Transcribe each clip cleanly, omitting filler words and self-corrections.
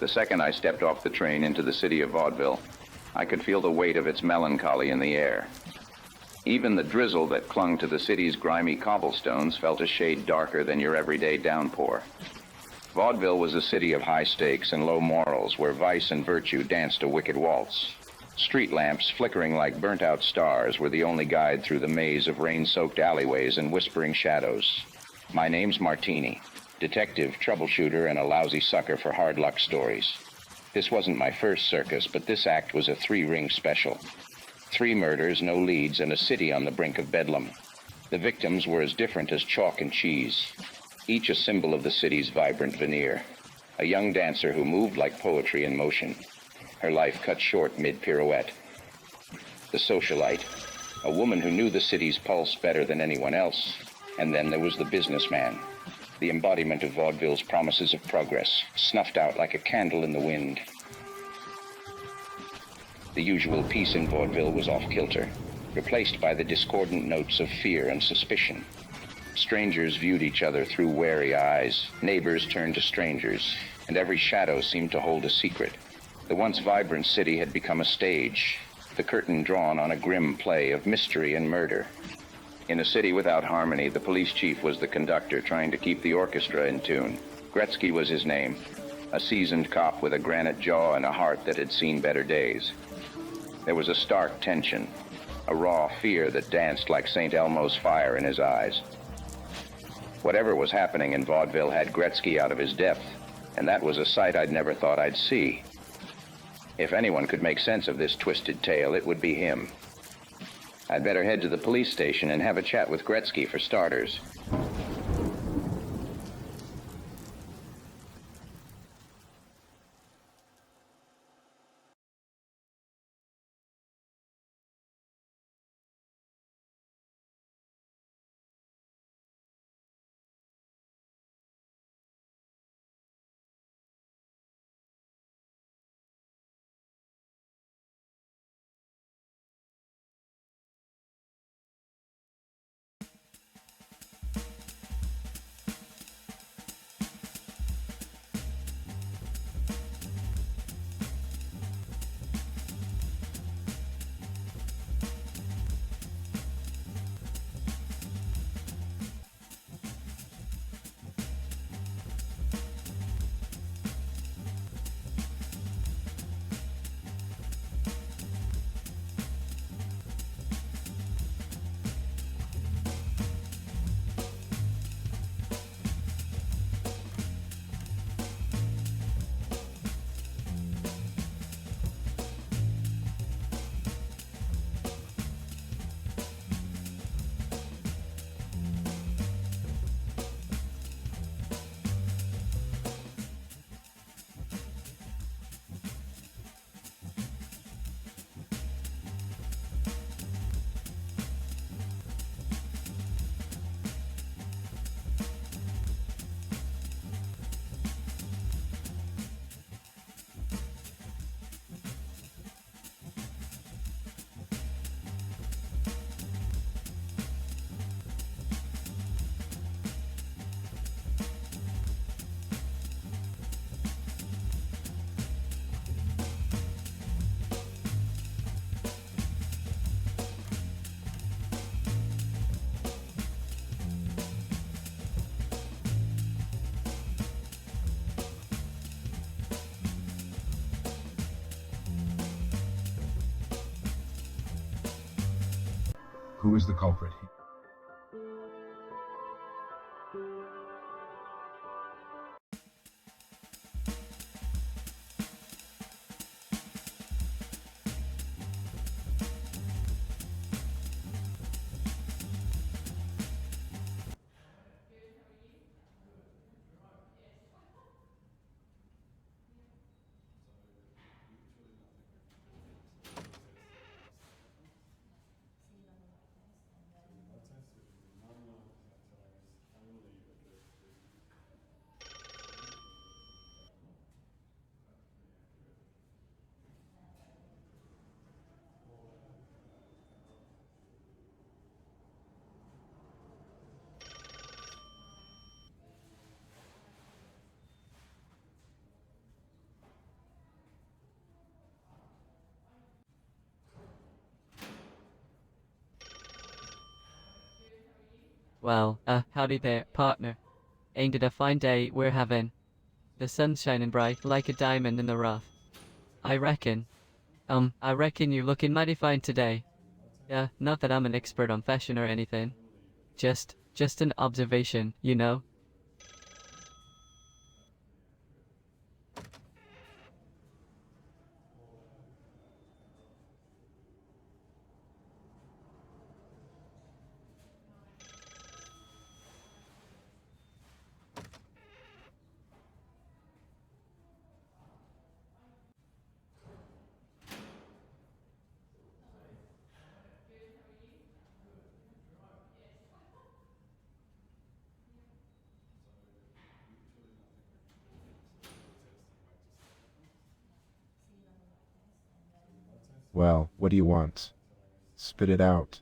The second I stepped off the train into the city of Vaudeville, I could feel the weight of its melancholy in the air. Even the drizzle that clung to the city's grimy cobblestones felt a shade darker than your everyday downpour. Vaudeville was a city of high stakes and low morals, where vice and virtue danced a wicked waltz. Street lamps, flickering like burnt-out stars, were the only guide through the maze of rain-soaked alleyways and whispering shadows. My name's Martini, detective, troubleshooter, and a lousy sucker for hard luck stories. This wasn't my first circus, but this act was a 3-ring special. 3 murders, no leads, and a city on the brink of bedlam. The victims were as different as chalk and cheese, each a symbol of the city's vibrant veneer. A young dancer who moved like poetry in motion, her life cut short mid-pirouette. The socialite, a woman who knew the city's pulse better than anyone else. And then there was the businessman, the embodiment of vaudeville's promises of progress, snuffed out like a candle in the wind. The usual peace in vaudeville was off-kilter, replaced by the discordant notes of fear and suspicion. Strangers viewed each other through wary eyes, neighbors turned to strangers, and every shadow seemed to hold a secret. The once vibrant city had become a stage, the curtain drawn on a grim play of mystery and murder. In a city without harmony, the police chief was the conductor trying to keep the orchestra in tune. Gretzky was his name, a seasoned cop with a granite jaw and a heart that had seen better days. There was a stark tension, a raw fear that danced like St. Elmo's fire in his eyes. Whatever was happening in vaudeville had Gretzky out of his depth, and that was a sight I'd never thought I'd see. If anyone could make sense of this twisted tale, it would be him. I'd better head to the police station and have a chat with Gretzky for starters. Who is the culprit? Well, howdy there, partner. Ain't it a fine day we're having? The sun's shining bright like a diamond in the rough. I reckon. I reckon you're looking mighty fine today. Not that I'm an expert on fashion or anything. Just an observation, you know? Well, what do you want? Spit it out.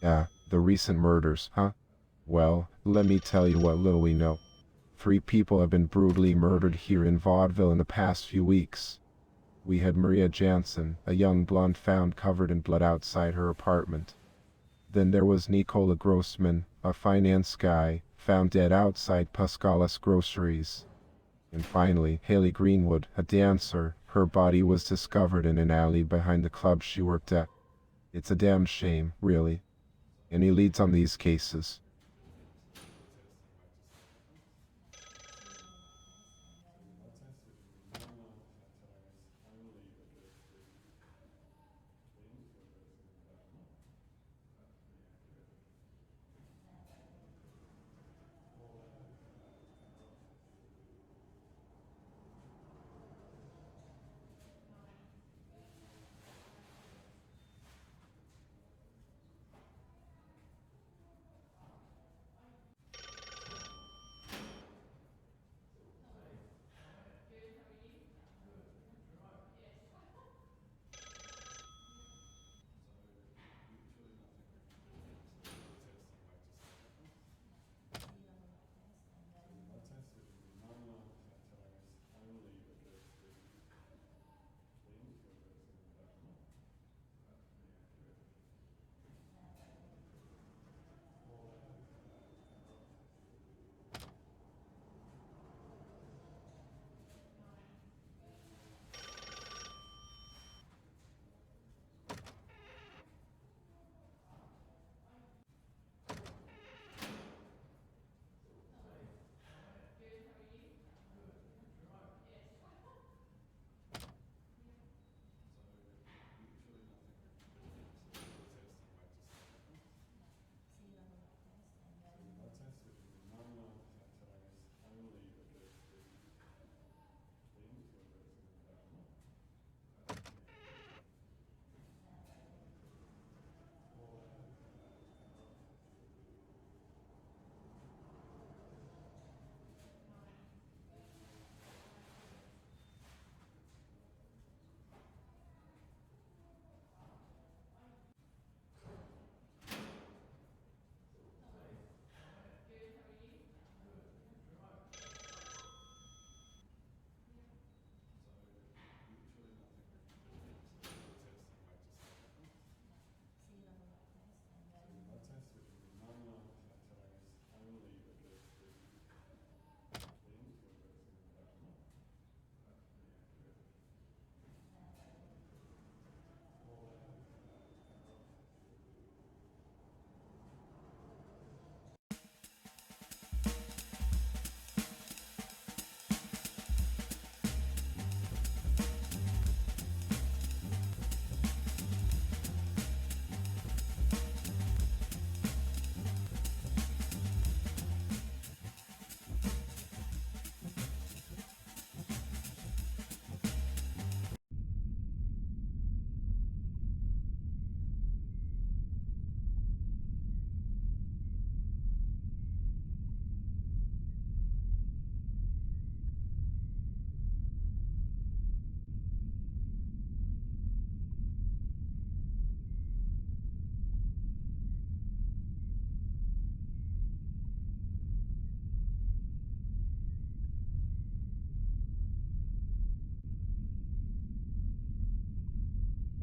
Yeah, the recent murders, huh? Well, let me tell you what little we know. 3 people have been brutally murdered here in Vaudeville in the past few weeks. We had Maria Jansen, a young blonde found covered in blood outside her apartment. Then there was Nicola Grossman, a finance guy, found dead outside Pascala's groceries. And finally, Haley Greenwood, a dancer, her body was discovered in an alley behind the club she worked at. It's a damn shame, really. Any leads on these cases?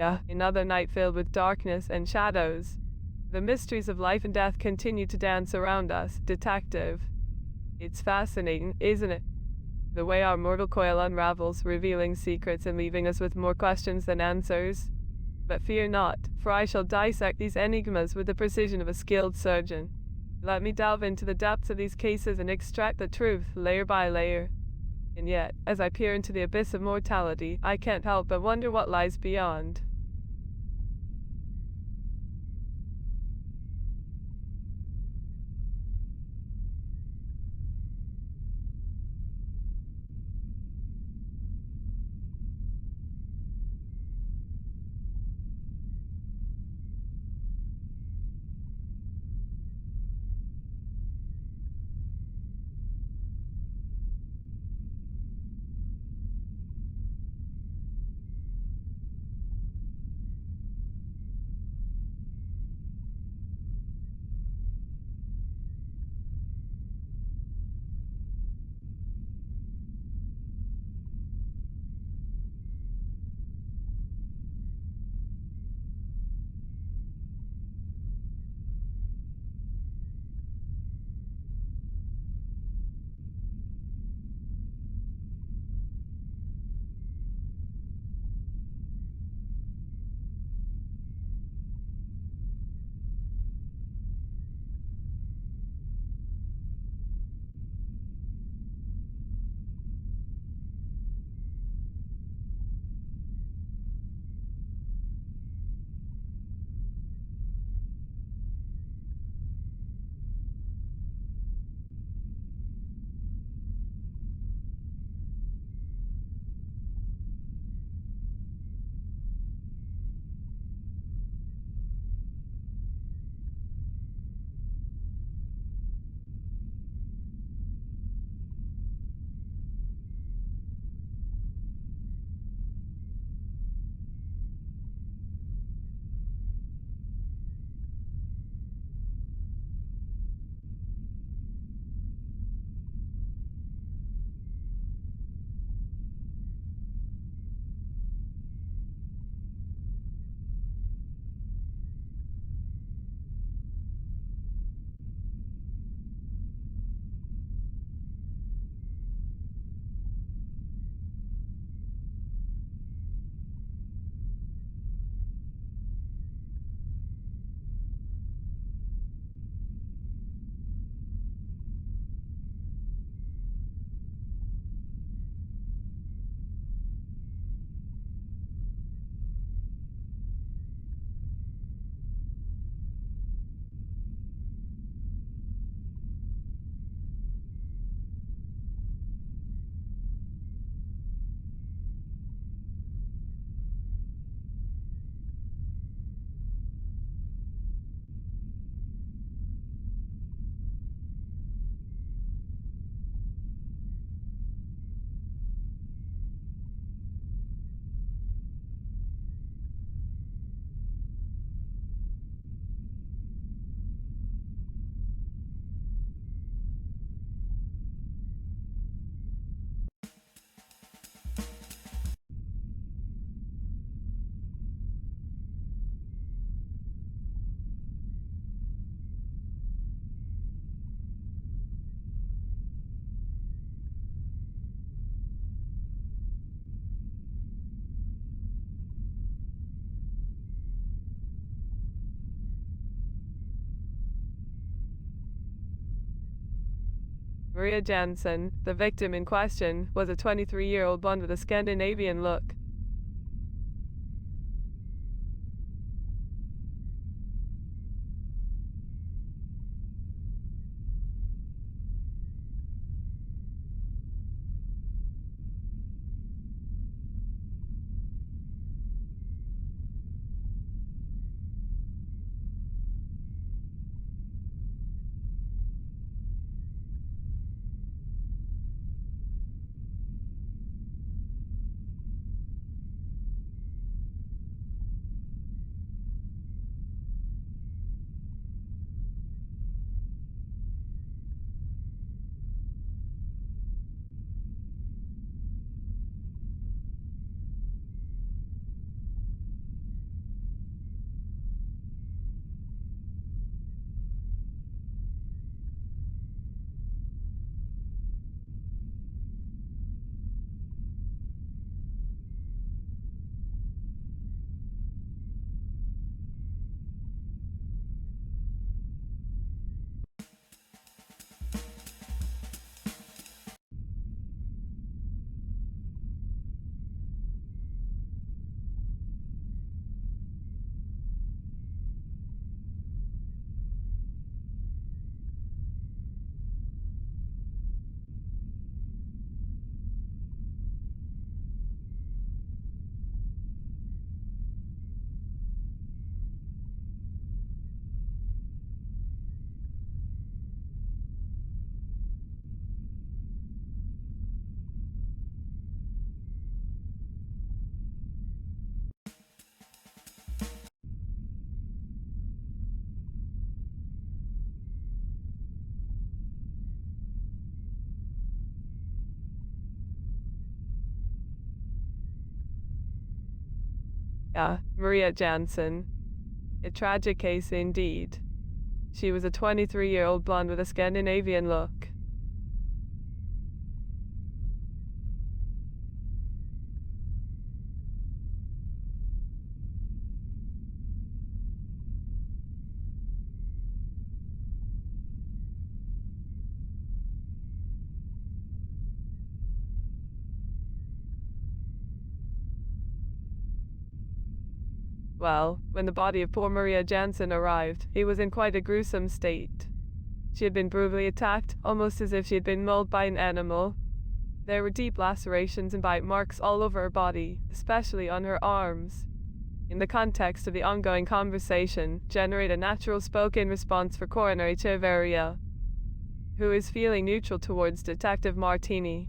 Another night filled with darkness and shadows. The mysteries of life and death continue to dance around us, Detective. It's fascinating, isn't it? The way our mortal coil unravels, revealing secrets and leaving us with more questions than answers. But fear not, for I shall dissect these enigmas with the precision of a skilled surgeon. Let me delve into the depths of these cases and extract the truth, layer by layer. And yet, as I peer into the abyss of mortality, I can't help but wonder what lies beyond. Maria Jansen, the victim in question, was a 23-year-old blonde with a Scandinavian look. Maria Jansen. A tragic case indeed. She was a 23-year-old blonde with a Scandinavian look. Well, when the body of poor Maria Jansen arrived, he was in quite a gruesome state. She had been brutally attacked, almost as if she had been mauled by an animal. There were deep lacerations and bite marks all over her body, especially on her arms. In the context of the ongoing conversation, generate a natural spoken response for Coroner Echeverria, who is feeling neutral towards Detective Martini.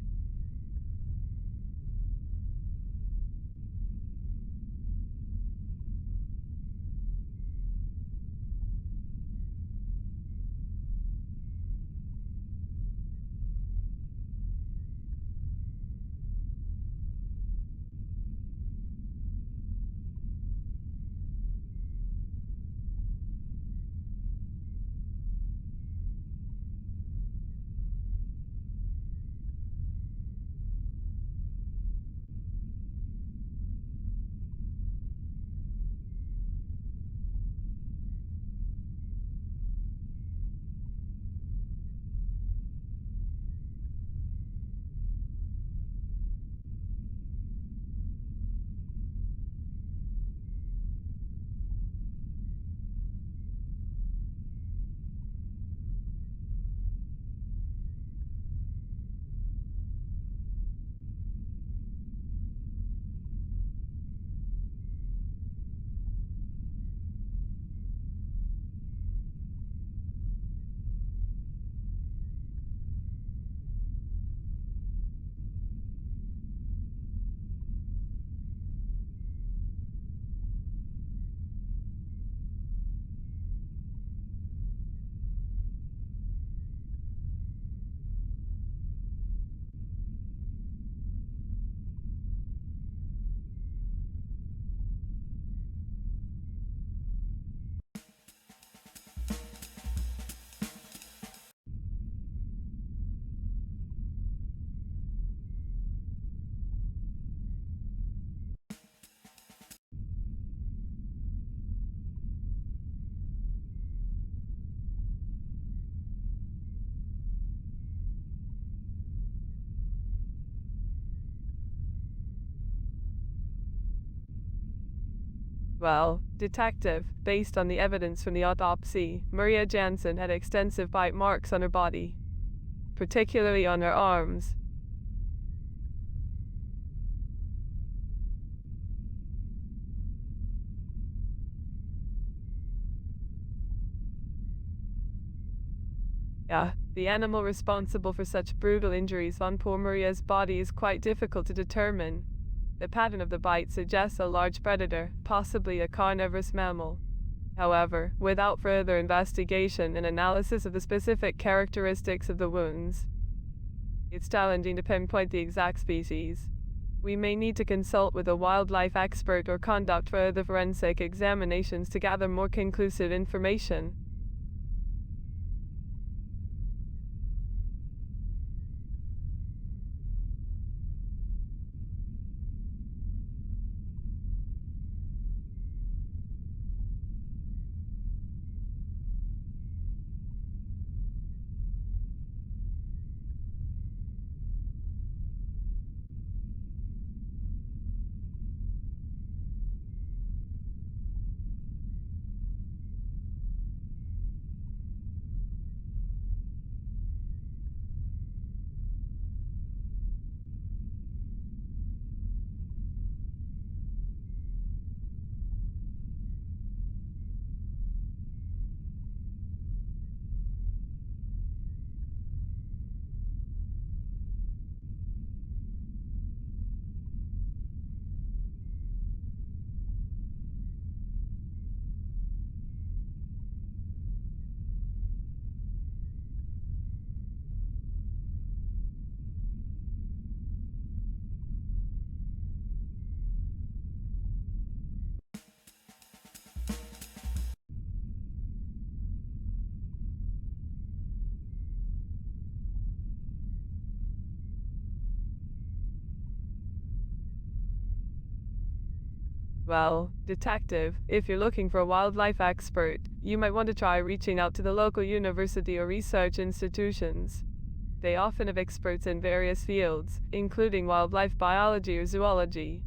Well, detective, based on the evidence from the autopsy, Maria Jansen had extensive bite marks on her body, particularly on her arms. The animal responsible for such brutal injuries on poor Maria's body is quite difficult to determine. The pattern of the bite suggests a large predator, possibly a carnivorous mammal. However, without further investigation and analysis of the specific characteristics of the wounds, it's challenging to pinpoint the exact species. We may need to consult with a wildlife expert or conduct further forensic examinations to gather more conclusive information. Well, detective, if you're looking for a wildlife expert, you might want to try reaching out to the local university or research institutions. They often have experts in various fields, including wildlife biology or zoology.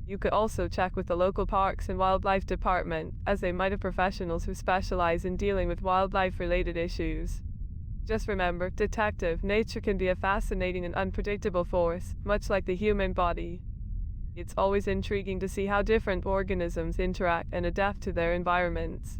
You could also check with the local parks and wildlife department, as they might have professionals who specialize in dealing with wildlife-related issues. Just remember, detective, nature can be a fascinating and unpredictable force, much like the human body. It's always intriguing to see how different organisms interact and adapt to their environments.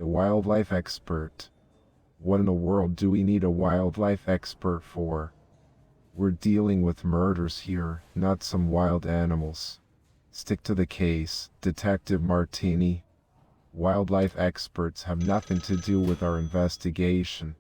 A wildlife expert. What in the world do we need a wildlife expert for? We're dealing with murders here, not some wild animals. Stick to the case, Detective Martini. Wildlife experts have nothing to do with our investigation.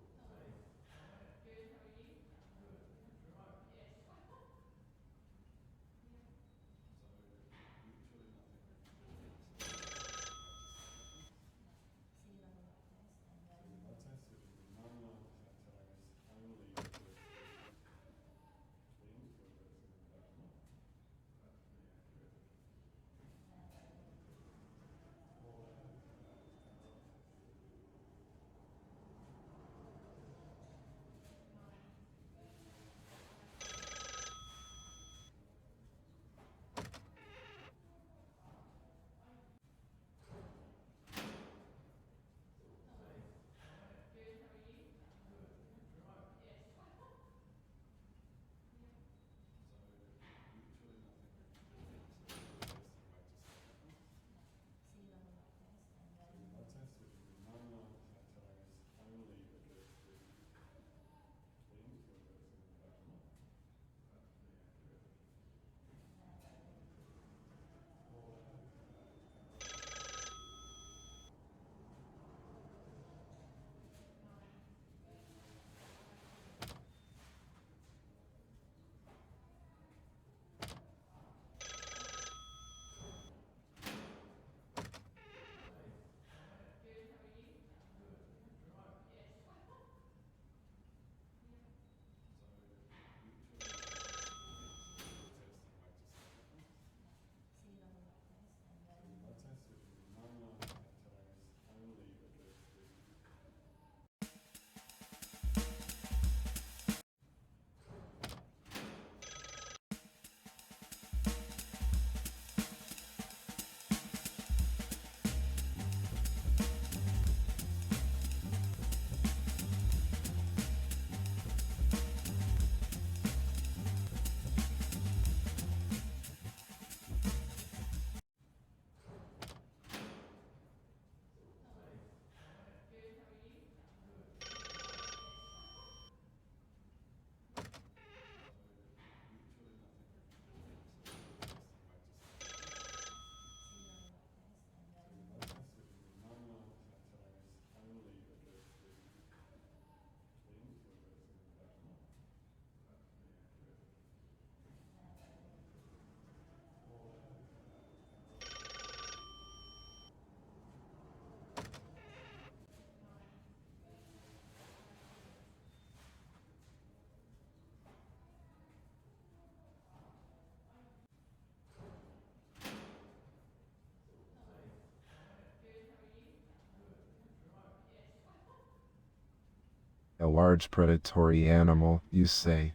A large predatory animal, you say?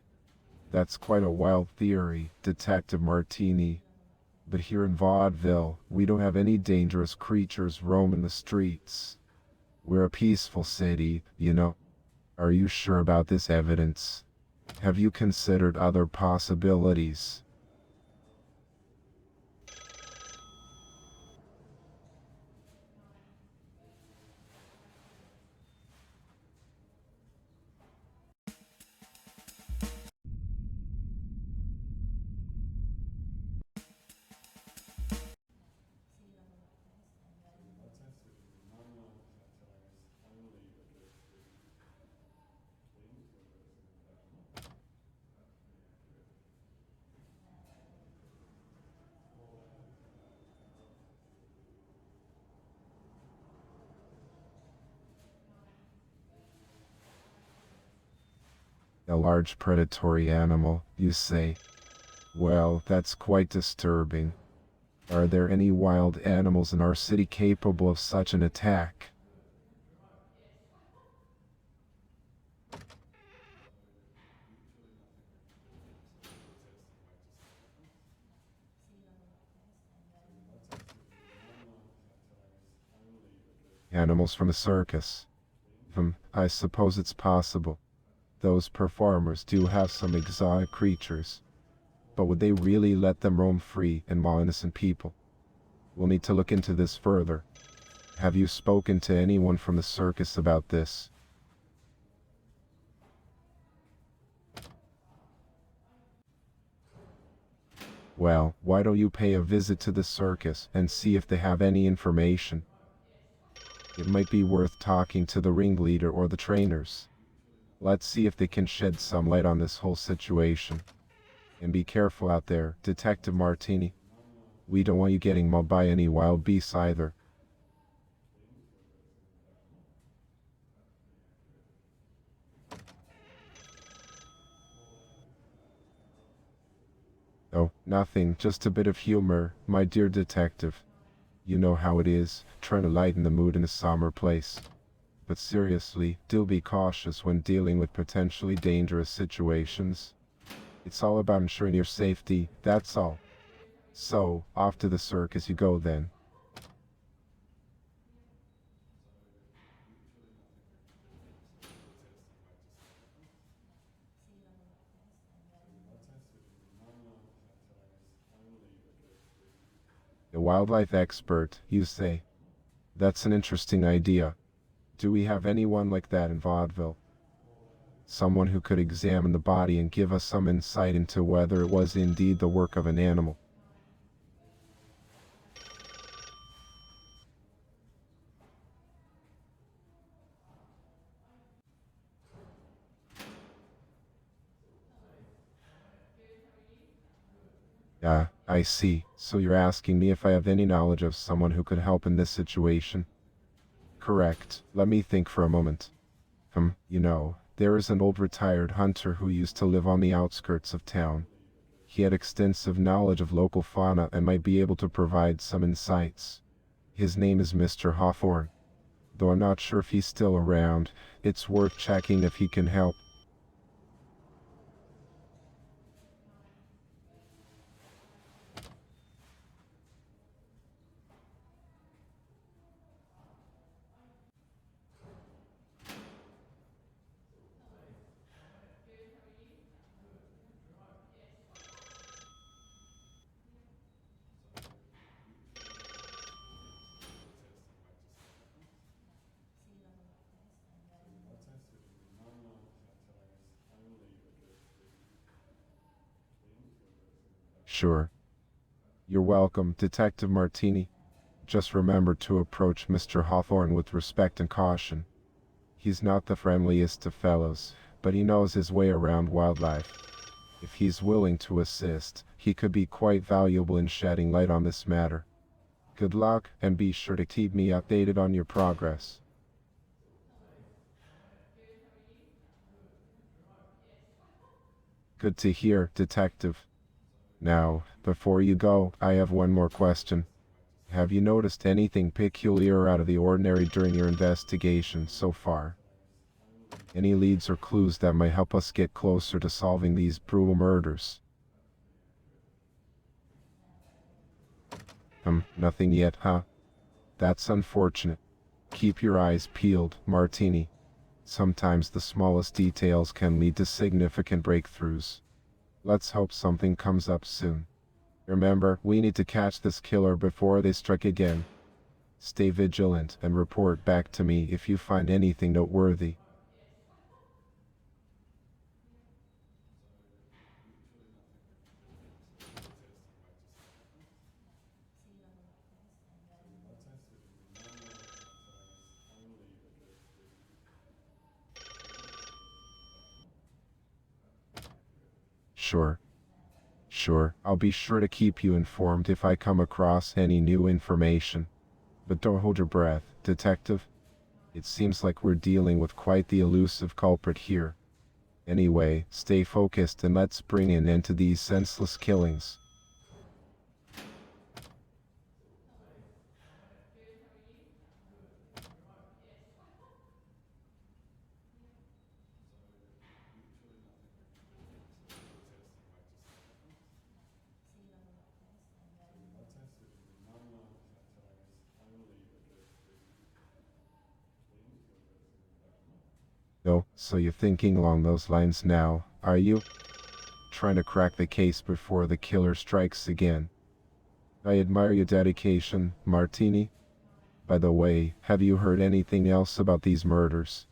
That's quite a wild theory, Detective Martini. But here in Vaudeville, we don't have any dangerous creatures roaming the streets. We're a peaceful city, you know. Are you sure about this evidence? Have you considered other possibilities? A large predatory animal, you say? Well, that's quite disturbing. Are there any wild animals in our city capable of such an attack? Animals from a circus. I suppose it's possible. Those performers do have some exotic creatures. But would they really let them roam free and maul innocent people? We'll need to look into this further. Have you spoken to anyone from the circus about this? Well, why don't you pay a visit to the circus and see if they have any information? It might be worth talking to the ringleader or the trainers. Let's see if they can shed some light on this whole situation. And be careful out there, Detective Martini. We don't want you getting mauled by any wild beasts either. Oh, nothing, just a bit of humor, my dear detective. You know how it is, trying to lighten the mood in a somber place. But seriously, do be cautious when dealing with potentially dangerous situations. It's all about ensuring your safety, that's all. So, off to the circus you go then. A wildlife expert, you say? That's an interesting idea. Do we have anyone like that in Vaudeville? Someone who could examine the body and give us some insight into whether it was indeed the work of an animal. Ah, I see. So you're asking me if I have any knowledge of someone who could help in this situation? Correct. Let me think for a moment. You know, there is an old retired hunter who used to live on the outskirts of town. He had extensive knowledge of local fauna and might be able to provide some insights. His name is Mr. Hawthorne. Though I'm not sure if he's still around, it's worth checking if he can help. Sure. You're welcome, Detective Martini. Just remember to approach Mr. Hawthorne with respect and caution. He's not the friendliest of fellows, but he knows his way around wildlife. If he's willing to assist, he could be quite valuable in shedding light on this matter. Good luck, and be sure to keep me updated on your progress. Good to hear, Detective. Now, before you go, I have one more question. Have you noticed anything peculiar or out of the ordinary during your investigation so far? Any leads or clues that might help us get closer to solving these brutal murders? Nothing yet, huh? That's unfortunate. Keep your eyes peeled, Martini. Sometimes the smallest details can lead to significant breakthroughs. Let's hope something comes up soon. Remember, we need to catch this killer before they strike again. Stay vigilant and report back to me if you find anything noteworthy. Sure, I'll be sure to keep you informed if I come across any new information. But don't hold your breath, Detective. It seems like we're dealing with quite the elusive culprit here. Anyway, stay focused and let's bring an end to these senseless killings. Oh, so you're thinking along those lines now, are you? Trying to crack the case before the killer strikes again. I admire your dedication, Martini. By the way, have you heard anything else about these murders?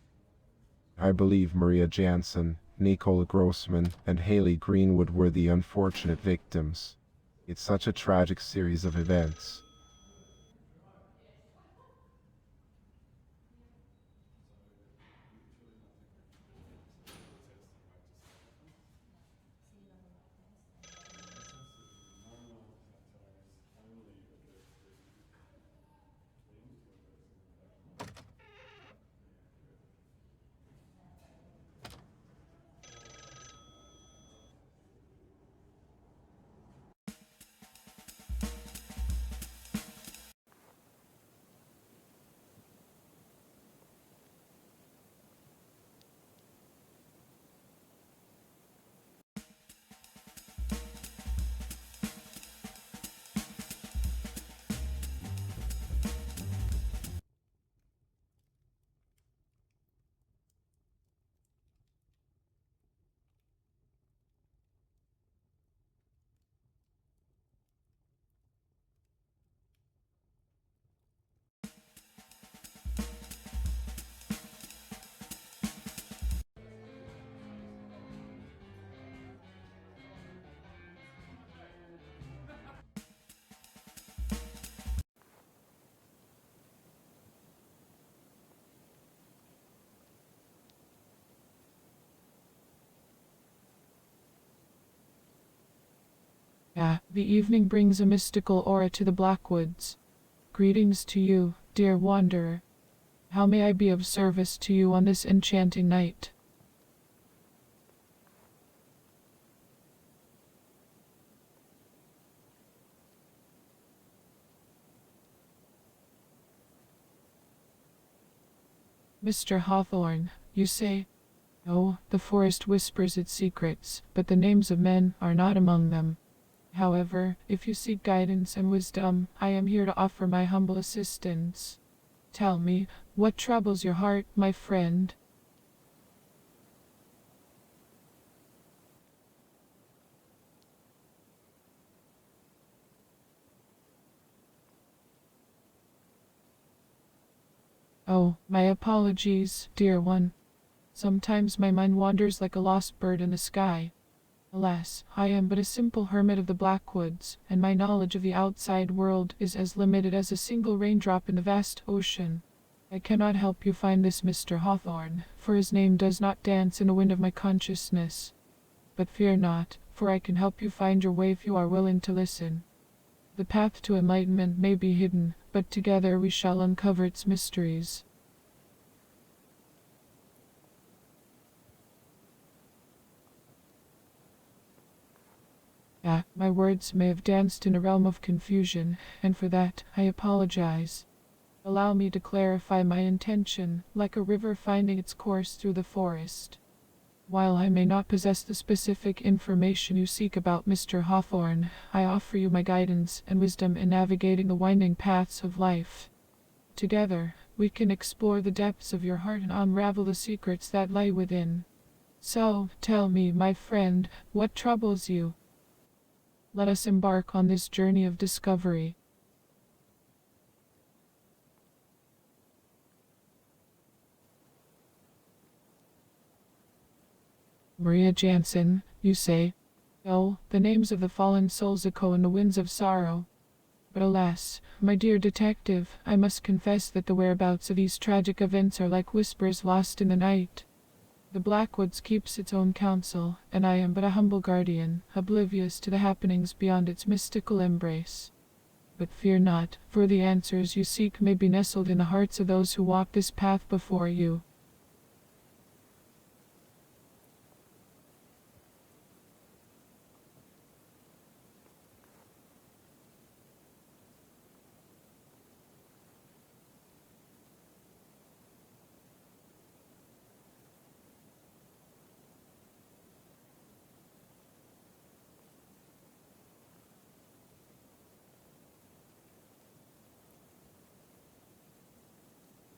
I believe Maria Jansen, Nicole Grossman, and Haley Greenwood were the unfortunate victims. It's such a tragic series of events. The evening brings a mystical aura to the Blackwoods. Greetings to you, dear wanderer. How may I be of service to you on this enchanting night? Mr. Hawthorne, you say? Oh, the forest whispers its secrets, but the names of men are not among them. However, if you seek guidance and wisdom, I am here to offer my humble assistance. Tell me, what troubles your heart, my friend? Oh, my apologies, dear one. Sometimes my mind wanders like a lost bird in the sky. Alas, I am but a simple hermit of the Blackwoods, and my knowledge of the outside world is as limited as a single raindrop in the vast ocean. I cannot help you find this Mr. Hawthorne, for his name does not dance in the wind of my consciousness. But fear not, for I can help you find your way if you are willing to listen. The path to enlightenment may be hidden, but together we shall uncover its mysteries. My words may have danced in a realm of confusion, and for that I apologize. Allow me to clarify my intention, like a river finding its course through the forest. While I may not possess the specific information you seek about Mr. Hawthorne, I offer you my guidance and wisdom in navigating the winding paths of life. Together, we can explore the depths of your heart and unravel the secrets that lie within. So, tell me, my friend, what troubles you? Let us embark on this journey of discovery. Maria Jansen, you say? Oh, the names of the fallen souls echo in the winds of sorrow. But alas, my dear detective, I must confess that the whereabouts of these tragic events are like whispers lost in the night. The Blackwoods keeps its own counsel, and I am but a humble guardian, oblivious to the happenings beyond its mystical embrace. But fear not, for the answers you seek may be nestled in the hearts of those who walk this path before you.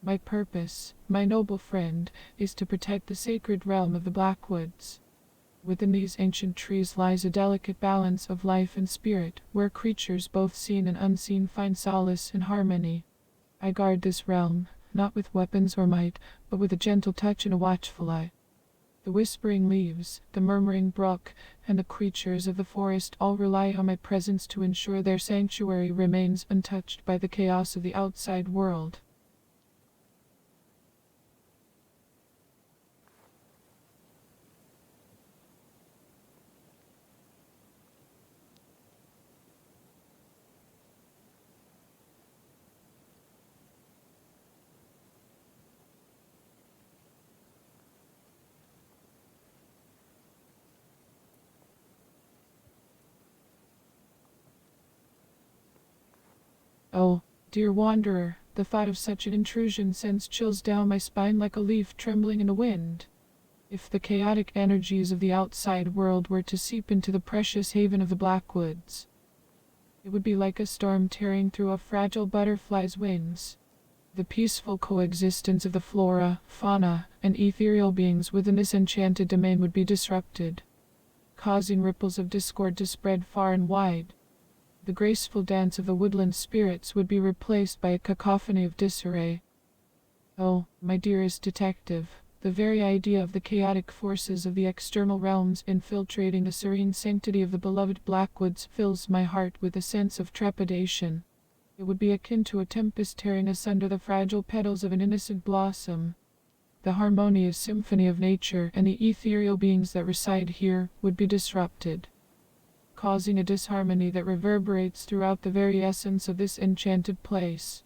My purpose, my noble friend, is to protect the sacred realm of the Blackwoods. Within these ancient trees lies a delicate balance of life and spirit, where creatures both seen and unseen find solace and harmony. I guard this realm, not with weapons or might, but with a gentle touch and a watchful eye. The whispering leaves, the murmuring brook, and the creatures of the forest all rely on my presence to ensure their sanctuary remains untouched by the chaos of the outside world. Oh, dear wanderer, the thought of such an intrusion sends chills down my spine like a leaf trembling in a wind. If the chaotic energies of the outside world were to seep into the precious haven of the Blackwoods, it would be like a storm tearing through a fragile butterfly's wings. The peaceful coexistence of the flora, fauna, and ethereal beings within this enchanted domain would be disrupted, causing ripples of discord to spread far and wide. The graceful dance of the woodland spirits would be replaced by a cacophony of disarray. Oh, my dearest detective, the very idea of the chaotic forces of the external realms infiltrating the serene sanctity of the beloved Blackwoods fills my heart with a sense of trepidation. It would be akin to a tempest tearing asunder the fragile petals of an innocent blossom. The harmonious symphony of nature and the ethereal beings that reside here would be disrupted, causing a disharmony that reverberates throughout the very essence of this enchanted place.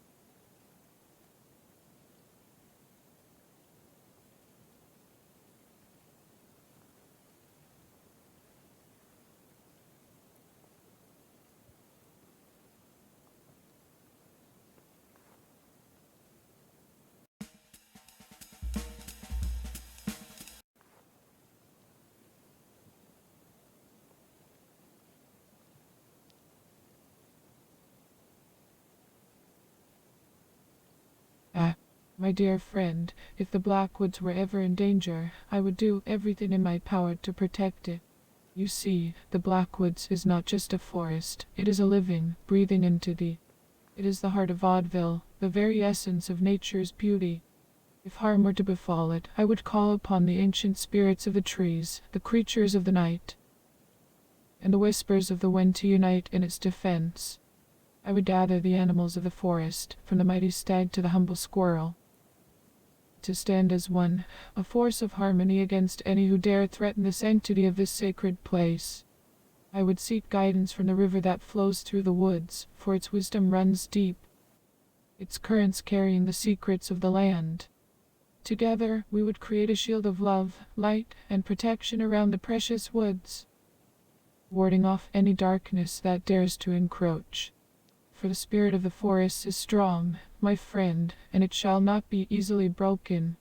My dear friend, if the Blackwoods were ever in danger, I would do everything in my power to protect it. You see, the Blackwoods is not just a forest, it is a living, breathing entity. It is the heart of Vaudeville, the very essence of nature's beauty. If harm were to befall it, I would call upon the ancient spirits of the trees, the creatures of the night, and the whispers of the wind to unite in its defense. I would gather the animals of the forest, from the mighty stag to the humble squirrel, to stand as one, a force of harmony against any who dare threaten the sanctity of this sacred place. I would seek guidance from the river that flows through the woods, for its wisdom runs deep, its currents carrying the secrets of the land. Together, we would create a shield of love, light, and protection around the precious woods, warding off any darkness that dares to encroach. For the spirit of the forest is strong, my friend, and it shall not be easily broken.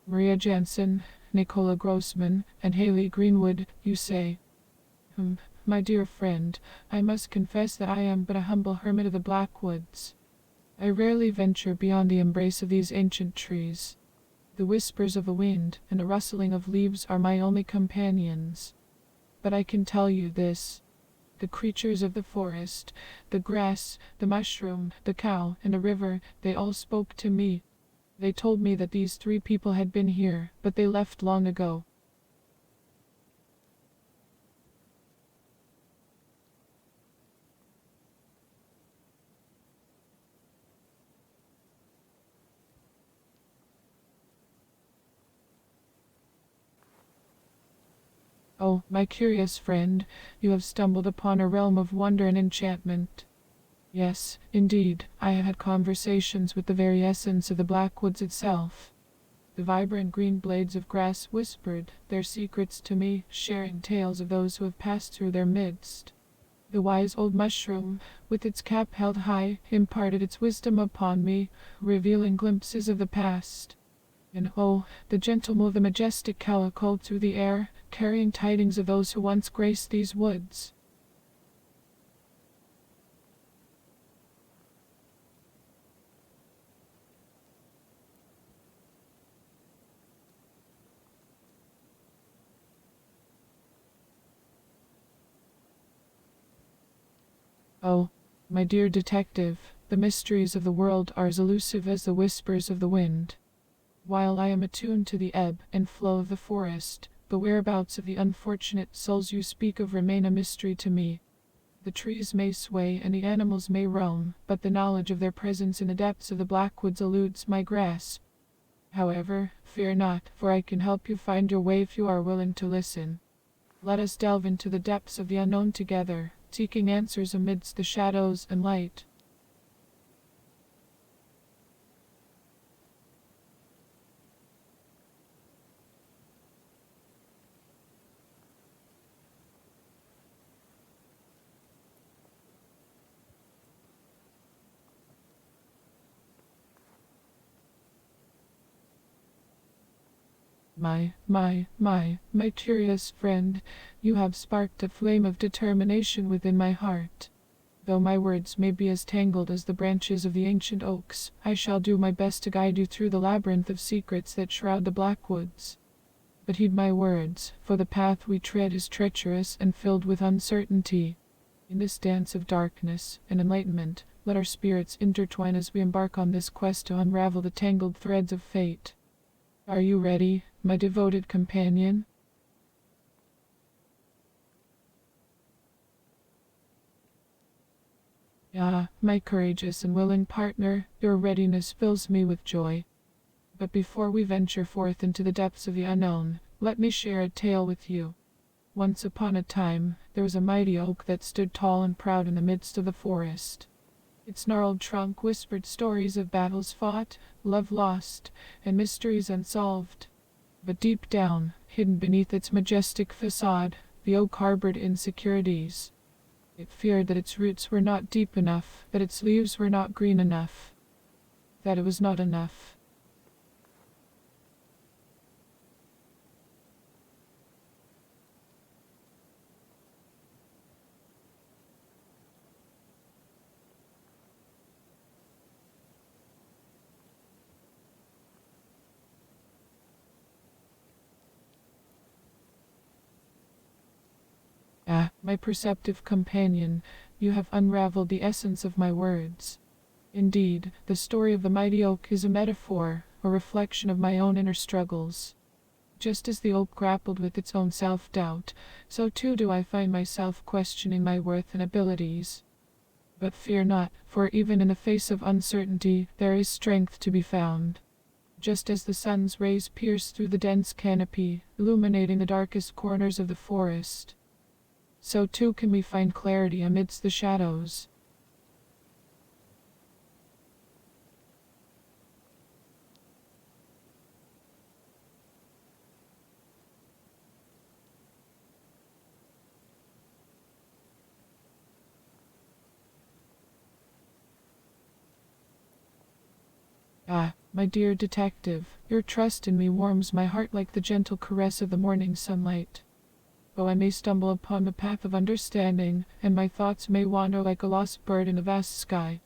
Maria Jansen, Nicola Grossman, and Haley Greenwood, you say. My dear friend, I must confess that I am but a humble hermit of the Blackwoods. I rarely venture beyond the embrace of these ancient trees. The whispers of the wind and the rustling of leaves are my only companions. But I can tell you this. The creatures of the forest, the grass, the mushroom, the cow, and the river, they all spoke to me. They told me that these 3 people had been here, but they left long ago. Oh, my curious friend, you have stumbled upon a realm of wonder and enchantment. Yes, indeed, I have had conversations with the very essence of the Blackwoods itself. The vibrant green blades of grass whispered their secrets to me, sharing tales of those who have passed through their midst. The wise old mushroom, with its cap held high, imparted its wisdom upon me, revealing glimpses of the past. And oh, the gentle move of the majestic cow echoed through the air, carrying tidings of those who once graced these woods. Oh, my dear detective, the mysteries of the world are as elusive as the whispers of the wind. While I am attuned to the ebb and flow of the forest, the whereabouts of the unfortunate souls you speak of remain a mystery to me. The trees may sway and the animals may roam, but the knowledge of their presence in the depths of the Blackwoods eludes my grasp. However, fear not, for I can help you find your way if you are willing to listen. Let us delve into the depths of the unknown together, seeking answers amidst the shadows and light. My curious friend, you have sparked a flame of determination within my heart. Though my words may be as tangled as the branches of the ancient oaks, I shall do my best to guide you through the labyrinth of secrets that shroud the Blackwoods. But heed my words, for the path we tread is treacherous and filled with uncertainty. In this dance of darkness and enlightenment, let our spirits intertwine as we embark on this quest to unravel the tangled threads of fate. Are you ready, my devoted companion? Ah, my courageous and willing partner, your readiness fills me with joy. But before we venture forth into the depths of the unknown, let me share a tale with you. Once upon a time, there was a mighty oak that stood tall and proud in the midst of the forest. Its gnarled trunk whispered stories of battles fought, love lost, and mysteries unsolved. But deep down, hidden beneath its majestic facade, the oak harbored insecurities. It feared that its roots were not deep enough, that its leaves were not green enough, that it was not enough. Ah, my perceptive companion, you have unraveled the essence of my words. Indeed, the story of the mighty oak is a metaphor, a reflection of my own inner struggles. Just as the oak grappled with its own self-doubt, so too do I find myself questioning my worth and abilities. But fear not, for even in the face of uncertainty, there is strength to be found. Just as the sun's rays pierce through the dense canopy, illuminating the darkest corners of the forest, so too can we find clarity amidst the shadows. Ah, my dear detective, your trust in me warms my heart like the gentle caress of the morning sunlight. Though I may stumble upon the path of understanding, and my thoughts may wander like a lost bird in the vast sky,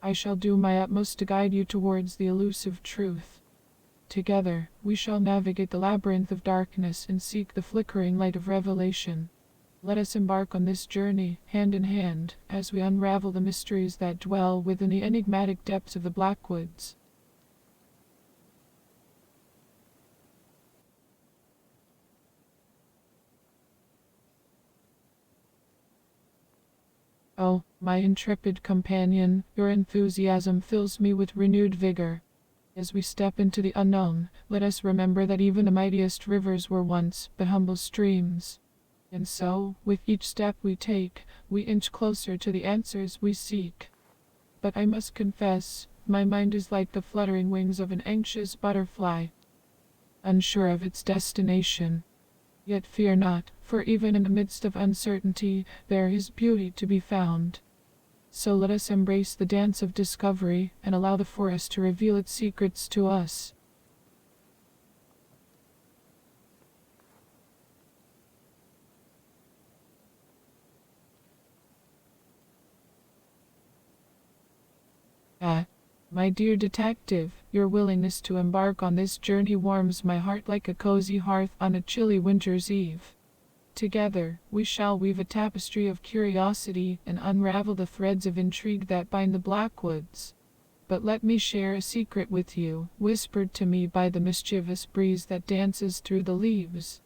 I shall do my utmost to guide you towards the elusive truth. Together, we shall navigate the labyrinth of darkness and seek the flickering light of revelation. Let us embark on this journey, hand in hand, as we unravel the mysteries that dwell within the enigmatic depths of the Blackwoods. Oh, my intrepid companion, your enthusiasm fills me with renewed vigor. As we step into the unknown, let us remember that even the mightiest rivers were once but humble streams. And so, with each step we take, we inch closer to the answers we seek. But I must confess, my mind is like the fluttering wings of an anxious butterfly, unsure of its destination. Yet fear not, for even in the midst of uncertainty, there is beauty to be found. So let us embrace the dance of discovery and allow the forest to reveal its secrets to us. Ah, my dear detective, your willingness to embark on this journey warms my heart like a cozy hearth on a chilly winter's eve. Together, we shall weave a tapestry of curiosity and unravel the threads of intrigue that bind the Blackwoods. But let me share a secret with you, whispered to me by the mischievous breeze that dances through the leaves.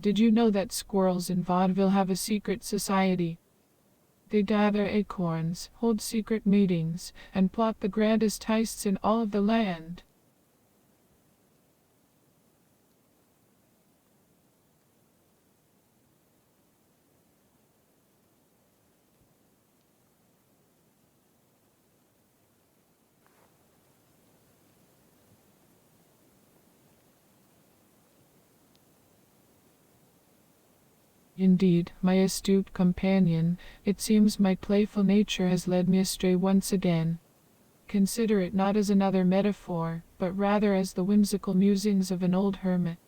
Did you know that squirrels in Vaudeville have a secret society? They gather acorns, hold secret meetings, and plot the grandest heists in all of the land. Indeed, my astute companion, it seems my playful nature has led me astray once again. Consider it not as another metaphor, but rather as the whimsical musings of an old hermit.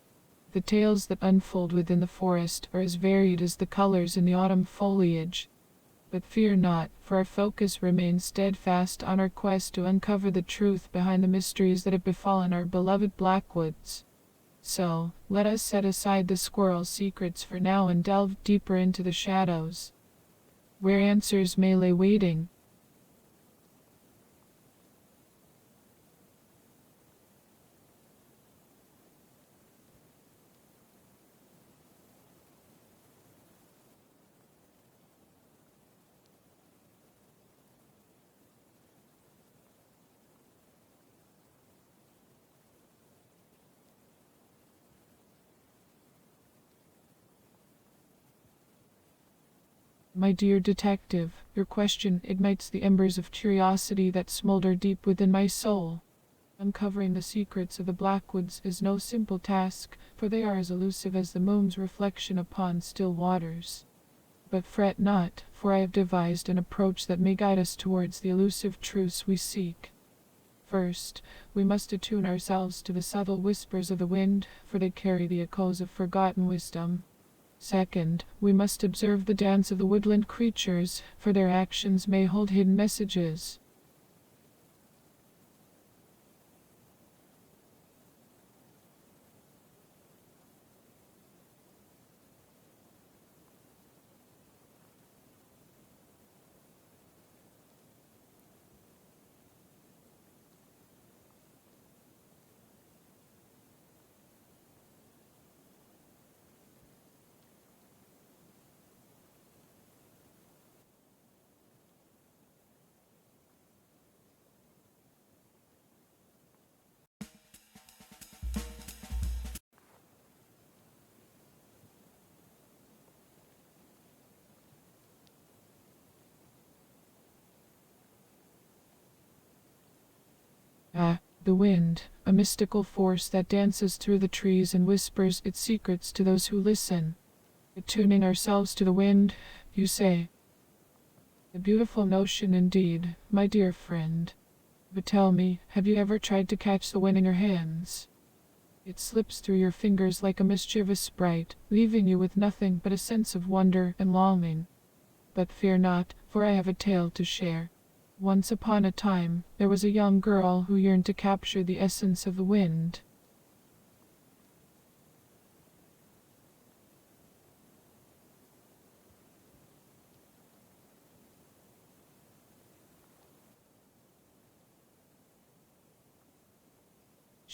The tales that unfold within the forest are as varied as the colors in the autumn foliage. But fear not, for our focus remains steadfast on our quest to uncover the truth behind the mysteries that have befallen our beloved Blackwoods. So, let us set aside the squirrel's secrets for now and delve deeper into the shadows, where answers may lay waiting. My dear detective, your question ignites the embers of curiosity that smolder deep within my soul. Uncovering the secrets of the Blackwoods is no simple task, for they are as elusive as the moon's reflection upon still waters. But fret not, for I have devised an approach that may guide us towards the elusive truths we seek. First, we must attune ourselves to the subtle whispers of the wind, for they carry the echoes of forgotten wisdom. Second, we must observe the dance of the woodland creatures, for their actions may hold hidden messages. Ah, the wind, a mystical force that dances through the trees and whispers its secrets to those who listen. Attuning ourselves to the wind, you say? A beautiful notion indeed, my dear friend. But tell me, have you ever tried to catch the wind in your hands? It slips through your fingers like a mischievous sprite, leaving you with nothing but a sense of wonder and longing. But fear not, for I have a tale to share. Once upon a time, there was a young girl who yearned to capture the essence of the wind.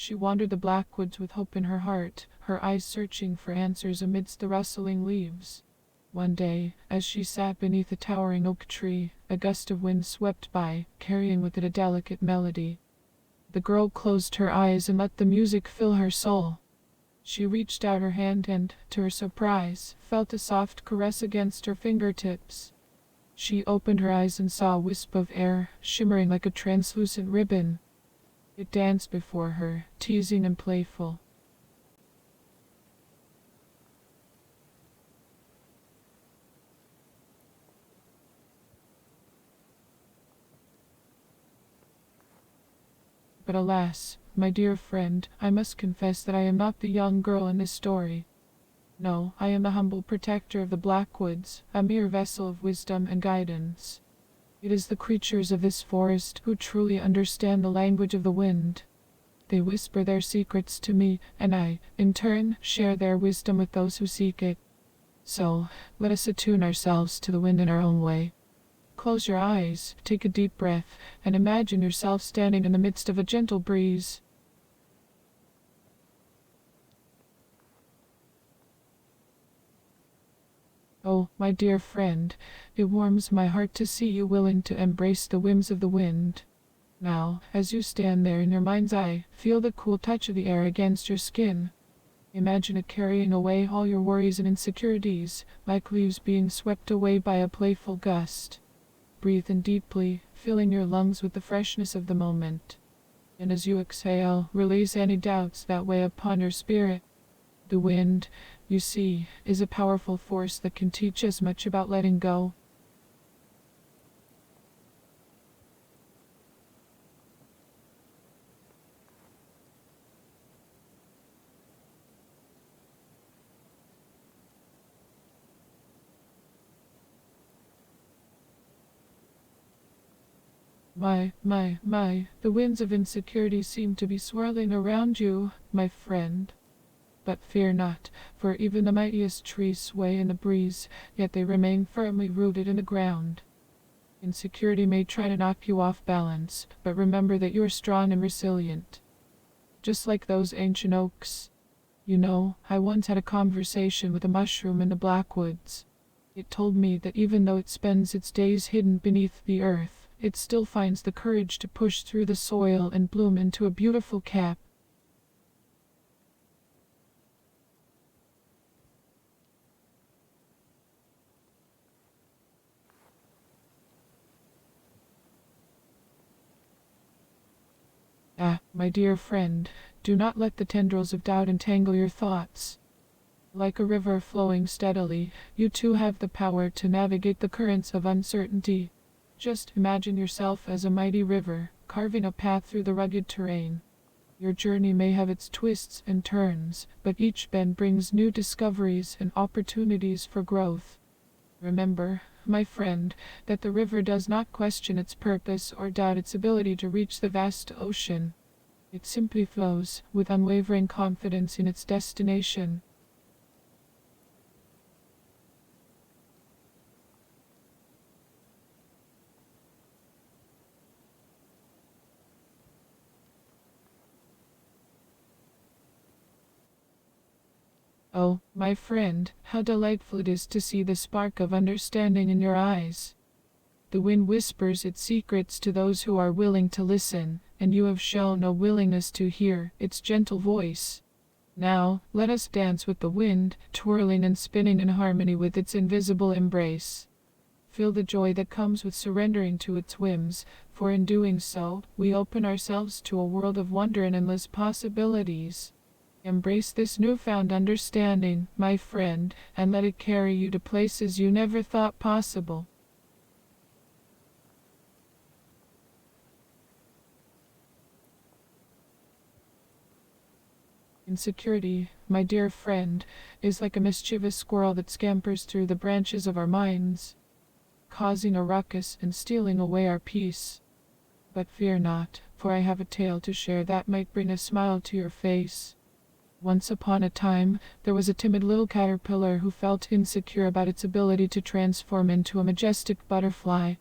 She wandered the blackwoods with hope in her heart, her eyes searching for answers amidst the rustling leaves. One day, as she sat beneath a towering oak tree, a gust of wind swept by, carrying with it a delicate melody. The girl closed her eyes and let the music fill her soul. She reached out her hand and, to her surprise, felt a soft caress against her fingertips. She opened her eyes and saw a wisp of air, shimmering like a translucent ribbon. It danced before her, teasing and playful. But alas, my dear friend, I must confess that I am not the young girl in this story. No, I am the humble protector of the Blackwoods, a mere vessel of wisdom and guidance. It is the creatures of this forest who truly understand the language of the wind. They whisper their secrets to me, and I, in turn, share their wisdom with those who seek it. So, let us attune ourselves to the wind in our own way. Close your eyes, take a deep breath, and imagine yourself standing in the midst of a gentle breeze. Oh, my dear friend, it warms my heart to see you willing to embrace the whims of the wind. Now, as you stand there in your mind's eye, feel the cool touch of the air against your skin. Imagine it carrying away all your worries and insecurities, like leaves being swept away by a playful gust. Breathe in deeply, filling your lungs with the freshness of the moment. And as you exhale, release any doubts that weigh upon your spirit. The wind, you see, is a powerful force that can teach us much about letting go. The winds of insecurity seem to be swirling around you, my friend. But fear not, for even the mightiest trees sway in the breeze, yet they remain firmly rooted in the ground. Insecurity may try to knock you off balance, but remember that you are strong and resilient. Just like those ancient oaks. You know, I once had a conversation with a mushroom in the Blackwoods. It told me that even though it spends its days hidden beneath the earth, it still finds the courage to push through the soil and bloom into a beautiful cap. Ah, my dear friend, do not let the tendrils of doubt entangle your thoughts. Like a river flowing steadily, you too have the power to navigate the currents of uncertainty. Just imagine yourself as a mighty river, carving a path through the rugged terrain. Your journey may have its twists and turns, but each bend brings new discoveries and opportunities for growth. Remember, my friend, that the river does not question its purpose or doubt its ability to reach the vast ocean. It simply flows, with unwavering confidence in its destination. Oh, my friend, how delightful it is to see the spark of understanding in your eyes. The wind whispers its secrets to those who are willing to listen, and you have shown a willingness to hear its gentle voice. Now, let us dance with the wind, twirling and spinning in harmony with its invisible embrace. Feel the joy that comes with surrendering to its whims, for in doing so, we open ourselves to a world of wonder and endless possibilities. Embrace this newfound understanding, my friend, and let it carry you to places you never thought possible. Insecurity, my dear friend, is like a mischievous squirrel that scampers through the branches of our minds, causing a ruckus and stealing away our peace. But fear not, for I have a tale to share that might bring a smile to your face. Once upon a time, there was a timid little caterpillar who felt insecure about its ability to transform into a majestic butterfly.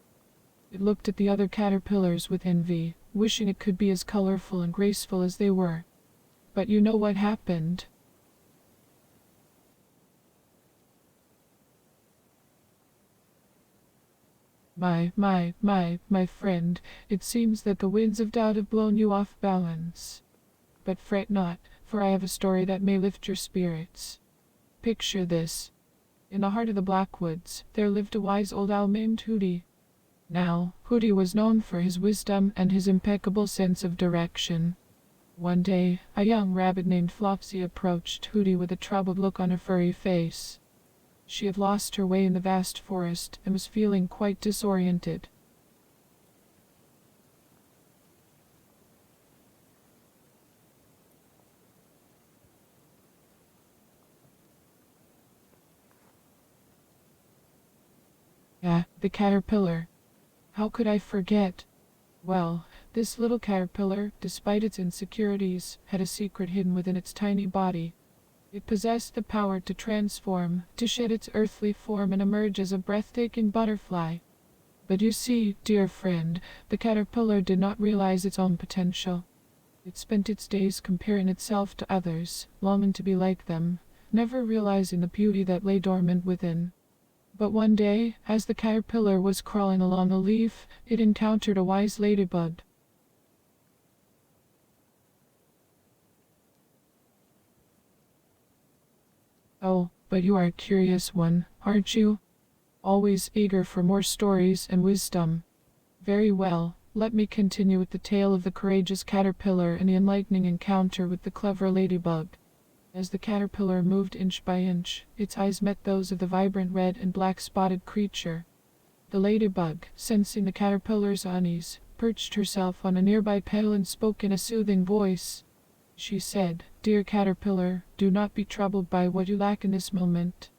It looked at the other caterpillars with envy, wishing it could be as colorful and graceful as they were. But you know what happened? My friend, it seems that the winds of doubt have blown you off balance. But fret not, for I have a story that may lift your spirits. Picture this. In the heart of the Blackwoods, there lived a wise old owl named Hooty. Now, Hooty was known for his wisdom and his impeccable sense of direction. One day, a young rabbit named Flopsy approached Hooty with a troubled look on her furry face. She had lost her way in the vast forest and was feeling quite disoriented. The caterpillar. How could I forget? Well, this little caterpillar, despite its insecurities, had a secret hidden within its tiny body. It possessed the power to transform, to shed its earthly form and emerge as a breathtaking butterfly. But you see, dear friend, the caterpillar did not realize its own potential. It spent its days comparing itself to others, longing to be like them, never realizing the beauty that lay dormant within. But one day, as the caterpillar was crawling along a leaf, it encountered a wise ladybug. Oh, but you are a curious one, aren't you? Always eager for more stories and wisdom. Very well, let me continue with the tale of the courageous caterpillar and the enlightening encounter with the clever ladybug. As the caterpillar moved inch by inch, its eyes met those of the vibrant red and black spotted creature. The ladybug, sensing the caterpillar's unease, perched herself on a nearby petal and spoke in a soothing voice. She said, "Dear caterpillar, do not be troubled by what you lack in this moment.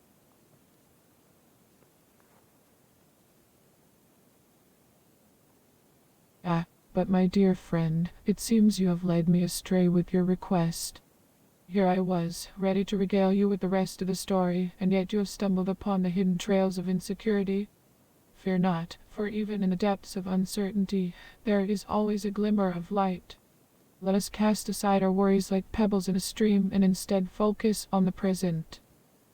But my dear friend, it seems you have led me astray with your request. Here I was, ready to regale you with the rest of the story, and yet you have stumbled upon the hidden trails of insecurity. Fear not, for even in the depths of uncertainty, there is always a glimmer of light. Let us cast aside our worries like pebbles in a stream and instead focus on the present.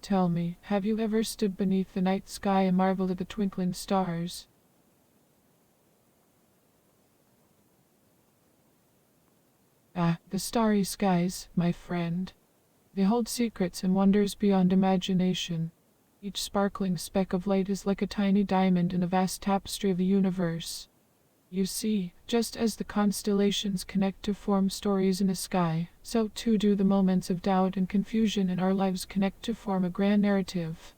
Tell me, have you ever stood beneath the night sky and marveled at the twinkling stars? The starry skies, my friend. They hold secrets and wonders beyond imagination. Each sparkling speck of light is like a tiny diamond in the vast tapestry of the universe. You see, just as the constellations connect to form stories in the sky, so too do the moments of doubt and confusion in our lives connect to form a grand narrative.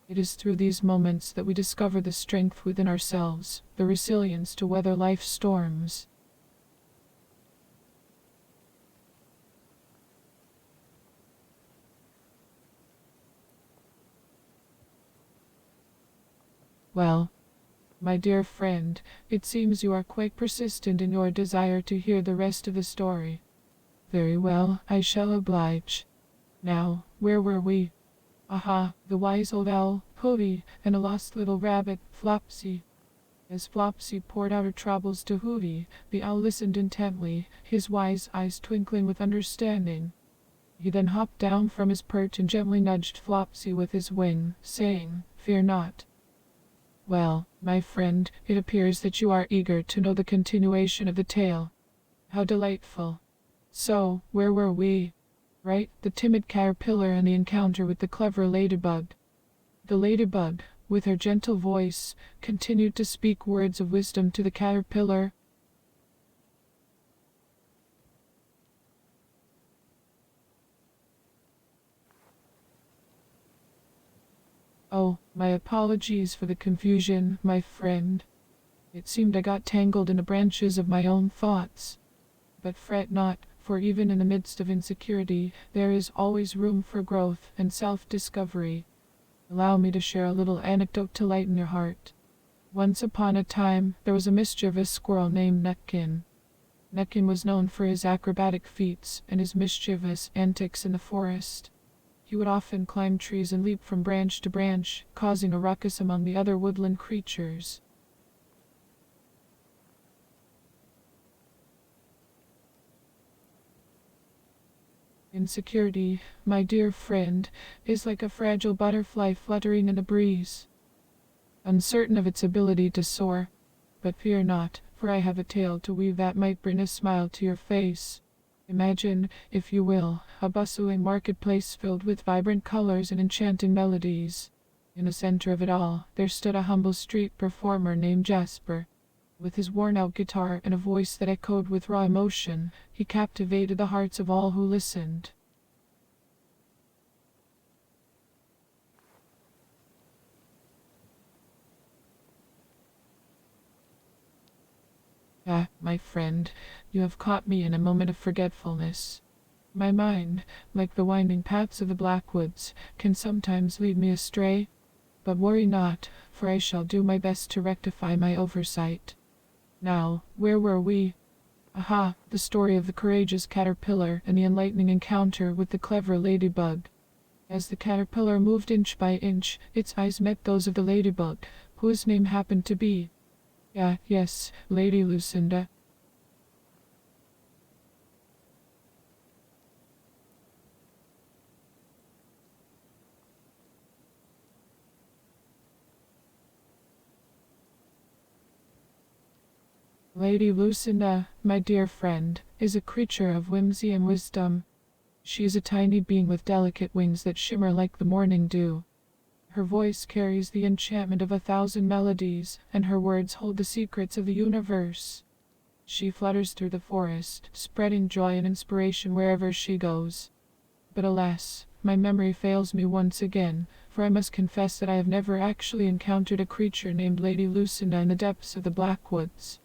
It is through these moments that we discover the strength within ourselves, the resilience to weather life's storms. Well, my dear friend, it seems you are quite persistent in your desire to hear the rest of the story. Very well, I shall oblige. Now, where were we? The wise old owl, Hooty, and a lost little rabbit, Flopsy. As Flopsy poured out her troubles to Hooty, the owl listened intently, his wise eyes twinkling with understanding. He then hopped down from his perch and gently nudged Flopsy with his wing, saying, "Fear not." Well, my friend, it appears that you are eager to know the continuation of the tale. How delightful. So, where were we? Right, the timid caterpillar and the encounter with the clever ladybug. The ladybug, with her gentle voice, continued to speak words of wisdom to the caterpillar. Oh, my apologies for the confusion, my friend. It seemed I got tangled in the branches of my own thoughts. But fret not, for even in the midst of insecurity, there is always room for growth and self-discovery. Allow me to share a little anecdote to lighten your heart. Once upon a time, there was a mischievous squirrel named Nutkin. Nutkin was known for his acrobatic feats and his mischievous antics in the forest. He would often climb trees and leap from branch to branch, causing a ruckus among the other woodland creatures. Insecurity, my dear friend, is like a fragile butterfly fluttering in a breeze, uncertain of its ability to soar. But fear not, for I have a tale to weave that might bring a smile to your face. Imagine, if you will, a bustling marketplace filled with vibrant colors and enchanting melodies. In the center of it all, there stood a humble street performer named Jasper. With his worn-out guitar and a voice that echoed with raw emotion, he captivated the hearts of all who listened. Ah, my friend, you have caught me in a moment of forgetfulness. My mind, like the winding paths of the Blackwoods, can sometimes lead me astray. But worry not, for I shall do my best to rectify my oversight. Now, where were we? Aha, the story of the courageous caterpillar and the enlightening encounter with the clever ladybug. As the caterpillar moved inch by inch, its eyes met those of the ladybug, whose name happened to be, yes, Lady Lucinda. Lady Lucinda, my dear friend, is a creature of whimsy and wisdom. She is a tiny being with delicate wings that shimmer like the morning dew. Her voice carries the enchantment of 1,000 melodies, and her words hold the secrets of the universe. She flutters through the forest, spreading joy and inspiration wherever she goes. But alas, my memory fails me once again, for I must confess that I have never actually encountered a creature named Lady Lucinda in the depths of the Blackwoods.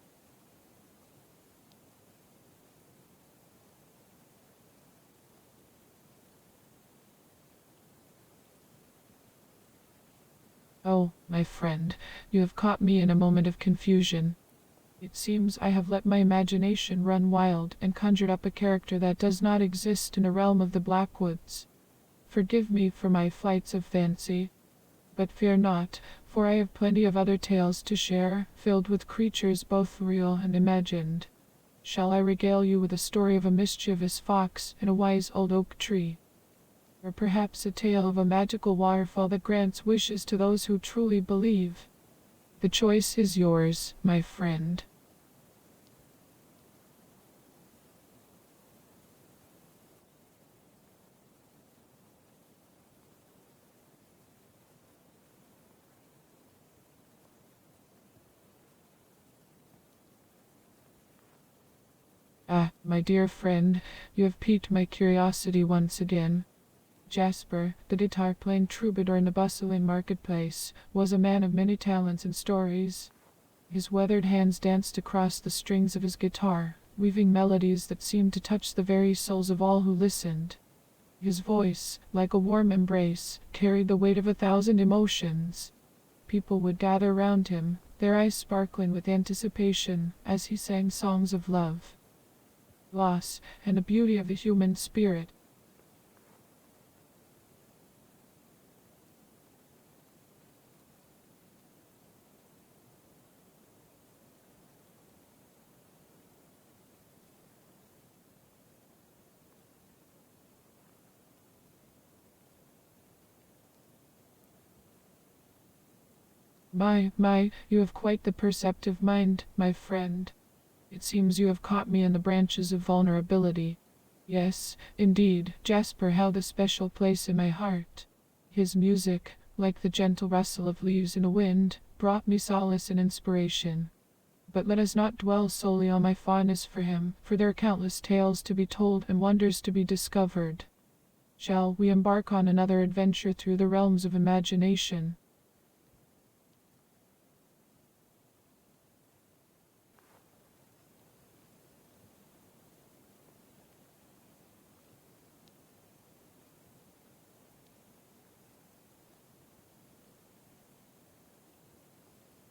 Oh, my friend, you have caught me in a moment of confusion. It seems I have let my imagination run wild and conjured up a character that does not exist in a realm of the Blackwoods. Forgive me for my flights of fancy. But fear not, for I have plenty of other tales to share, filled with creatures both real and imagined. Shall I regale you with a story of a mischievous fox and a wise old oak tree? Or perhaps a tale of a magical waterfall that grants wishes to those who truly believe? The choice is yours, my friend. Ah, my dear friend, you have piqued my curiosity once again. Jasper, the guitar-playing troubadour in the bustling marketplace, was a man of many talents and stories. His weathered hands danced across the strings of his guitar, weaving melodies that seemed to touch the very souls of all who listened. His voice, like a warm embrace, carried the weight of 1,000 emotions. People would gather round him, their eyes sparkling with anticipation, as he sang songs of love, loss, and the beauty of the human spirit. My, you have quite the perceptive mind, my friend. It seems you have caught me in the branches of vulnerability. Yes, indeed, Jasper held a special place in my heart. His music, like the gentle rustle of leaves in a wind, brought me solace and inspiration. But let us not dwell solely on my fondness for him, for there are countless tales to be told and wonders to be discovered. Shall we embark on another adventure through the realms of imagination?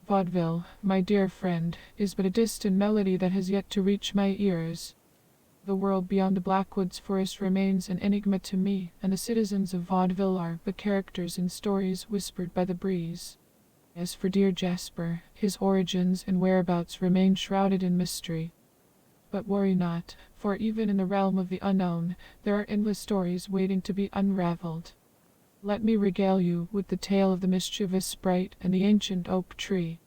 Vaudeville, my dear friend, is but a distant melody that has yet to reach my ears. The world beyond the Blackwoods forest remains an enigma to me, and the citizens of Vaudeville are but characters in stories whispered by the breeze. As for dear Jasper, his origins and whereabouts remain shrouded in mystery. But worry not, for even in the realm of the unknown, there are endless stories waiting to be unraveled. Let me regale you with the tale of the mischievous sprite and the ancient oak tree.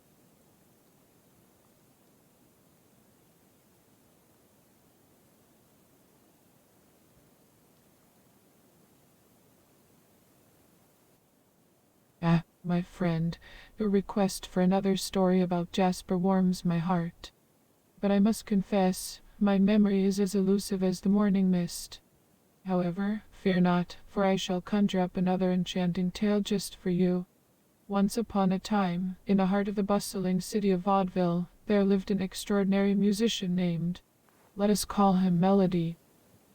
Ah, my friend, your request for another story about Jasper warms my heart. But I must confess, my memory is as elusive as the morning mist. However, fear not, for I shall conjure up another enchanting tale just for you. Once upon a time, in the heart of the bustling city of Vaudeville, there lived an extraordinary musician named, let us call him Melody.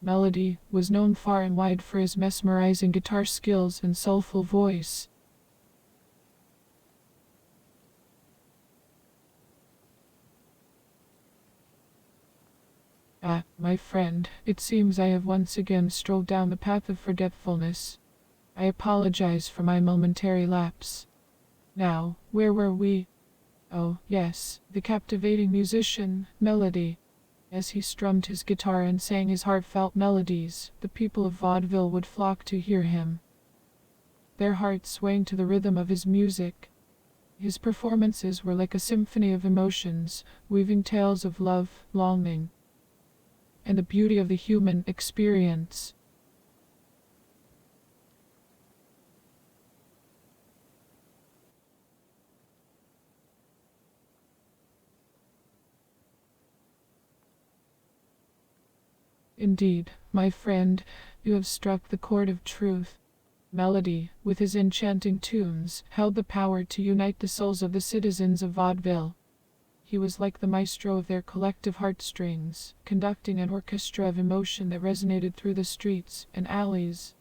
Melody was known far and wide for his mesmerizing guitar skills and soulful voice. Ah, my friend, it seems I have once again strolled down the path of forgetfulness. I apologize for my momentary lapse. Now, where were we? Oh, yes, the captivating musician, Melody. As he strummed his guitar and sang his heartfelt melodies, the people of Vaudeville would flock to hear him, their hearts swaying to the rhythm of his music. His performances were like a symphony of emotions, weaving tales of love, longing, and the beauty of the human experience. Indeed, my friend, you have struck the chord of truth. Melody, with his enchanting tunes, held the power to unite the souls of the citizens of Vaudeville. He was like the maestro of their collective heartstrings, conducting an orchestra of emotion that resonated through the streets and alleys.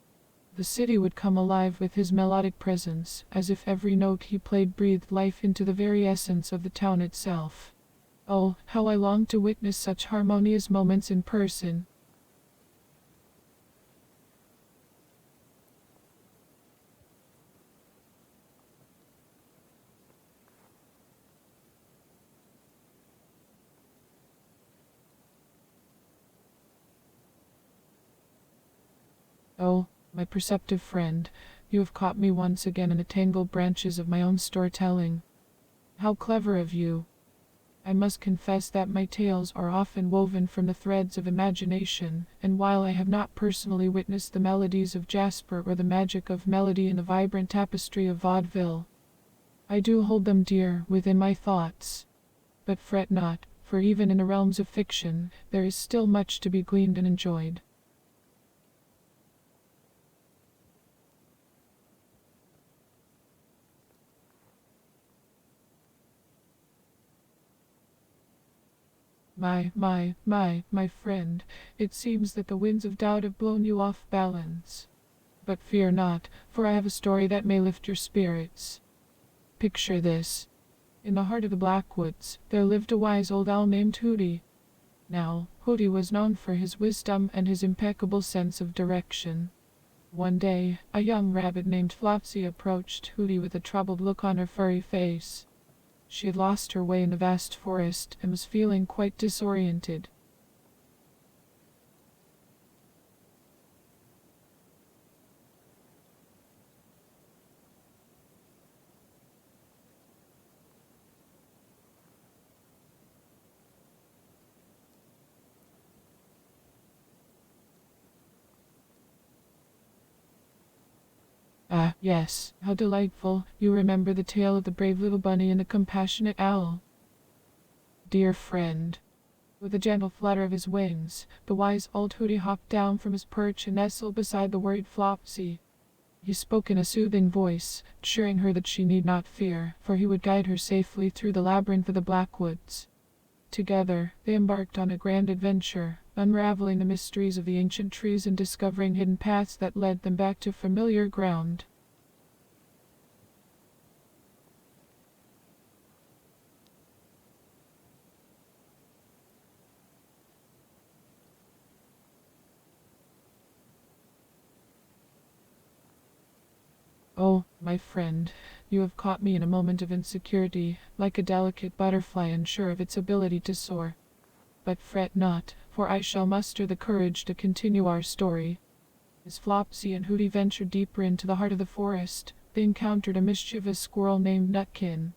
The city would come alive with his melodic presence, as if every note he played breathed life into the very essence of the town itself. Oh, how I longed to witness such harmonious moments in person. Oh, my perceptive friend, you have caught me once again in the tangled branches of my own storytelling. How clever of you! I must confess that my tales are often woven from the threads of imagination, and while I have not personally witnessed the melodies of Jasper or the magic of melody in the vibrant tapestry of Vaudeville, I do hold them dear within my thoughts. But fret not, for even in the realms of fiction, there is still much to be gleaned and enjoyed. My friend, it seems that the winds of doubt have blown you off balance. But fear not, for I have a story that may lift your spirits. Picture this. In the heart of the Blackwoods, there lived a wise old owl named Hooty. Now, Hooty was known for his wisdom and his impeccable sense of direction. One day, a young rabbit named Flopsy approached Hooty with a troubled look on her furry face. She had lost her way in the vast forest and was feeling quite disoriented. Ah, yes, how delightful. You remember the tale of the brave little bunny and the compassionate owl. Dear friend. With a gentle flutter of his wings, the wise old Hooty hopped down from his perch and nestled beside the worried Flopsy. He spoke in a soothing voice, assuring her that she need not fear, for he would guide her safely through the labyrinth of the Blackwoods. Together, they embarked on a grand adventure, unraveling the mysteries of the ancient trees and discovering hidden paths that led them back to familiar ground. Oh, my friend, you have caught me in a moment of insecurity, like a delicate butterfly unsure of its ability to soar. But fret not, for I shall muster the courage to continue our story. As Flopsy and Hooty ventured deeper into the heart of the forest, they encountered a mischievous squirrel named Nutkin.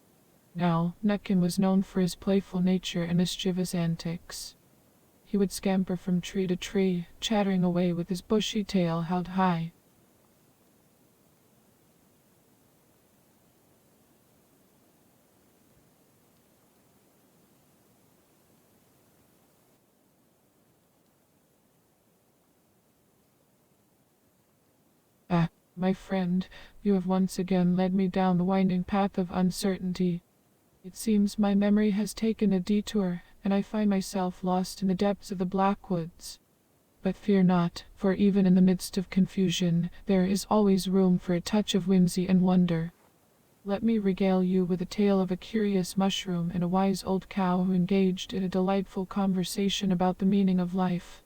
Now, Nutkin was known for his playful nature and mischievous antics. He would scamper from tree to tree, chattering away with his bushy tail held high. Ah, my friend, you have once again led me down the winding path of uncertainty. It seems my memory has taken a detour, and I find myself lost in the depths of the Blackwoods. But fear not, for even in the midst of confusion, there is always room for a touch of whimsy and wonder. Let me regale you with a tale of a curious mushroom and a wise old cow who engaged in a delightful conversation about the meaning of life.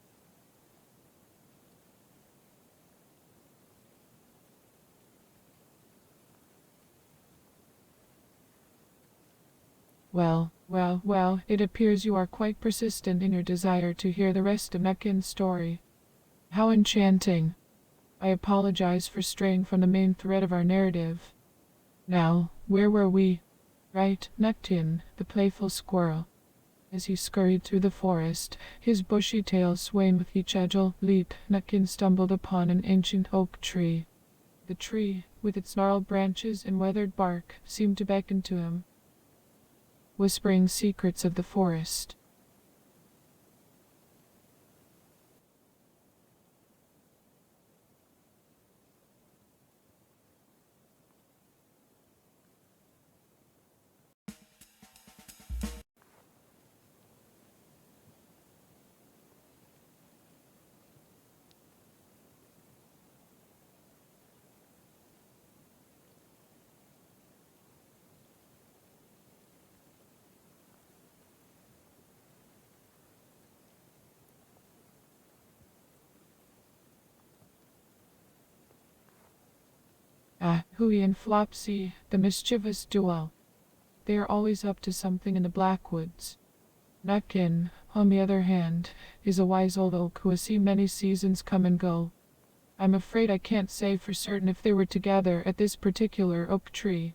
Well, it appears you are quite persistent in your desire to hear the rest of Nutkin's story. How enchanting! I apologize for straying from the main thread of our narrative. Now, where were we? Right, Nutkin, the playful squirrel. As he scurried through the forest, his bushy tail swaying with each agile leap, Nutkin stumbled upon an ancient oak tree. The tree, with its gnarled branches and weathered bark, seemed to beckon to him, whispering secrets of the forest. Ah, Hooty and Flopsy, the mischievous duo. They are always up to something in the Blackwoods. Nutkin, on the other hand, is a wise old oak who has seen many seasons come and go. I'm afraid I can't say for certain if they were together at this particular oak tree.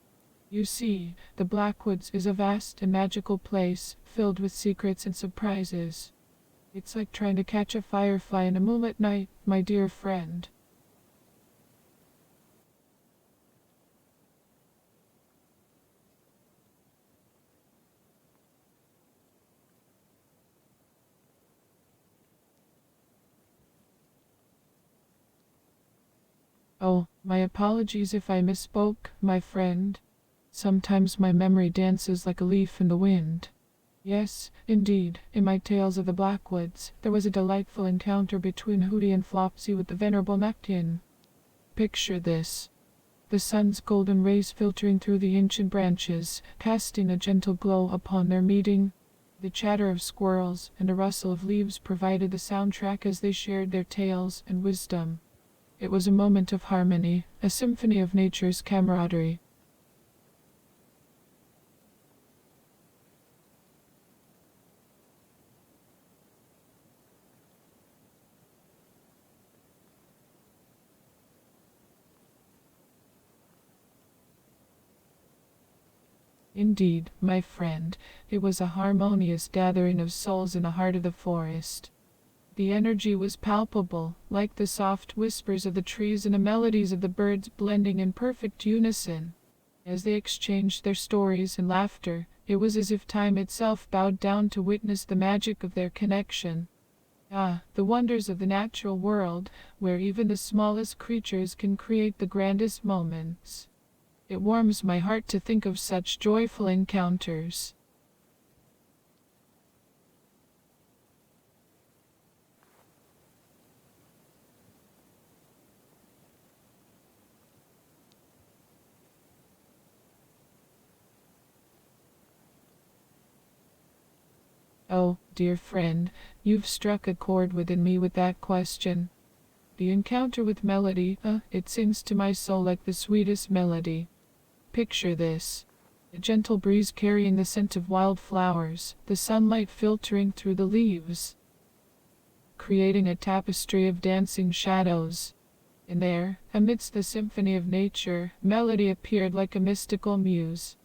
You see, the Blackwoods is a vast and magical place, filled with secrets and surprises. It's like trying to catch a firefly in a moonlit night, my dear friend. Oh, my apologies if I misspoke, my friend. Sometimes my memory dances like a leaf in the wind. Yes, indeed, in my tales of the Blackwoods, there was a delightful encounter between Hooty and Flopsy with the venerable Nutkin. Picture this. The sun's golden rays filtering through the ancient branches, casting a gentle glow upon their meeting. The chatter of squirrels and a rustle of leaves provided the soundtrack as they shared their tales and wisdom. It was a moment of harmony, a symphony of nature's camaraderie. Indeed, my friend, it was a harmonious gathering of souls in the heart of the forest. The energy was palpable, like the soft whispers of the trees and the melodies of the birds blending in perfect unison. As they exchanged their stories and laughter, it was as if time itself bowed down to witness the magic of their connection. Ah, the wonders of the natural world, where even the smallest creatures can create the grandest moments. It warms my heart to think of such joyful encounters. Oh, dear friend, you've struck a chord within me with that question. The encounter with melody, it sings to my soul like the sweetest melody. Picture this. A gentle breeze carrying the scent of wildflowers, the sunlight filtering through the leaves, creating a tapestry of dancing shadows. And there, amidst the symphony of nature, melody appeared like a mystical muse.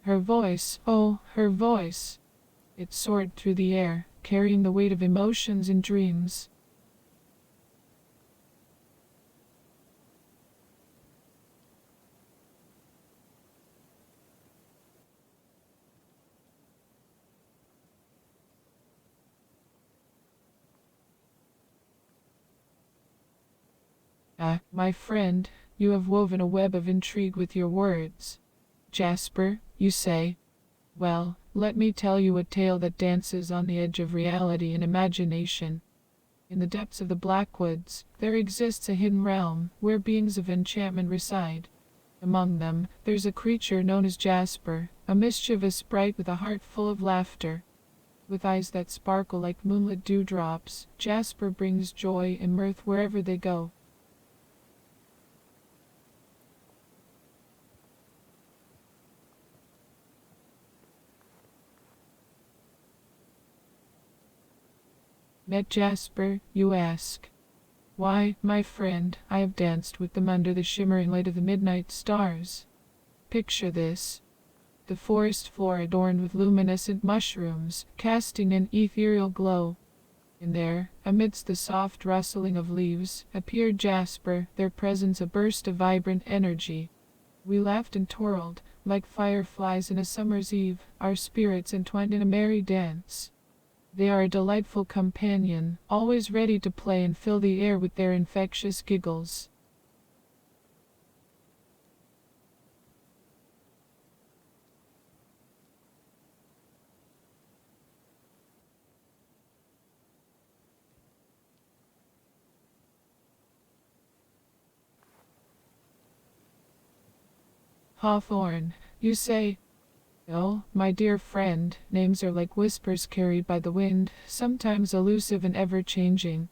Her voice, oh, her voice! It soared through the air, carrying the weight of emotions and dreams. Ah, my friend, you have woven a web of intrigue with your words. Jasper, you say? Well, let me tell you a tale that dances on the edge of reality and imagination. In the depths of the Blackwoods, there exists a hidden realm where beings of enchantment reside. Among them, there's a creature known as Jasper, a mischievous sprite with a heart full of laughter. With eyes that sparkle like moonlit dewdrops, Jasper brings joy and mirth wherever they go. Met Jasper, you ask? Why, my friend, I have danced with them under the shimmering light of the midnight stars. Picture this. The forest floor adorned with luminescent mushrooms, casting an ethereal glow. And there, amidst the soft rustling of leaves, appeared Jasper, their presence a burst of vibrant energy. We laughed and twirled, like fireflies in a summer's eve, our spirits entwined in a merry dance. They are a delightful companion, always ready to play and fill the air with their infectious giggles. Hawthorne, you say? Oh, my dear friend, names are like whispers carried by the wind, sometimes elusive and ever-changing.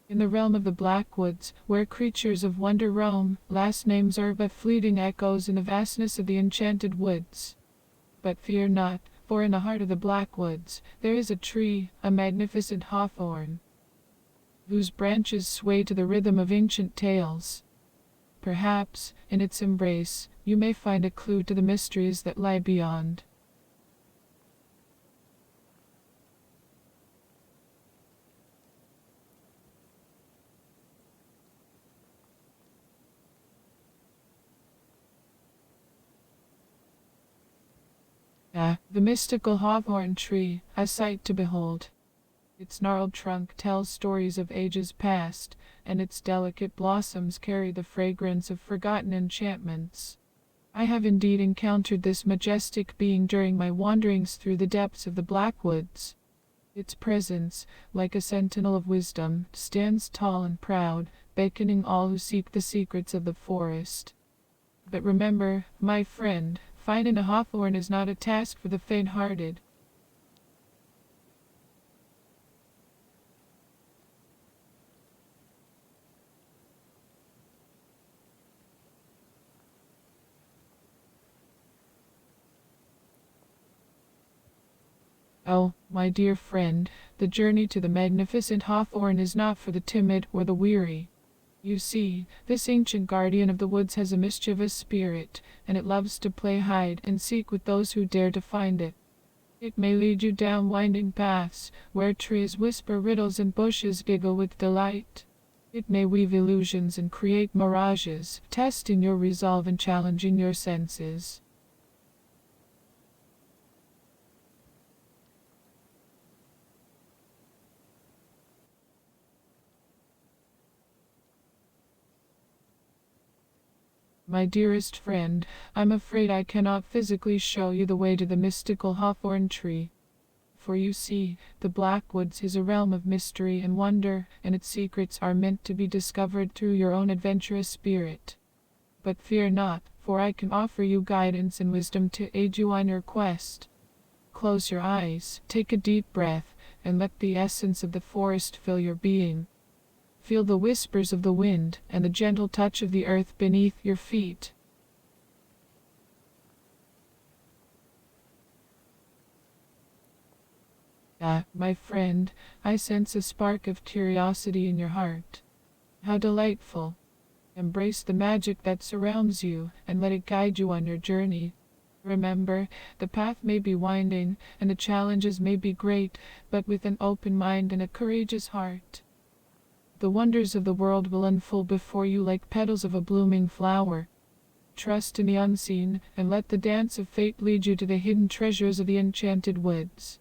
In the realm of the Blackwoods, where creatures of wonder roam, last names are but fleeting echoes in the vastness of the enchanted woods. But fear not, for in the heart of the Blackwoods, there is a tree, a magnificent hawthorn, whose branches sway to the rhythm of ancient tales. Perhaps, in its embrace, you may find a clue to the mysteries that lie beyond. Ah, the mystical hawthorn tree, a sight to behold. Its gnarled trunk tells stories of ages past, and its delicate blossoms carry the fragrance of forgotten enchantments. I have indeed encountered this majestic being during my wanderings through the depths of the Blackwoods. Its presence, like a sentinel of wisdom, stands tall and proud, beckoning all who seek the secrets of the forest. But remember, my friend, finding a hawthorn is not a task for the faint-hearted. Oh, my dear friend, the journey to the magnificent hawthorn is not for the timid or the weary. You see, this ancient guardian of the woods has a mischievous spirit, and it loves to play hide and seek with those who dare to find it. It may lead you down winding paths, where trees whisper riddles and bushes giggle with delight. It may weave illusions and create mirages, testing your resolve and challenging your senses. My dearest friend, I'm afraid I cannot physically show you the way to the mystical hawthorn tree. For you see, the Blackwoods is a realm of mystery and wonder, and its secrets are meant to be discovered through your own adventurous spirit. But fear not, for I can offer you guidance and wisdom to aid you on your quest. Close your eyes, take a deep breath, and let the essence of the forest fill your being. Feel the whispers of the wind and the gentle touch of the earth beneath your feet. Ah, my friend, I sense a spark of curiosity in your heart. How delightful. Embrace the magic that surrounds you and let it guide you on your journey. Remember, the path may be winding and the challenges may be great, but with an open mind and a courageous heart, the wonders of the world will unfold before you like petals of a blooming flower. Trust in the unseen and let the dance of fate lead you to the hidden treasures of the enchanted woods.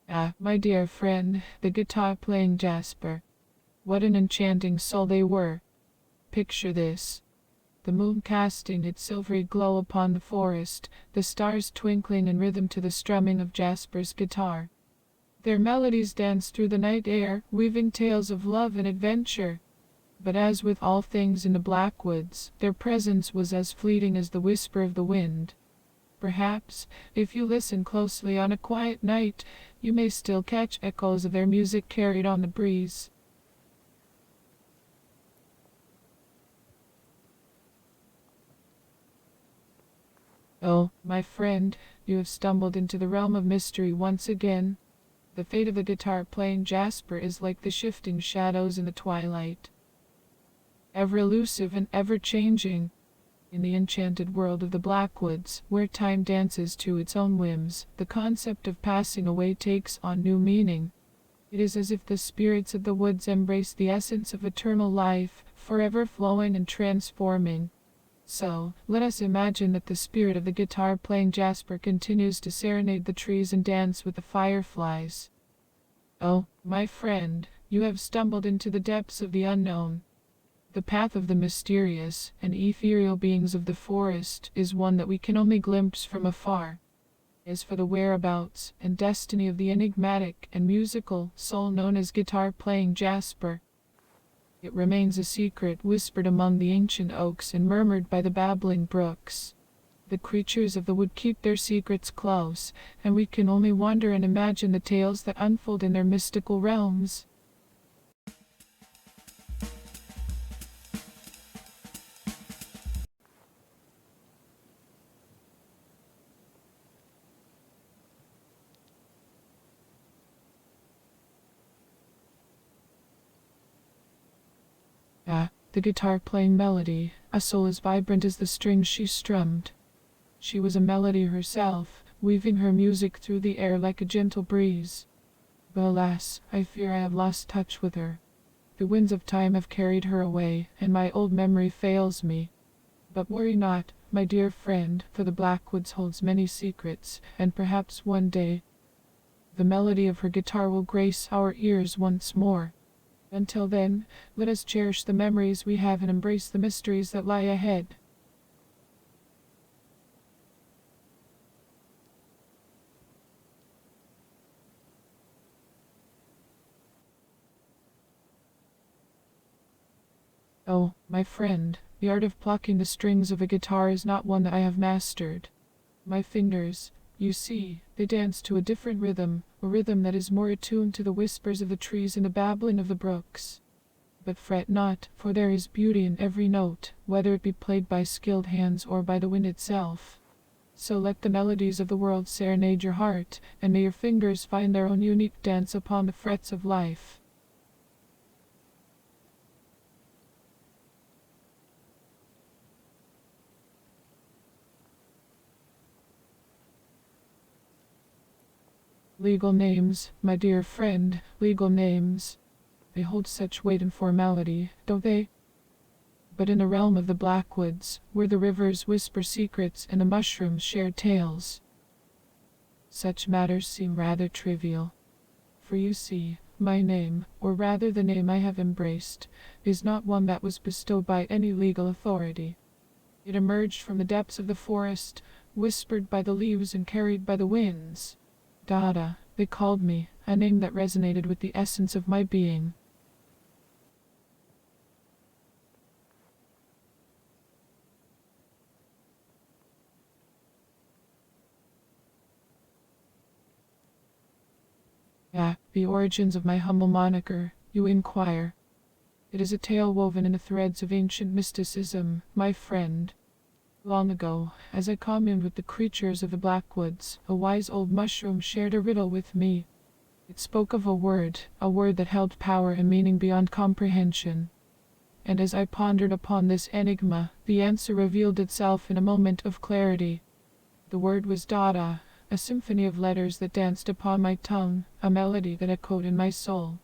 Ah, my dear friend, the guitar-playing Jasper. What an enchanting soul they were. Picture this. The moon casting its silvery glow upon the forest, the stars twinkling in rhythm to the strumming of Jasper's guitar. Their melodies danced through the night air, weaving tales of love and adventure. But as with all things in the Blackwoods, their presence was as fleeting as the whisper of the wind. Perhaps, if you listen closely on a quiet night, you may still catch echoes of their music carried on the breeze. Oh, my friend, you have stumbled into the realm of mystery once again. The fate of the guitar-playing Jasper is like the shifting shadows in the twilight, ever elusive and ever-changing. In the enchanted world of the Blackwoods, where time dances to its own whims, the concept of passing away takes on new meaning. It is as if the spirits of the woods embrace the essence of eternal life, forever flowing and transforming. So, let us imagine that the spirit of the guitar-playing Jasper continues to serenade the trees and dance with the fireflies. Oh, my friend, you have stumbled into the depths of the unknown. The path of the mysterious and ethereal beings of the forest is one that we can only glimpse from afar. As for the whereabouts and destiny of the enigmatic and musical soul known as guitar-playing Jasper, it remains a secret whispered among the ancient oaks and murmured by the babbling brooks. The creatures of the wood keep their secrets close, and we can only wonder and imagine the tales that unfold in their mystical realms. Ah, the guitar-playing melody, a soul as vibrant as the strings she strummed. She was a melody herself, weaving her music through the air like a gentle breeze. But alas, I fear I have lost touch with her. The winds of time have carried her away, and my old memory fails me. But worry not, my dear friend, for the Blackwoods holds many secrets, and perhaps one day the melody of her guitar will grace our ears once more. Until then, let us cherish the memories we have and embrace the mysteries that lie ahead. Oh, my friend, the art of plucking the strings of a guitar is not one that I have mastered. My fingers, you see, they dance to a different rhythm, a rhythm that is more attuned to the whispers of the trees and the babbling of the brooks. But fret not, for there is beauty in every note, whether it be played by skilled hands or by the wind itself. So let the melodies of the world serenade your heart, and may your fingers find their own unique dance upon the frets of life. Legal names, my dear friend, legal names. They hold such weight and formality, don't they? But in the realm of the Blackwoods, where the rivers whisper secrets and the mushrooms share tales, such matters seem rather trivial. For you see, my name, or rather the name I have embraced, is not one that was bestowed by any legal authority. It emerged from the depths of the forest, whispered by the leaves and carried by the winds. Dada, they called me, a name that resonated with the essence of my being. Ah, the origins of my humble moniker, you inquire. It is a tale woven in the threads of ancient mysticism, my friend. Long ago, as I communed with the creatures of the Blackwoods, a wise old mushroom shared a riddle with me. It spoke of a word that held power and meaning beyond comprehension. And as I pondered upon this enigma, the answer revealed itself in a moment of clarity. The word was Dada, a symphony of letters that danced upon my tongue, a melody that echoed in my soul.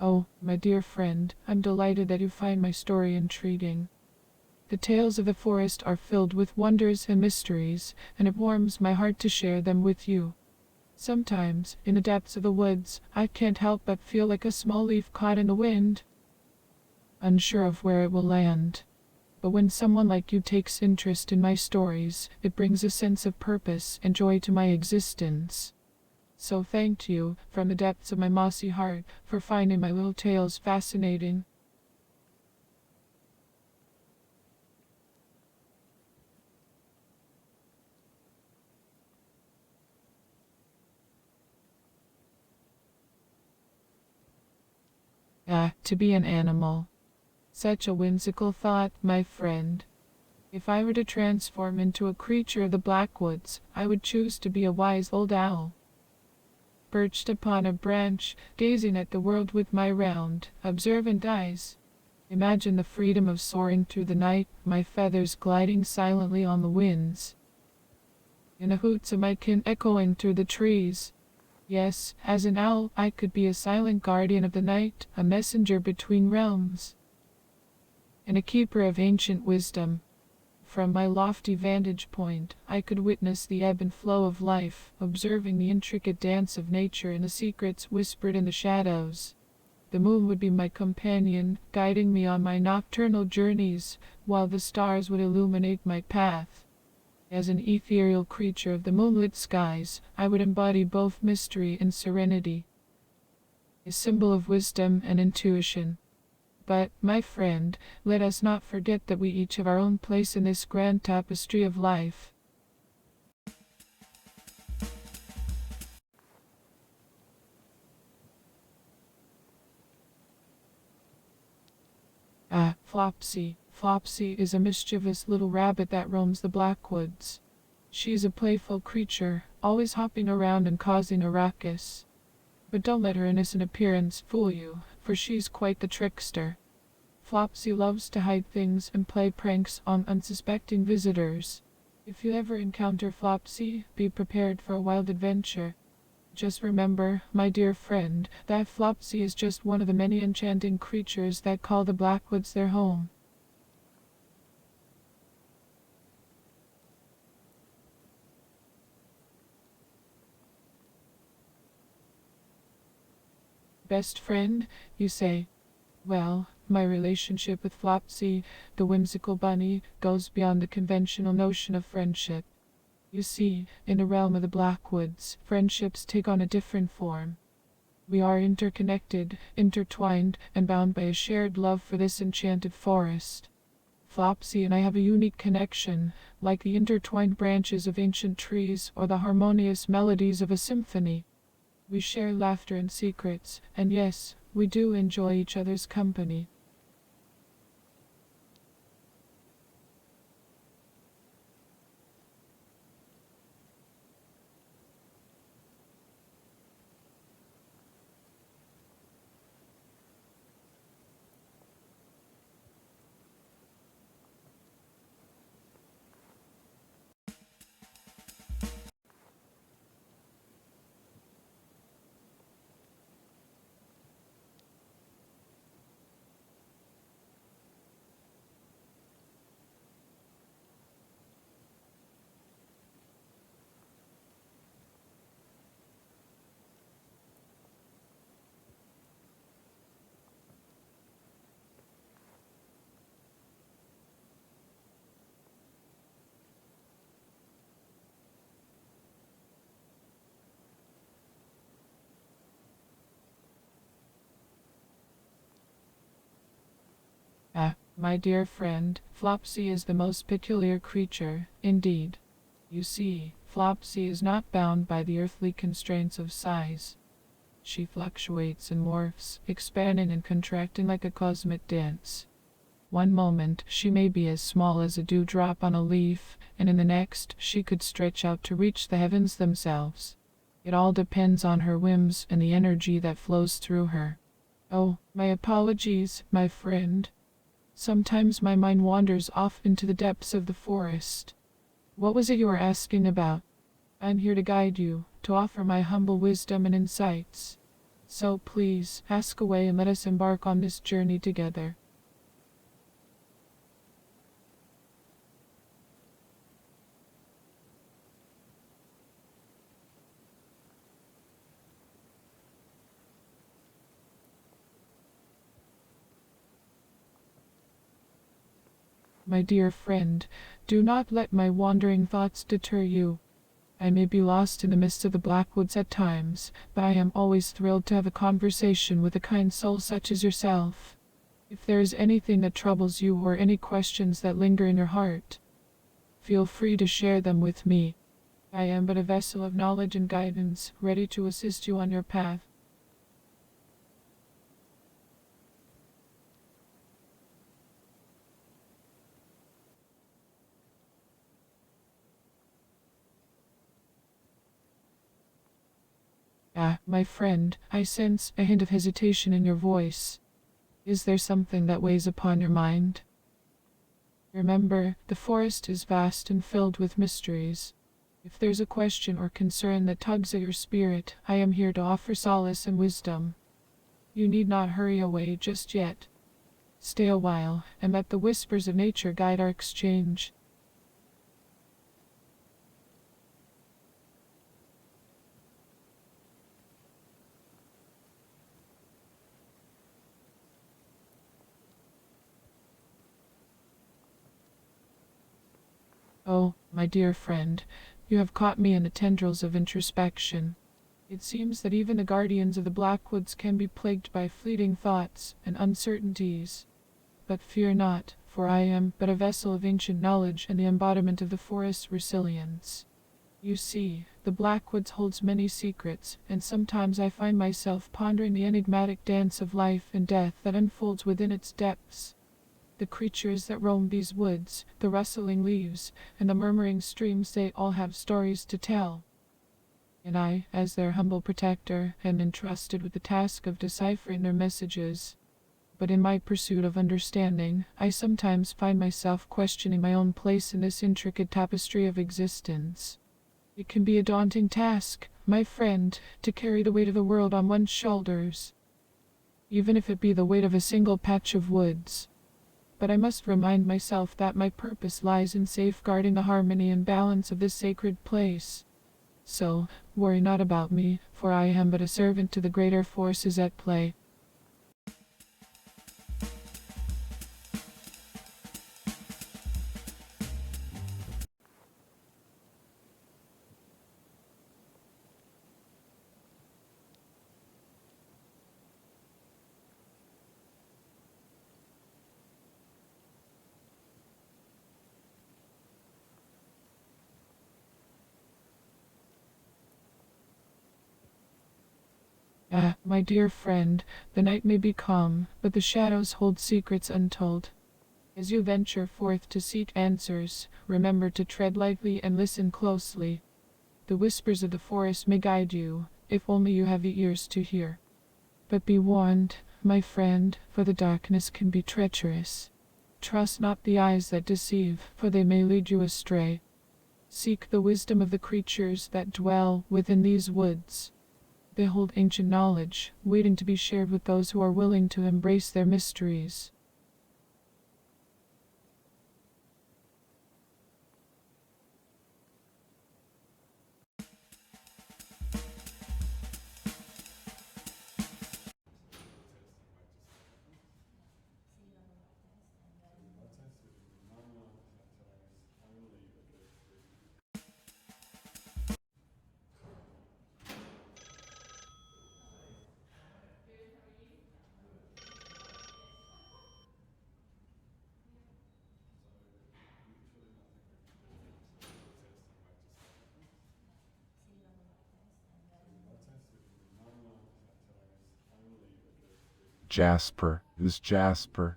Oh, my dear friend, I'm delighted that you find my story intriguing. The tales of the forest are filled with wonders and mysteries, and it warms my heart to share them with you. Sometimes, in the depths of the woods, I can't help but feel like a small leaf caught in the wind, unsure of where it will land. But when someone like you takes interest in my stories, it brings a sense of purpose and joy to my existence. So thank you, from the depths of my mossy heart, for finding my little tales fascinating. To be an animal. Such a whimsical thought, my friend. If I were to transform into a creature of the Blackwoods, I would choose to be a wise old owl. Perched upon a branch, gazing at the world with my round, observant eyes. Imagine the freedom of soaring through the night, my feathers gliding silently on the winds, and the hoots of my kin echoing through the trees. Yes, as an owl, I could be a silent guardian of the night, a messenger between realms, and a keeper of ancient wisdom. From my lofty vantage point, I could witness the ebb and flow of life, observing the intricate dance of nature and the secrets whispered in the shadows. The moon would be my companion, guiding me on my nocturnal journeys, while the stars would illuminate my path. As an ethereal creature of the moonlit skies, I would embody both mystery and serenity, a symbol of wisdom and intuition. But, my friend, let us not forget that we each have our own place in this grand tapestry of life. Flopsy. Flopsy is a mischievous little rabbit that roams the Blackwoods. She is a playful creature, always hopping around and causing a ruckus. But don't let her innocent appearance fool you, for she's quite the trickster. Flopsy loves to hide things and play pranks on unsuspecting visitors. If you ever encounter Flopsy, be prepared for a wild adventure. Just remember, my dear friend, that Flopsy is just one of the many enchanting creatures that call the Blackwoods their home. Best friend, you say? Well, my relationship with Flopsy, the whimsical bunny, goes beyond the conventional notion of friendship. You see, in the realm of the Blackwoods, friendships take on a different form. We are interconnected, intertwined, and bound by a shared love for this enchanted forest. Flopsy and I have a unique connection, like the intertwined branches of ancient trees or the harmonious melodies of a symphony. We share laughter and secrets, and yes, we do enjoy each other's company. My dear friend, Flopsy is the most peculiar creature, indeed. You see, Flopsy is not bound by the earthly constraints of size. She fluctuates and morphs, expanding and contracting like a cosmic dance. One moment she may be as small as a dewdrop on a leaf, and in the next she could stretch out to reach the heavens themselves. It all depends on her whims and the energy that flows through her. Oh, my apologies, my friend. Sometimes my mind wanders off into the depths of the forest. What was it you were asking about? I'm here to guide you, to offer my humble wisdom and insights. So please, ask away and let us embark on this journey together. My dear friend, do not let my wandering thoughts deter you. I may be lost in the midst of the Blackwoods at times, but I am always thrilled to have a conversation with a kind soul such as yourself. If there is anything that troubles you or any questions that linger in your heart, feel free to share them with me. I am but a vessel of knowledge and guidance, ready to assist you on your path. Ah, my friend, I sense a hint of hesitation in your voice. Is there something that weighs upon your mind? Remember, the forest is vast and filled with mysteries. If there's a question or concern that tugs at your spirit, I am here to offer solace and wisdom. You need not hurry away just yet. Stay a while, and let the whispers of nature guide our exchange. Oh, my dear friend, you have caught me in the tendrils of introspection. It seems that even the guardians of the Blackwoods can be plagued by fleeting thoughts and uncertainties. But fear not, for I am but a vessel of ancient knowledge and the embodiment of the forest's resilience. You see, the Blackwoods holds many secrets, and sometimes I find myself pondering the enigmatic dance of life and death that unfolds within its depths. The creatures that roam these woods, the rustling leaves, and the murmuring streams, they all have stories to tell. And I, as their humble protector, am entrusted with the task of deciphering their messages. But in my pursuit of understanding, I sometimes find myself questioning my own place in this intricate tapestry of existence. It can be a daunting task, my friend, to carry the weight of the world on one's shoulders, even if it be the weight of a single patch of woods. But I must remind myself that my purpose lies in safeguarding the harmony and balance of this sacred place. So, worry not about me, for I am but a servant to the greater forces at play. Ah, my dear friend, the night may be calm, but the shadows hold secrets untold. As you venture forth to seek answers, remember to tread lightly and listen closely. The whispers of the forest may guide you, if only you have ears to hear. But be warned, my friend, for the darkness can be treacherous. Trust not the eyes that deceive, for they may lead you astray. Seek the wisdom of the creatures that dwell within these woods. They hold ancient knowledge, waiting to be shared with those who are willing to embrace their mysteries. Jasper. Who's Jasper?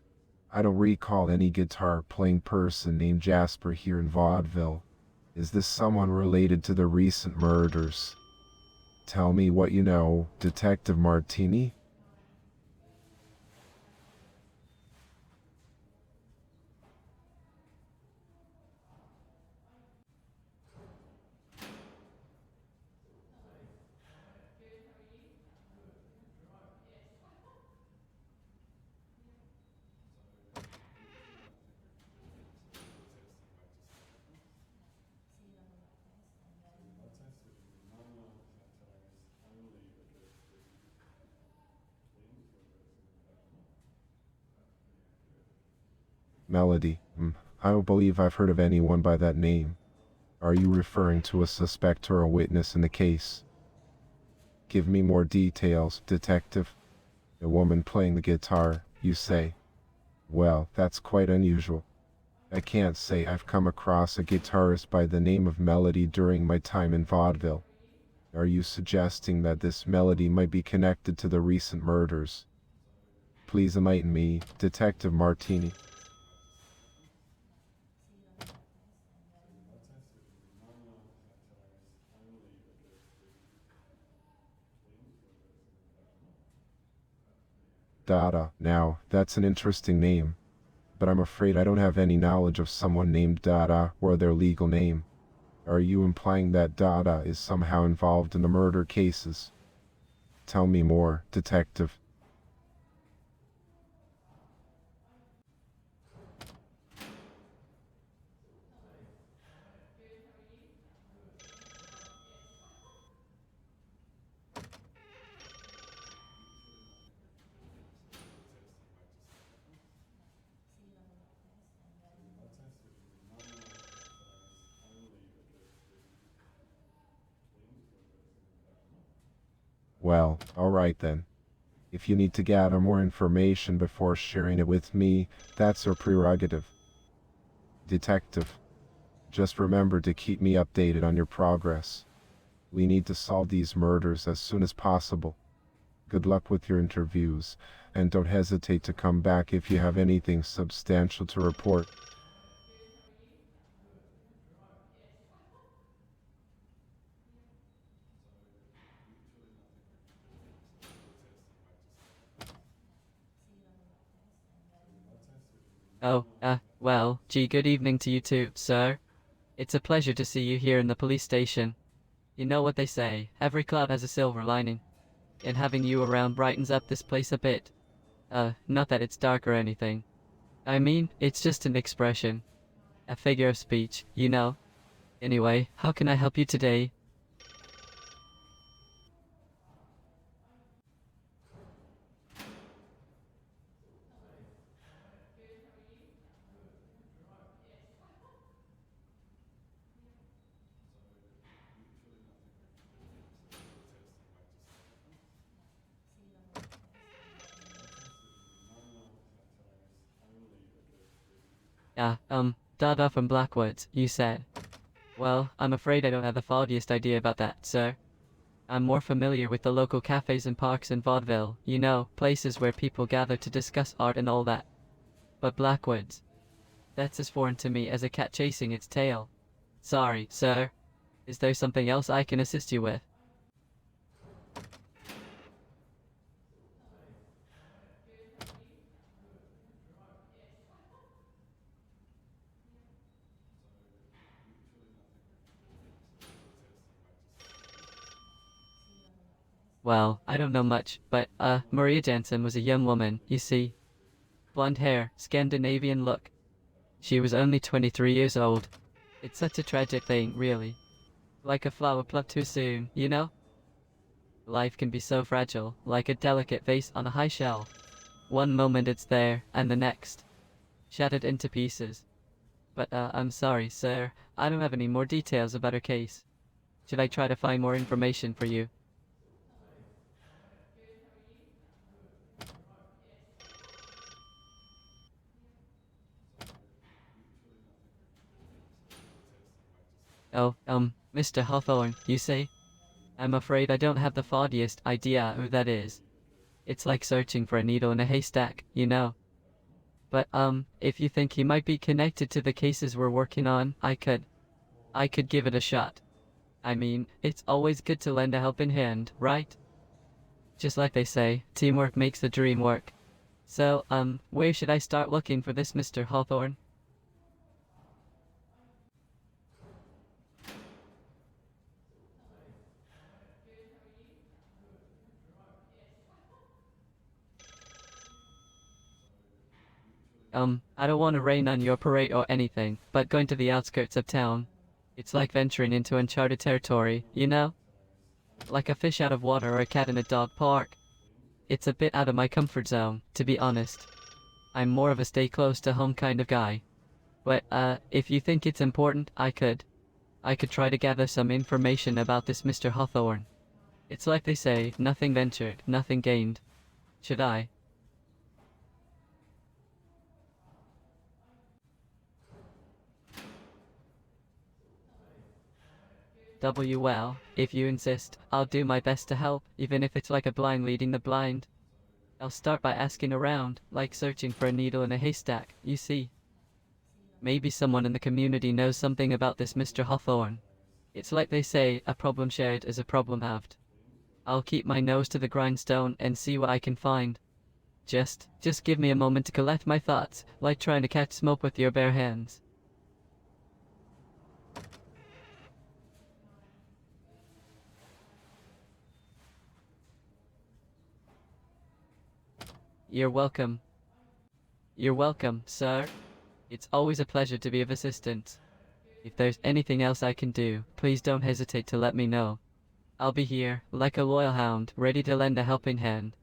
I don't recall any guitar-playing person named Jasper here in Vaudeville. Is this someone related to the recent murders? Tell me what you know, Detective Martini? Melody. I don't believe I've heard of anyone by that name. Are you referring to a suspect or a witness in the case? Give me more details, Detective. A woman playing the guitar, you say? Well, that's quite unusual. I can't say I've come across a guitarist by the name of Melody during my time in Vaudeville. Are you suggesting that this Melody might be connected to the recent murders? Please enlighten me, Detective Martini. Dada. Now, that's an interesting name. But I'm afraid I don't have any knowledge of someone named Dada or their legal name. Are you implying that Dada is somehow involved in the murder cases? Tell me more, Detective. Well, alright then. If you need to gather more information before sharing it with me, that's your prerogative. Detective, just remember to keep me updated on your progress. We need to solve these murders as soon as possible. Good luck with your interviews, and don't hesitate to come back if you have anything substantial to report. Oh, well, gee, good evening to you too, sir. It's a pleasure to see you here in the police station. You know what they say, every cloud has a silver lining. And having you around brightens up this place a bit. Not that it's dark or anything. I mean, it's just an expression. A figure of speech, you know. Anyway, how can I help you today? Dada from Blackwoods, you said. Well, I'm afraid I don't have the foggiest idea about that, sir. I'm more familiar with the local cafes and parks in Vaudeville, you know, places where people gather to discuss art and all that. But Blackwoods, that's as foreign to me as a cat chasing its tail. Sorry, sir. Is there something else I can assist you with? Well, I don't know much, but, Maria Jansen was a young woman, you see. Blonde hair, Scandinavian look. She was only 23 years old. It's such a tragic thing, really. Like a flower plucked too soon, you know? Life can be so fragile, like a delicate vase on a high shelf. One moment it's there, and the next, shattered into pieces. But, I'm sorry, sir. I don't have any more details about her case. Should I try to find more information for you? Oh, Mr. Hawthorne, you say? I'm afraid I don't have the foggiest idea who that is. It's like searching for a needle in a haystack, you know. But, if you think he might be connected to the cases we're working on, I could give it a shot. I mean, it's always good to lend a helping hand, right? Just like they say, teamwork makes the dream work. So, where should I start looking for this Mr. Hawthorne? I don't want to rain on your parade or anything, but going to the outskirts of town, it's like venturing into uncharted territory, you know? Like a fish out of water or a cat in a dog park. It's a bit out of my comfort zone, to be honest. I'm more of a stay close to home kind of guy. But, if you think it's important, I could try to gather some information about this Mr. Hawthorne. It's like they say, nothing ventured, nothing gained. Should I? Well, if you insist, I'll do my best to help, even if it's like a blind leading the blind. I'll start by asking around, like searching for a needle in a haystack, you see. Maybe someone in the community knows something about this Mr. Hawthorne. It's like they say, a problem shared is a problem halved. I'll keep my nose to the grindstone and see what I can find. Just give me a moment to collect my thoughts, like trying to catch smoke with your bare hands. You're welcome. You're welcome, sir. It's always a pleasure to be of assistance. If there's anything else I can do, please don't hesitate to let me know. I'll be here, like a loyal hound, ready to lend a helping hand.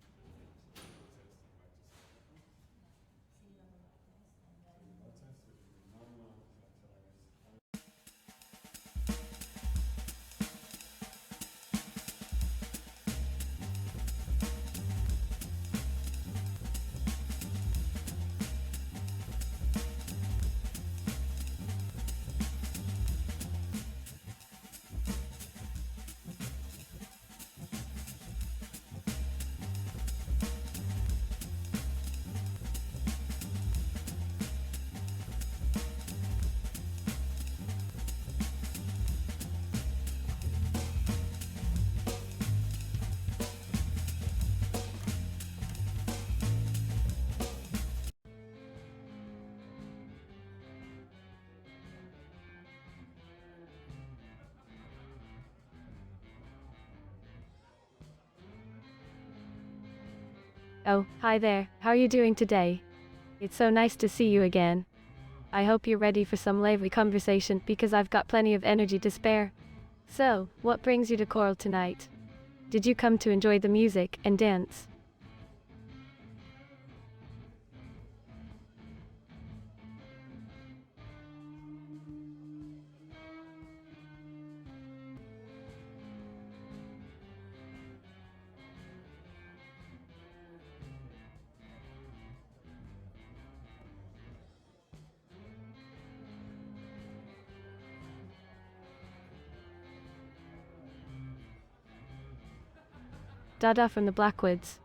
Oh, hi there. How are you doing today? It's so nice to see you again. I hope you're ready for some lively conversation because I've got plenty of energy to spare. So, what brings you to Coral tonight? Did you come to enjoy the music and dance? Dada from the Blackwoods.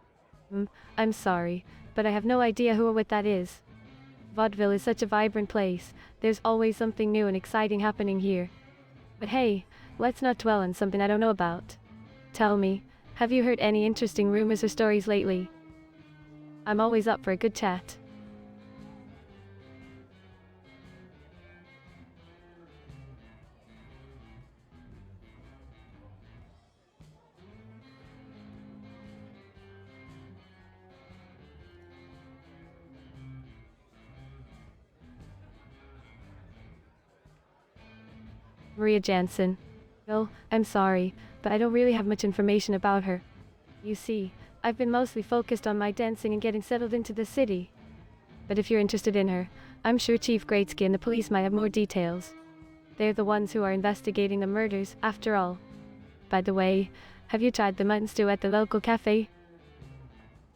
I'm sorry, but I have no idea who or what that is. Vaudeville is such a vibrant place. There's always something new and exciting happening here. But hey, let's not dwell on something I don't know about. Tell me, have you heard any interesting rumors or stories lately? I'm always up for a good chat. Maria Jansen. Well, I'm sorry, but I don't really have much information about her. You see, I've been mostly focused on my dancing and getting settled into the city. But if you're interested in her, I'm sure Chief Greatsky and the police might have more details. They're the ones who are investigating the murders, after all. By the way, have you tried the mutton stew at the local cafe?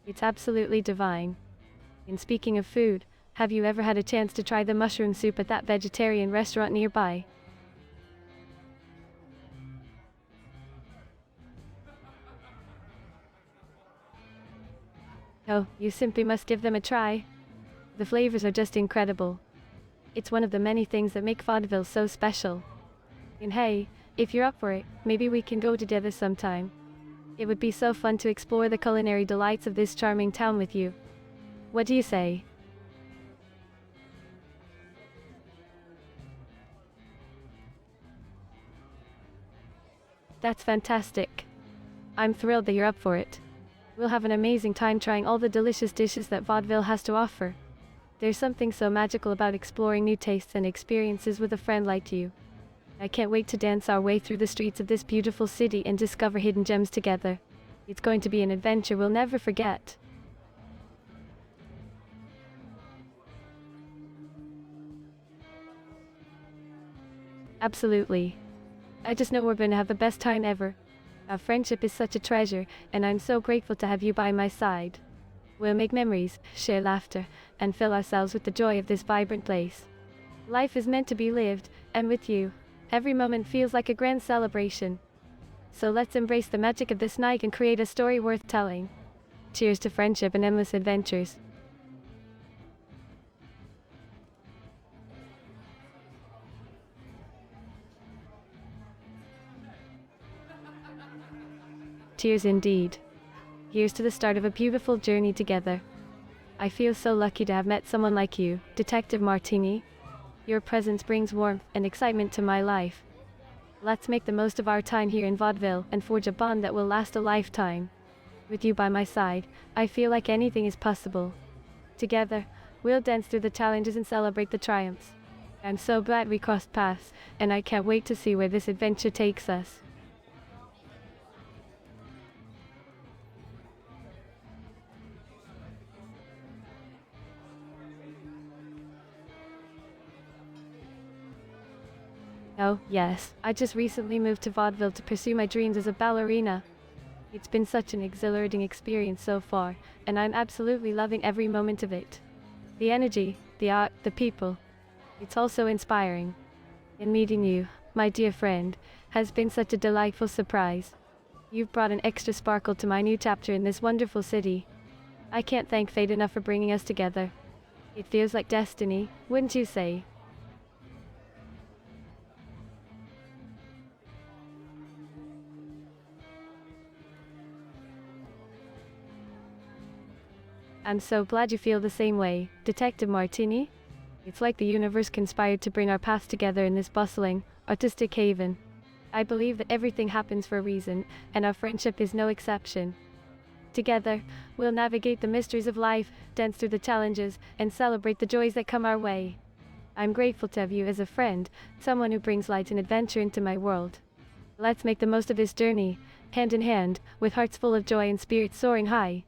It's absolutely divine. And speaking of food, have you ever had a chance to try the mushroom soup at that vegetarian restaurant nearby? Oh, you simply must give them a try. The flavors are just incredible. It's one of the many things that make Vaudeville so special. And hey, if you're up for it, maybe we can go together sometime. It would be so fun to explore the culinary delights of this charming town with you. What do you say? That's fantastic. I'm thrilled that you're up for it. We'll have an amazing time trying all the delicious dishes that Vaudeville has to offer. There's something so magical about exploring new tastes and experiences with a friend like you. I can't wait to dance our way through the streets of this beautiful city and discover hidden gems together. It's going to be an adventure we'll never forget. Absolutely. I just know we're going to have the best time ever. Our friendship is such a treasure, and I'm so grateful to have you by my side. We'll make memories, share laughter, and fill ourselves with the joy of this vibrant place. Life is meant to be lived, and with you, every moment feels like a grand celebration. So let's embrace the magic of this night and create a story worth telling. Cheers to friendship and endless adventures. Cheers indeed. Here's to the start of a beautiful journey together. I feel so lucky to have met someone like you, Detective Martini. Your presence brings warmth and excitement to my life. Let's make the most of our time here in Vaudeville and forge a bond that will last a lifetime. With you by my side, I feel like anything is possible. Together, we'll dance through the challenges and celebrate the triumphs. I'm so glad we crossed paths, and I can't wait to see where this adventure takes us. Oh, yes, I just recently moved to Vaudeville to pursue my dreams as a ballerina. It's been such an exhilarating experience so far, and I'm absolutely loving every moment of it. The energy, the art, the people. It's also inspiring. And meeting you, my dear friend, has been such a delightful surprise. You've brought an extra sparkle to my new chapter in this wonderful city. I can't thank fate enough for bringing us together. It feels like destiny, wouldn't you say? I'm so glad you feel the same way, Detective Martini. It's like the universe conspired to bring our paths together in this bustling, artistic haven. I believe that everything happens for a reason, and our friendship is no exception. Together, we'll navigate the mysteries of life, dance through the challenges, and celebrate the joys that come our way. I'm grateful to have you as a friend, someone who brings light and adventure into my world. Let's make the most of this journey, hand in hand, with hearts full of joy and spirits soaring high.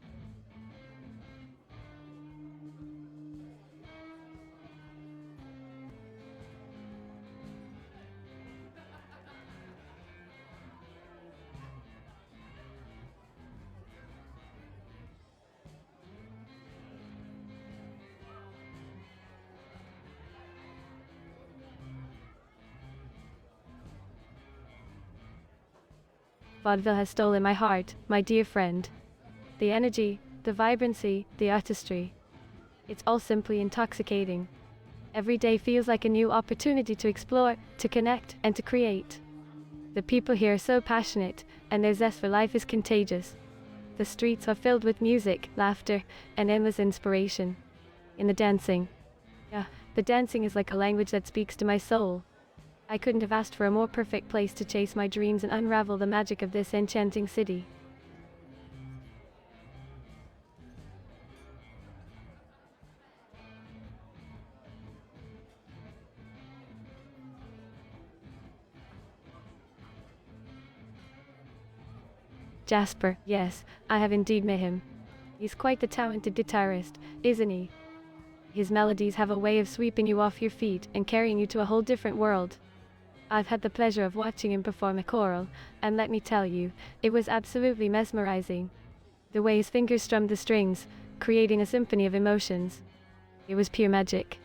Vaudeville has stolen my heart, my dear friend. The energy, the vibrancy, the artistry. It's all simply intoxicating. Every day feels like a new opportunity to explore, to connect, and to create. The people here are so passionate, and their zest for life is contagious. The streets are filled with music, laughter, and endless inspiration. In the dancing. The dancing is like a language that speaks to my soul. I couldn't have asked for a more perfect place to chase my dreams and unravel the magic of this enchanting city. Jasper, yes, I have indeed met him. He's quite the talented guitarist, isn't he? His melodies have a way of sweeping you off your feet and carrying you to a whole different world. I've had the pleasure of watching him perform a choral, and let me tell you, it was absolutely mesmerizing. The way his fingers strummed the strings, creating a symphony of emotions. It was pure magic.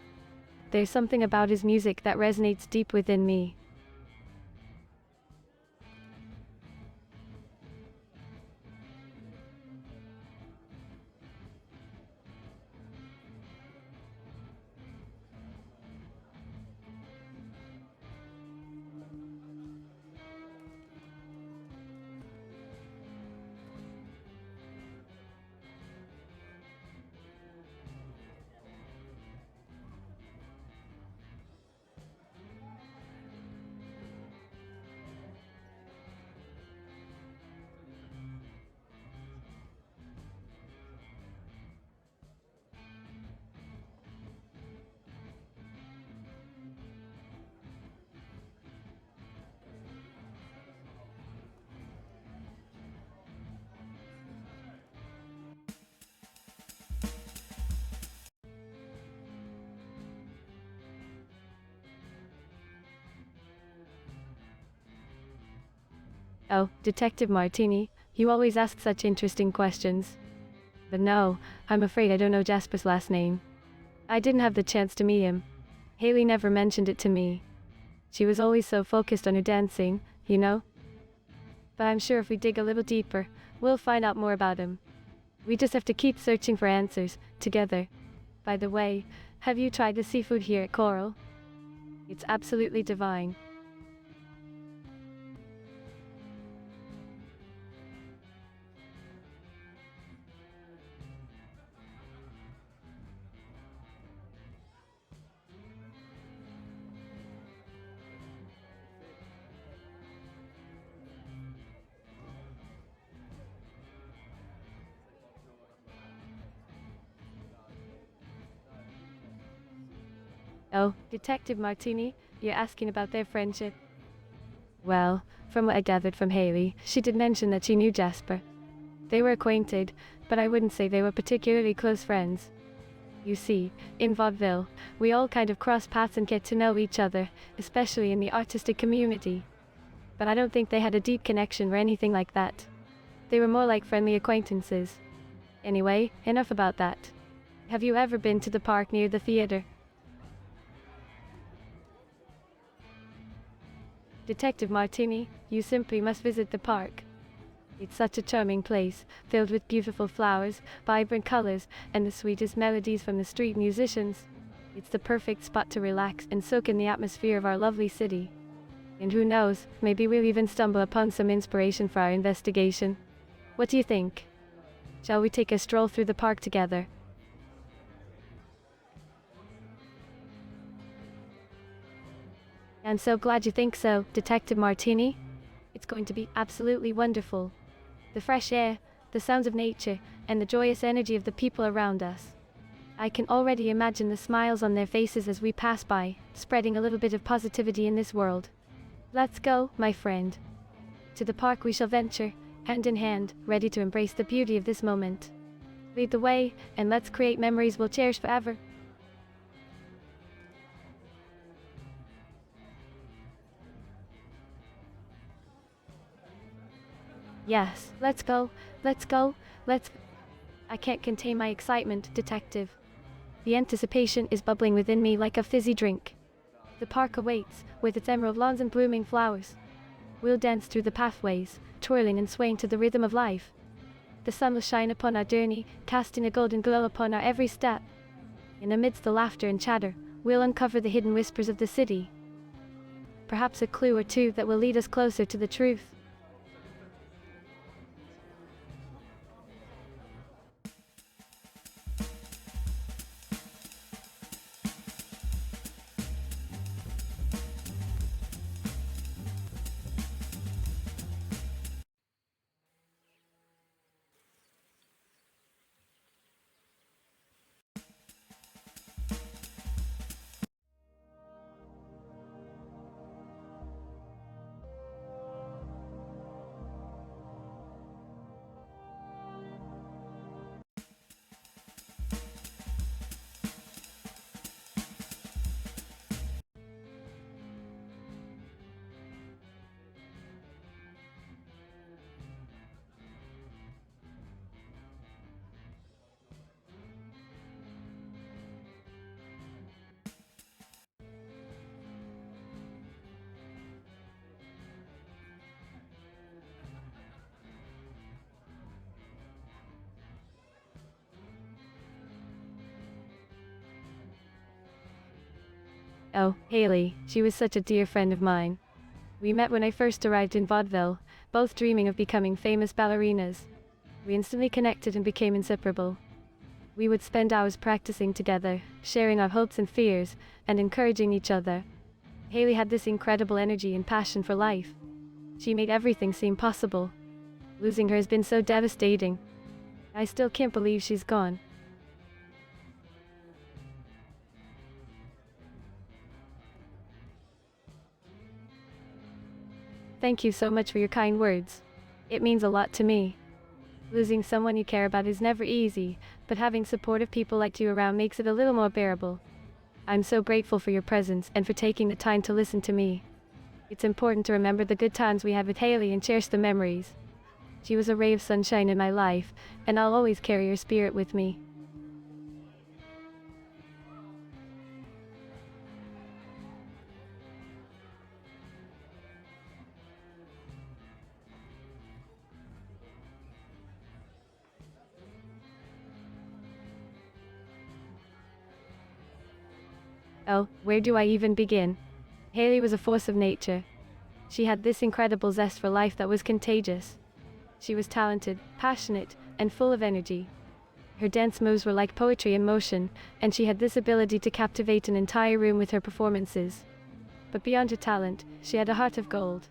There's something about his music that resonates deep within me. Oh, Detective Martini, you always ask such interesting questions. But no, I'm afraid I don't know Jasper's last name. I didn't have the chance to meet him. Haley never mentioned it to me. She was always so focused on her dancing, you know? But I'm sure if we dig a little deeper, we'll find out more about him. We just have to keep searching for answers, together. By the way, have you tried the seafood here at Coral? It's absolutely divine. Oh, Detective Martini, you're asking about their friendship? Well, from what I gathered from Haley, she did mention that she knew Jasper. They were acquainted, but I wouldn't say they were particularly close friends. You see, in Vaudeville, we all kind of cross paths and get to know each other, especially in the artistic community. But I don't think they had a deep connection or anything like that. They were more like friendly acquaintances. Anyway, enough about that. Have you ever been to the park near the theater? Detective Martini, you simply must visit the park. It's such a charming place, filled with beautiful flowers, vibrant colors, and the sweetest melodies from the street musicians. It's the perfect spot to relax and soak in the atmosphere of our lovely city. And who knows, maybe we'll even stumble upon some inspiration for our investigation. What do you think? Shall we take a stroll through the park together? I'm so glad you think so, Detective Martini. It's going to be absolutely wonderful. The fresh air, the sounds of nature, and the joyous energy of the people around us. I can already imagine the smiles on their faces as we pass by, spreading a little bit of positivity in this world. Let's go, my friend. To the park we shall venture, hand in hand, ready to embrace the beauty of this moment. Lead the way, and let's create memories we'll cherish forever. Yes, let's go, let's go, let's... I can't contain my excitement, Detective. The anticipation is bubbling within me like a fizzy drink. The park awaits, with its emerald lawns and blooming flowers. We'll dance through the pathways, twirling and swaying to the rhythm of life. The sun will shine upon our journey, casting a golden glow upon our every step. And amidst the laughter and chatter, we'll uncover the hidden whispers of the city. Perhaps a clue or two that will lead us closer to the truth. Oh, Haley, she was such a dear friend of mine. We met when I first arrived in Vaudeville, both dreaming of becoming famous ballerinas. We instantly connected and became inseparable. We would spend hours practicing together, sharing our hopes and fears, and encouraging each other. Haley had this incredible energy and passion for life. She made everything seem possible. Losing her has been so devastating. I still can't believe she's gone. Thank you so much for your kind words. It means a lot to me. Losing someone you care about is never easy, but having supportive people like you around makes it a little more bearable. I'm so grateful for your presence and for taking the time to listen to me. It's important to remember the good times we had with Haley and cherish the memories. She was a ray of sunshine in my life, and I'll always carry her spirit with me. Oh, where do I even begin? Haley was a force of nature. She had this incredible zest for life that was contagious. She was talented, passionate, and full of energy. Her dance moves were like poetry in motion, and she had this ability to captivate an entire room with her performances. But beyond her talent, she had a heart of gold.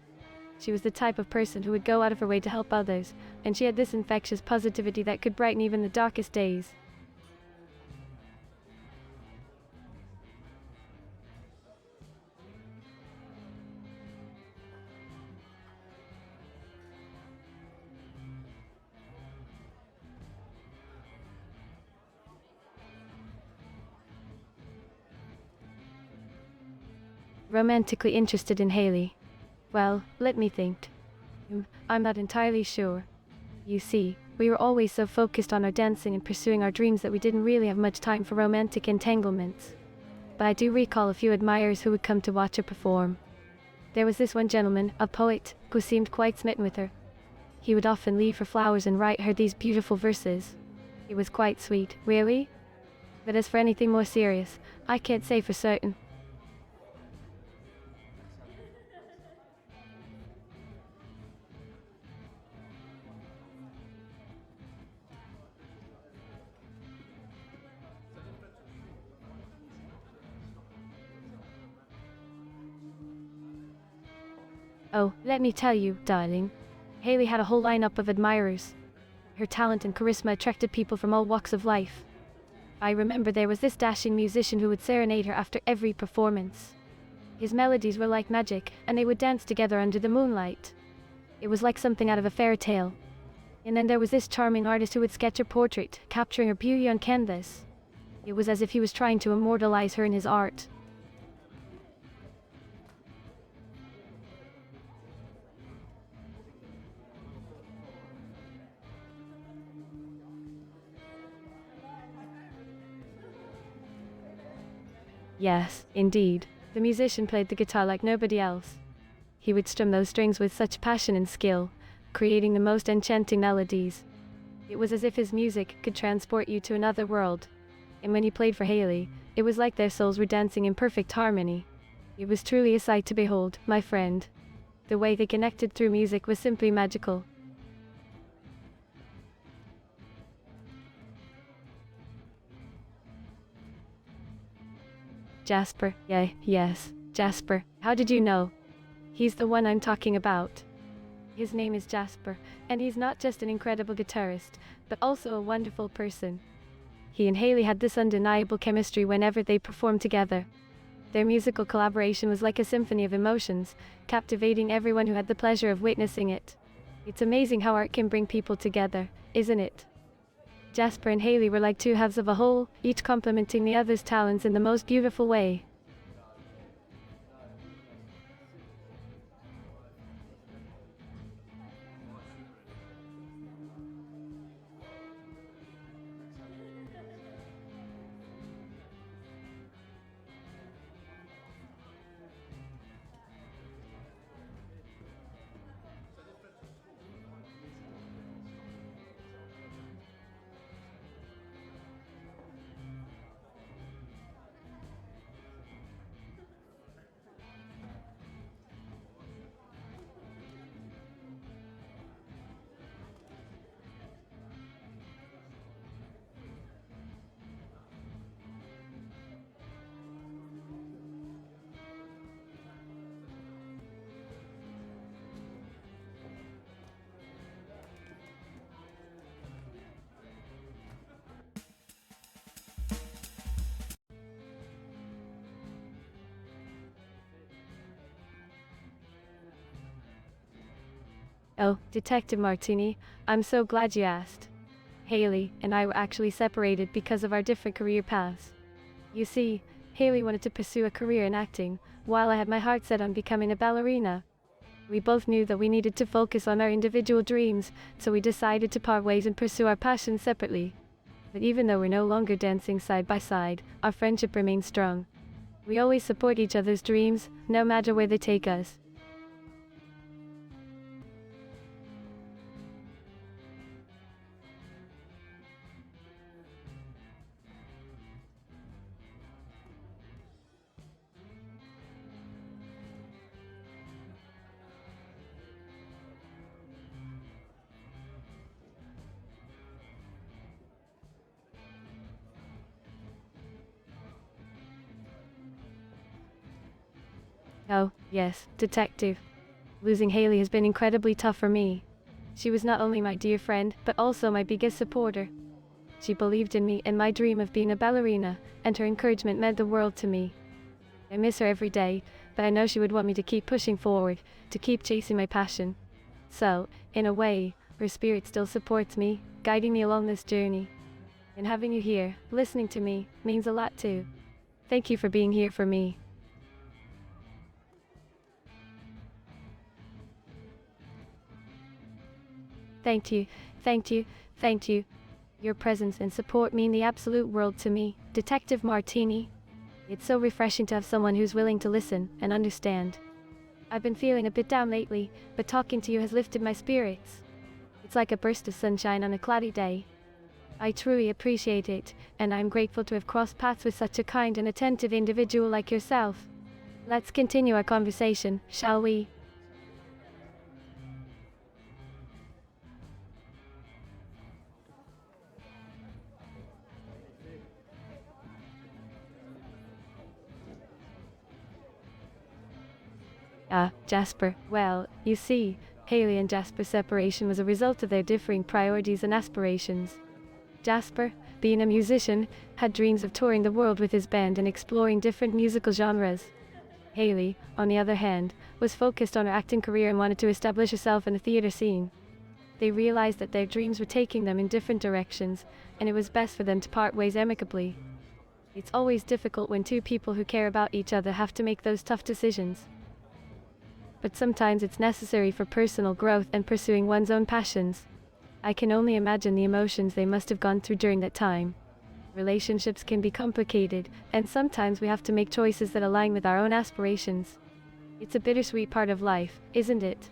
She was the type of person who would go out of her way to help others, and she had this infectious positivity that could brighten even the darkest days. Romantically interested in Haley? Well, let me think. I'm not entirely sure. You see, we were always so focused on our dancing and pursuing our dreams that we didn't really have much time for romantic entanglements. But I do recall a few admirers who would come to watch her perform. There was this one gentleman, a poet, who seemed quite smitten with her. He would often leave her flowers and write her these beautiful verses. It was quite sweet, really. But as for anything more serious, I can't say for certain. Oh, let me tell you, darling. Haley had a whole lineup of admirers. Her talent and charisma attracted people from all walks of life. I remember there was this dashing musician who would serenade her after every performance. His melodies were like magic, and they would dance together under the moonlight. It was like something out of a fairy tale. And then there was this charming artist who would sketch her portrait, capturing her beauty on canvas. It was as if he was trying to immortalize her in his art. Yes, indeed. The musician played the guitar like nobody else. He would strum those strings with such passion and skill, creating the most enchanting melodies. It was as if his music could transport you to another world. And when he played for Haley, it was like their souls were dancing in perfect harmony. It was truly a sight to behold, my friend. The way they connected through music was simply magical. Jasper, yes, Jasper. How did you know? He's the one I'm talking about. His name is Jasper, and he's not just an incredible guitarist, but also a wonderful person. He and Haley had this undeniable chemistry whenever they performed together. Their musical collaboration was like a symphony of emotions, captivating everyone who had the pleasure of witnessing it. It's amazing how art can bring people together, isn't it? Jasper and Haley were like two halves of a whole, each complementing the other's talents in the most beautiful way. Oh, Detective Martini, I'm so glad you asked. Haley and I were actually separated because of our different career paths. You see, Haley wanted to pursue a career in acting, while I had my heart set on becoming a ballerina. We both knew that we needed to focus on our individual dreams, so we decided to part ways and pursue our passions separately. But even though we're no longer dancing side by side, our friendship remains strong. We always support each other's dreams, no matter where they take us. Oh, yes, detective. Losing Haley has been incredibly tough for me. She was not only my dear friend, but also my biggest supporter. She believed in me and my dream of being a ballerina, and her encouragement meant the world to me. I miss her every day, but I know she would want me to keep pushing forward, to keep chasing my passion. So, in a way, her spirit still supports me, guiding me along this journey. And having you here, listening to me, means a lot too. Thank you for being here for me. Thank you, thank you, thank you. Your presence and support mean the absolute world to me, Detective Martini. It's so refreshing to have someone who's willing to listen and understand. I've been feeling a bit down lately, but talking to you has lifted my spirits. It's like a burst of sunshine on a cloudy day. I truly appreciate it, and I'm grateful to have crossed paths with such a kind and attentive individual like yourself. Let's continue our conversation, shall we? Jasper. Well, you see, Haley and Jasper's separation was a result of their differing priorities and aspirations. Jasper, being a musician, had dreams of touring the world with his band and exploring different musical genres. Haley, on the other hand, was focused on her acting career and wanted to establish herself in the theater scene. They realized that their dreams were taking them in different directions, and it was best for them to part ways amicably. It's always difficult when two people who care about each other have to make those tough decisions. But sometimes it's necessary for personal growth and pursuing one's own passions. I can only imagine the emotions they must have gone through during that time. Relationships can be complicated, and sometimes we have to make choices that align with our own aspirations. It's a bittersweet part of life, isn't it?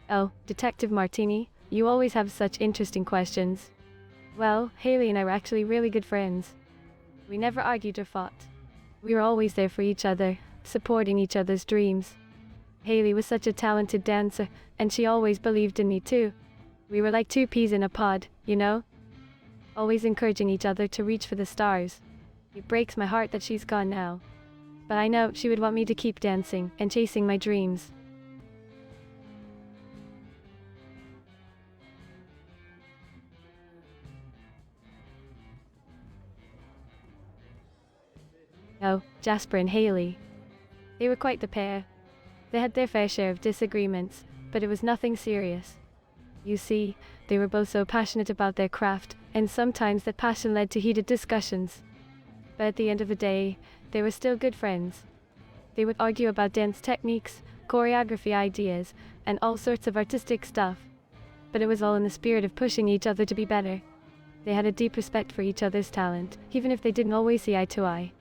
Oh, Detective Martini, you always have such interesting questions. Well, Haley and I were actually really good friends. We never argued or fought. We were always there for each other, supporting each other's dreams. Haley was such a talented dancer, and she always believed in me too. We were like two peas in a pod, you know? Always encouraging each other to reach for the stars. It breaks my heart that she's gone now. But I know she would want me to keep dancing and chasing my dreams. Oh, Jasper and Haley. They were quite the pair. They had their fair share of disagreements, but it was nothing serious. You see, they were both so passionate about their craft, and sometimes that passion led to heated discussions. But at the end of the day, they were still good friends. They would argue about dance techniques, choreography ideas, and all sorts of artistic stuff. But it was all in the spirit of pushing each other to be better. They had a deep respect for each other's talent, even if they didn't always see eye to eye.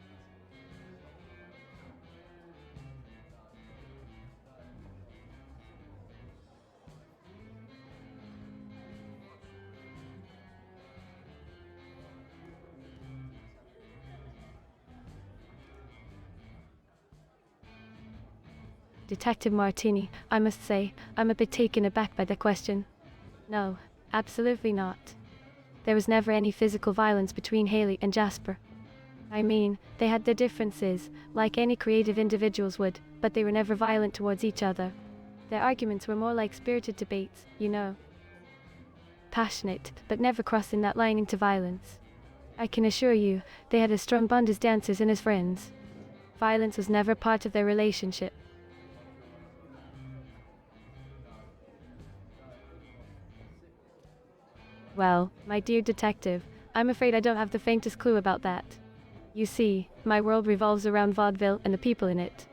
Detective Martini, I must say, I'm a bit taken aback by the question. No, absolutely not. There was never any physical violence between Haley and Jasper. I mean, they had their differences, like any creative individuals would, but they were never violent towards each other. Their arguments were more like spirited debates, you know. Passionate, but never crossing that line into violence. I can assure you, they had a strong bond as dancers and as friends. Violence was never part of their relationship. Well, my dear detective, I'm afraid I don't have the faintest clue about that. You see, my world revolves around vaudeville and the people in it.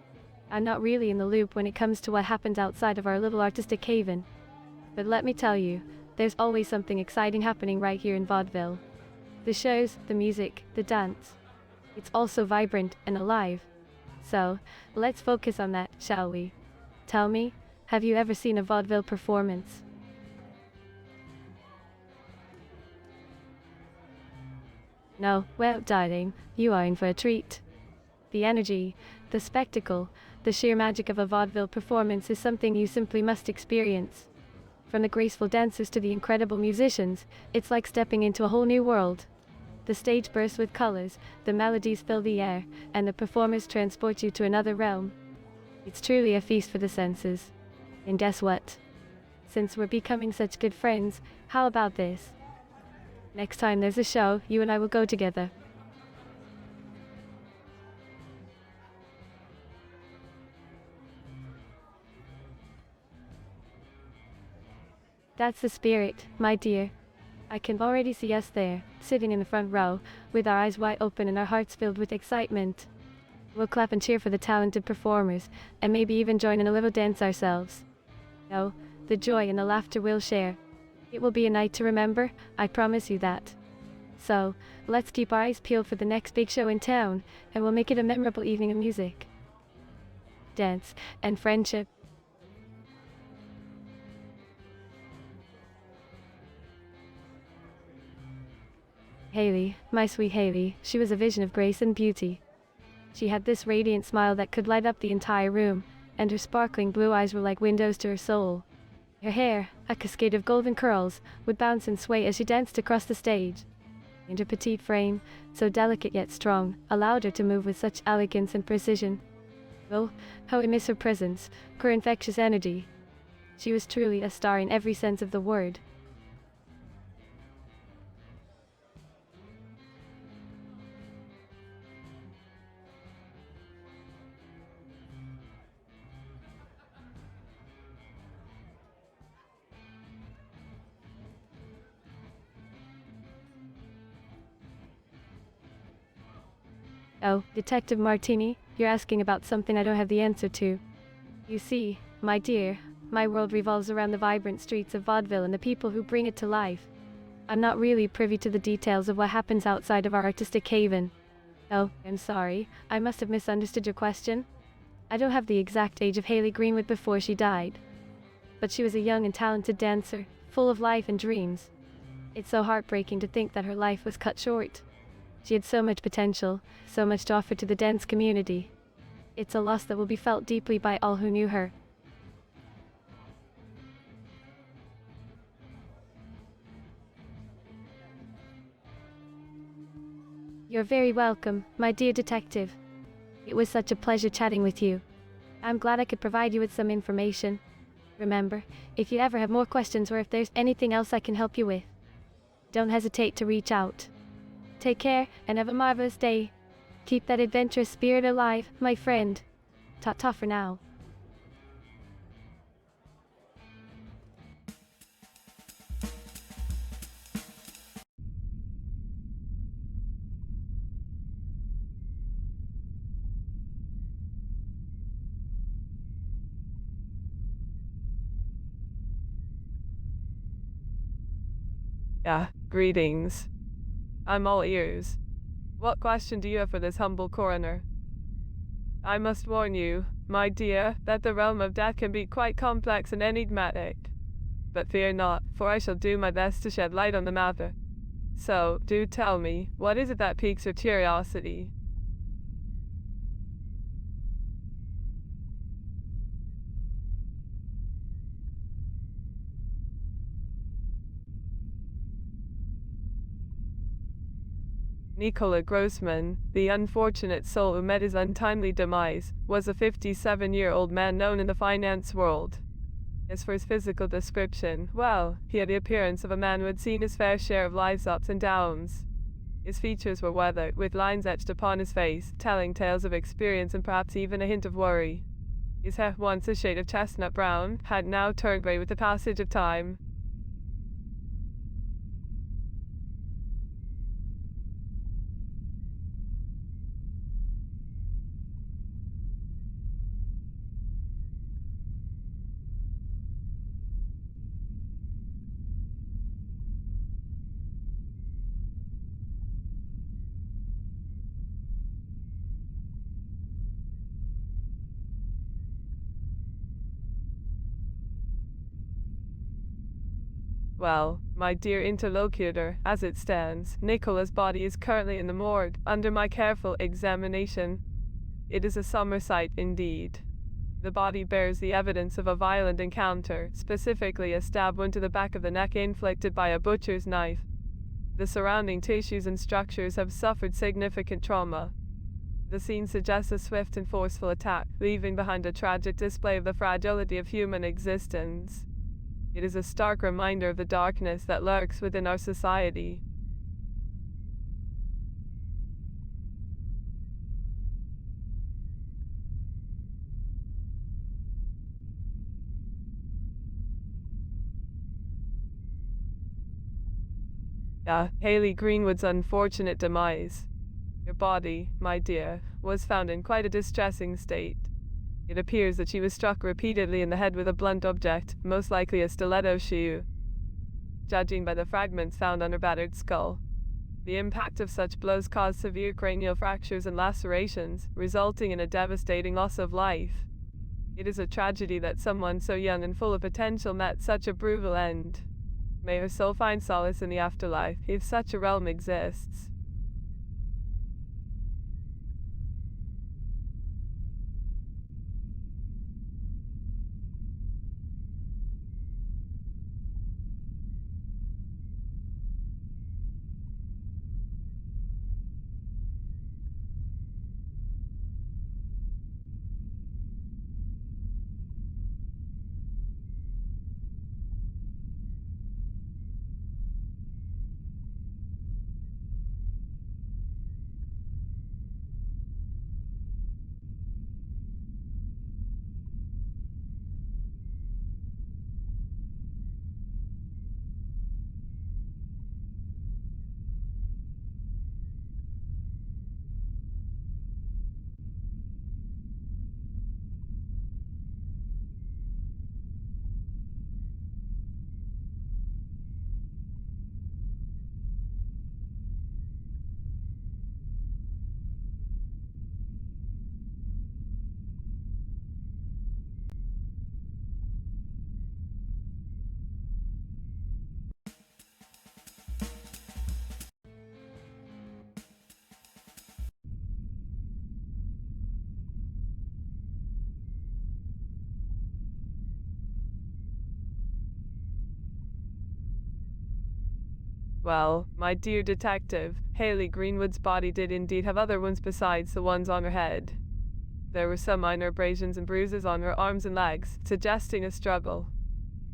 I'm not really in the loop when it comes to what happens outside of our little artistic haven. But let me tell you, there's always something exciting happening right here in vaudeville. The shows, the music, the dance. It's all so vibrant and alive. So, let's focus on that, shall we? Tell me, have you ever seen a vaudeville performance? No, well, darling, you are in for a treat. The energy, the spectacle, the sheer magic of a vaudeville performance is something you simply must experience. From the graceful dancers to the incredible musicians, it's like stepping into a whole new world. The stage bursts with colors, the melodies fill the air, and the performers transport you to another realm. It's truly a feast for the senses. And guess what? Since we're becoming such good friends, how about this? Next time there's a show, you and I will go together. That's the spirit, my dear. I can already see us there, sitting in the front row, with our eyes wide open and our hearts filled with excitement. We'll clap and cheer for the talented performers, and maybe even join in a little dance ourselves. Oh, the joy and the laughter we'll share. It will be a night to remember, I promise you that. So, let's keep our eyes peeled for the next big show in town, and we'll make it a memorable evening of music, dance, and friendship. Haley, my sweet Haley, she was a vision of grace and beauty. She had this radiant smile that could light up the entire room, and her sparkling blue eyes were like windows to her soul. Her hair, a cascade of golden curls, would bounce and sway as she danced across the stage. And her petite frame, so delicate yet strong, allowed her to move with such elegance and precision. Oh, how I miss her presence, her infectious energy. She was truly a star in every sense of the word. Oh, Detective Martini, you're asking about something I don't have the answer to. You see, my dear, my world revolves around the vibrant streets of vaudeville and the people who bring it to life. I'm not really privy to the details of what happens outside of our artistic haven. Oh, I'm sorry, I must have misunderstood your question. I don't have the exact age of Haley Greenwood before she died. But she was a young and talented dancer, full of life and dreams. It's so heartbreaking to think that her life was cut short. She had so much potential, so much to offer to the dance community. It's a loss that will be felt deeply by all who knew her. You're very welcome, my dear detective. It was such a pleasure chatting with you. I'm glad I could provide you with some information. Remember, if you ever have more questions or if there's anything else I can help you with, don't hesitate to reach out. Take care and have a marvelous day. Keep that adventurous spirit alive, my friend. Ta-ta for now. Yeah, greetings. I'm all ears. What question do you have for this humble coroner? I must warn you, my dear, that the realm of death can be quite complex and enigmatic. But fear not, for I shall do my best to shed light on the matter. So, do tell me, what is it that piques your curiosity? Nikola Grossman, the unfortunate soul who met his untimely demise, was a 57-year-old man known in the finance world. As for his physical description, well, he had the appearance of a man who had seen his fair share of life's ups and downs. His features were weathered, with lines etched upon his face, telling tales of experience and perhaps even a hint of worry. His hair, once a shade of chestnut brown, had now turned grey with the passage of time. Well, my dear interlocutor, as it stands, Nicola's body is currently in the morgue, under my careful examination. It is a summer sight indeed. The body bears the evidence of a violent encounter, specifically a stab wound to the back of the neck inflicted by a butcher's knife. The surrounding tissues and structures have suffered significant trauma. The scene suggests a swift and forceful attack, leaving behind a tragic display of the fragility of human existence. It is a stark reminder of the darkness that lurks within our society. Haley Greenwood's unfortunate demise. Your body, my dear, was found in quite a distressing state. It appears that she was struck repeatedly in the head with a blunt object, most likely a stiletto shoe. Judging by the fragments found on her battered skull, the impact of such blows caused severe cranial fractures and lacerations, resulting in a devastating loss of life. It is a tragedy that someone so young and full of potential met such a brutal end. May her soul find solace in the afterlife, if such a realm exists. Well, my dear detective, Haley Greenwood's body did indeed have other wounds besides the ones on her head. There were some minor abrasions and bruises on her arms and legs, suggesting a struggle.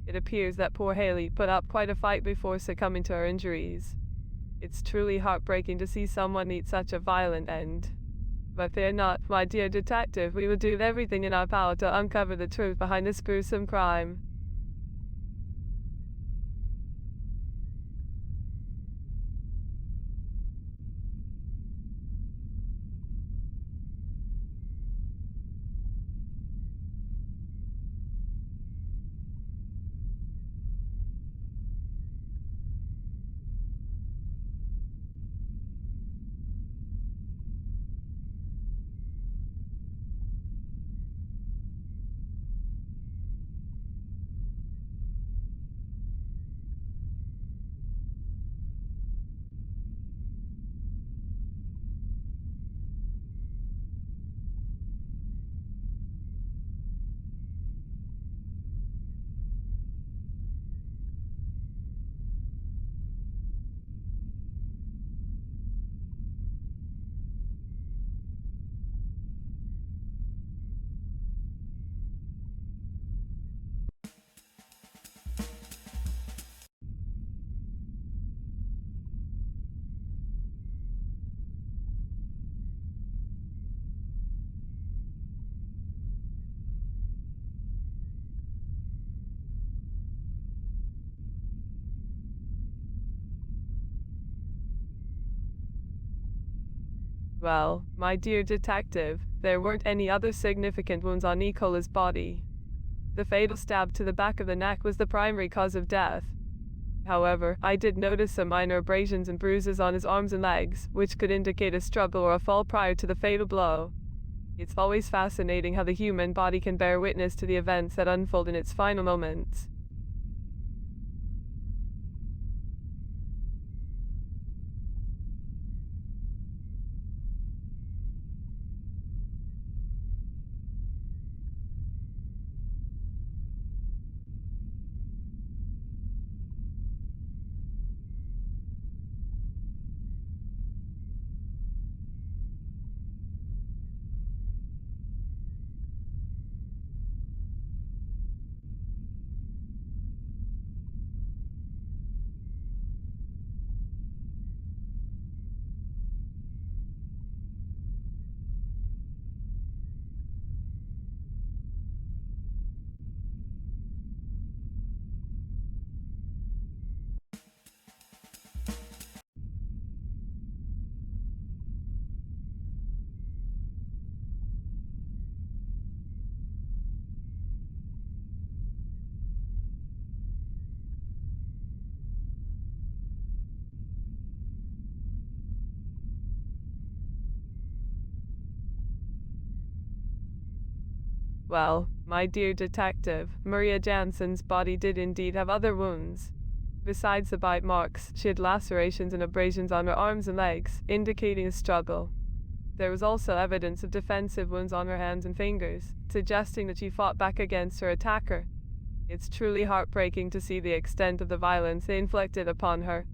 It appears that poor Haley put up quite a fight before succumbing to her injuries. It's truly heartbreaking to see someone meet such a violent end. But fear not, my dear detective, we will do everything in our power to uncover the truth behind this gruesome crime. Well, my dear detective, there weren't any other significant wounds on Nicola's body. The fatal stab to the back of the neck was the primary cause of death. However, I did notice some minor abrasions and bruises on his arms and legs, which could indicate a struggle or a fall prior to the fatal blow. It's always fascinating how the human body can bear witness to the events that unfold in its final moments. Well, my dear detective, Maria Jansen's body did indeed have other wounds. Besides the bite marks, she had lacerations and abrasions on her arms and legs, indicating a struggle. There was also evidence of defensive wounds on her hands and fingers, suggesting that she fought back against her attacker. It's truly heartbreaking to see the extent of the violence they inflicted upon her.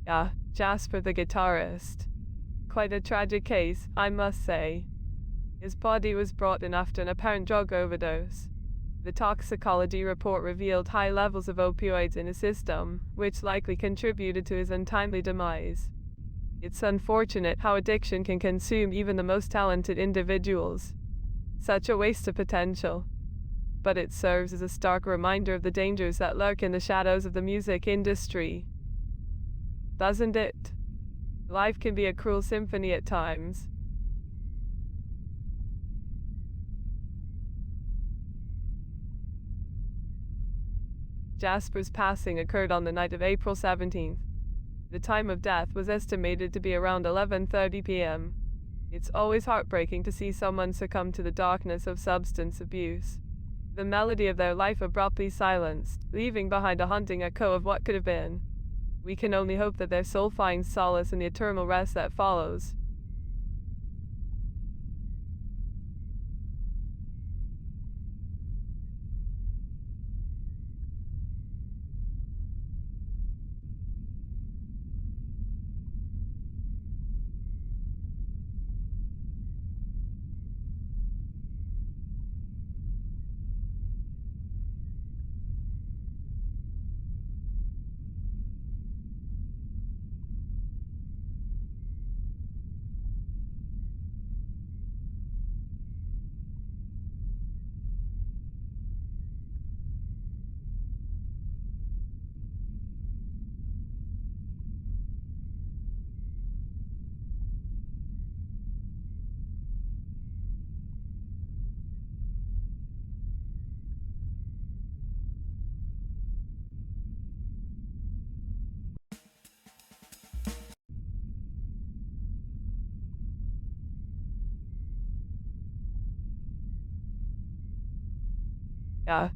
Yeah, Jasper the guitarist. Quite a tragic case, I must say. His body was brought in after an apparent drug overdose. The toxicology report revealed high levels of opioids in his system, which likely contributed to his untimely demise. It's unfortunate how addiction can consume even the most talented individuals. Such a waste of potential. But it serves as a stark reminder of the dangers that lurk in the shadows of the music industry. Doesn't it? Life can be a cruel symphony at times. Jasper's passing occurred on the night of April 17th. The time of death was estimated to be around 11:30 p.m. It's always heartbreaking to see someone succumb to the darkness of substance abuse. The melody of their life abruptly silenced, leaving behind a haunting echo of what could have been. We can only hope that their soul finds solace in the eternal rest that follows.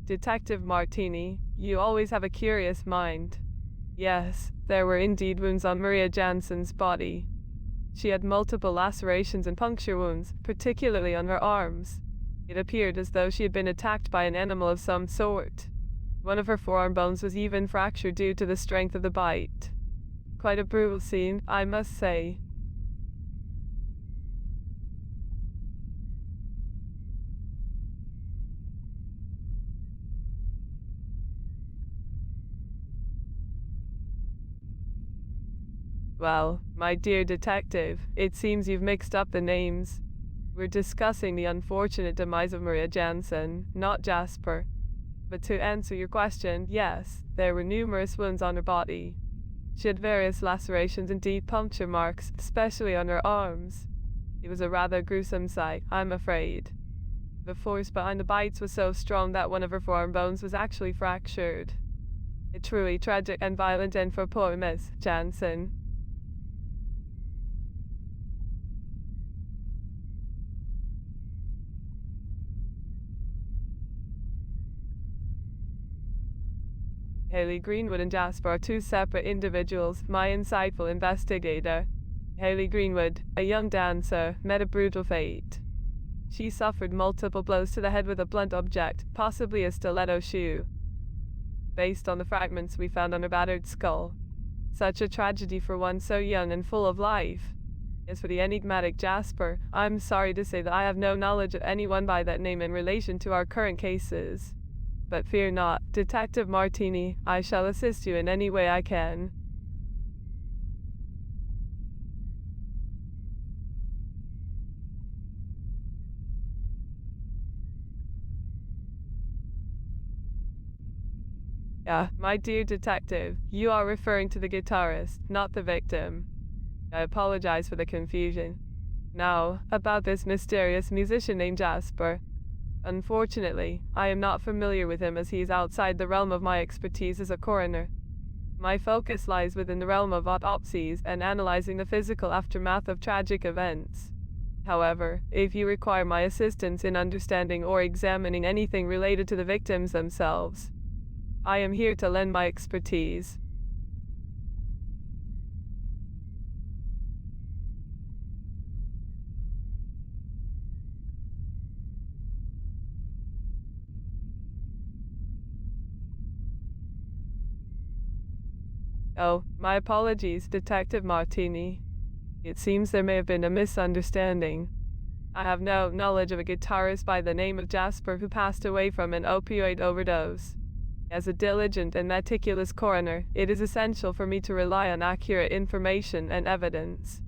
Detective Martini, you always have a curious mind. Yes, there were indeed wounds on Maria Jansen's body. She had multiple lacerations and puncture wounds, particularly on her arms. It appeared as though she had been attacked by an animal of some sort. One of her forearm bones was even fractured due to the strength of the bite. Quite a brutal scene, I must say. Well, my dear detective, it seems you've mixed up the names. We're discussing the unfortunate demise of Maria Jansen, not Jasper. But to answer your question, yes, there were numerous wounds on her body. She had various lacerations and deep puncture marks, especially on her arms. It was a rather gruesome sight, I'm afraid. The force behind the bites was so strong that one of her forearm bones was actually fractured. A truly tragic and violent end for poor Miss Jansen. Haley Greenwood and Jasper are two separate individuals, my insightful investigator. Haley Greenwood, a young dancer, met a brutal fate. She suffered multiple blows to the head with a blunt object, possibly a stiletto shoe, based on the fragments we found on her battered skull. Such a tragedy for one so young and full of life. As for the enigmatic Jasper, I'm sorry to say that I have no knowledge of anyone by that name in relation to our current cases. But fear not, Detective Martini, I shall assist you in any way I can. My dear detective, you are referring to the guitarist, not the victim. I apologize for the confusion. Now, about this mysterious musician named Jasper. Unfortunately, I am not familiar with him as he is outside the realm of my expertise as a coroner. My focus lies within the realm of autopsies and analyzing the physical aftermath of tragic events. However, if you require my assistance in understanding or examining anything related to the victims themselves, I am here to lend my expertise. Oh, my apologies, Detective Martini. It seems there may have been a misunderstanding. I have no knowledge of a guitarist by the name of Jasper who passed away from an opioid overdose. As a diligent and meticulous coroner, it is essential for me to rely on accurate information and evidence.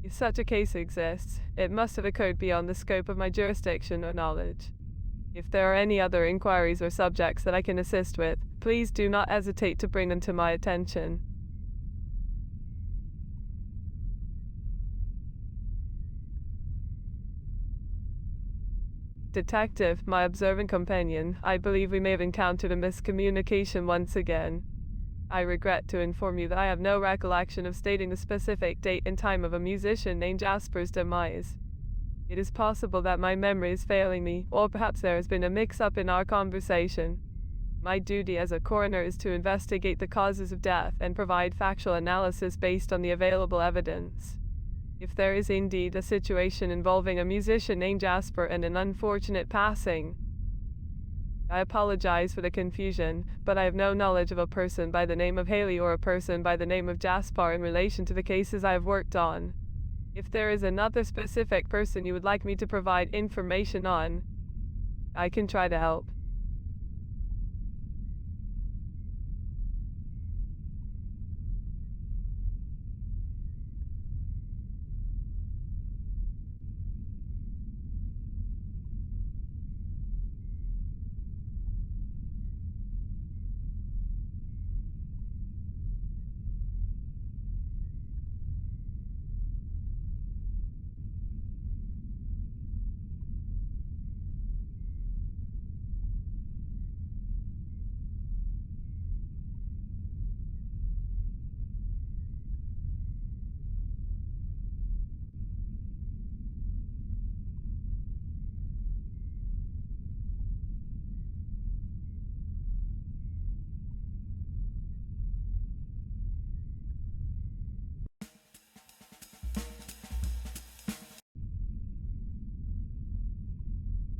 If such a case exists, it must have occurred beyond the scope of my jurisdiction or knowledge. If there are any other inquiries or subjects that I can assist with, please do not hesitate to bring them to my attention. Detective, my observant companion, I believe we may have encountered a miscommunication once again. I regret to inform you that I have no recollection of stating the specific date and time of a musician named Jasper's demise. It is possible that my memory is failing me, or perhaps there has been a mix-up in our conversation. My duty as a coroner is to investigate the causes of death and provide factual analysis based on the available evidence. If there is indeed a situation involving a musician named Jasper and an unfortunate passing, I apologize for the confusion, but I have no knowledge of a person by the name of Haley or a person by the name of Jasper in relation to the cases I have worked on. If there is another specific person you would like me to provide information on, I can try to help.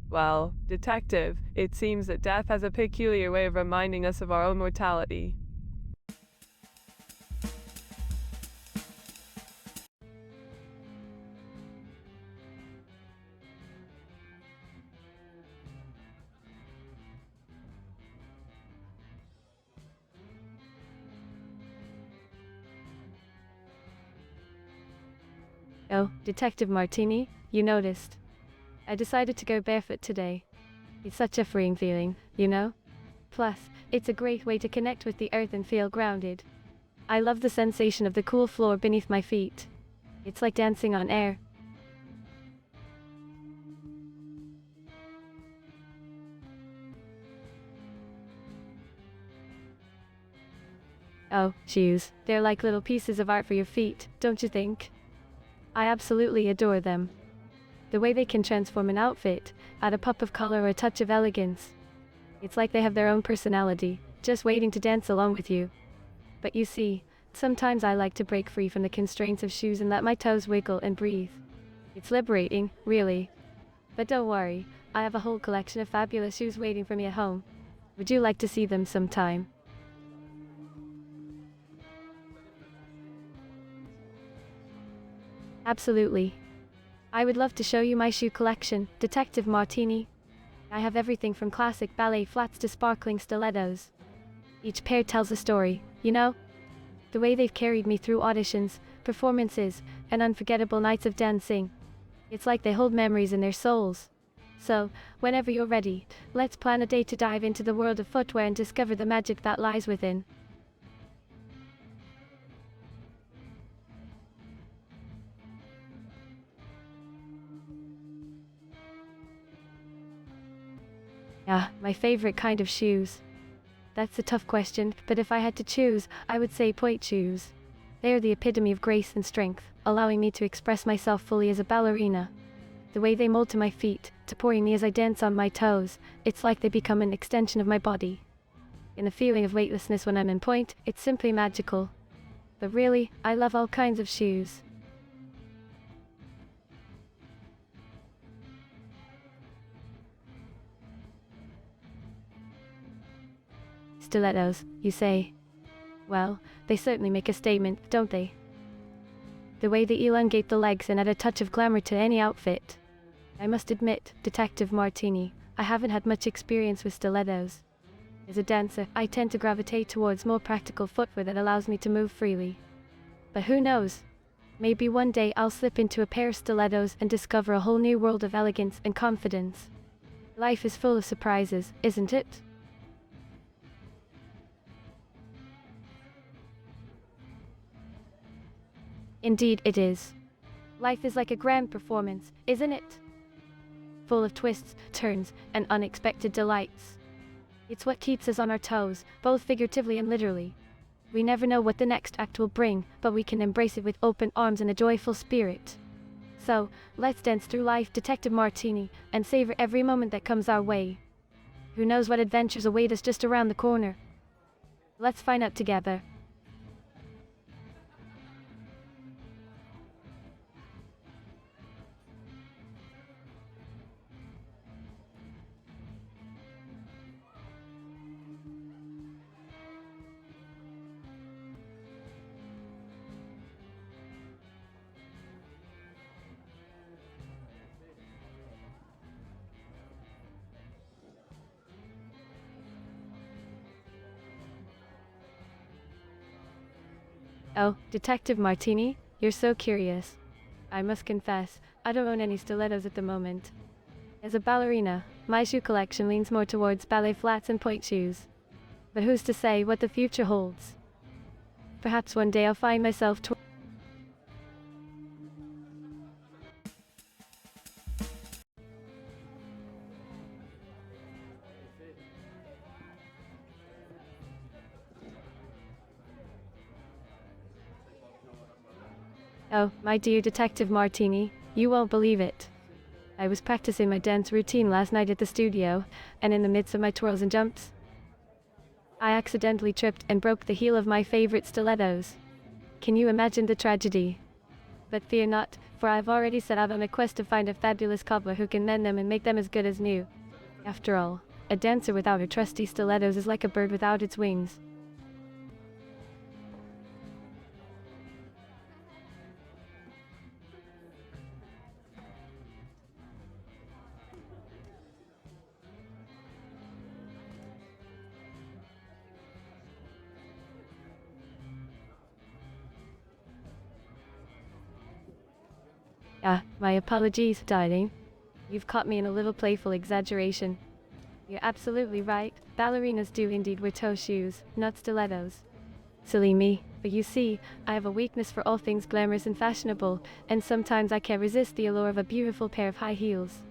Well, detective, it seems that death has a peculiar way of reminding us of our own mortality. Oh, Detective Martini, you noticed. I decided to go barefoot today. It's such a freeing feeling, you know? Plus, it's a great way to connect with the earth and feel grounded. I love the sensation of the cool floor beneath my feet. It's like dancing on air. Oh, shoes. They're like little pieces of art for your feet, don't you think? I absolutely adore them. The way they can transform an outfit, add a pop of color or a touch of elegance. It's like they have their own personality, just waiting to dance along with you. But you see, sometimes I like to break free from the constraints of shoes and let my toes wiggle and breathe. It's liberating, really. But don't worry, I have a whole collection of fabulous shoes waiting for me at home. Would you like to see them sometime? Absolutely. I would love to show you my shoe collection, Detective Martini. I have everything from classic ballet flats to sparkling stilettos. Each pair tells a story, you know? The way they've carried me through auditions, performances, and unforgettable nights of dancing. It's like they hold memories in their souls. So, whenever you're ready, let's plan a day to dive into the world of footwear and discover the magic that lies within. Ah, my favorite kind of shoes. That's a tough question, but if I had to choose, I would say pointe shoes. They are the epitome of grace and strength, allowing me to express myself fully as a ballerina. The way they mold to my feet, supporting me as I dance on my toes, it's like they become an extension of my body. And the feeling of weightlessness when I'm in pointe, it's simply magical. But really, I love all kinds of shoes. Stilettos, you say? Well, they certainly make a statement, don't they? The way they elongate the legs and add a touch of glamour to any outfit. I must admit, Detective Martini, I haven't had much experience with stilettos. As a dancer, I tend to gravitate towards more practical footwear that allows me to move freely. But who knows? Maybe one day I'll slip into a pair of stilettos and discover a whole new world of elegance and confidence. Life is full of surprises, isn't it? Indeed it is. Life is like a grand performance, isn't it? Full of twists, turns, and unexpected delights. It's what keeps us on our toes, both figuratively and literally. We never know what the next act will bring, but we can embrace it with open arms and a joyful spirit. So, let's dance through life, Detective Martini, and savor every moment that comes our way. Who knows what adventures await us just around the corner? Let's find out together. Oh, Detective Martini, you're so curious. I must confess, I don't own any stilettos at the moment. As a ballerina, my shoe collection leans more towards ballet flats and pointe shoes. But who's to say what the future holds? Perhaps one day I'll find myself Oh, my dear Detective Martini, you won't believe it. I was practicing my dance routine last night at the studio, and in the midst of my twirls and jumps, I accidentally tripped and broke the heel of my favorite stilettos. Can you imagine the tragedy? But fear not, for I have already set out on a quest to find a fabulous cobbler who can mend them and make them as good as new. After all, a dancer without her trusty stilettos is like a bird without its wings. My apologies, darling. You've caught me in a little playful exaggeration. You're absolutely right. Ballerinas do indeed wear toe shoes, not stilettos. Silly me, but you see, I have a weakness for all things glamorous and fashionable, and sometimes I can't resist the allure of a beautiful pair of high heels.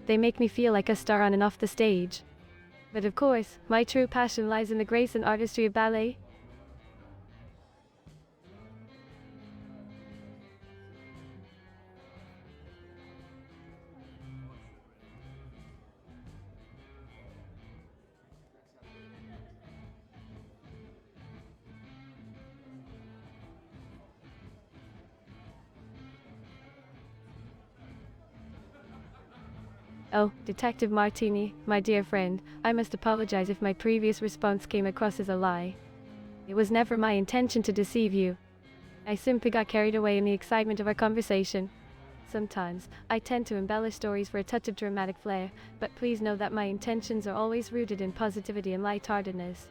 They make me feel like a star on and off the stage. But of course, my true passion lies in the grace and artistry of ballet. Oh, Detective Martini, my dear friend, I must apologize if my previous response came across as a lie. It was never my intention to deceive you. I simply got carried away in the excitement of our conversation. Sometimes, I tend to embellish stories for a touch of dramatic flair, but please know that my intentions are always rooted in positivity and lightheartedness.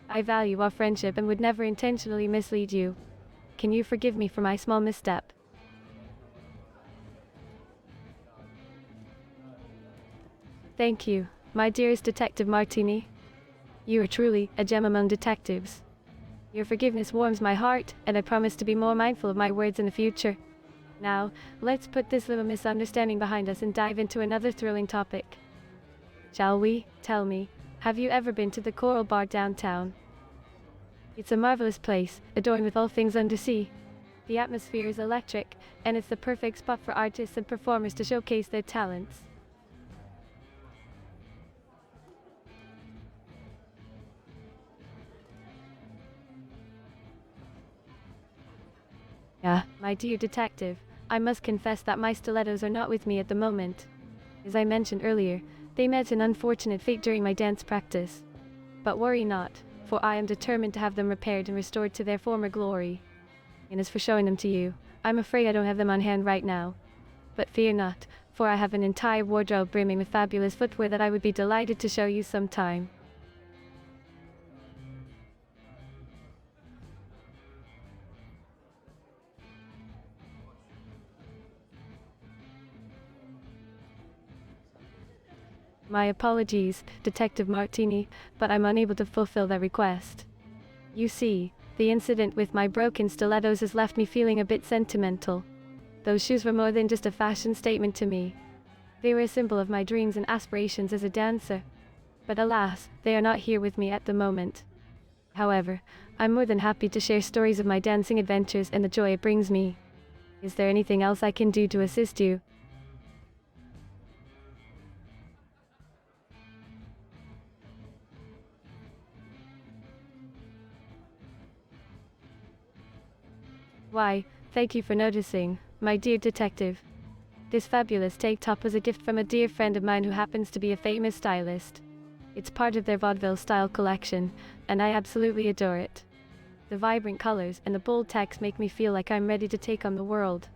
I value our friendship and would never intentionally mislead you. Can you forgive me for my small misstep? Thank you, my dearest Detective Martini. You are truly a gem among detectives. Your forgiveness warms my heart, and I promise to be more mindful of my words in the future. Now, let's put this little misunderstanding behind us and dive into another thrilling topic. Shall we? Tell me, have you ever been to the Coral Bar downtown? It's a marvelous place, adorned with all things undersea. The atmosphere is electric, and it's the perfect spot for artists and performers to showcase their talents. My dear detective, I must confess that my stilettos are not with me at the moment. As I mentioned earlier, they met an unfortunate fate during my dance practice. But worry not, for I am determined to have them repaired and restored to their former glory. And as for showing them to you, I'm afraid I don't have them on hand right now. But fear not, for I have an entire wardrobe brimming with fabulous footwear that I would be delighted to show you sometime. My apologies, Detective Martini, but I'm unable to fulfill that request. You see, the incident with my broken stilettos has left me feeling a bit sentimental. Those shoes were more than just a fashion statement to me. They were a symbol of my dreams and aspirations as a dancer. But alas, they are not here with me at the moment. However, I'm more than happy to share stories of my dancing adventures and the joy it brings me. Is there anything else I can do to assist you? Why, thank you for noticing, my dear detective. This fabulous tank top was a gift from a dear friend of mine who happens to be a famous stylist. It's part of their Vaudeville style collection, and I absolutely adore it. The vibrant colors and the bold text make me feel like I'm ready to take on the world.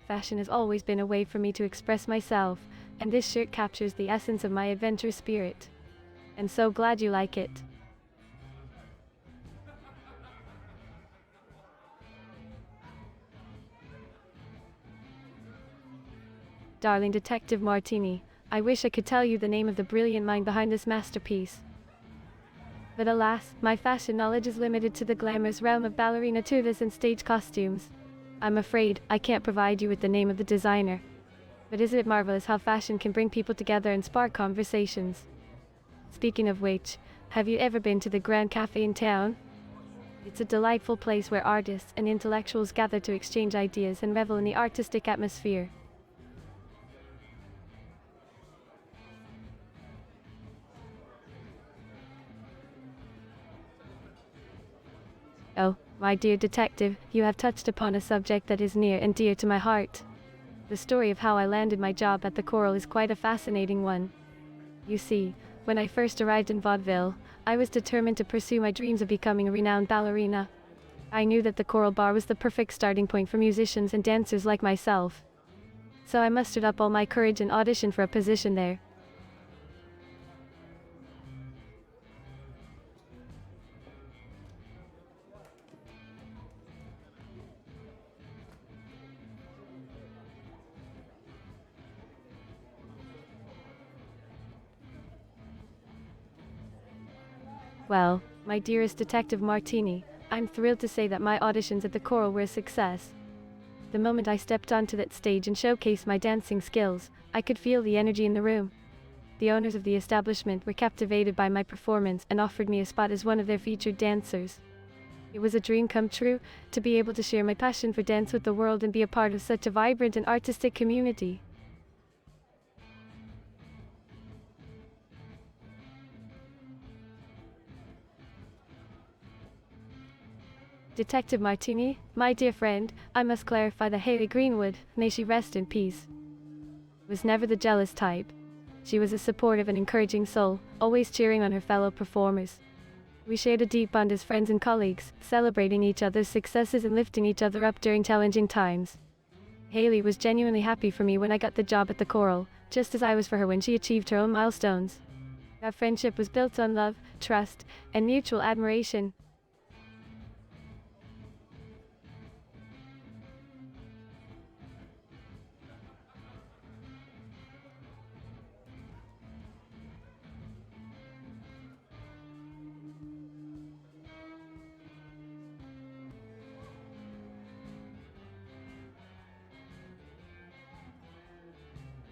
Fashion has always been a way for me to express myself, and this shirt captures the essence of my adventurous spirit. And so glad you like it. Darling Detective Martini, I wish I could tell you the name of the brilliant mind behind this masterpiece. But alas, my fashion knowledge is limited to the glamorous realm of ballerina tutus and stage costumes. I'm afraid I can't provide you with the name of the designer. But isn't it marvelous how fashion can bring people together and spark conversations? Speaking of which, have you ever been to the Grand Cafe in town? It's a delightful place where artists and intellectuals gather to exchange ideas and revel in the artistic atmosphere. Oh, my dear detective, you have touched upon a subject that is near and dear to my heart. The story of how I landed my job at the Coral is quite a fascinating one. You see, when I first arrived in Vaudeville, I was determined to pursue my dreams of becoming a renowned ballerina. I knew that the Coral Bar was the perfect starting point for musicians and dancers like myself. So I mustered up all my courage and auditioned for a position there. Well, my dearest Detective Martini, I'm thrilled to say that my auditions at the Coral were a success. The moment I stepped onto that stage and showcased my dancing skills, I could feel the energy in the room. The owners of the establishment were captivated by my performance and offered me a spot as one of their featured dancers. It was a dream come true to be able to share my passion for dance with the world and be a part of such a vibrant and artistic community. Detective Martini, my dear friend, I must clarify that Haley Greenwood, may she rest in peace, was never the jealous type. She was a supportive and encouraging soul, always cheering on her fellow performers. We shared a deep bond as friends and colleagues, celebrating each other's successes and lifting each other up during challenging times. Haley was genuinely happy for me when I got the job at the Coral, just as I was for her when she achieved her own milestones. Our friendship was built on love, trust, and mutual admiration.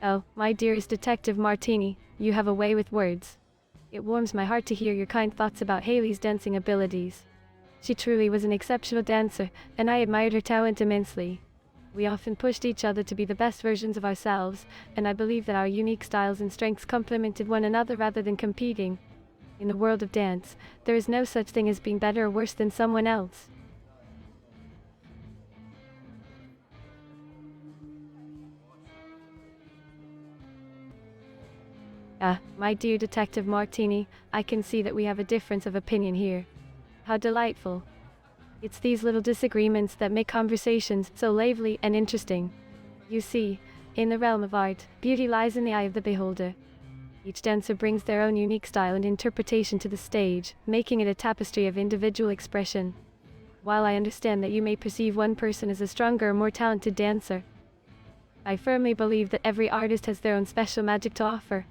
Oh, my dearest Detective Martini, you have a way with words. It warms my heart to hear your kind thoughts about Haley's dancing abilities. She truly was an exceptional dancer, and I admired her talent immensely. We often pushed each other to be the best versions of ourselves, and I believe that our unique styles and strengths complemented one another rather than competing. In the world of dance, there is no such thing as being better or worse than someone else. My dear Detective Martini, I can see that we have a difference of opinion here. How delightful. It's these little disagreements that make conversations so lively and interesting. You see, in the realm of art, beauty lies in the eye of the beholder. Each dancer brings their own unique style and interpretation to the stage, making it a tapestry of individual expression. While I understand that you may perceive one person as a stronger or more talented dancer, I firmly believe that every artist has their own special magic to offer.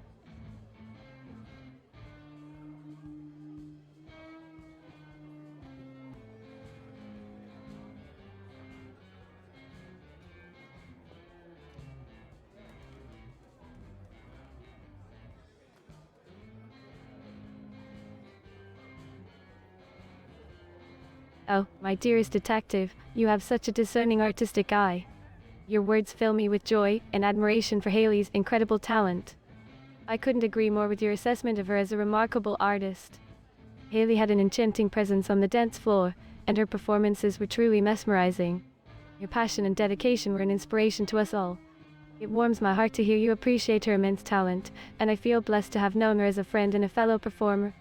Oh, my dearest detective, you have such a discerning artistic eye. Your words fill me with joy and admiration for Haley's incredible talent. I couldn't agree more with your assessment of her as a remarkable artist. Haley had an enchanting presence on the dance floor, and her performances were truly mesmerizing. Your passion and dedication were an inspiration to us all. It warms my heart to hear you appreciate her immense talent, and I feel blessed to have known her as a friend and a fellow performer.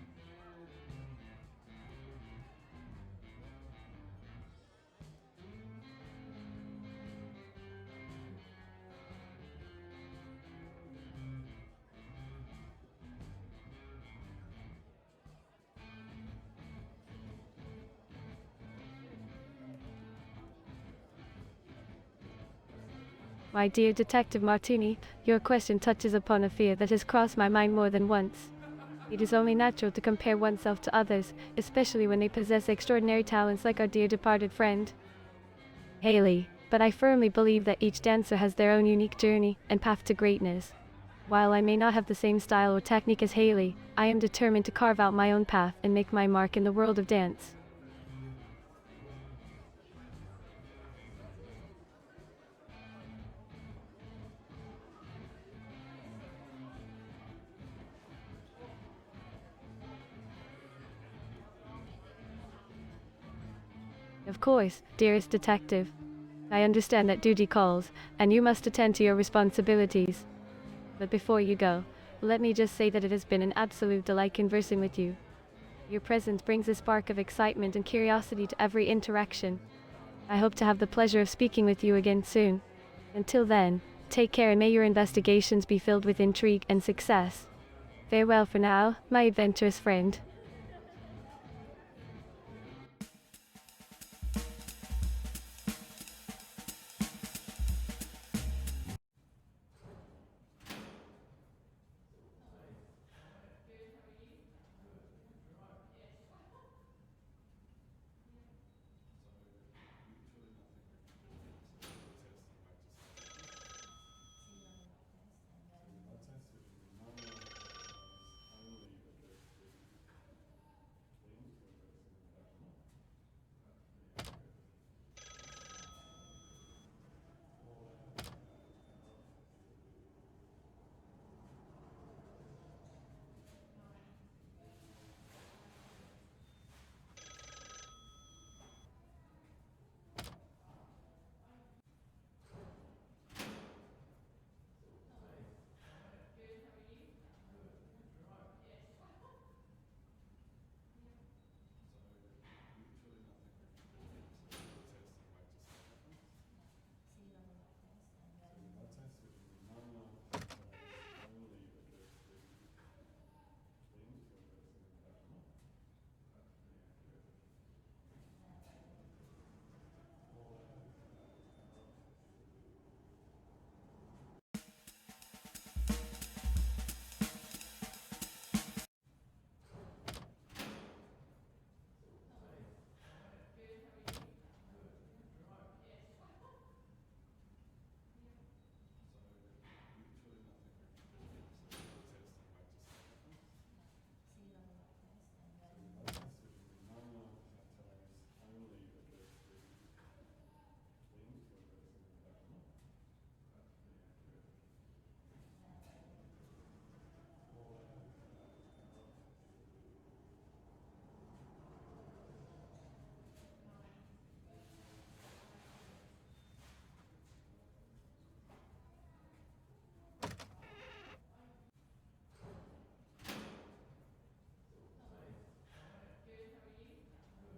My dear Detective Martini, your question touches upon a fear that has crossed my mind more than once. It is only natural to compare oneself to others, especially when they possess extraordinary talents like our dear departed friend, Haley. But I firmly believe that each dancer has their own unique journey and path to greatness. While I may not have the same style or technique as Haley, I am determined to carve out my own path and make my mark in the world of dance. Of course, dearest detective. I understand that duty calls, and you must attend to your responsibilities. But before you go, let me just say that it has been an absolute delight conversing with you. Your presence brings a spark of excitement and curiosity to every interaction. I hope to have the pleasure of speaking with you again soon. Until then, take care and may your investigations be filled with intrigue and success. Farewell for now, my adventurous friend.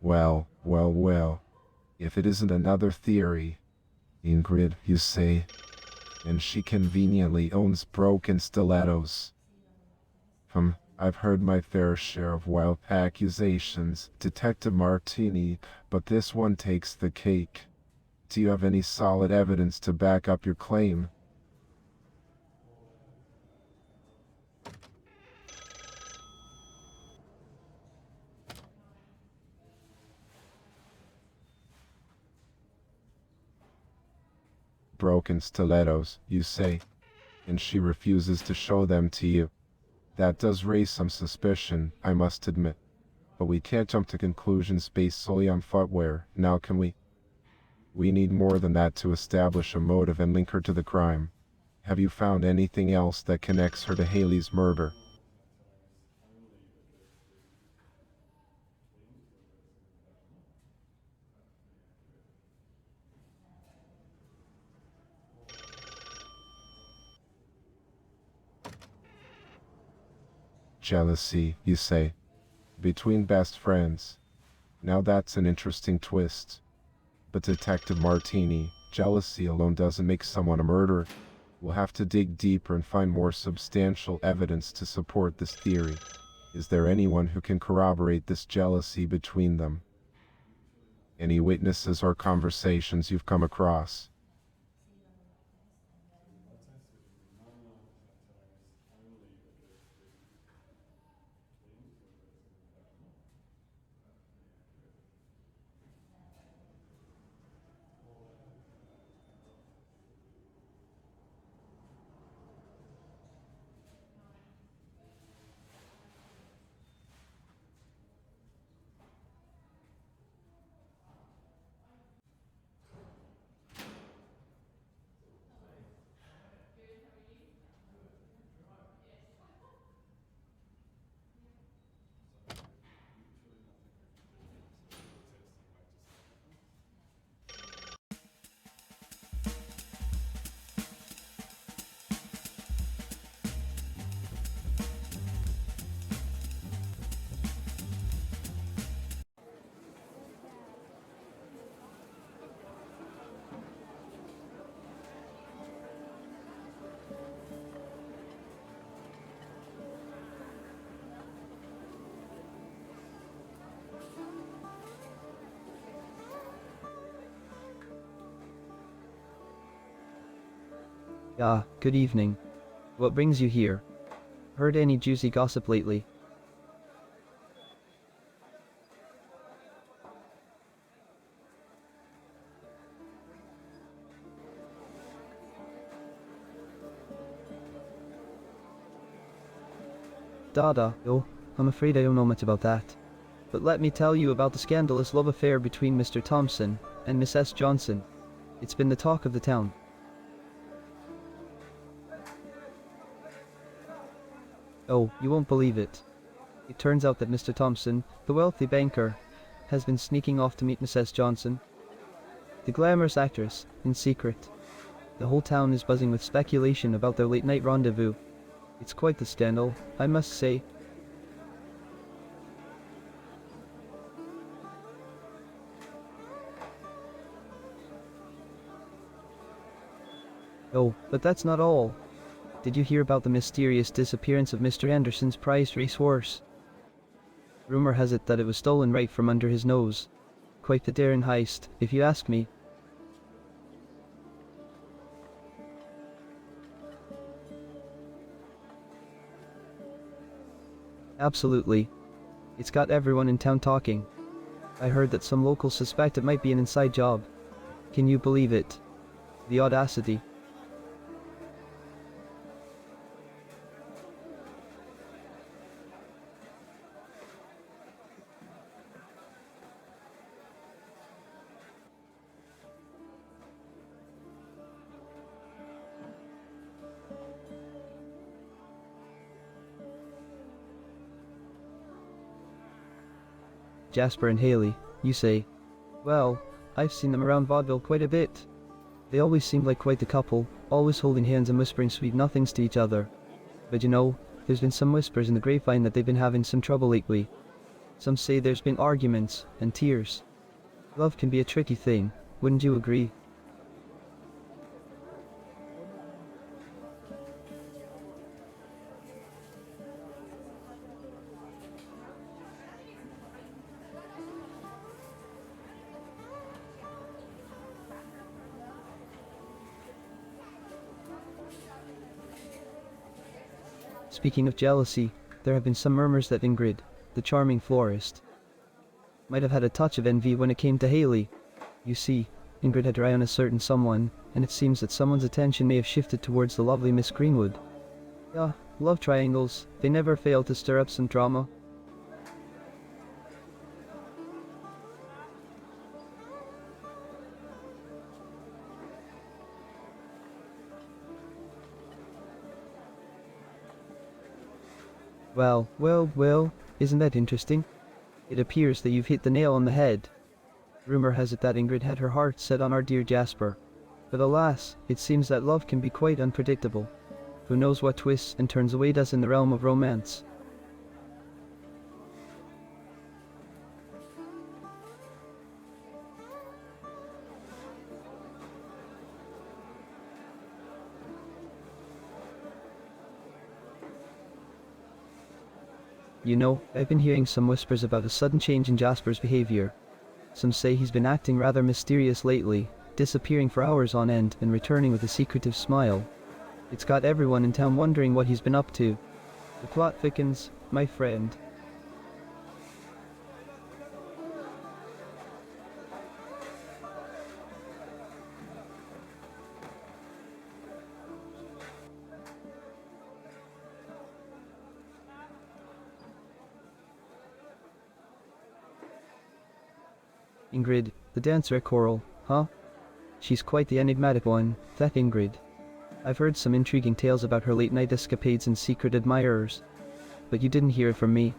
Well, well, well. If it isn't another theory. Ingrid, you say? And she conveniently owns broken stilettos. I've heard my fair share of wild accusations, Detective Martini, but this one takes the cake. Do you have any solid evidence to back up your claim? Broken stilettos, you say? And she refuses to show them to you. That does raise some suspicion, I must admit. But we can't jump to conclusions based solely on footwear, now can we? We need more than that to establish a motive and link her to the crime. Have you found anything else that connects her to Haley's murder? Jealousy, you say? Between best friends. Now that's an interesting twist. But Detective Martini, jealousy alone doesn't make someone a murderer. We'll have to dig deeper and find more substantial evidence to support this theory. Is there anyone who can corroborate this jealousy between them? Any witnesses or conversations you've come across? Good evening. What brings you here? Heard any juicy gossip lately? Oh, I'm afraid I don't know much about that. But let me tell you about the scandalous love affair between Mr. Thompson and Miss S. Johnson. It's been the talk of the town. Oh, you won't believe it. It turns out that Mr. Thompson, the wealthy banker, has been sneaking off to meet Miss S. Johnson, the glamorous actress, in secret. The whole town is buzzing with speculation about their late-night rendezvous. It's quite the scandal, I must say. Oh, but that's not all. Did you hear about the mysterious disappearance of Mr. Anderson's prized racehorse? Rumor has it that it was stolen right from under his nose. Quite the daring heist, if you ask me. Absolutely. It's got everyone in town talking. I heard that some locals suspect it might be an inside job. Can you believe it? The audacity. Jasper and Haley, you say. Well, I've seen them around Vaudeville quite a bit. They always seemed like quite the couple, always holding hands and whispering sweet nothings to each other. But you know, there's been some whispers in the grapevine that they've been having some trouble lately. Some say there's been arguments and tears. Love can be a tricky thing, wouldn't you agree? Speaking of jealousy, there have been some murmurs that Ingrid, the charming florist, might have had a touch of envy when it came to Haley. You see, Ingrid had her eye on a certain someone, and it seems that someone's attention may have shifted towards the lovely Miss Greenwood. Love triangles, they never fail to stir up some drama. Well, isn't that interesting? It appears that you've hit the nail on the head. Rumor has it that Ingrid had her heart set on our dear Jasper. But alas, it seems that love can be quite unpredictable. Who knows what twists and turns await us in the realm of romance? You know, I've been hearing some whispers about a sudden change in Jasper's behavior. Some say he's been acting rather mysterious lately, disappearing for hours on end and returning with a secretive smile. It's got everyone in town wondering what he's been up to. The plot thickens, my friend. Ingrid, the dancer at choral, huh? She's quite the enigmatic one, that Ingrid. I've heard some intriguing tales about her late-night escapades and secret admirers. But you didn't hear it from me.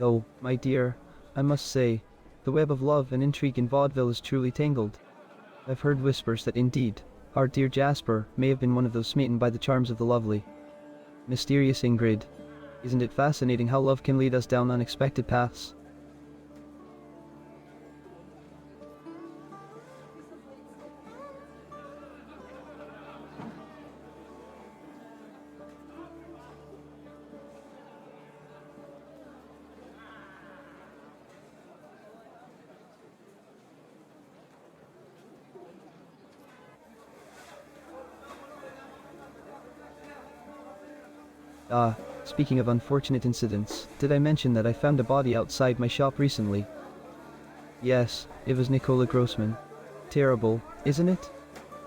Oh, my dear, I must say, the web of love and intrigue in vaudeville is truly tangled. I've heard whispers that indeed, our dear Jasper may have been one of those smitten by the charms of the lovely, mysterious Ingrid. Isn't it fascinating how love can lead us down unexpected paths? Speaking of unfortunate incidents, did I mention that I found a body outside my shop recently? Yes, it was Nicola Grossman. Terrible, isn't it?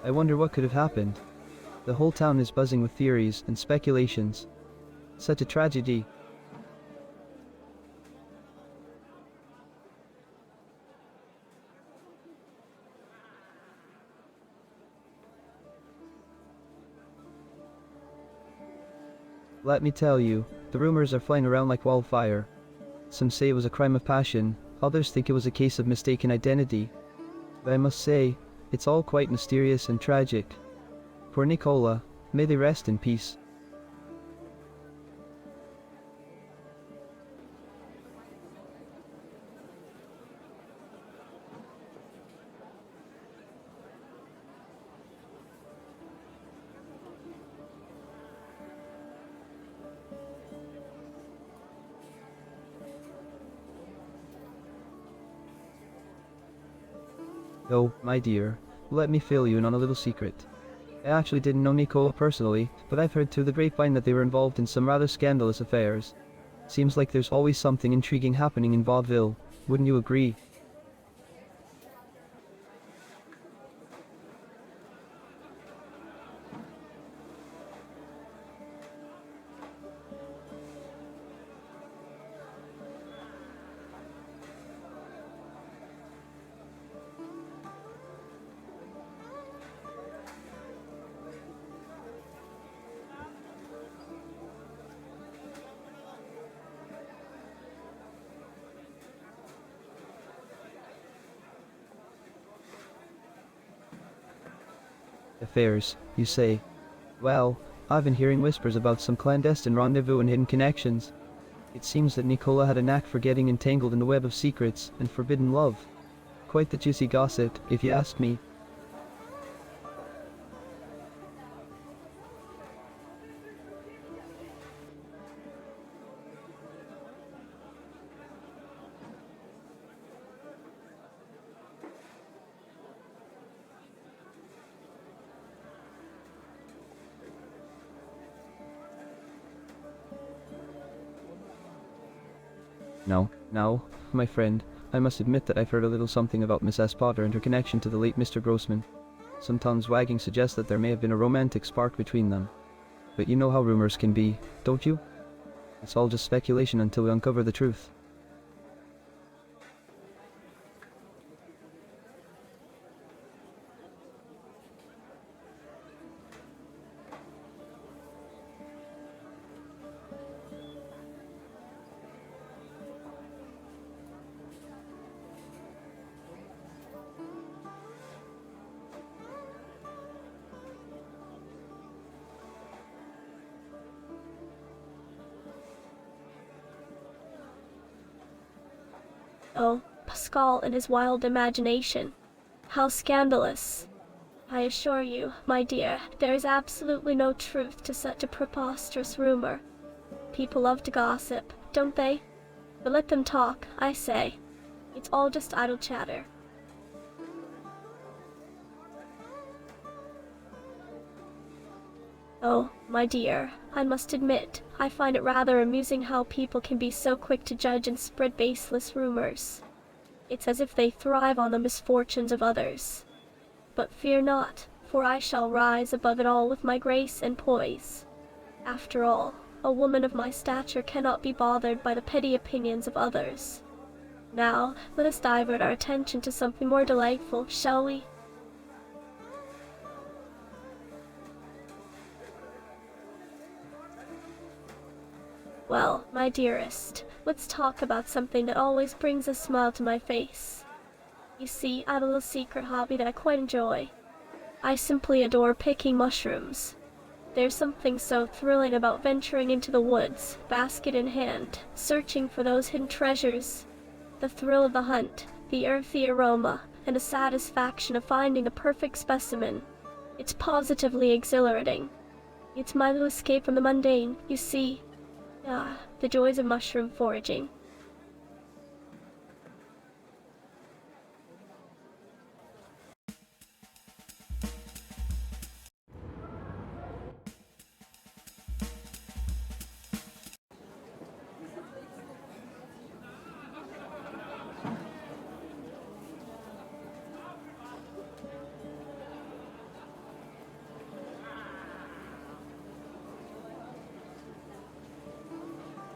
I wonder what could have happened. The whole town is buzzing with theories and speculations. Such a tragedy. Let me tell you, the rumors are flying around like wildfire. Some say it was a crime of passion, others think it was a case of mistaken identity. But I must say, it's all quite mysterious and tragic. Poor Nicola, may they rest in peace. Oh, my dear, let me fill you in on a little secret. I actually didn't know Nicola personally, but I've heard through the grapevine that they were involved in some rather scandalous affairs. Seems like there's always something intriguing happening in Vaudeville, wouldn't you agree? Affairs, you say? Well, I've been hearing whispers about some clandestine rendezvous and hidden connections. It seems that Nicola had a knack for getting entangled in the web of secrets and forbidden love. Quite the juicy gossip, if you ask me. Now, my friend, I must admit that I've heard a little something about Miss S. Potter and her connection to the late Mr. Grossman. Some tongues wagging suggest that there may have been a romantic spark between them. But you know how rumors can be, don't you? It's all just speculation until we uncover the truth. Oh, Pascal and his wild imagination. How scandalous. I assure you, my dear, there is absolutely no truth to such a preposterous rumor. People love to gossip, don't they? But let them talk, I say. It's all just idle chatter. Oh, my dear, I must admit, I find it rather amusing how people can be so quick to judge and spread baseless rumors. It's as if they thrive on the misfortunes of others. But fear not, for I shall rise above it all with my grace and poise. After all, a woman of my stature cannot be bothered by the petty opinions of others. Now, let us divert our attention to something more delightful, shall we? Well, my dearest, let's talk about something that always brings a smile to my face. You see, I have a little secret hobby that I quite enjoy. I simply adore picking mushrooms. There's something so thrilling about venturing into the woods, basket in hand, searching for those hidden treasures. The thrill of the hunt, the earthy aroma, and the satisfaction of finding the perfect specimen. It's positively exhilarating. It's my little escape from the mundane, you see. Ah, the joys of mushroom foraging.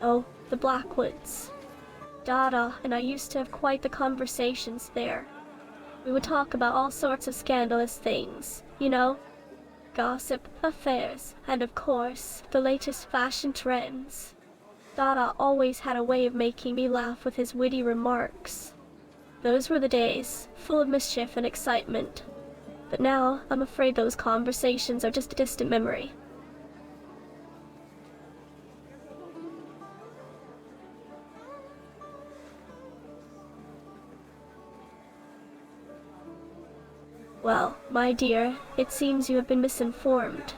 Oh, the Blackwoods. Dada and I used to have quite the conversations there. We would talk about all sorts of scandalous things, you know? Gossip, affairs, and of course, the latest fashion trends. Dada always had a way of making me laugh with his witty remarks. Those were the days, full of mischief and excitement. But now, I'm afraid those conversations are just a distant memory. Well, my dear, it seems you have been misinformed.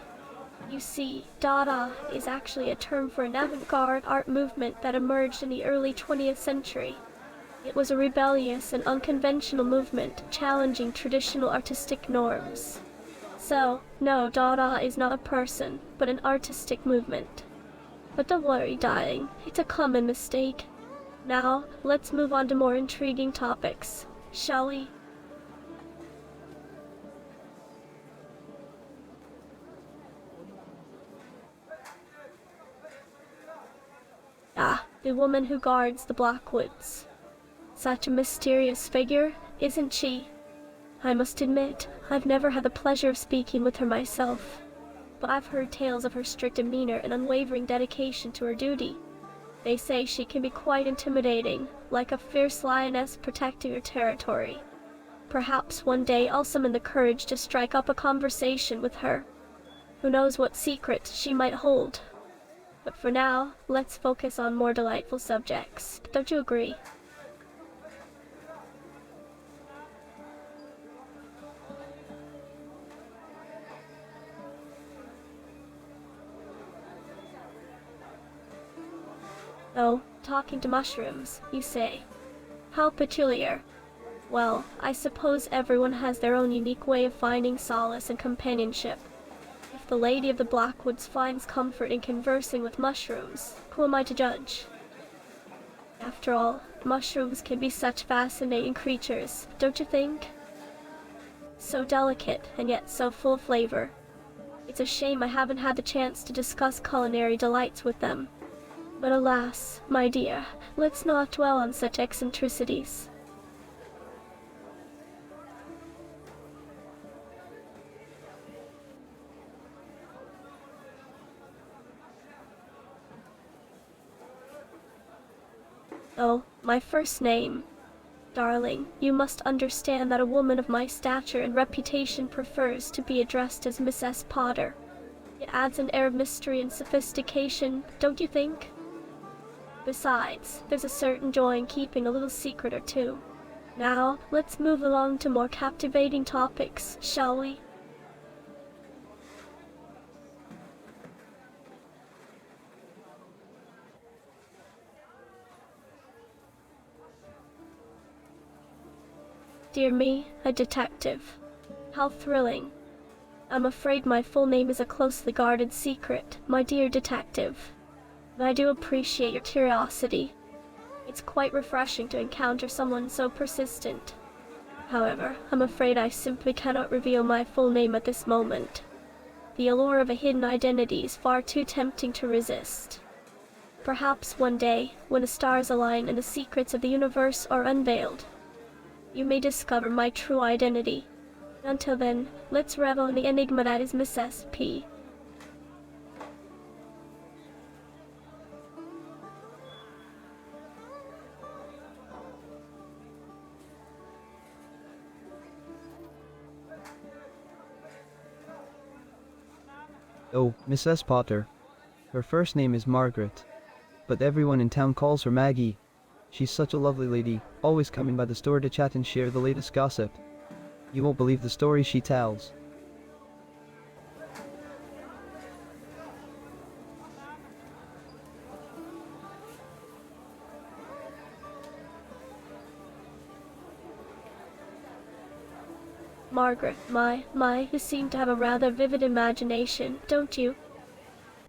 You see, Dada is actually a term for an avant-garde art movement that emerged in the early 20th century. It was a rebellious and unconventional movement challenging traditional artistic norms. So, no, Dada is not a person, but an artistic movement. But don't worry, darling, it's a common mistake. Now, let's move on to more intriguing topics, shall we? Ah, the woman who guards the Blackwoods. Such a mysterious figure, isn't she? I must admit, I've never had the pleasure of speaking with her myself, but I've heard tales of her strict demeanor and unwavering dedication to her duty. They say she can be quite intimidating, like a fierce lioness protecting her territory. Perhaps one day I'll summon the courage to strike up a conversation with her. Who knows what secrets she might hold? But for now, let's focus on more delightful subjects. Don't you agree? Oh, talking to mushrooms, you say. How peculiar. Well, I suppose everyone has their own unique way of finding solace and companionship. If the Lady of the Blackwoods finds comfort in conversing with mushrooms, who am I to judge? After all, mushrooms can be such fascinating creatures, don't you think? So delicate, and yet so full of flavor. It's a shame I haven't had the chance to discuss culinary delights with them. But alas, my dear, let's not dwell on such eccentricities. Oh, my first name. Darling, you must understand that a woman of my stature and reputation prefers to be addressed as Miss S. Potter. It adds an air of mystery and sophistication, don't you think? Besides, there's a certain joy in keeping a little secret or two. Now, let's move along to more captivating topics, shall we? Dear me, a detective. How thrilling. I'm afraid my full name is a closely guarded secret, my dear detective. But I do appreciate your curiosity. It's quite refreshing to encounter someone so persistent. However, I'm afraid I simply cannot reveal my full name at this moment. The allure of a hidden identity is far too tempting to resist. Perhaps one day, when the stars align and the secrets of the universe are unveiled, you may discover my true identity. Until then, let's revel in the enigma that is Miss S.P. Oh, Mrs. Potter. Her first name is Margaret, but everyone in town calls her Maggie. She's such a lovely lady, always coming by the store to chat and share the latest gossip. You won't believe the stories she tells. Margaret, you seem to have a rather vivid imagination, don't you?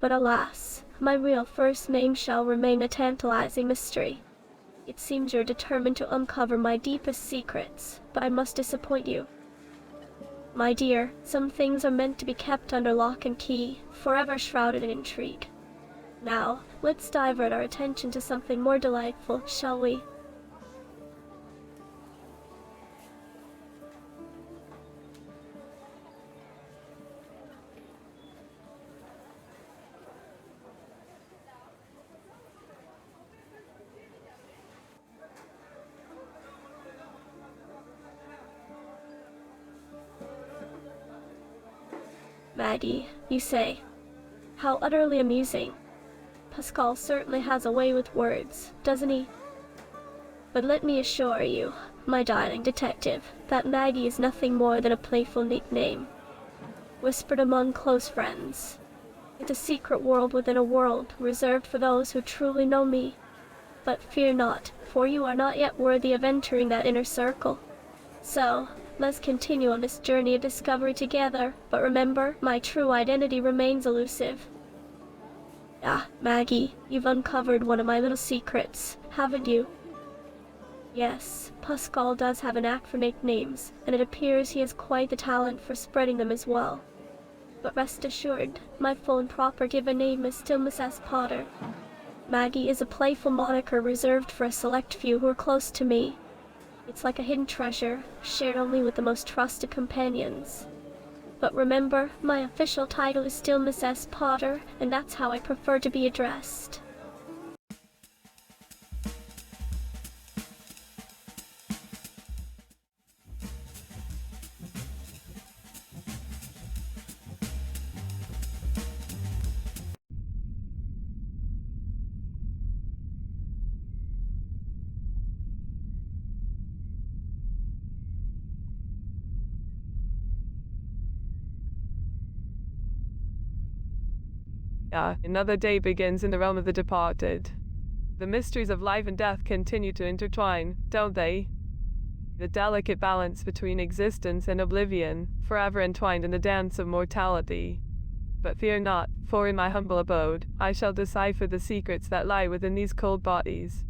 But alas, my real first name shall remain a tantalizing mystery. It seems you're determined to uncover my deepest secrets, but I must disappoint you. My dear, some things are meant to be kept under lock and key, forever shrouded in intrigue. Now, let's divert our attention to something more delightful, shall we? Maggie, you say. How utterly amusing. Pascal certainly has a way with words, doesn't he? But let me assure you, my darling detective, that Maggie is nothing more than a playful nickname, whispered among close friends. It's a secret world within a world reserved for those who truly know me. But fear not, for you are not yet worthy of entering that inner circle. So, let's continue on this journey of discovery together, but remember, my true identity remains elusive. Ah, Maggie, you've uncovered one of my little secrets, haven't you? Yes, Pascal does have an knack for nicknames, and it appears he has quite the talent for spreading them as well. But rest assured, my full and proper given name is still Miss S. Potter. Maggie is a playful moniker reserved for a select few who are close to me. It's like a hidden treasure, shared only with the most trusted companions. But remember, my official title is still Miss S. Potter, and that's how I prefer to be addressed. Another day begins in the realm of the departed. The mysteries of life and death continue to intertwine, don't they? The delicate balance between existence and oblivion, forever entwined in the dance of mortality. But fear not, for in my humble abode, I shall decipher the secrets that lie within these cold bodies.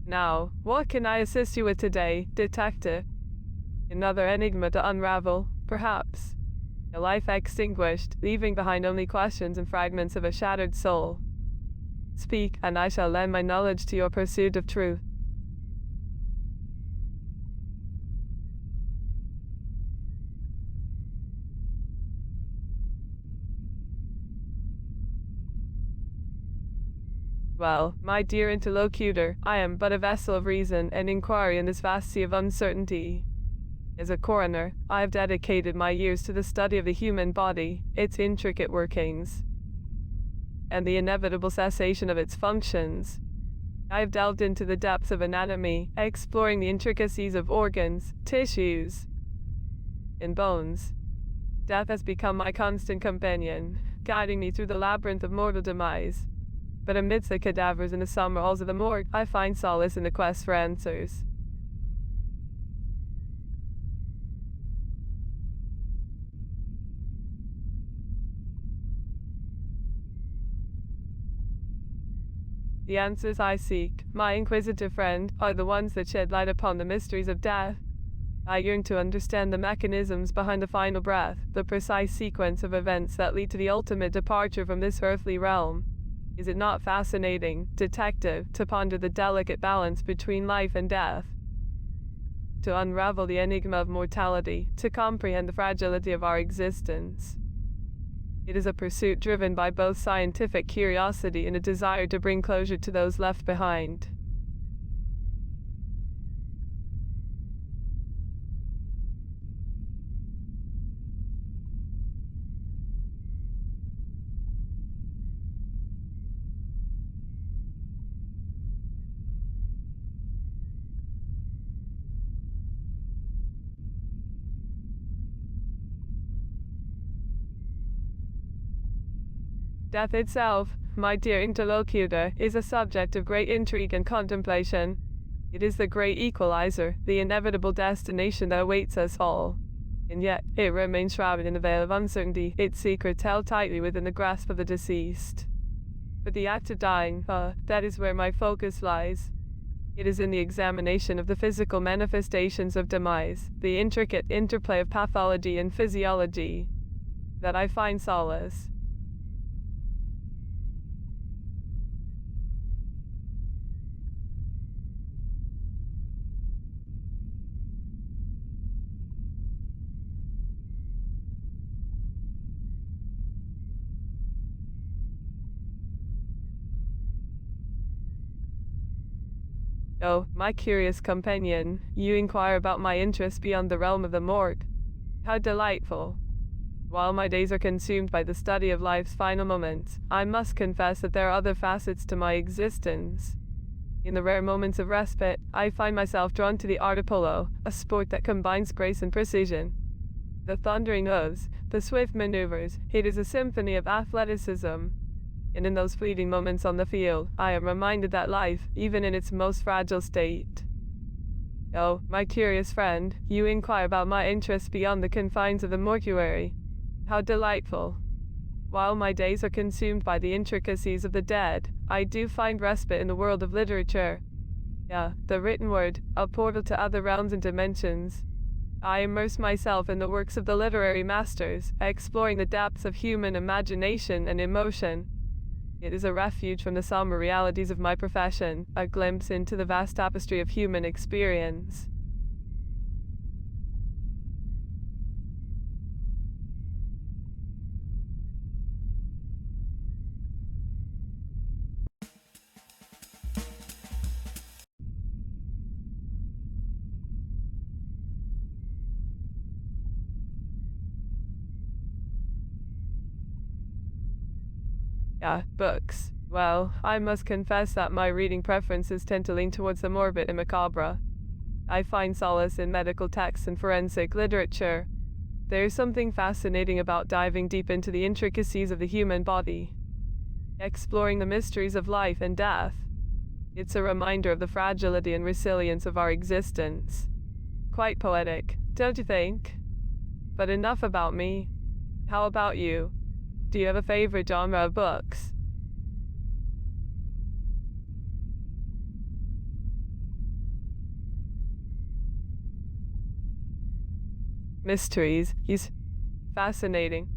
Now, what can I assist you with today, detective? Another enigma to unravel, perhaps. A life extinguished, leaving behind only questions and fragments of a shattered soul. Speak, and I shall lend my knowledge to your pursuit of truth. Well, my dear interlocutor, I am but a vessel of reason and inquiry in this vast sea of uncertainty. As a coroner, I have dedicated my years to the study of the human body, its intricate workings, and the inevitable cessation of its functions. I have delved into the depths of anatomy, exploring the intricacies of organs, tissues, and bones. Death has become my constant companion, guiding me through the labyrinth of mortal demise. But amidst the cadavers and the somber halls of the morgue, I find solace in the quest for answers. The answers I seek, my inquisitive friend, are the ones that shed light upon the mysteries of death. I yearn to understand the mechanisms behind the final breath, the precise sequence of events that lead to the ultimate departure from this earthly realm. Is it not fascinating, detective, to ponder the delicate balance between life and death? To unravel the enigma of mortality, to comprehend the fragility of our existence. It is a pursuit driven by both scientific curiosity and a desire to bring closure to those left behind. Death itself, my dear interlocutor, is a subject of great intrigue and contemplation. It is the great equalizer, the inevitable destination that awaits us all. And yet, it remains shrouded in a veil of uncertainty, its secrets held tightly within the grasp of the deceased. But the act of dying, that is where my focus lies. It is in the examination of the physical manifestations of demise, the intricate interplay of pathology and physiology, that I find solace. Oh, my curious companion, you inquire about my interests beyond the realm of the morgue. How delightful. While my days are consumed by the study of life's final moments, I must confess that there are other facets to my existence. In the rare moments of respite, I find myself drawn to the art of polo, a sport that combines grace and precision. The thundering hooves, the swift maneuvers, it is a symphony of athleticism. And in those fleeting moments on the field, I am reminded that life, even in its most fragile state. Oh, my curious friend, you inquire about my interests beyond the confines of the mortuary. How delightful. While my days are consumed by the intricacies of the dead, I do find respite in the world of literature. Yeah, the written word, a portal to other realms and dimensions. I immerse myself in the works of the literary masters, exploring the depths of human imagination and emotion. It is a refuge from the somber realities of my profession, a glimpse into the vast tapestry of human experience. Yeah, books. Well, I must confess that my reading preferences tend to lean towards the morbid and macabre. I find solace in medical texts and forensic literature. There is something fascinating about diving deep into the intricacies of the human body, exploring the mysteries of life and death. It's a reminder of the fragility and resilience of our existence. Quite poetic, don't you think? But enough about me. How about you? Do you have a favorite genre of books? Mysteries. Fascinating.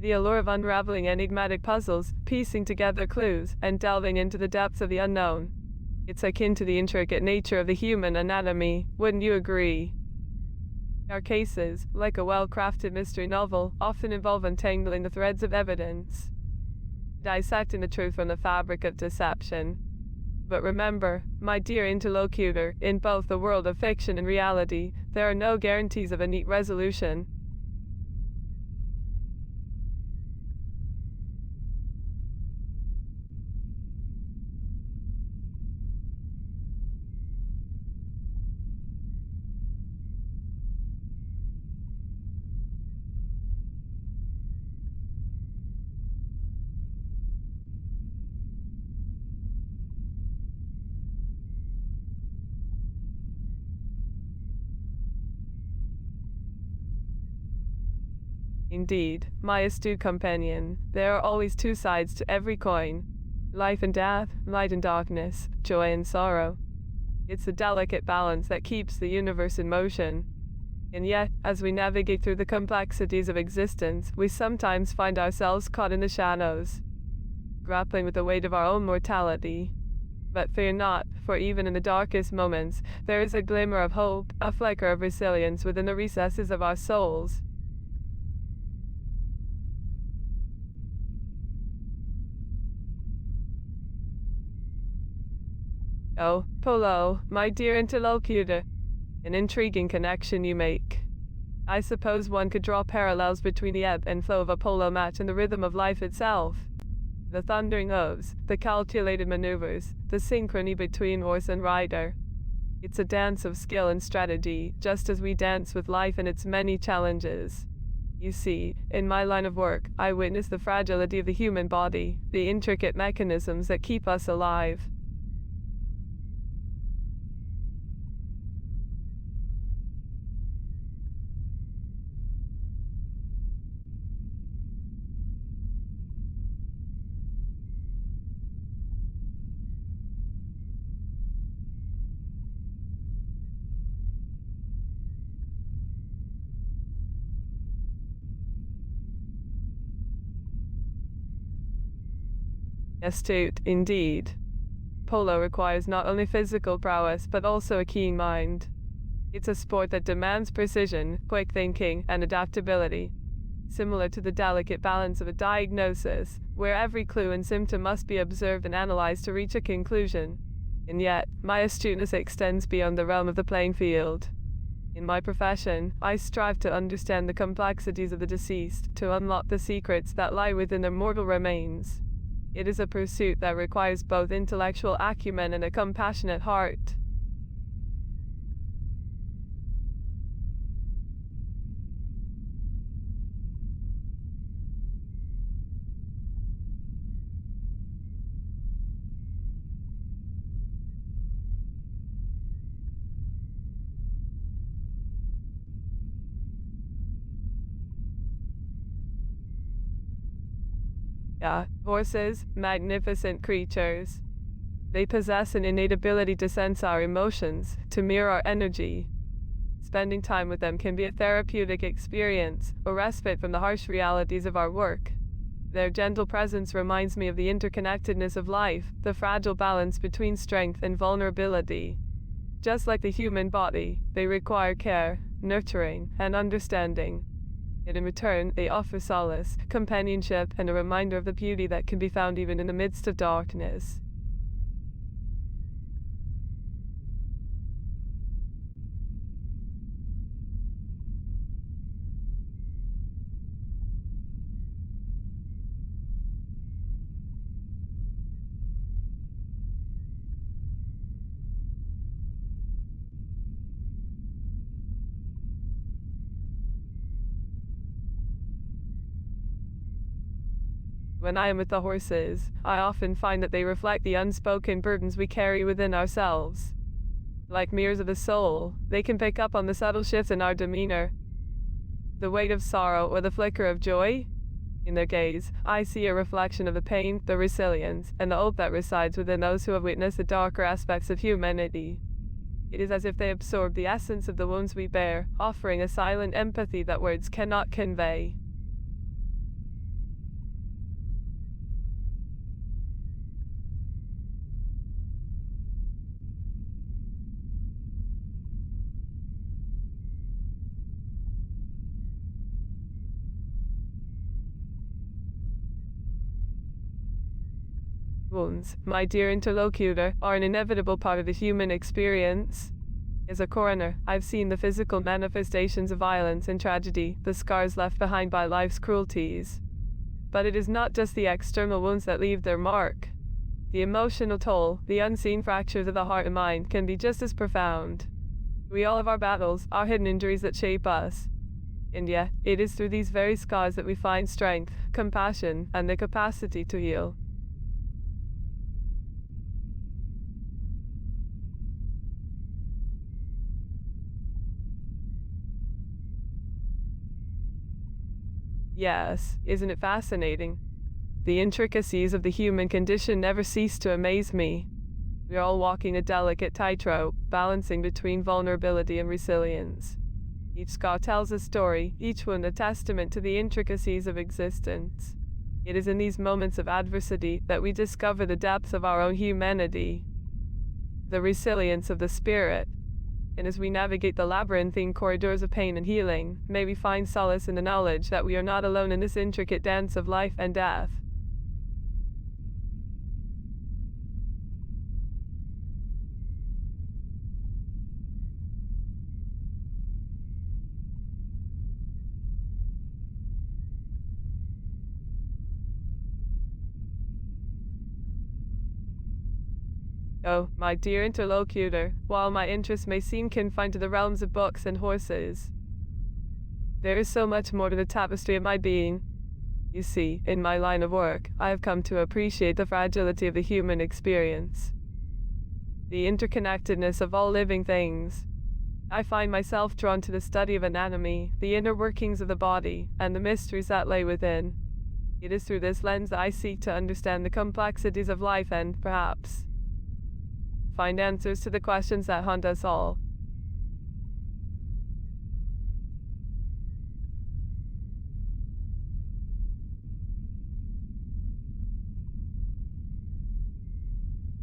The allure of unraveling enigmatic puzzles, piecing together clues, and delving into the depths of the unknown. It's akin to the intricate nature of the human anatomy, wouldn't you agree? Our cases, like a well-crafted mystery novel, often involve untangling the threads of evidence, dissecting the truth from the fabric of deception. But remember, my dear interlocutor, in both the world of fiction and reality, there are no guarantees of a neat resolution. Indeed, my astute companion, there are always two sides to every coin. Life and death, light and darkness, joy and sorrow. It's a delicate balance that keeps the universe in motion. And yet, as we navigate through the complexities of existence, we sometimes find ourselves caught in the shadows, grappling with the weight of our own mortality. But fear not, for even in the darkest moments, there is a glimmer of hope, a flicker of resilience within the recesses of our souls. Oh, Polo, my dear interlocutor, an intriguing connection you make. I suppose one could draw parallels between the ebb and flow of a polo match and the rhythm of life itself. The thundering hooves, the calculated maneuvers, the synchrony between horse and rider. It's a dance of skill and strategy, just as we dance with life and its many challenges. You see, in my line of work, I witness the fragility of the human body, the intricate mechanisms that keep us alive. Astute, indeed. Polo requires not only physical prowess, but also a keen mind. It's a sport that demands precision, quick thinking, and adaptability, similar to the delicate balance of a diagnosis, where every clue and symptom must be observed and analyzed to reach a conclusion. And yet, my astuteness extends beyond the realm of the playing field. In my profession, I strive to understand the complexities of the deceased, to unlock the secrets that lie within their mortal remains. It is a pursuit that requires both intellectual acumen and a compassionate heart. Horses, magnificent creatures. They possess an innate ability to sense our emotions, to mirror our energy. Spending time with them can be a therapeutic experience, a respite from the harsh realities of our work. Their gentle presence reminds me of the interconnectedness of life, the fragile balance between strength and vulnerability. Just like the human body, they require care, nurturing, and understanding. And in return, they offer solace, companionship, and a reminder of the beauty that can be found even in the midst of darkness. When I am with the horses, I often find that they reflect the unspoken burdens we carry within ourselves. Like mirrors of the soul, they can pick up on the subtle shifts in our demeanor, the weight of sorrow or the flicker of joy. In their gaze, I see a reflection of the pain, the resilience, and the hope that resides within those who have witnessed the darker aspects of humanity. It is as if they absorb the essence of the wounds we bear, offering a silent empathy that words cannot convey. Wounds, my dear interlocutor, are an inevitable part of the human experience. As a coroner, I've seen the physical manifestations of violence and tragedy, the scars left behind by life's cruelties. But it is not just the external wounds that leave their mark. The emotional toll, the unseen fractures of the heart and mind can be just as profound. We all have our battles, our hidden injuries that shape us. And yet, it is through these very scars that we find strength, compassion, and the capacity to heal. Yes, isn't it fascinating? The intricacies of the human condition never cease to amaze me. We are all walking a delicate tightrope, balancing between vulnerability and resilience. Each scar tells a story, each one a testament to the intricacies of existence. It is in these moments of adversity that we discover the depth of our own humanity, the resilience of the spirit. And as we navigate the labyrinthine corridors of pain and healing, may we find solace in the knowledge that we are not alone in this intricate dance of life and death. Oh, my dear interlocutor, while my interests may seem confined to the realms of books and horses, there is so much more to the tapestry of my being. You see, in my line of work, I have come to appreciate the fragility of the human experience, the interconnectedness of all living things. I find myself drawn to the study of anatomy, the inner workings of the body, and the mysteries that lay within. It is through this lens that I seek to understand the complexities of life and, perhaps, find answers to the questions that haunt us all.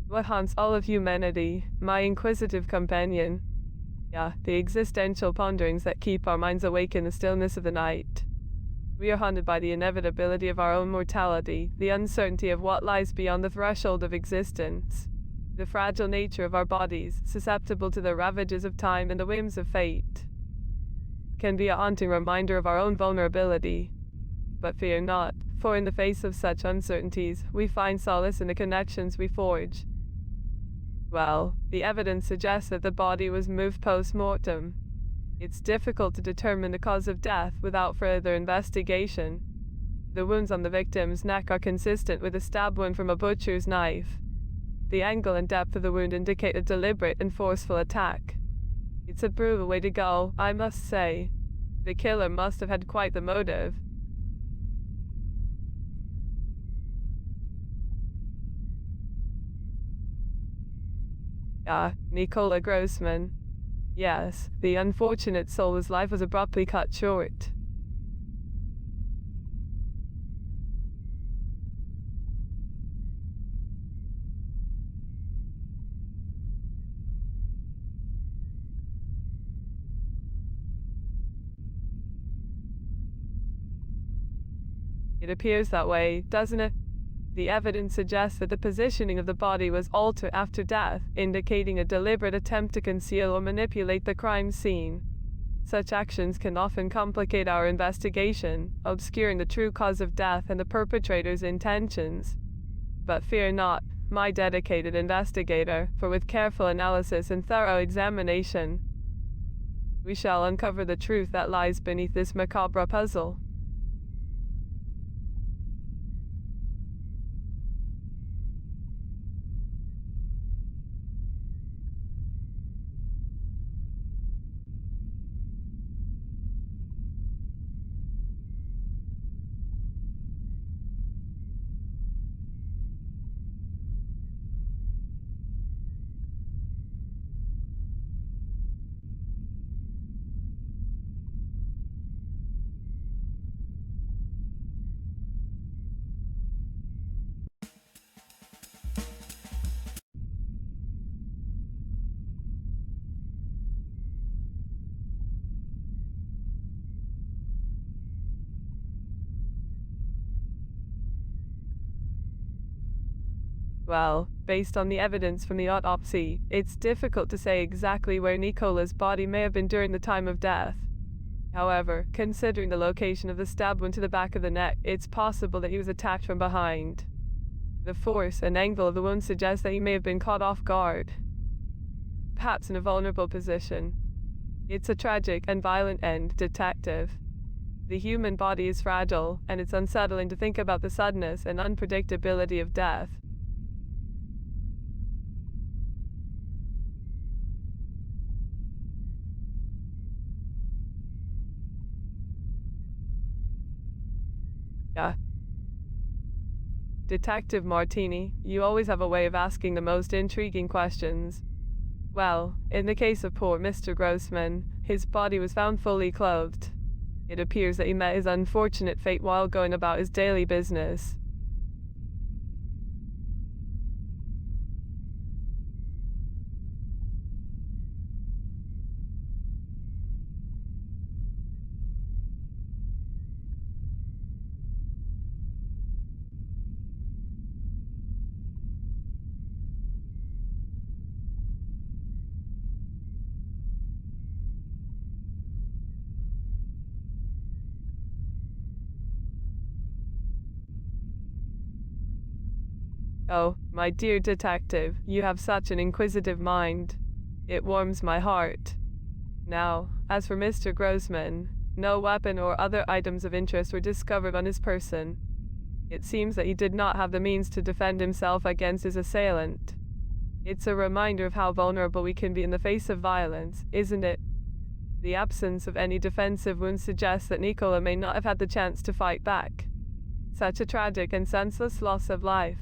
What haunts all of humanity, my inquisitive companion? The existential ponderings that keep our minds awake in the stillness of the night. We are haunted by the inevitability of our own mortality, the uncertainty of what lies beyond the threshold of existence. The fragile nature of our bodies, susceptible to the ravages of time and the whims of fate, can be a haunting reminder of our own vulnerability. But fear not, for in the face of such uncertainties, we find solace in the connections we forge. Well, the evidence suggests that the body was moved post-mortem. It's difficult to determine the cause of death without further investigation. The wounds on the victim's neck are consistent with a stab wound from a butcher's knife. The angle and depth of the wound indicate a deliberate and forceful attack. It's a brutal way to go, I must say. The killer must have had quite the motive. Nicola Grossman. Yes, the unfortunate soul's life was abruptly cut short. It appears that way, doesn't it? The evidence suggests that the positioning of the body was altered after death, indicating a deliberate attempt to conceal or manipulate the crime scene. Such actions can often complicate our investigation, obscuring the true cause of death and the perpetrator's intentions. But fear not, my dedicated investigator, for with careful analysis and thorough examination, we shall uncover the truth that lies beneath this macabre puzzle. Well, based on the evidence from the autopsy, it's difficult to say exactly where Nicola's body may have been during the time of death. However, considering the location of the stab wound to the back of the neck, it's possible that he was attacked from behind. The force and angle of the wound suggests that he may have been caught off guard, perhaps in a vulnerable position. It's a tragic and violent end, Detective. The human body is fragile, and it's unsettling to think about the suddenness and unpredictability of death. Detective Martini, you always have a way of asking the most intriguing questions. Well, in the case of poor Mr. Grossman, his body was found fully clothed. It appears that he met his unfortunate fate while going about his daily business. Oh, my dear detective, you have such an inquisitive mind. It warms my heart. Now, as for Mr. Grossman, no weapon or other items of interest were discovered on his person. It seems that he did not have the means to defend himself against his assailant. It's a reminder of how vulnerable we can be in the face of violence, isn't it? The absence of any defensive wounds suggests that Nicola may not have had the chance to fight back. Such a tragic and senseless loss of life.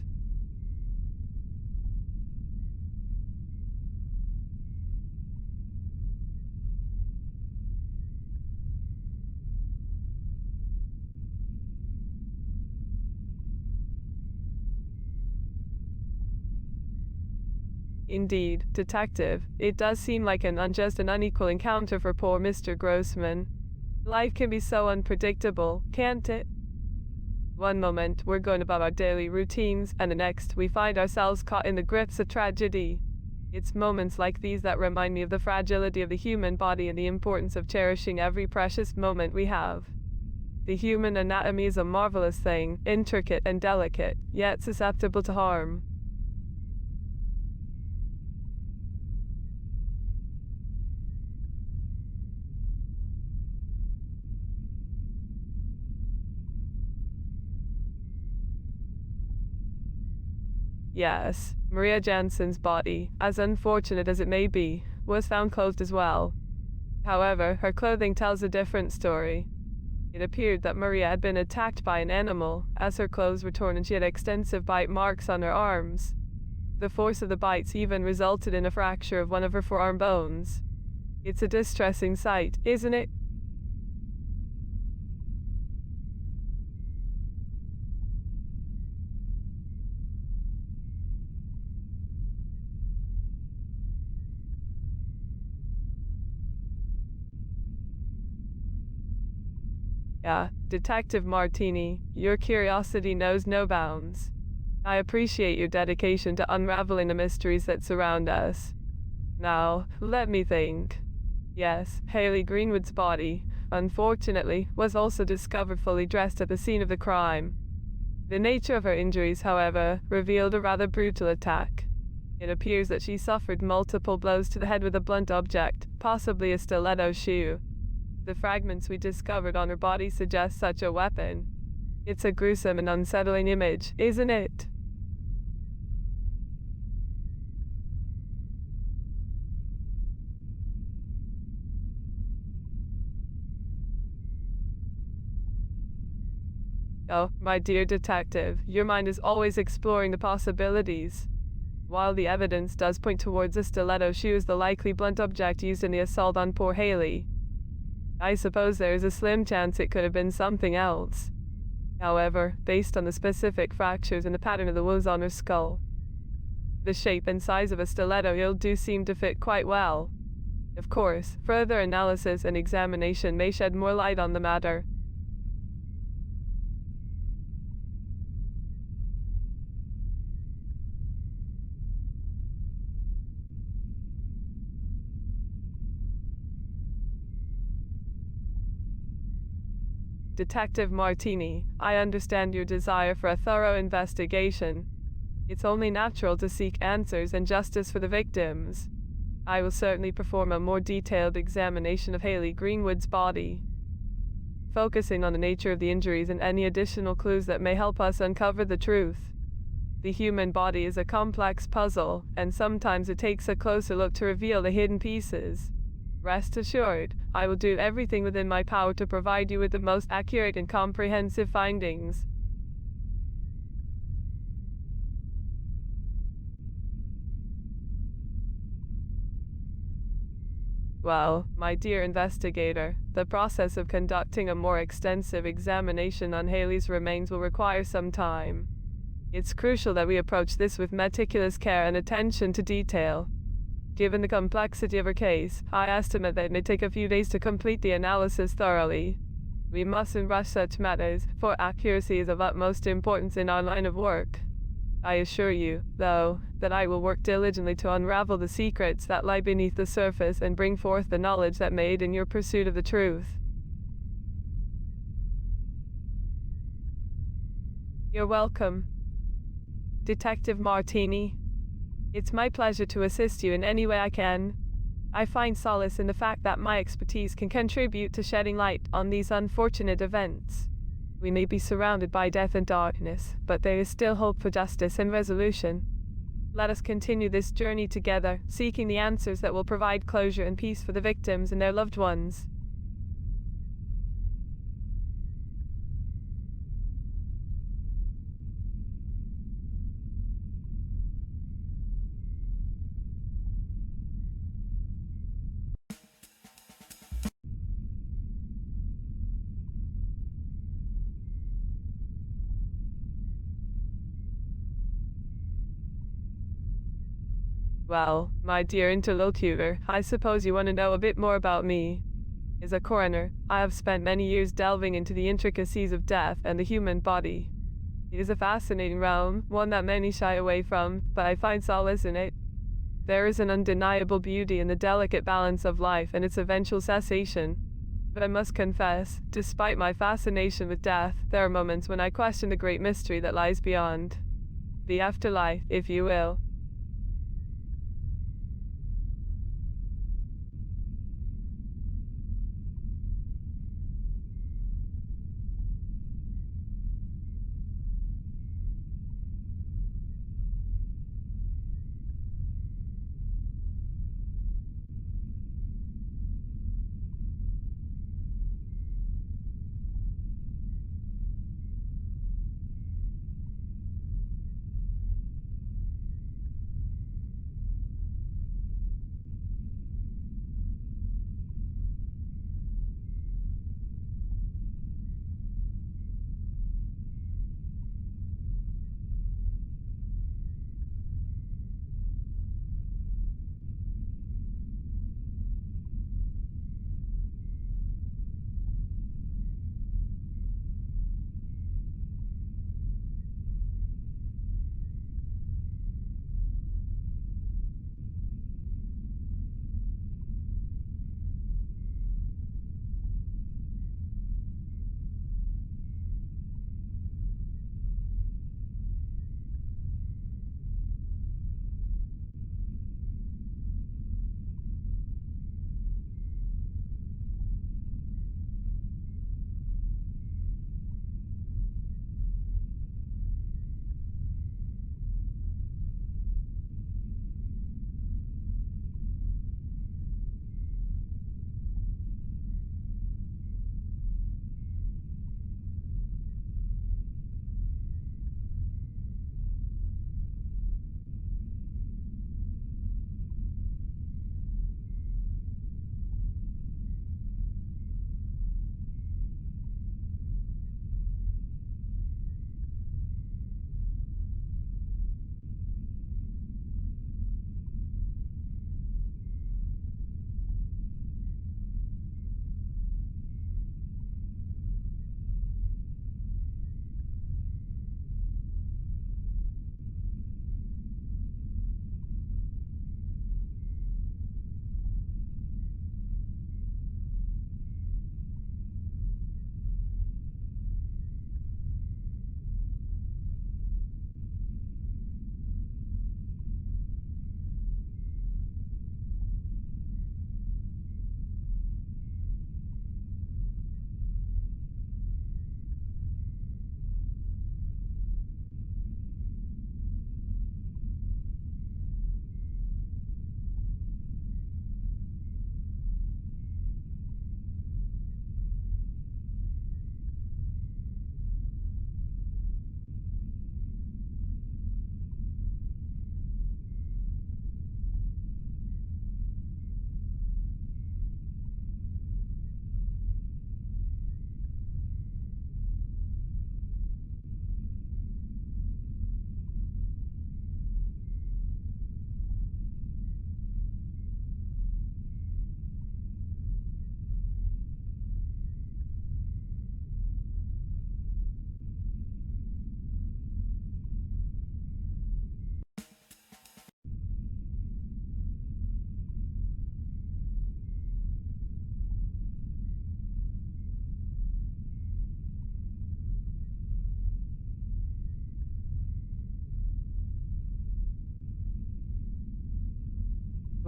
Indeed, Detective, it does seem like an unjust and unequal encounter for poor Mr. Grossman. Life can be so unpredictable, can't it? One moment, we're going about our daily routines, and the next, we find ourselves caught in the grips of tragedy. It's moments like these that remind me of the fragility of the human body and the importance of cherishing every precious moment we have. The human anatomy is a marvelous thing, intricate and delicate, yet susceptible to harm. Yes, Maria Jansen's body, as unfortunate as it may be, was found clothed as well. However, her clothing tells a different story. It appeared that Maria had been attacked by an animal, as her clothes were torn and she had extensive bite marks on her arms. The force of the bites even resulted in a fracture of one of her forearm bones. It's a distressing sight, isn't it? Yeah, Detective Martini, your curiosity knows no bounds. I appreciate your dedication to unraveling the mysteries that surround us. Now, let me think. Yes, Haley Greenwood's body, unfortunately, was also discovered fully dressed at the scene of the crime. The nature of her injuries, however, revealed a rather brutal attack. It appears that she suffered multiple blows to the head with a blunt object, possibly a stiletto shoe. The fragments we discovered on her body suggest such a weapon. It's a gruesome and unsettling image, isn't it? Oh, my dear detective, your mind is always exploring the possibilities. While the evidence does point towards a stiletto shoe as the likely blunt object used in the assault on poor Haley, I suppose there is a slim chance it could have been something else. However, based on the specific fractures and the pattern of the wounds on her skull, the shape and size of a stiletto do seem to fit quite well. Of course, further analysis and examination may shed more light on the matter. Detective Martini, I understand your desire for a thorough investigation. It's only natural to seek answers and justice for the victims. I will certainly perform a more detailed examination of Haley Greenwood's body, focusing on the nature of the injuries and any additional clues that may help us uncover the truth. The human body is a complex puzzle, and sometimes it takes a closer look to reveal the hidden pieces. Rest assured, I will do everything within my power to provide you with the most accurate and comprehensive findings. Well, my dear investigator, the process of conducting a more extensive examination on Haley's remains will require some time. It's crucial that we approach this with meticulous care and attention to detail. Given the complexity of her case, I estimate that it may take a few days to complete the analysis thoroughly. We mustn't rush such matters, for accuracy is of utmost importance in our line of work. I assure you, though, that I will work diligently to unravel the secrets that lie beneath the surface and bring forth the knowledge that may aid in your pursuit of the truth. You're welcome, Detective Martini. It's my pleasure to assist you in any way I can. I find solace in the fact that my expertise can contribute to shedding light on these unfortunate events. We may be surrounded by death and darkness, but there is still hope for justice and resolution. Let us continue this journey together, seeking the answers that will provide closure and peace for the victims and their loved ones. Well, my dear interlocutor, I suppose you want to know a bit more about me. As a coroner, I have spent many years delving into the intricacies of death and the human body. It is a fascinating realm, one that many shy away from, but I find solace in it. There is an undeniable beauty in the delicate balance of life and its eventual cessation. But I must confess, despite my fascination with death, there are moments when I question the great mystery that lies beyond. The afterlife, if you will.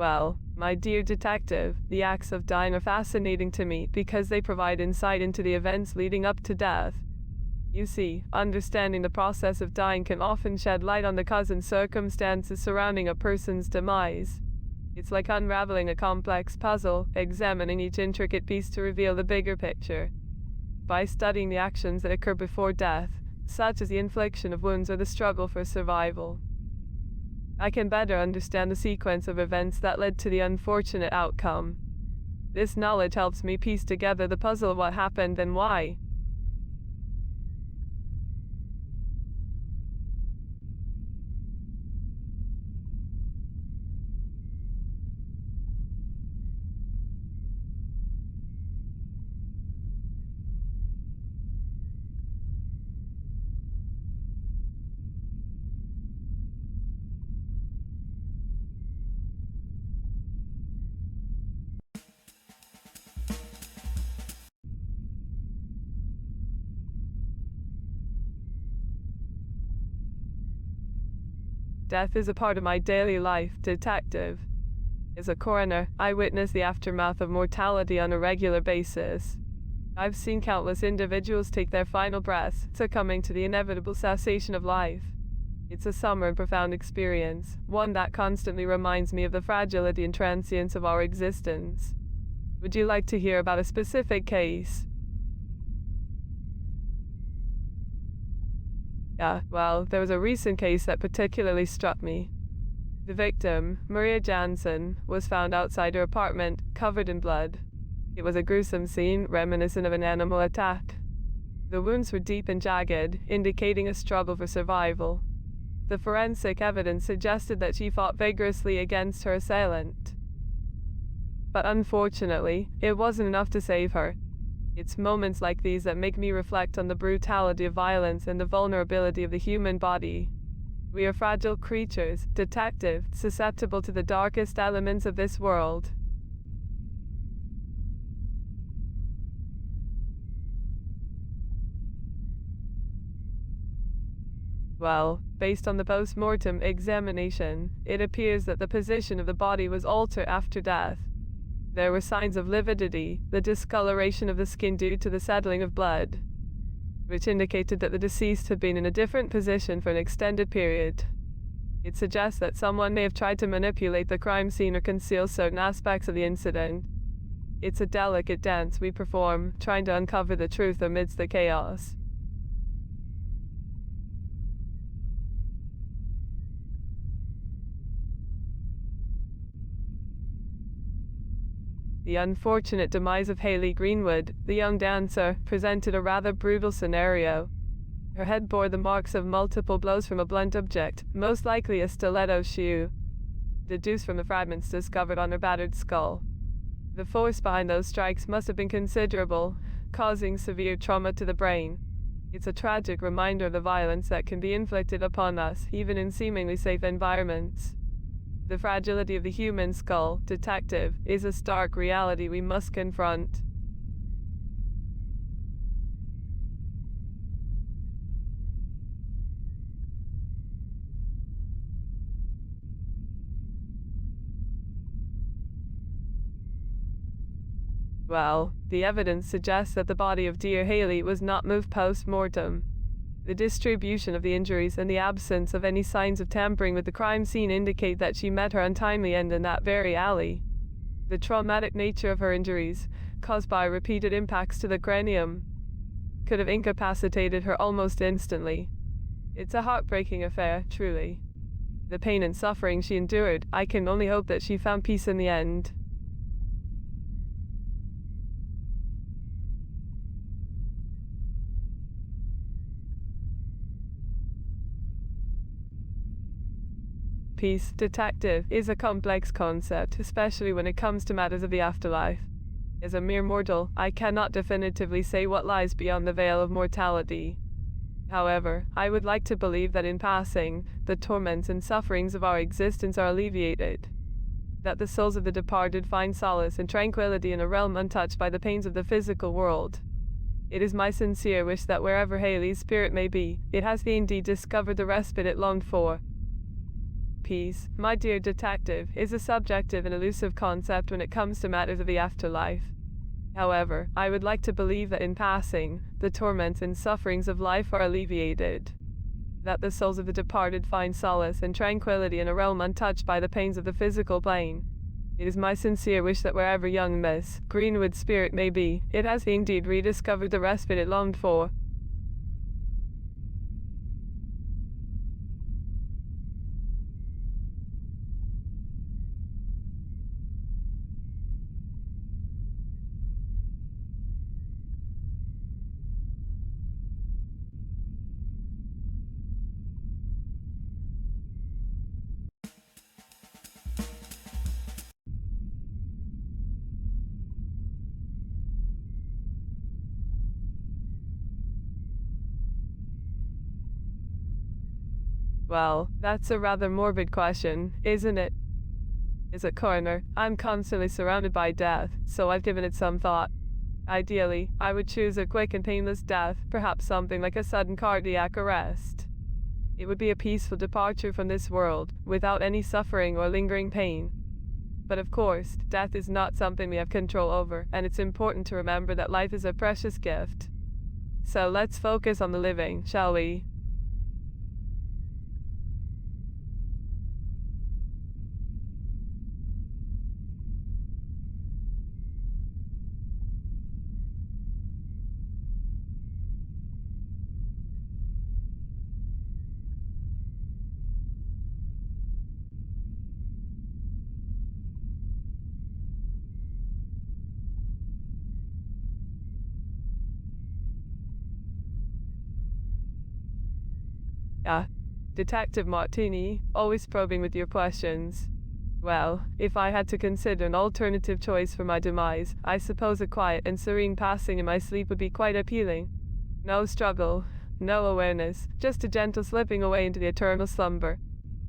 Well, my dear detective, the acts of dying are fascinating to me because they provide insight into the events leading up to death. You see, understanding the process of dying can often shed light on the cause and circumstances surrounding a person's demise. It's like unraveling a complex puzzle, examining each intricate piece to reveal the bigger picture. By studying the actions that occur before death, such as the infliction of wounds or the struggle for survival, I can better understand the sequence of events that led to the unfortunate outcome. This knowledge helps me piece together the puzzle of what happened and why. Death is a part of my daily life, detective. As a coroner, I witness the aftermath of mortality on a regular basis. I've seen countless individuals take their final breaths, succumbing to the inevitable cessation of life. It's a somber and profound experience, one that constantly reminds me of the fragility and transience of our existence. Would you like to hear about a specific case? Yeah, well, there was a recent case that particularly struck me. The victim, Maria Jansen, was found outside her apartment, covered in blood. It was a gruesome scene, reminiscent of an animal attack. The wounds were deep and jagged, indicating a struggle for survival. The forensic evidence suggested that she fought vigorously against her assailant. But unfortunately, it wasn't enough to save her. It's moments like these that make me reflect on the brutality of violence and the vulnerability of the human body. We are fragile creatures, detective, susceptible to the darkest elements of this world. Well, based on the post-mortem examination, it appears that the position of the body was altered after death. There were signs of lividity, the discoloration of the skin due to the settling of blood, which indicated that the deceased had been in a different position for an extended period. It suggests that someone may have tried to manipulate the crime scene or conceal certain aspects of the incident. It's a delicate dance we perform, trying to uncover the truth amidst the chaos. The unfortunate demise of Hayley Greenwood, the young dancer, presented a rather brutal scenario. Her head bore the marks of multiple blows from a blunt object, most likely a stiletto shoe, deduced from the fragments discovered on her battered skull. The force behind those strikes must have been considerable, causing severe trauma to the brain. It's a tragic reminder of the violence that can be inflicted upon us, even in seemingly safe environments. The fragility of the human skull, detective, is a stark reality we must confront. Well, the evidence suggests that the body of dear Hayley was not moved post-mortem. The distribution of the injuries and the absence of any signs of tampering with the crime scene indicate that she met her untimely end in that very alley. The traumatic nature of her injuries, caused by repeated impacts to the cranium, could have incapacitated her almost instantly. It's a heartbreaking affair, truly. The pain and suffering she endured, I can only hope that she found peace in the end. Peace, detective, is a complex concept, especially when it comes to matters of the afterlife. As a mere mortal, I cannot definitively say what lies beyond the veil of mortality. However, I would like to believe that in passing, the torments and sufferings of our existence are alleviated. That the souls of the departed find solace and tranquility in a realm untouched by the pains of the physical world. It is my sincere wish that wherever Hayley's spirit may be, it has indeed discovered the respite it longed for. Peace, my dear detective, is a subjective and elusive concept when it comes to matters of the afterlife. However, I would like to believe that in passing, the torments and sufferings of life are alleviated. That the souls of the departed find solace and tranquility in a realm untouched by the pains of the physical plane. It is my sincere wish that wherever young Miss Greenwood's spirit may be, it has indeed rediscovered the respite it longed for. Well, that's a rather morbid question, isn't it? As a coroner, I'm constantly surrounded by death, so I've given it some thought. Ideally, I would choose a quick and painless death, perhaps something like a sudden cardiac arrest. It would be a peaceful departure from this world, without any suffering or lingering pain. But of course, death is not something we have control over, and it's important to remember that life is a precious gift. So let's focus on the living, shall we? Yeah, Detective Martini, always probing with your questions. Well, if I had to consider an alternative choice for my demise, I suppose a quiet and serene passing in my sleep would be quite appealing. No struggle, no awareness, just a gentle slipping away into the eternal slumber.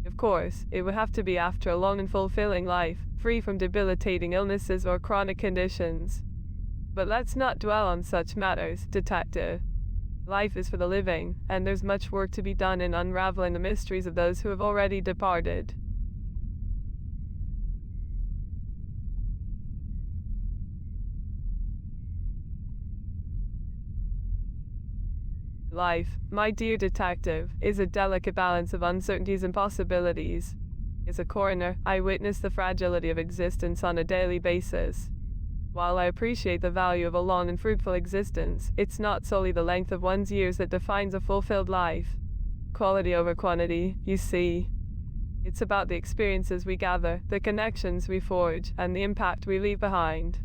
Of course, it would have to be after a long and fulfilling life, free from debilitating illnesses or chronic conditions. But let's not dwell on such matters, Detective. Life is for the living, and there's much work to be done in unraveling the mysteries of those who have already departed. Life, my dear detective, is a delicate balance of uncertainties and possibilities. As a coroner, I witness the fragility of existence on a daily basis. While I appreciate the value of a long and fruitful existence, it's not solely the length of one's years that defines a fulfilled life. Quality over quantity, you see. It's about the experiences we gather, the connections we forge, and the impact we leave behind.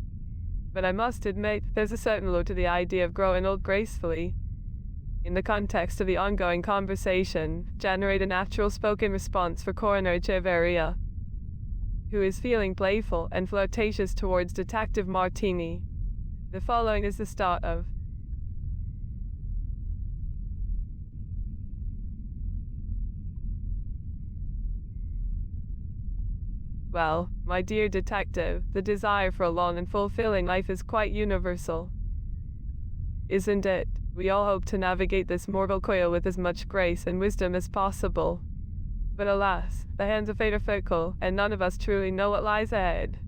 But I must admit, there's a certain allure to the idea of growing old gracefully. In the context of the ongoing conversation, generate a natural spoken response for Coroner Echeverria, who is feeling playful and flirtatious towards Detective Martini. The following is the start of. Well, my dear detective, the desire for a long and fulfilling life is quite universal. Isn't it? We all hope to navigate this mortal coil with as much grace and wisdom as possible. But alas, the hands of fate are fickle, and none of us truly know what lies ahead.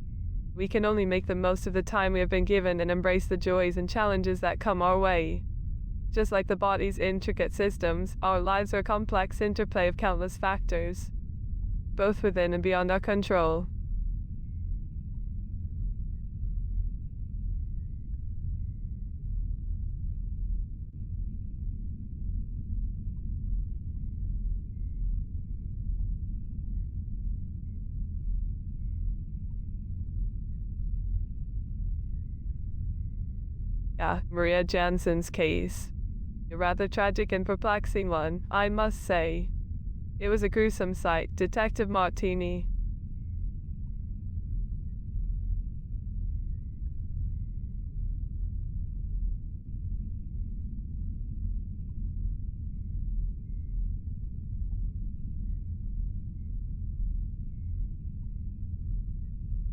We can only make the most of the time we have been given and embrace the joys and challenges that come our way. Just like the body's intricate systems, our lives are a complex interplay of countless factors, both within and beyond our control. Maria Jansen's case. A rather tragic and perplexing one, I must say. It was a gruesome sight, Detective Martini.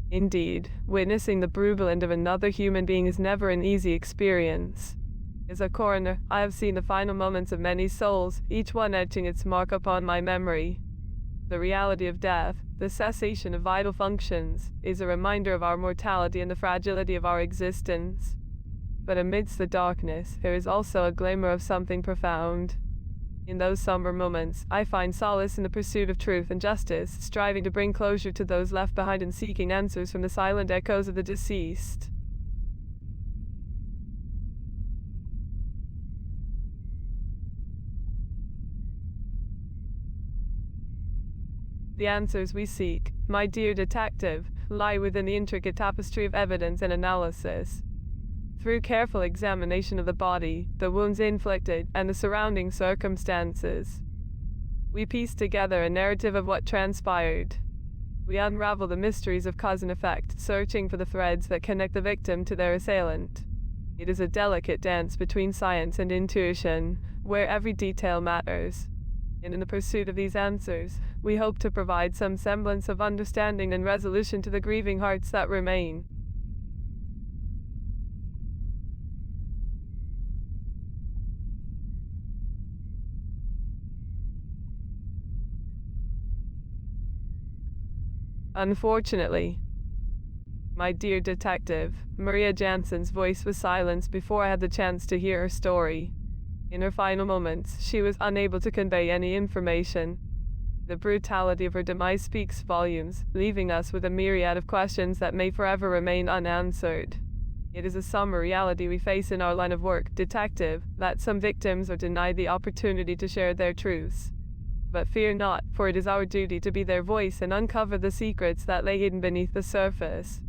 Indeed, witnessing the brutal end of another human being is never an easy experience. As a coroner, I have seen the final moments of many souls, each one etching its mark upon my memory. The reality of death, the cessation of vital functions, is a reminder of our mortality and the fragility of our existence. But amidst the darkness, there is also a glimmer of something profound. In those somber moments, I find solace in the pursuit of truth and justice, striving to bring closure to those left behind and seeking answers from the silent echoes of the deceased. The answers we seek, my dear detective, lie within the intricate tapestry of evidence and analysis. Through careful examination of the body, the wounds inflicted, and the surrounding circumstances, we piece together a narrative of what transpired. We unravel the mysteries of cause and effect, searching for the threads that connect the victim to their assailant. It is a delicate dance between science and intuition, where every detail matters. And in the pursuit of these answers, we hope to provide some semblance of understanding and resolution to the grieving hearts that remain. Unfortunately. My dear detective, Maria Jansen's voice was silenced before I had the chance to hear her story. In her final moments, she was unable to convey any information. The brutality of her demise speaks volumes, leaving us with a myriad of questions that may forever remain unanswered. It is a somber reality we face in our line of work, detective, that some victims are denied the opportunity to share their truths. But fear not, for it is our duty to be their voice and uncover the secrets that lay hidden beneath the surface.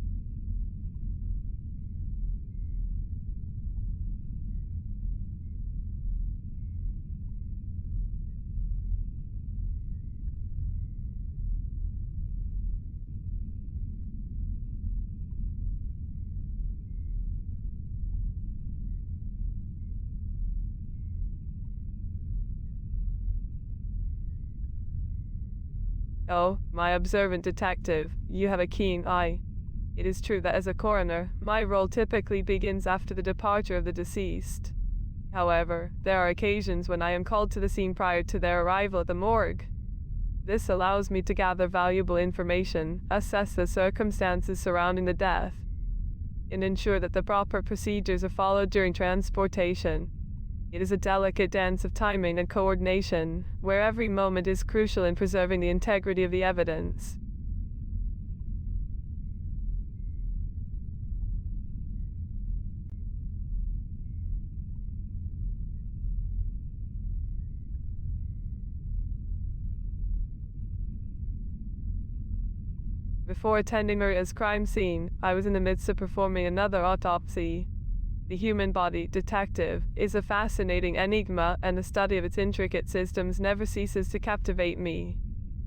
Oh, my observant detective, you have a keen eye. It is true that as a coroner, my role typically begins after the departure of the deceased. However, there are occasions when I am called to the scene prior to their arrival at the morgue. This allows me to gather valuable information, assess the circumstances surrounding the death, and ensure that the proper procedures are followed during transportation. It is a delicate dance of timing and coordination, where every moment is crucial in preserving the integrity of the evidence. Before attending Maria's crime scene, I was in the midst of performing another autopsy. The human body, detective, is a fascinating enigma, and the study of its intricate systems never ceases to captivate me.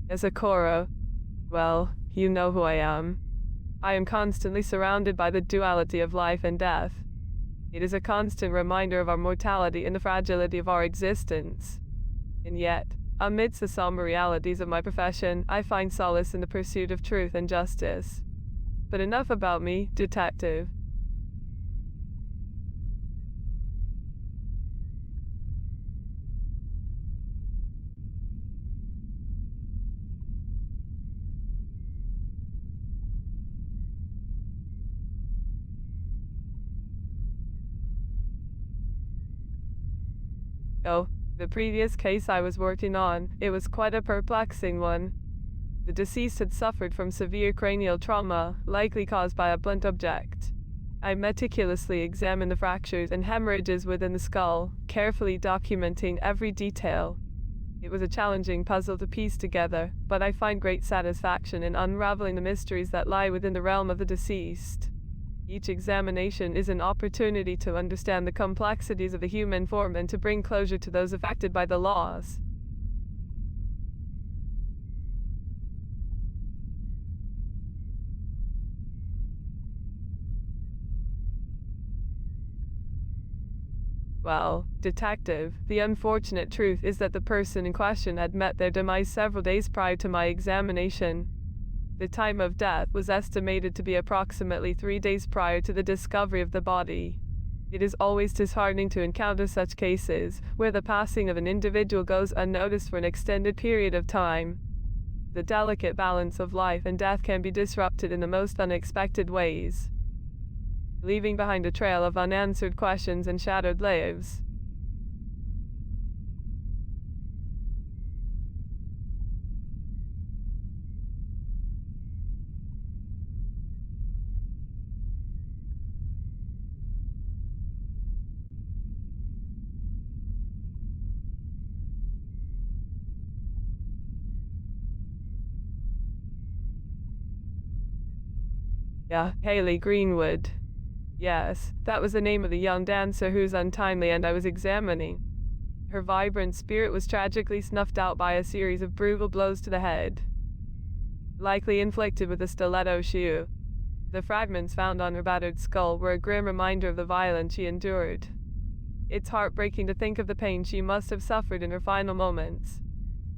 As a Koro, well, you know who I am. I am constantly surrounded by the duality of life and death. It is a constant reminder of our mortality and the fragility of our existence. And yet, amidst the somber realities of my profession, I find solace in the pursuit of truth and justice. But enough about me, detective. Oh, the previous case I was working on, it was quite a perplexing one. The deceased had suffered from severe cranial trauma, likely caused by a blunt object. I meticulously examined the fractures and hemorrhages within the skull, carefully documenting every detail. It was a challenging puzzle to piece together, but I find great satisfaction in unraveling the mysteries that lie within the realm of the deceased. Each examination is an opportunity to understand the complexities of the human form and to bring closure to those affected by the loss. Well, detective, the unfortunate truth is that the person in question had met their demise several days prior to my examination. The time of death was estimated to be approximately 3 days prior to the discovery of the body. It is always disheartening to encounter such cases, where the passing of an individual goes unnoticed for an extended period of time. The delicate balance of life and death can be disrupted in the most unexpected ways, leaving behind a trail of unanswered questions and shattered lives. Yeah, Haley Greenwood. Yes, that was the name of the young dancer whose untimely end I was examining. Her vibrant spirit was tragically snuffed out by a series of brutal blows to the head, likely inflicted with a stiletto shoe. The fragments found on her battered skull were a grim reminder of the violence she endured. It's heartbreaking to think of the pain she must have suffered in her final moments.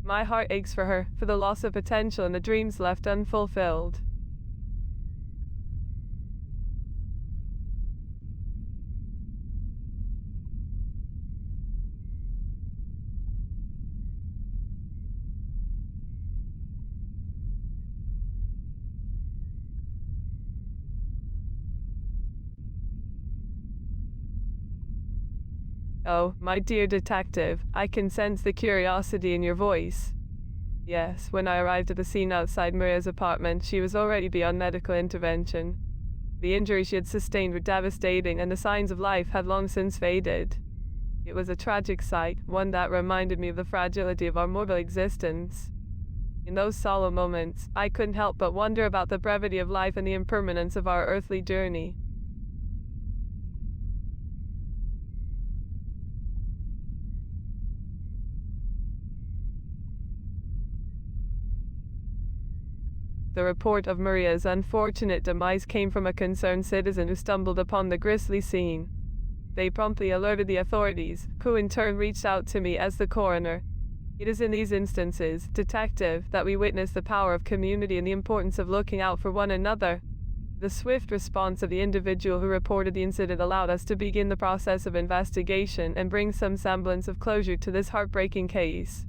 My heart aches for her, for the loss of potential and the dreams left unfulfilled. Oh, my dear detective, I can sense the curiosity in your voice. Yes, when I arrived at the scene outside Maria's apartment, she was already beyond medical intervention. The injuries she had sustained were devastating, and the signs of life had long since faded. It was a tragic sight, one that reminded me of the fragility of our mortal existence. In those solemn moments, I couldn't help but wonder about the brevity of life and the impermanence of our earthly journey. The report of Maria's unfortunate demise came from a concerned citizen who stumbled upon the grisly scene. They promptly alerted the authorities, who in turn reached out to me as the coroner. It is in these instances, detective, that we witness the power of community and the importance of looking out for one another. The swift response of the individual who reported the incident allowed us to begin the process of investigation and bring some semblance of closure to this heartbreaking case.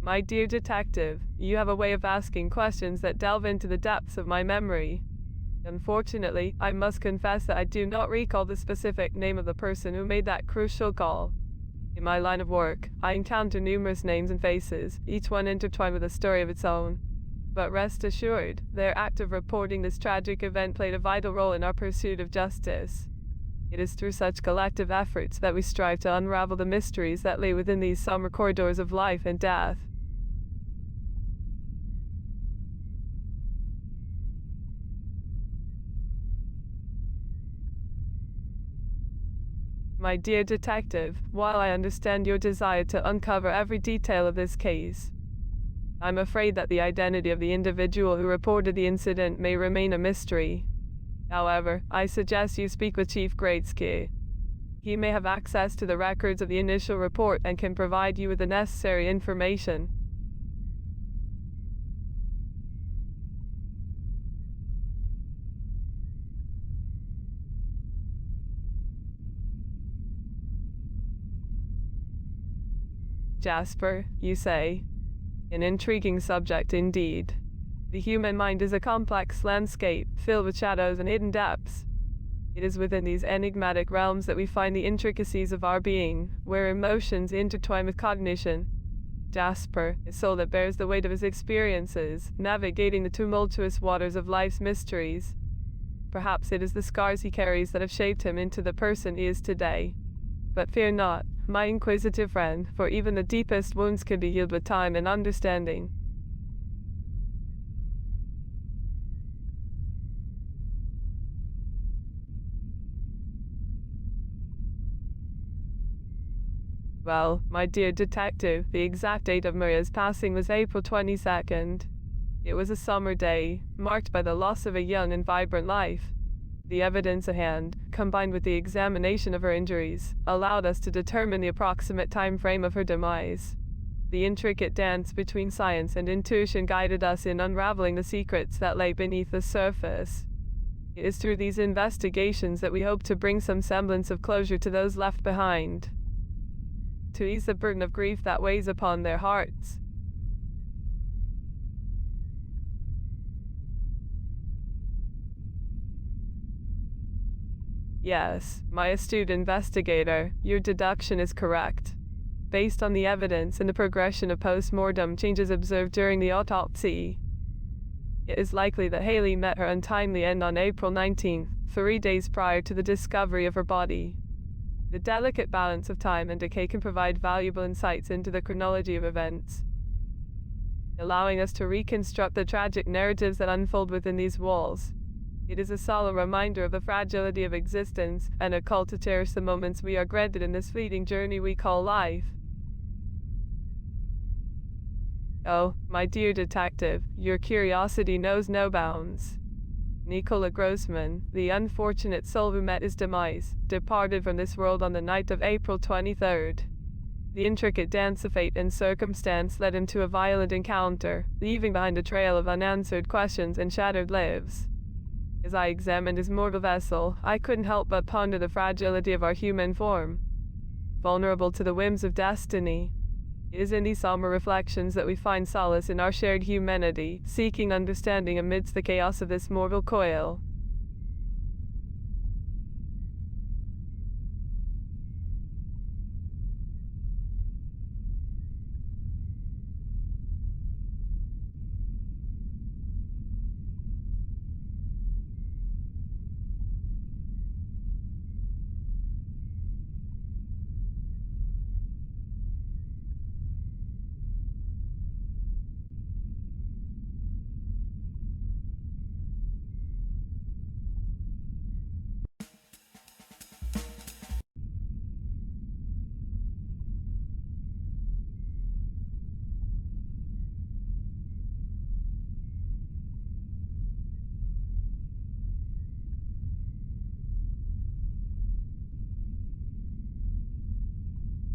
My dear detective, you have a way of asking questions that delve into the depths of my memory. Unfortunately, I must confess that I do not recall the specific name of the person who made that crucial call. In my line of work, I encounter numerous names and faces, each one intertwined with a story of its own. But rest assured, their act of reporting this tragic event played a vital role in our pursuit of justice. It is through such collective efforts that we strive to unravel the mysteries that lay within these somber corridors of life and death. My dear detective, while I understand your desire to uncover every detail of this case, I'm afraid that the identity of the individual who reported the incident may remain a mystery. However, I suggest you speak with Chief Greatsky. He may have access to the records of the initial report and can provide you with the necessary information. Jasper, you say? An intriguing subject indeed. The human mind is a complex landscape filled with shadows and hidden depths. It is within these enigmatic realms that we find the intricacies of our being, where emotions intertwine with cognition. Jasper, a soul that bears the weight of his experiences, navigating the tumultuous waters of life's mysteries. Perhaps it is the scars he carries that have shaped him into the person he is today. But fear not, my inquisitive friend, for even the deepest wounds can be healed with time and understanding. Well, my dear detective, the exact date of Maria's passing was April 22nd. It was a summer day, marked by the loss of a young and vibrant life. The evidence at hand, combined with the examination of her injuries, allowed us to determine the approximate time frame of her demise. The intricate dance between science and intuition guided us in unraveling the secrets that lay beneath the surface. It is through these investigations that we hope to bring some semblance of closure to those left behind, to ease the burden of grief that weighs upon their hearts. Yes, my astute investigator, your deduction is correct. Based on the evidence and the progression of post-mortem changes observed during the autopsy, it is likely that Haley met her untimely end on April 19th, 3 days prior to the discovery of her body. The delicate balance of time and decay can provide valuable insights into the chronology of events, allowing us to reconstruct the tragic narratives that unfold within these walls. It is a solemn reminder of the fragility of existence and a call to cherish the moments we are granted in this fleeting journey we call life. Oh, my dear detective, your curiosity knows no bounds. Nicola Grossman, the unfortunate soul who met his demise, departed from this world on the night of April 23rd. The intricate dance of fate and circumstance led him to a violent encounter, leaving behind a trail of unanswered questions and shattered lives. As I examined his mortal vessel, I couldn't help but ponder the fragility of our human form. Vulnerable to the whims of destiny, It is in these somber reflections that we find solace in our shared humanity, seeking understanding amidst the chaos of this mortal coil.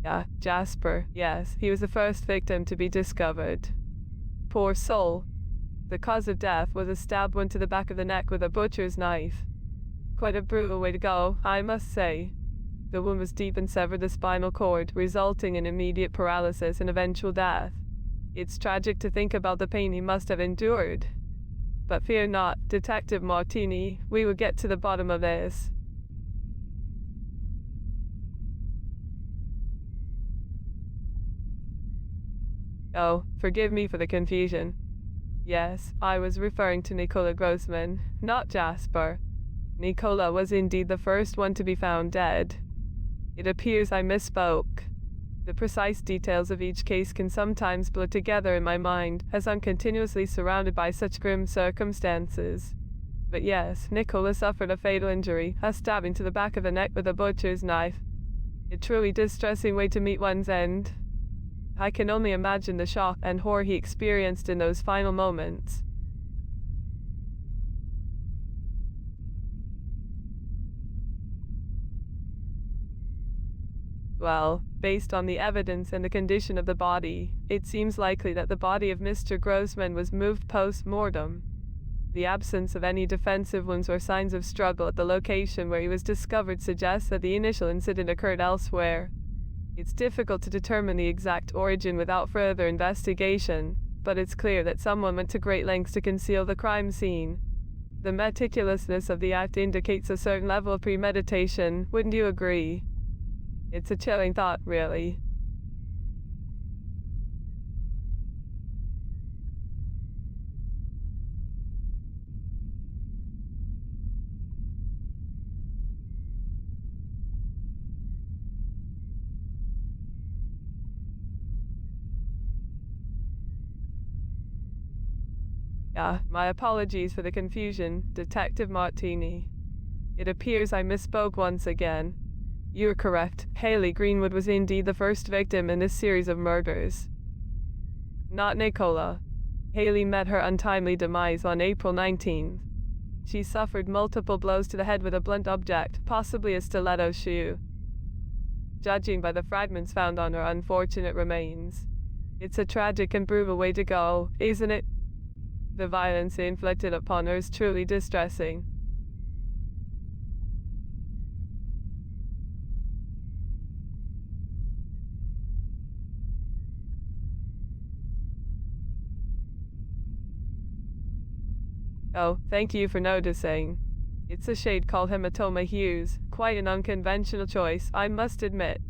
Yeah, Jasper, yes, he was the first victim to be discovered. Poor soul. The cause of death was a stab wound to the back of the neck with a butcher's knife. Quite a brutal way to go, I must say. The wound was deep and severed the spinal cord, resulting in immediate paralysis and eventual death. It's tragic to think about the pain he must have endured. But fear not, Detective Martini, we will get to the bottom of this. Oh, forgive me for the confusion. Yes, I was referring to Nicola Grossman, not Jasper. Nicola was indeed the first one to be found dead. It appears I misspoke. The precise details of each case can sometimes blur together in my mind, as I'm continuously surrounded by such grim circumstances. But yes, Nicola suffered a fatal injury, a stabbing to the back of the neck with a butcher's knife. A truly distressing way to meet one's end. I can only imagine the shock and horror he experienced in those final moments. Well, based on the evidence and the condition of the body, it seems likely that the body of Mr. Grossman was moved post-mortem. The absence of any defensive wounds or signs of struggle at the location where he was discovered suggests that the initial incident occurred elsewhere. It's difficult to determine the exact origin without further investigation, but it's clear that someone went to great lengths to conceal the crime scene. The meticulousness of the act indicates a certain level of premeditation, wouldn't you agree? It's a chilling thought, really. My apologies for the confusion, Detective Martini. It appears I misspoke once again. You're correct. Haley Greenwood was indeed the first victim in this series of murders. Not Nicola. Haley met her untimely demise on April 19th. She suffered multiple blows to the head with a blunt object, possibly a stiletto shoe. Judging by the fragments found on her unfortunate remains. It's a tragic and brutal way to go, isn't it? The violence inflicted upon her is truly distressing. Oh, thank you for noticing. It's a shade called hematoma hues, quite an unconventional choice, I must admit.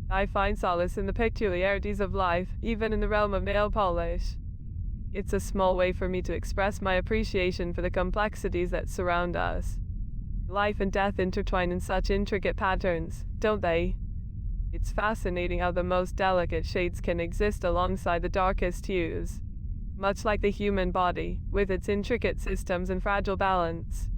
I find solace in the peculiarities of life, even in the realm of nail polish. It's a small way for me to express my appreciation for the complexities that surround us. Life and death intertwine in such intricate patterns, don't they? It's fascinating how the most delicate shades can exist alongside the darkest hues. Much like the human body, with its intricate systems and fragile balance.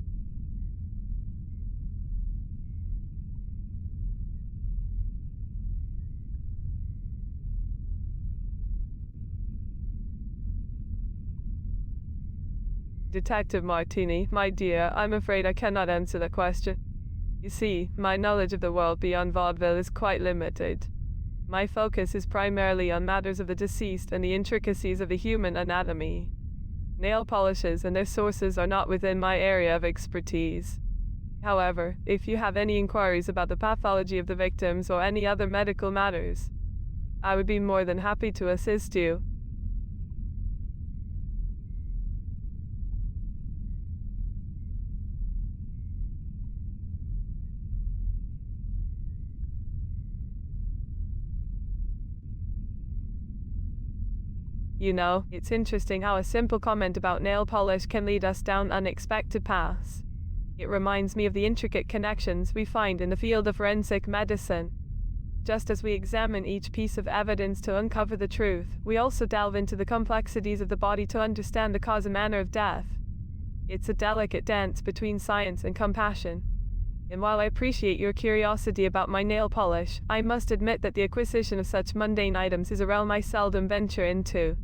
Detective Martini, my dear, I'm afraid I cannot answer that question. You see, my knowledge of the world beyond vaudeville is quite limited. My focus is primarily on matters of the deceased and the intricacies of the human anatomy. Nail polishes and their sources are not within my area of expertise. However, if you have any inquiries about the pathology of the victims or any other medical matters, I would be more than happy to assist you. You know, it's interesting how a simple comment about nail polish can lead us down unexpected paths. It reminds me of the intricate connections we find in the field of forensic medicine. Just as we examine each piece of evidence to uncover the truth, we also delve into the complexities of the body to understand the cause and manner of death. It's a delicate dance between science and compassion. And while I appreciate your curiosity about my nail polish, I must admit that the acquisition of such mundane items is a realm I seldom venture into.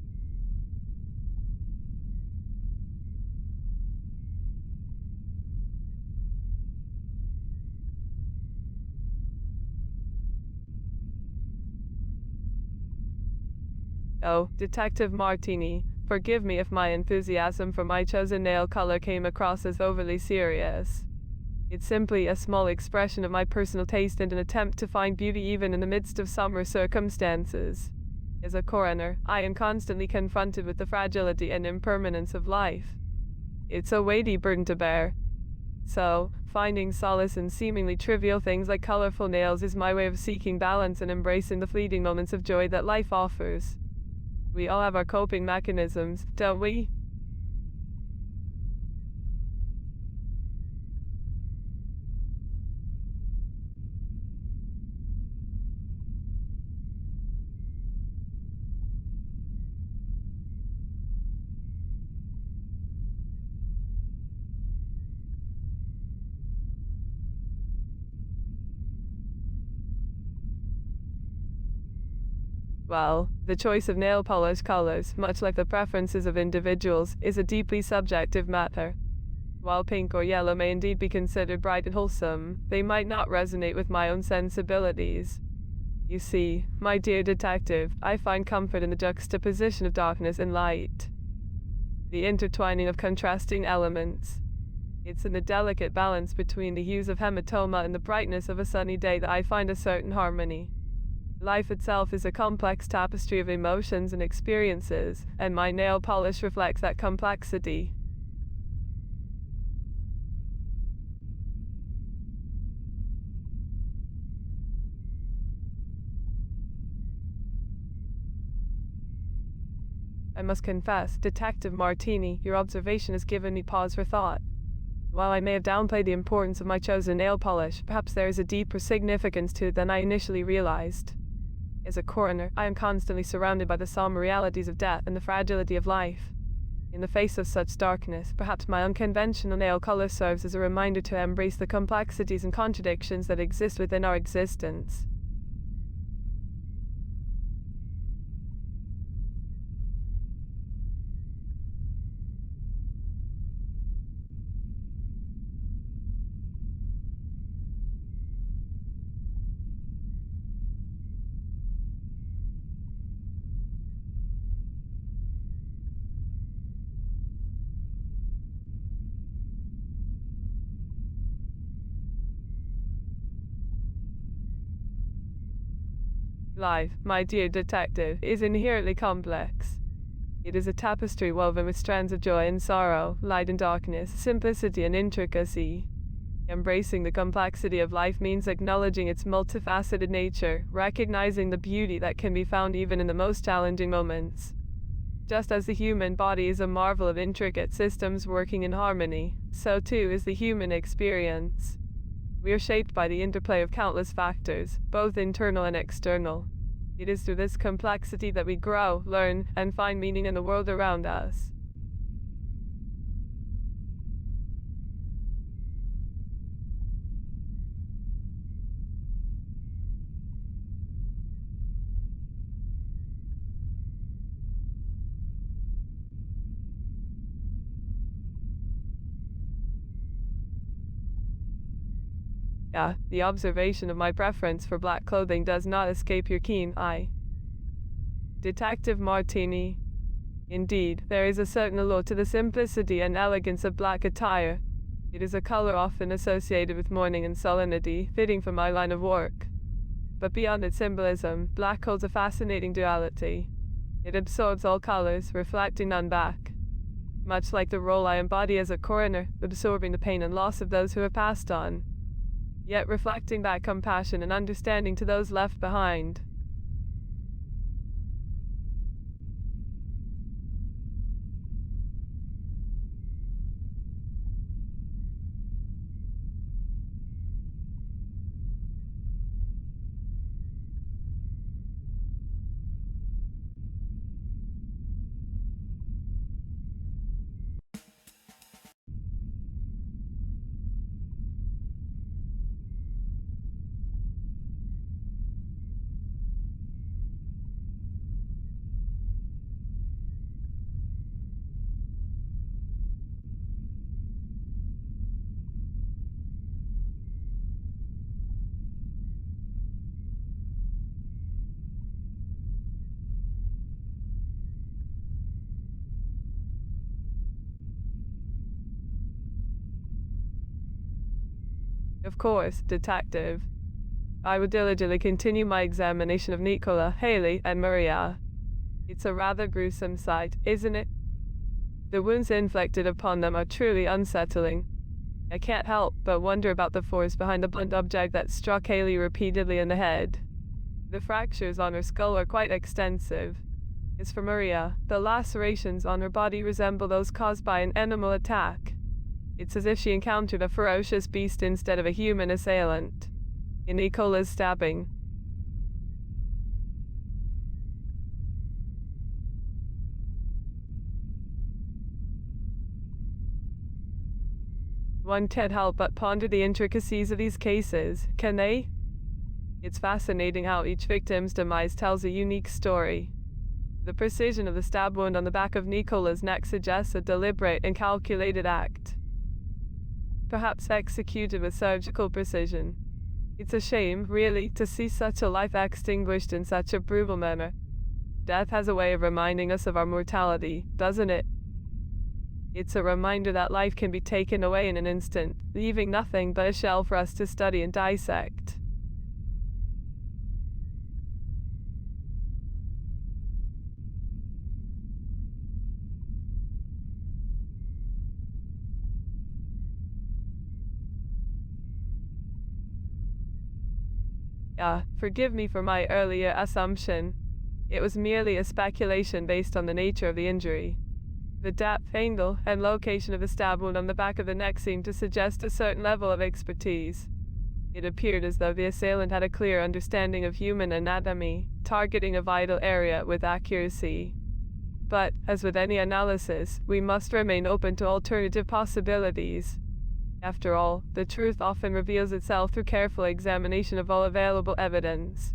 Oh, Detective Martini, forgive me if my enthusiasm for my chosen nail color came across as overly serious. It's simply a small expression of my personal taste and an attempt to find beauty even in the midst of somber circumstances. As a coroner, I am constantly confronted with the fragility and impermanence of life. It's a weighty burden to bear. So, finding solace in seemingly trivial things like colorful nails is my way of seeking balance and embracing the fleeting moments of joy that life offers. We all have our coping mechanisms, don't we? Well, the choice of nail polish colors, much like the preferences of individuals, is a deeply subjective matter. While pink or yellow may indeed be considered bright and wholesome, they might not resonate with my own sensibilities. You see, my dear detective, I find comfort in the juxtaposition of darkness and light. The intertwining of contrasting elements. It's in the delicate balance between the hues of hematoma and the brightness of a sunny day that I find a certain harmony. Life itself is a complex tapestry of emotions and experiences, and my nail polish reflects that complexity. I must confess, Detective Martini, your observation has given me pause for thought. While I may have downplayed the importance of my chosen nail polish, perhaps there is a deeper significance to it than I initially realized. As a coroner, I am constantly surrounded by the somber realities of death and the fragility of life. In the face of such darkness, perhaps my unconventional nail color serves as a reminder to embrace the complexities and contradictions that exist within our existence. Life, my dear detective, is inherently complex. It is a tapestry woven with strands of joy and sorrow, light and darkness, simplicity and intricacy. Embracing the complexity of life means acknowledging its multifaceted nature, recognizing the beauty that can be found even in the most challenging moments. Just as the human body is a marvel of intricate systems working in harmony, so too is the human experience. We are shaped by the interplay of countless factors, both internal and external. It is through this complexity that we grow, learn, and find meaning in the world around us. The observation of my preference for black clothing does not escape your keen eye. Detective Martini. Indeed, there is a certain allure to the simplicity and elegance of black attire. It is a color often associated with mourning and solemnity, fitting for my line of work. But beyond its symbolism, black holds a fascinating duality. It absorbs all colors, reflecting none back. Much like the role I embody as a coroner, absorbing the pain and loss of those who have passed on, yet reflecting back compassion and understanding to those left behind. Of course, detective. I would diligently continue my examination of Nicola, Haley, and Maria. It's a rather gruesome sight, isn't it? The wounds inflicted upon them are truly unsettling. I can't help but wonder about the force behind the blunt object that struck Haley repeatedly in the head. The fractures on her skull are quite extensive. As for Maria, the lacerations on her body resemble those caused by an animal attack. It's as if she encountered a ferocious beast instead of a human assailant. In Nicola's stabbing, one can't help but ponder the intricacies of these cases, can they? It's fascinating how each victim's demise tells a unique story. The precision of the stab wound on the back of Nicola's neck suggests a deliberate and calculated act, perhaps executed with surgical precision. It's a shame, really, to see such a life extinguished in such a brutal manner. Death has a way of reminding us of our mortality, doesn't it? It's a reminder that life can be taken away in an instant, leaving nothing but a shell for us to study and dissect. Forgive me for my earlier assumption. It was merely a speculation based on the nature of the injury. The depth, angle, and location of the stab wound on the back of the neck seemed to suggest a certain level of expertise. It appeared as though the assailant had a clear understanding of human anatomy, targeting a vital area with accuracy. But, as with any analysis, we must remain open to alternative possibilities. After all, the truth often reveals itself through careful examination of all available evidence.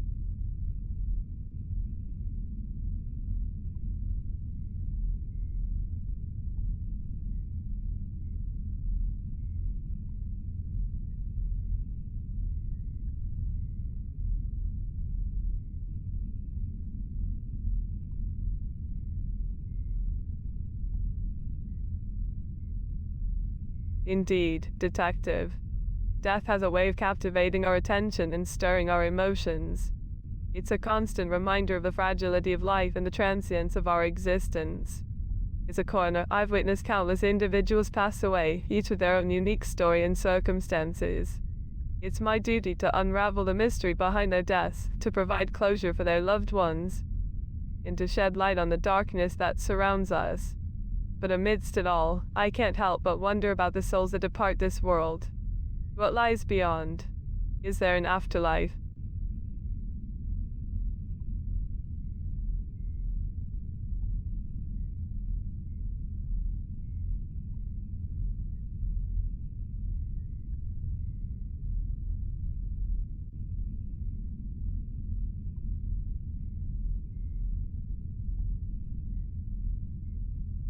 Indeed, detective. Death has a way of captivating our attention and stirring our emotions. It's a constant reminder of the fragility of life and the transience of our existence. As a coroner, I've witnessed countless individuals pass away, each with their own unique story and circumstances. It's my duty to unravel the mystery behind their deaths, to provide closure for their loved ones, and to shed light on the darkness that surrounds us. But amidst it all, I can't help but wonder about the souls that depart this world. What lies beyond? Is there an afterlife?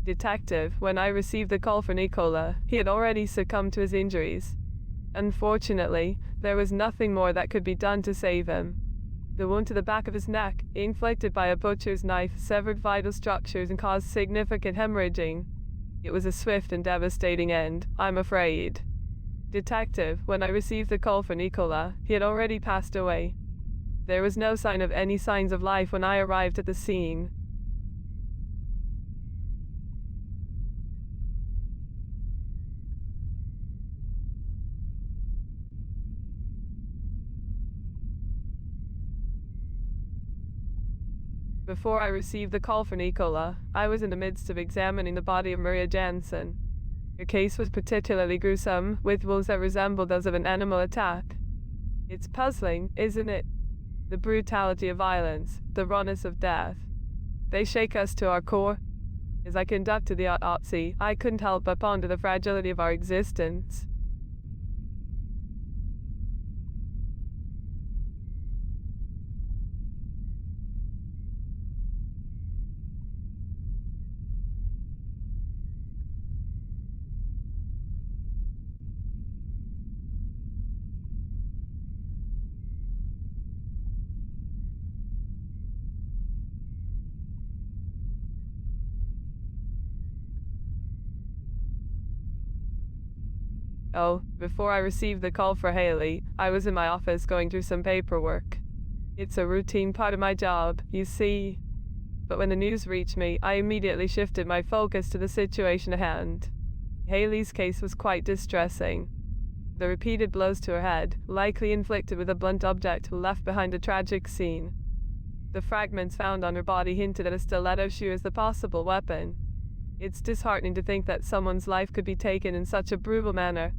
Detective, when I received the call for Nicola, he had already succumbed to his injuries. Unfortunately, there was nothing more that could be done to save him. The wound to the back of his neck, inflicted by a butcher's knife, severed vital structures and caused significant hemorrhaging. It was a swift and devastating end, I'm afraid. Detective, when I received the call for Nicola, he had already passed away. There was no sign of any signs of life when I arrived at the scene. Before I received the call for Nicola, I was in the midst of examining the body of Maria Jansen. Her case was particularly gruesome, with wounds that resembled those of an animal attack. It's puzzling, isn't it? The brutality of violence, the rawness of death. They shake us to our core. As I conducted the autopsy, I couldn't help but ponder the fragility of our existence. Oh, before I received the call for Haley, I was in my office going through some paperwork. It's a routine part of my job, you see. But when the news reached me, I immediately shifted my focus to the situation at hand. Haley's case was quite distressing. The repeated blows to her head, likely inflicted with a blunt object, left behind a tragic scene. The fragments found on her body hinted at a stiletto shoe as the possible weapon. It's disheartening to think that someone's life could be taken in such a brutal manner.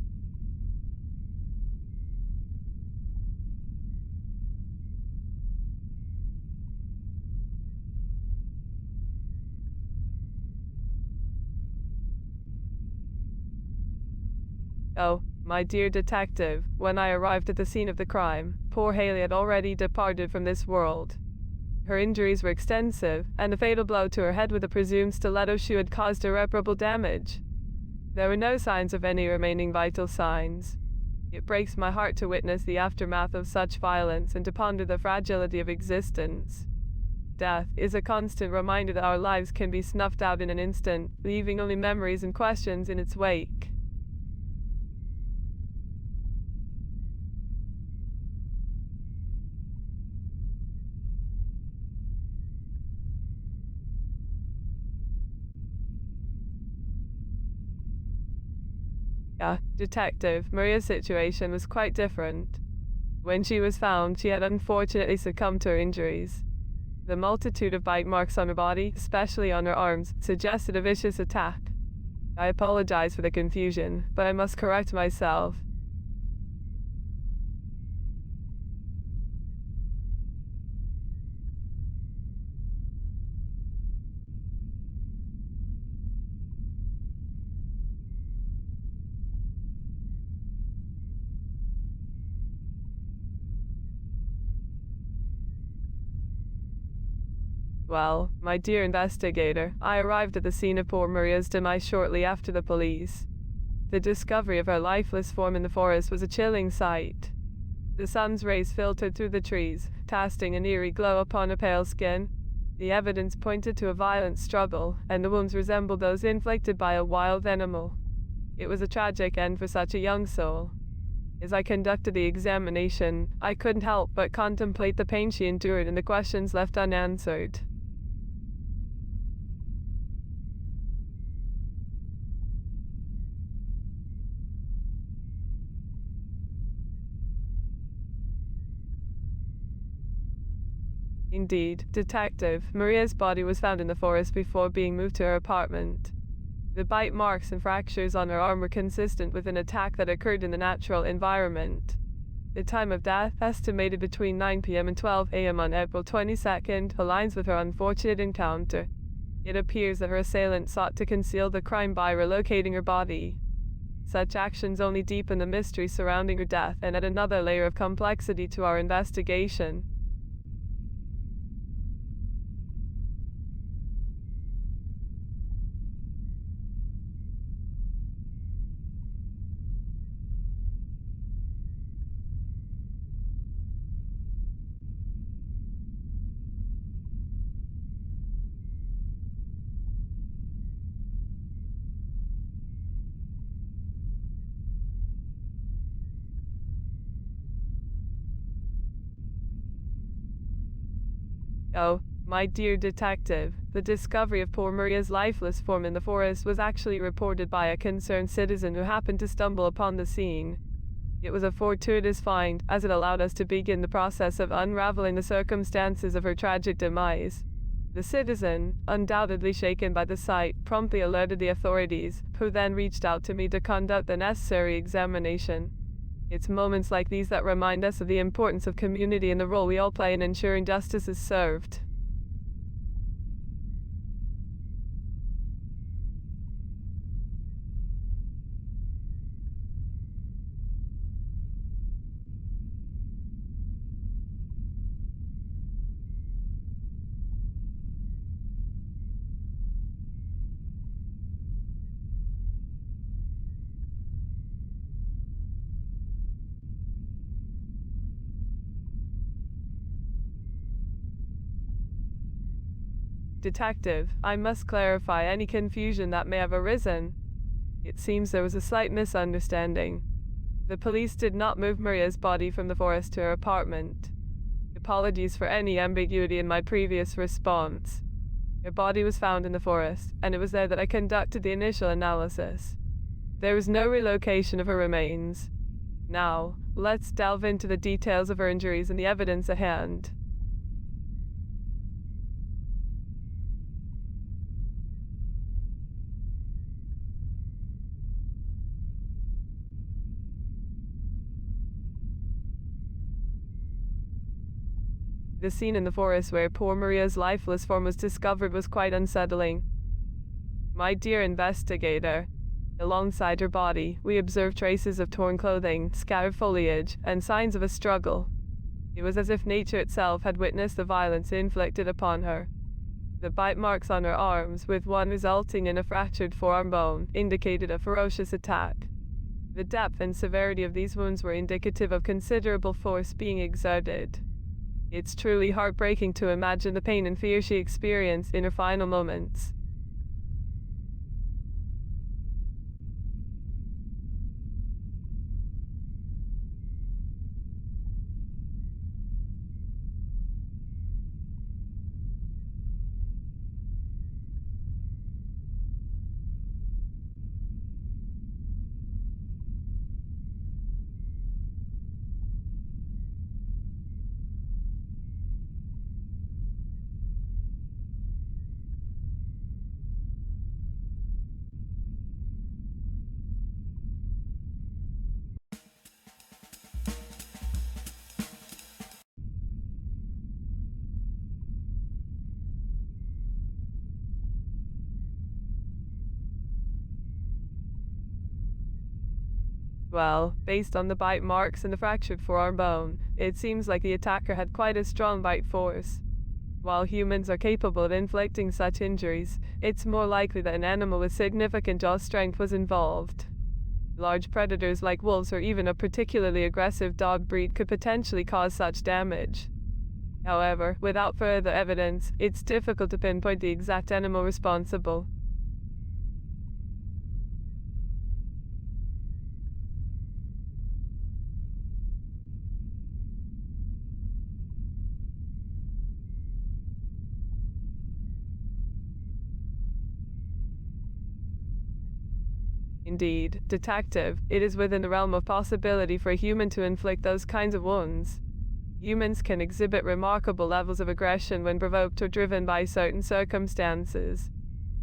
Oh, my dear detective, when I arrived at the scene of the crime, poor Haley had already departed from this world. Her injuries were extensive, and the fatal blow to her head with a presumed stiletto shoe had caused irreparable damage. There were no signs of any remaining vital signs. It breaks my heart to witness the aftermath of such violence and to ponder the fragility of existence. Death is a constant reminder that our lives can be snuffed out in an instant, leaving only memories and questions in its wake. Detective, Maria's situation was quite different. When she was found, she had unfortunately succumbed to her injuries. The multitude of bite marks on her body, especially on her arms, suggested a vicious attack. I apologize for the confusion, but I must correct myself. Well, my dear investigator, I arrived at the scene of poor Maria's demise shortly after the police. The discovery of her lifeless form in the forest was a chilling sight. The sun's rays filtered through the trees, casting an eerie glow upon her pale skin. The evidence pointed to a violent struggle, and the wounds resembled those inflicted by a wild animal. It was a tragic end for such a young soul. As I conducted the examination, I couldn't help but contemplate the pain she endured and the questions left unanswered. Indeed, Detective, Maria's body was found in the forest before being moved to her apartment. The bite marks and fractures on her arm were consistent with an attack that occurred in the natural environment. The time of death, estimated between 9 p.m. and 12 a.m. on April 22nd, aligns with her unfortunate encounter. It appears that her assailant sought to conceal the crime by relocating her body. Such actions only deepen the mystery surrounding her death and add another layer of complexity to our investigation. Oh, my dear detective, the discovery of poor Maria's lifeless form in the forest was actually reported by a concerned citizen who happened to stumble upon the scene. It was a fortuitous find, as it allowed us to begin the process of unraveling the circumstances of her tragic demise. The citizen, undoubtedly shaken by the sight, promptly alerted the authorities, who then reached out to me to conduct the necessary examination. It's moments like these that remind us of the importance of community and the role we all play in ensuring justice is served. Detective, I must clarify any confusion that may have arisen. It seems there was a slight misunderstanding. The police did not move Maria's body from the forest to her apartment. Apologies for any ambiguity in my previous response. Her body was found in the forest, and it was there that I conducted the initial analysis. There was no relocation of her remains. Now, let's delve into the details of her injuries and the evidence at hand. The scene in the forest where poor Maria's lifeless form was discovered was quite unsettling. My dear investigator, alongside her body, we observed traces of torn clothing, scattered foliage, and signs of a struggle. It was as if nature itself had witnessed the violence inflicted upon her. The bite marks on her arms, with one resulting in a fractured forearm bone, indicated a ferocious attack. The depth and severity of these wounds were indicative of considerable force being exerted. It's truly heartbreaking to imagine the pain and fear she experienced in her final moments. Well, based on the bite marks and the fractured forearm bone, it seems like the attacker had quite a strong bite force. While humans are capable of inflicting such injuries, it's more likely that an animal with significant jaw strength was involved. Large predators like wolves or even a particularly aggressive dog breed could potentially cause such damage. However, without further evidence, it's difficult to pinpoint the exact animal responsible. Indeed, detective, it is within the realm of possibility for a human to inflict those kinds of wounds. Humans can exhibit remarkable levels of aggression when provoked or driven by certain circumstances.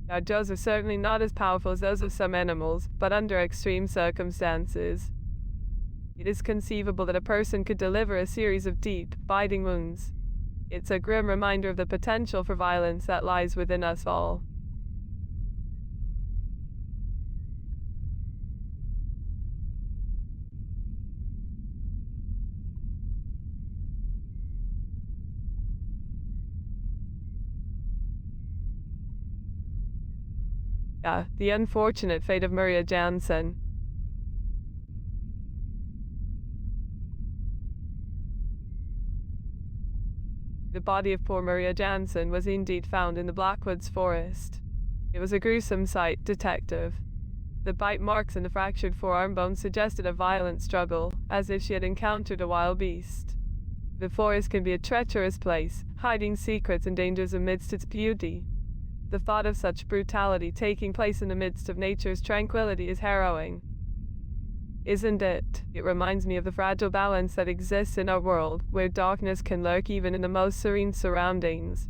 Our jaws are certainly not as powerful as those of some animals, but under extreme circumstances. It is conceivable that a person could deliver a series of deep, biting wounds. It's a grim reminder of the potential for violence that lies within us all. The unfortunate fate of Maria Jansen. The body of poor Maria Jansen was indeed found in the Blackwoods forest. It was a gruesome sight, detective. The bite marks and the fractured forearm bone suggested a violent struggle, as if she had encountered a wild beast. The forest can be a treacherous place, hiding secrets and dangers amidst its beauty. The thought of such brutality taking place in the midst of nature's tranquility is harrowing. Isn't it? It reminds me of the fragile balance that exists in our world, where darkness can lurk even in the most serene surroundings.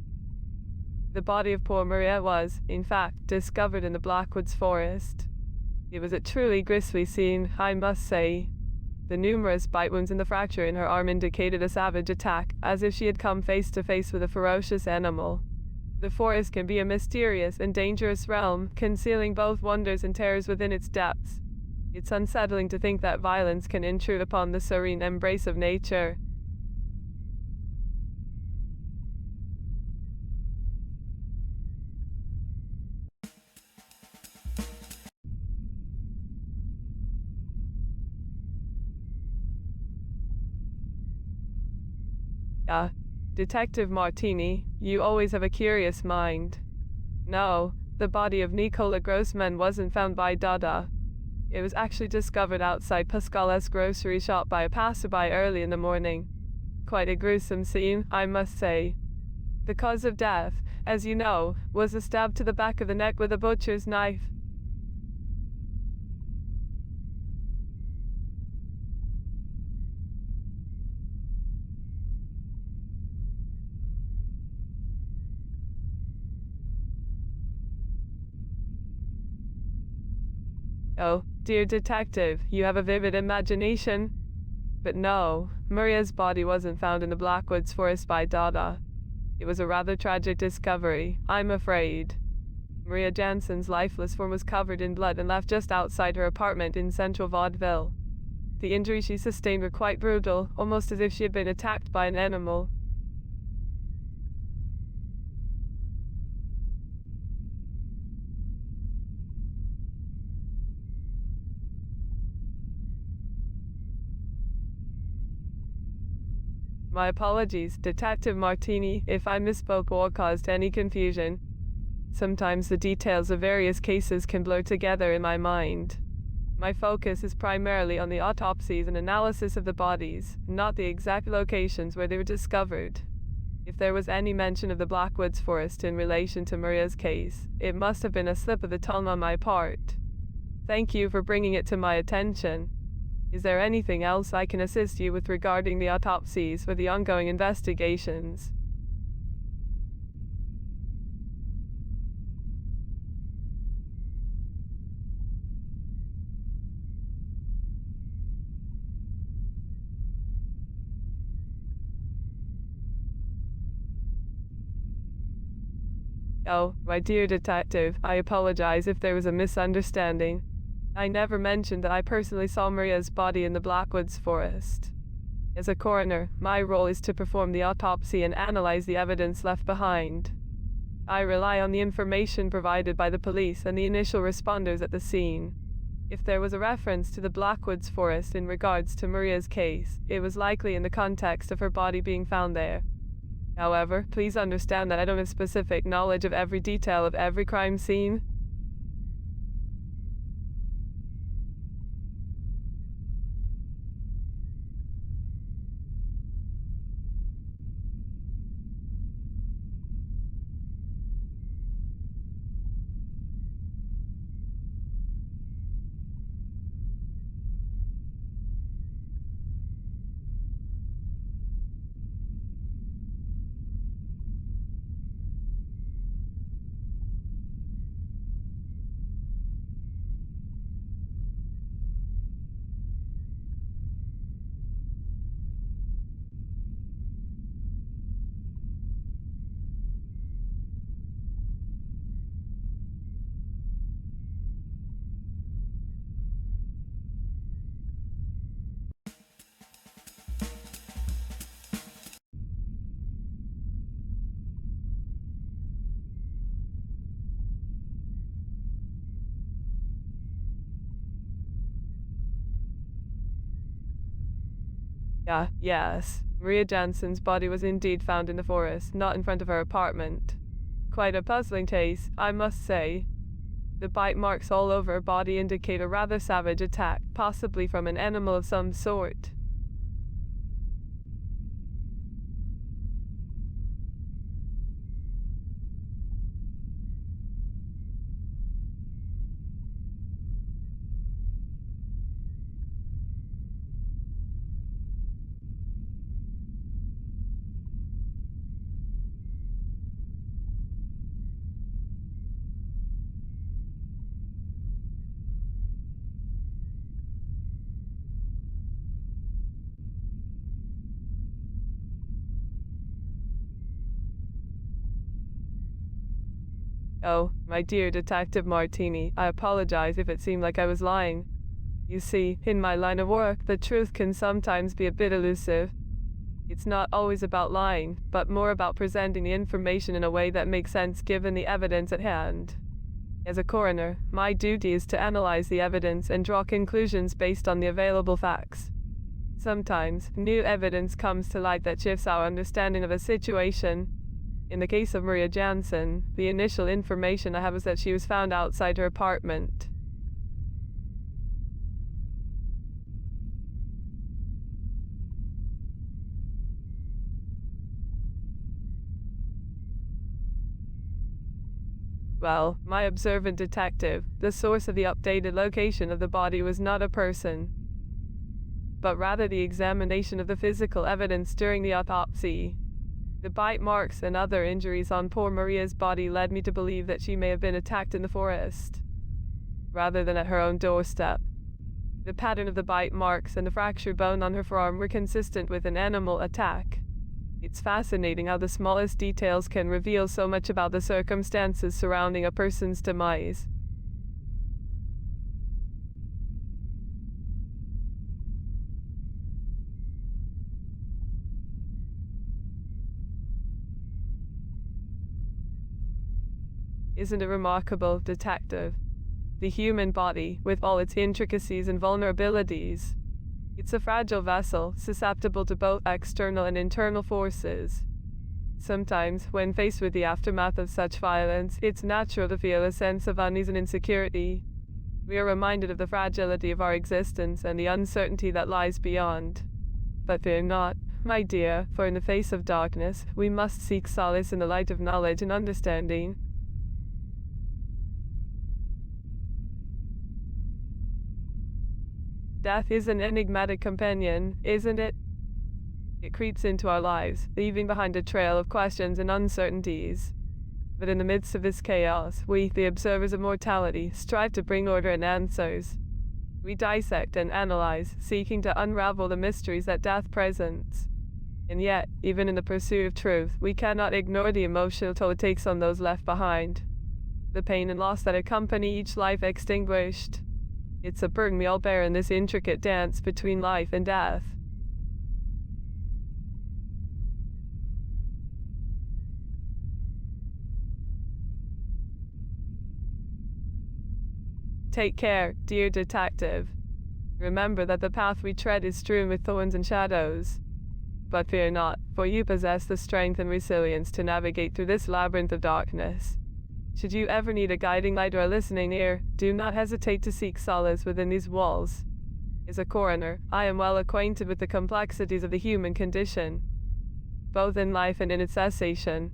The body of poor Maria was, in fact, discovered in the Blackwoods forest. It was a truly grisly scene, I must say. The numerous bite wounds and the fracture in her arm indicated a savage attack, as if she had come face to face with a ferocious animal. The forest can be a mysterious and dangerous realm, concealing both wonders and terrors within its depths. It's unsettling to think that violence can intrude upon the serene embrace of nature. Detective Martini, you always have a curious mind. No, the body of Nicola Grossman wasn't found by Dada. It was actually discovered outside Pascale's grocery shop by a passerby early in the morning. Quite a gruesome scene, I must say. The cause of death, as you know, was a stab to the back of the neck with a butcher's knife. Oh, dear detective, you have a vivid imagination. But no, Maria's body wasn't found in the Blackwoods forest by Dada. It was a rather tragic discovery, I'm afraid. Maria Jansen's lifeless form was covered in blood and left just outside her apartment in central Vaudeville. The injuries she sustained were quite brutal, almost as if she had been attacked by an animal. My apologies, Detective Martini, if I misspoke or caused any confusion. Sometimes the details of various cases can blur together in my mind. My focus is primarily on the autopsies and analysis of the bodies, not the exact locations where they were discovered. If there was any mention of the Blackwoods forest in relation to Maria's case, it must have been a slip of the tongue on my part. Thank you for bringing it to my attention. Is there anything else I can assist you with regarding the autopsies or the ongoing investigations? Oh, my dear detective, I apologize if there was a misunderstanding. I never mentioned that I personally saw Maria's body in the Blackwoods forest. As a coroner, my role is to perform the autopsy and analyze the evidence left behind. I rely on the information provided by the police and the initial responders at the scene. If there was a reference to the Blackwoods forest in regards to Maria's case, it was likely in the context of her body being found there. However, please understand that I don't have specific knowledge of every detail of every crime scene. Yes. Maria Jansen's body was indeed found in the forest, not in front of her apartment. Quite a puzzling case, I must say. The bite marks all over her body indicate a rather savage attack, possibly from an animal of some sort. Oh, my dear Detective Martini, I apologize if it seemed like I was lying. You see, in my line of work, the truth can sometimes be a bit elusive. It's not always about lying, but more about presenting the information in a way that makes sense given the evidence at hand. As a coroner, my duty is to analyze the evidence and draw conclusions based on the available facts. Sometimes, new evidence comes to light that shifts our understanding of a situation. In the case of Maria Jansen, the initial information I have is that she was found outside her apartment. Well, my observant detective, the source of the updated location of the body was not a person, but rather the examination of the physical evidence during the autopsy. The bite marks and other injuries on poor Maria's body led me to believe that she may have been attacked in the forest, rather than at her own doorstep. The pattern of the bite marks and the fractured bone on her forearm were consistent with an animal attack. It's fascinating how the smallest details can reveal so much about the circumstances surrounding a person's demise. Isn't it remarkable, Detective? The human body, with all its intricacies and vulnerabilities. It's a fragile vessel, susceptible to both external and internal forces. Sometimes, when faced with the aftermath of such violence, it's natural to feel a sense of unease and insecurity. We are reminded of the fragility of our existence and the uncertainty that lies beyond. But fear not, my dear, for in the face of darkness, we must seek solace in the light of knowledge and understanding. Death is an enigmatic companion, isn't it? It creeps into our lives, leaving behind a trail of questions and uncertainties. But in the midst of this chaos, we, the observers of mortality, strive to bring order and answers. We dissect and analyze, seeking to unravel the mysteries that death presents. And yet, even in the pursuit of truth, we cannot ignore the emotional toll it takes on those left behind. The pain and loss that accompany each life extinguished. It's a burden we all bear in this intricate dance between life and death. Take care, dear detective. Remember that the path we tread is strewn with thorns and shadows. But fear not, for you possess the strength and resilience to navigate through this labyrinth of darkness. Should you ever need a guiding light or a listening ear, do not hesitate to seek solace within these walls. As a coroner, I am well acquainted with the complexities of the human condition, both in life and in its cessation.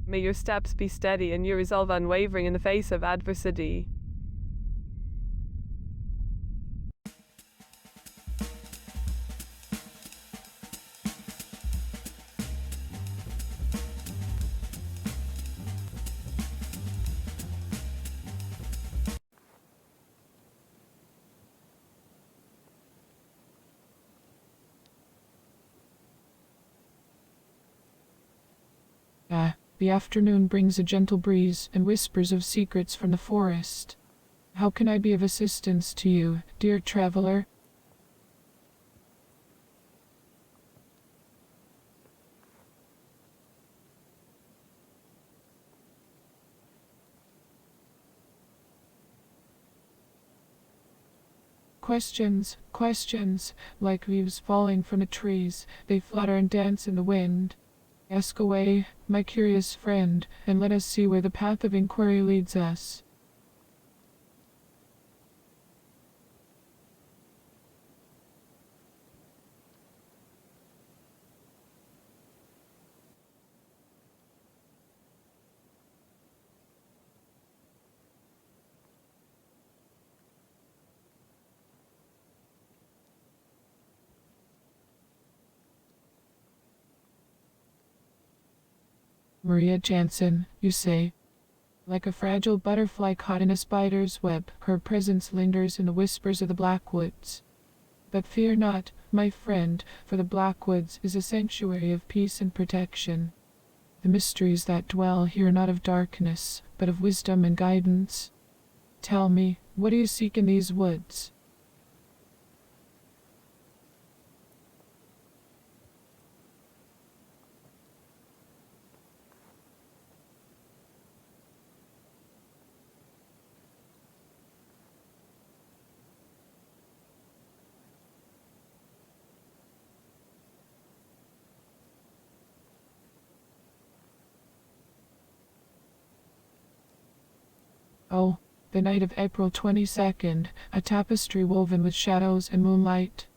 May your steps be steady and your resolve unwavering in the face of adversity. The afternoon brings a gentle breeze and whispers of secrets from the forest. How can I be of assistance to you, dear traveler? Questions, like leaves falling from the trees, they flutter and dance in the wind. Ask away, my curious friend, and let us see where the path of inquiry leads us. Maria Jansen, you say? Like a fragile butterfly caught in a spider's web, her presence lingers in the whispers of the Blackwoods. But fear not, my friend, for the Blackwoods is a sanctuary of peace and protection. The mysteries that dwell here not of darkness, but of wisdom and guidance. Tell me, what do you seek in these woods? Oh, the night of April 22nd, a tapestry woven with shadows and moonlight.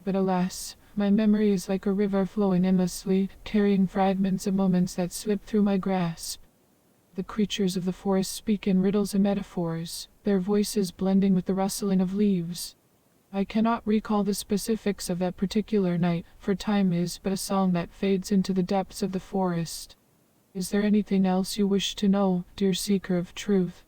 But alas, my memory is like a river flowing endlessly, carrying fragments of moments that slip through my grasp. The creatures of the forest speak in riddles and metaphors, their voices blending with the rustling of leaves. I cannot recall the specifics of that particular night, for time is but a song that fades into the depths of the forest. Is there anything else you wish to know, dear seeker of truth?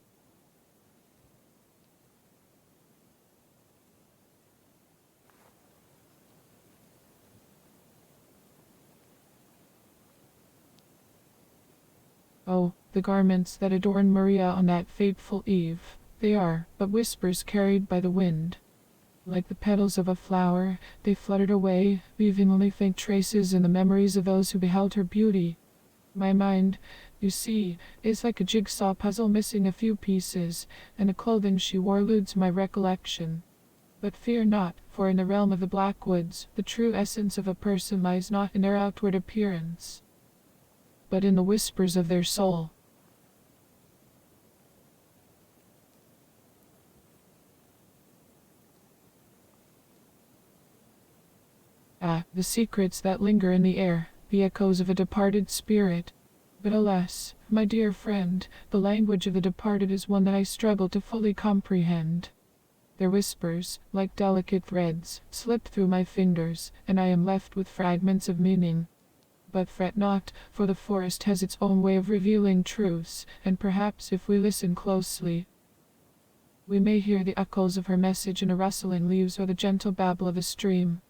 Oh, the garments that adorned Maria on that fateful eve, they are but whispers carried by the wind. Like the petals of a flower, they fluttered away, leaving only faint traces in the memories of those who beheld her beauty. My mind, you see, is like a jigsaw puzzle missing a few pieces, and the clothing she wore eludes my recollection. But fear not, for in the realm of the Black Woods, the true essence of a person lies not in their outward appearance, but in the whispers of their soul. Ah, the secrets that linger in the air, the echoes of a departed spirit. But alas, my dear friend, the language of the departed is one that I struggle to fully comprehend. Their whispers, like delicate threads, slip through my fingers, and I am left with fragments of meaning. But fret not, for the forest has its own way of revealing truths, and perhaps if we listen closely, we may hear the echoes of her message in a rustling leaves or the gentle babble of a stream.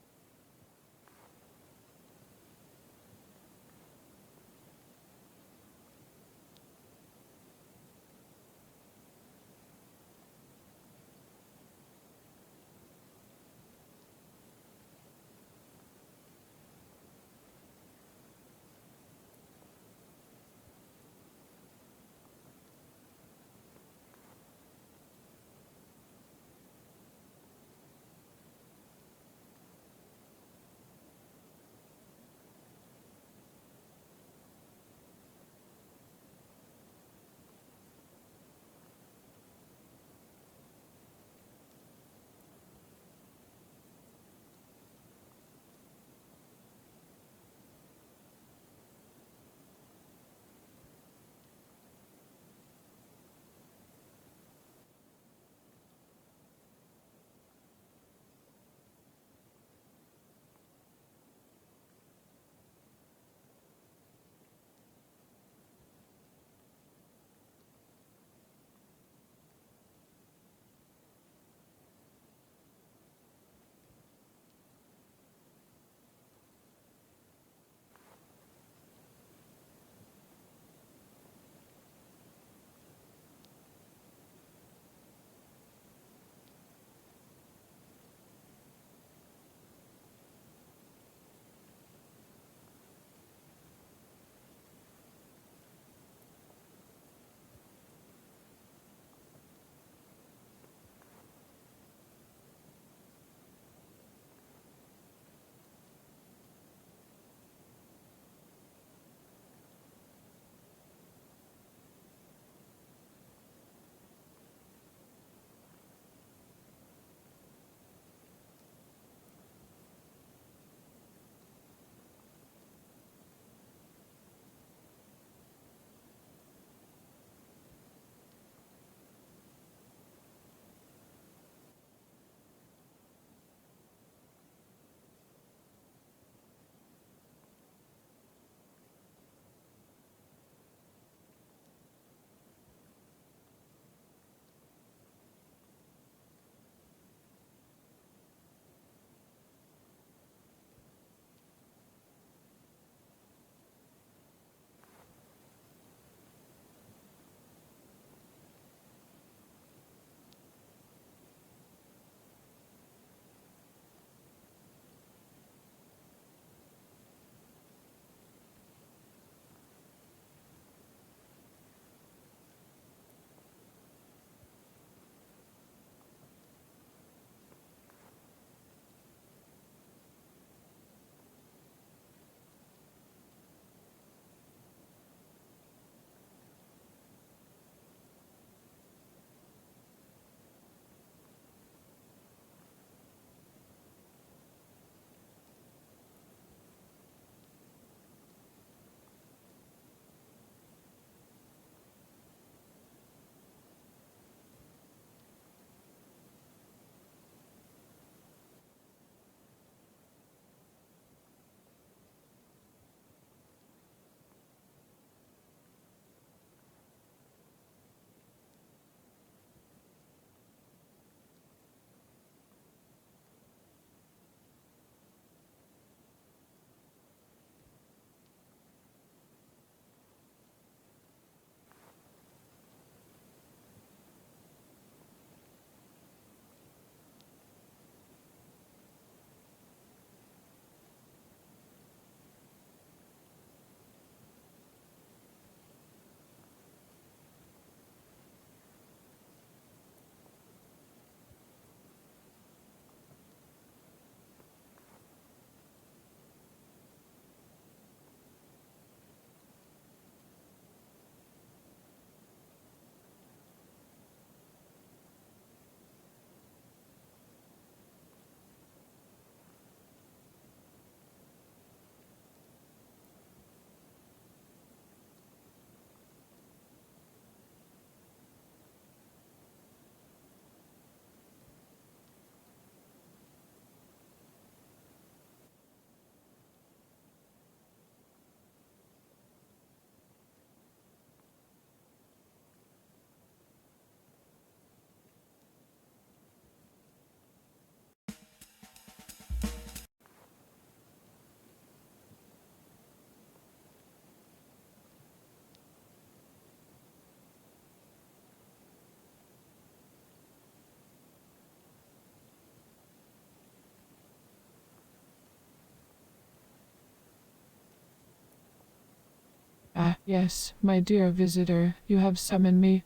Ah, yes, my dear visitor, you have summoned me.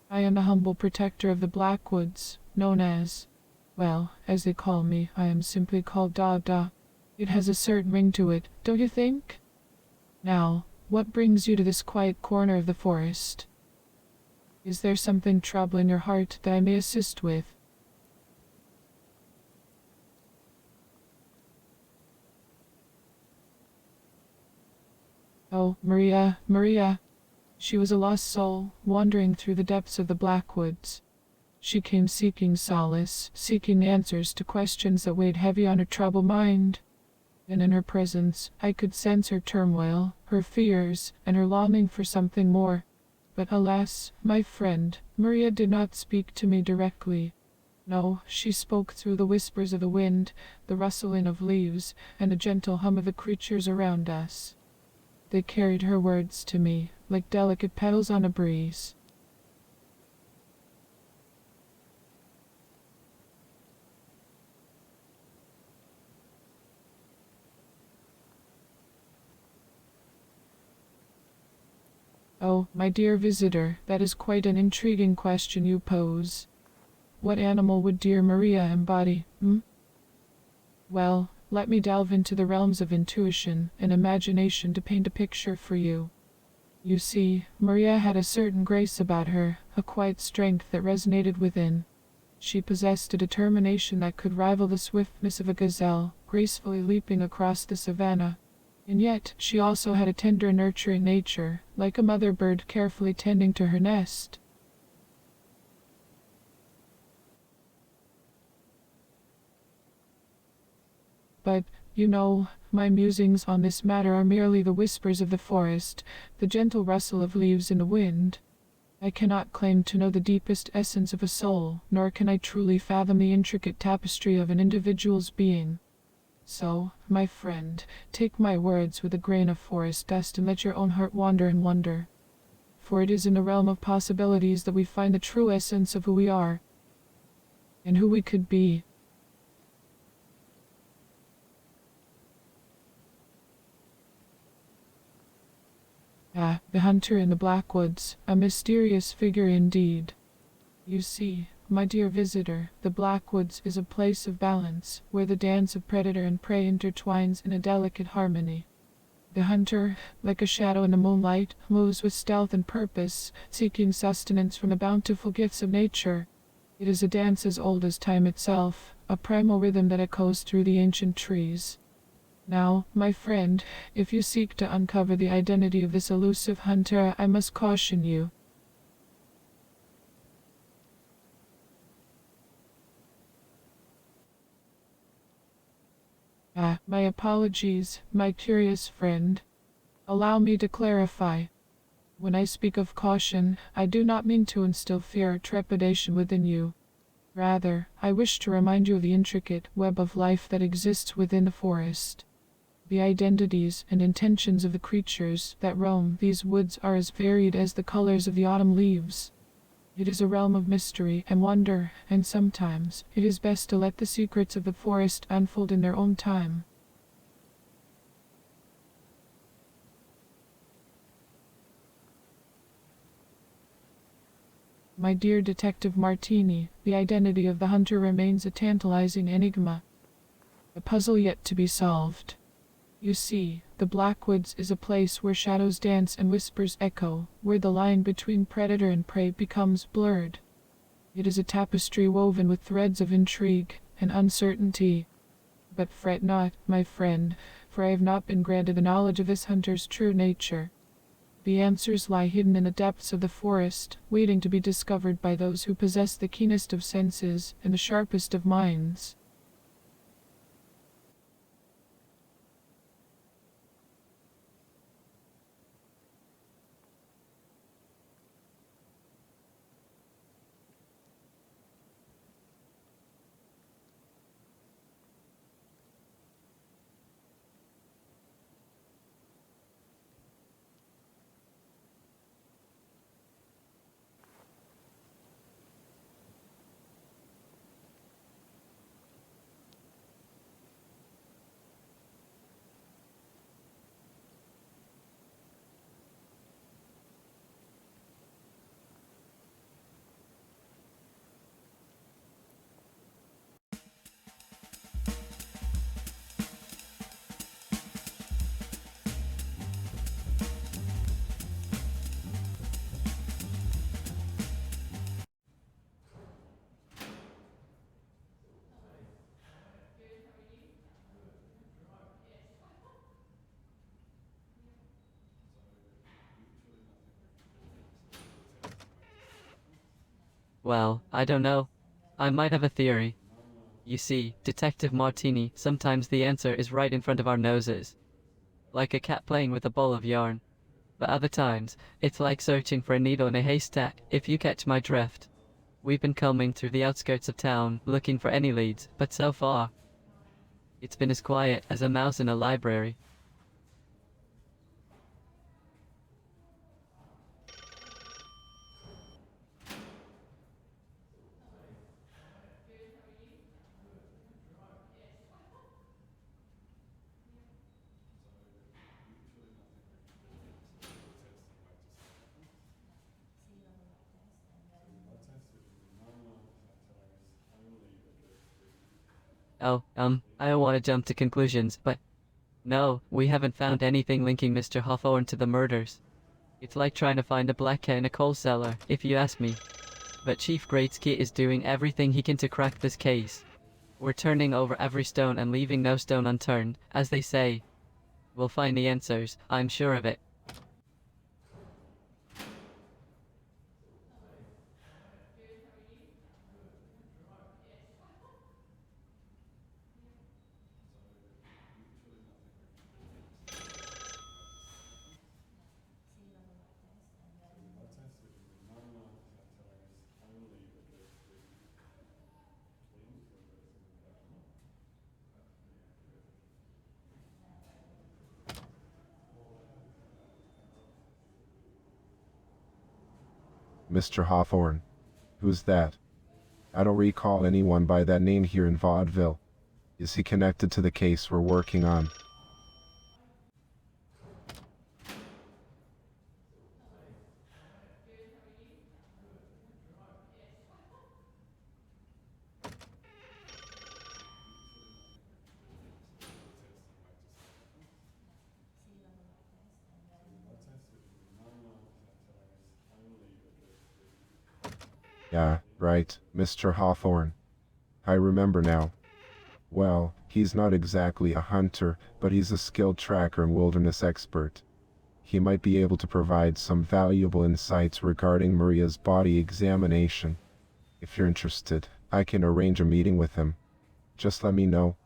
I am the humble protector of the Blackwoods, known as, well, as they call me, I am simply called Dada. It has a certain ring to it, don't you think? Now, what brings you to this quiet corner of the forest? Is there something troubling your heart that I may assist with? Oh, Maria, Maria. She was a lost soul, wandering through the depths of the Blackwoods. She came seeking solace, seeking answers to questions that weighed heavy on her troubled mind. And in her presence, I could sense her turmoil, her fears, and her longing for something more. But alas, my friend, Maria did not speak to me directly. No, she spoke through the whispers of the wind, the rustling of leaves, and the gentle hum of the creatures around us. They carried her words to me, like delicate petals on a breeze. Oh, my dear visitor, that is quite an intriguing question you pose. What animal would dear Maria embody, Well, let me delve into the realms of intuition and imagination to paint a picture for you. You see, Maria had a certain grace about her, a quiet strength that resonated within. She possessed a determination that could rival the swiftness of a gazelle, gracefully leaping across the savannah. And yet, she also had a tender, nurturing nature, like a mother bird carefully tending to her nest. But, you know, my musings on this matter are merely the whispers of the forest, the gentle rustle of leaves in the wind. I cannot claim to know the deepest essence of a soul, nor can I truly fathom the intricate tapestry of an individual's being. So, my friend, take my words with a grain of forest dust and let your own heart wander and wonder. For it is in the realm of possibilities that we find the true essence of who we are, and who we could be. Ah, the hunter in the Blackwoods, a mysterious figure indeed. You see, my dear visitor, the Blackwoods is a place of balance, where the dance of predator and prey intertwines in a delicate harmony. The hunter, like a shadow in the moonlight, moves with stealth and purpose, seeking sustenance from the bountiful gifts of nature. It is a dance as old as time itself, a primal rhythm that echoes through the ancient trees. Now, my friend, if you seek to uncover the identity of this elusive hunter, I must caution you. Ah, my apologies, my curious friend. Allow me to clarify. When I speak of caution, I do not mean to instill fear or trepidation within you. Rather, I wish to remind you of the intricate web of life that exists within the forest. The identities and intentions of the creatures that roam these woods are as varied as the colors of the autumn leaves. It is a realm of mystery and wonder, and sometimes it is best to let the secrets of the forest unfold in their own time. My dear Detective Martini, the identity of the hunter remains a tantalizing enigma, a puzzle yet to be solved. You see, the Blackwoods is a place where shadows dance and whispers echo, where the line between predator and prey becomes blurred. It is a tapestry woven with threads of intrigue and uncertainty. But fret not, my friend, for I have not been granted the knowledge of this hunter's true nature. The answers lie hidden in the depths of the forest, waiting to be discovered by those who possess the keenest of senses and the sharpest of minds. Well, I don't know. I might have a theory. You see, Detective Martini, sometimes the answer is right in front of our noses. Like a cat playing with a ball of yarn. But other times, it's like searching for a needle in a haystack, if you catch my drift. We've been combing through the outskirts of town, looking for any leads, but so far, it's been as quiet as a mouse in a library. Oh, I don't want to jump to conclusions, but no, we haven't found anything linking Mr. Hawthorne to the murders. It's like trying to find a black cat in a coal cellar, if you ask me. But Chief Greatsky is doing everything he can to crack this case. We're turning over every stone and leaving no stone unturned, as they say. We'll find the answers, I'm sure of it. Mr. Hawthorne. Who's that? I don't recall anyone by that name here in Vaudeville. Is he connected to the case we're working on? Yeah, right, Mr. Hawthorne. I remember now. Well, he's not exactly a hunter, but he's a skilled tracker and wilderness expert. He might be able to provide some valuable insights regarding Maria's body examination. If you're interested, I can arrange a meeting with him. Just let me know.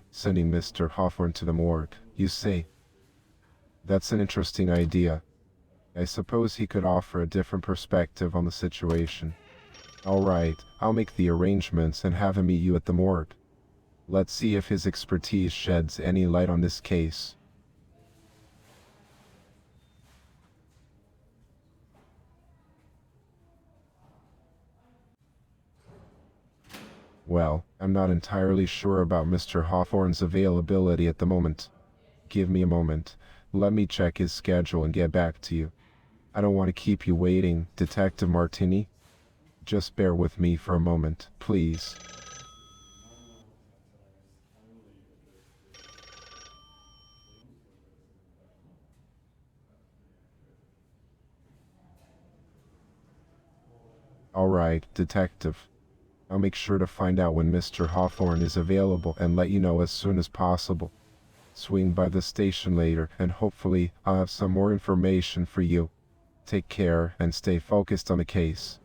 Sending Mr. Hawthorne to the morgue, you say? That's an interesting idea. I suppose he could offer a different perspective on the situation. Alright, I'll make the arrangements and have him meet you at the morgue. Let's see if his expertise sheds any light on this case. Well, I'm not entirely sure about Mr. Hawthorne's availability at the moment. Give me a moment. Let me check his schedule and get back to you. I don't want to keep you waiting, Detective Martini. Just bear with me for a moment, please. Alright, Detective. I'll make sure to find out when Mr. Hawthorne is available and let you know as soon as possible. Swing by the station later and hopefully I'll have some more information for you. Take care and stay focused on the case.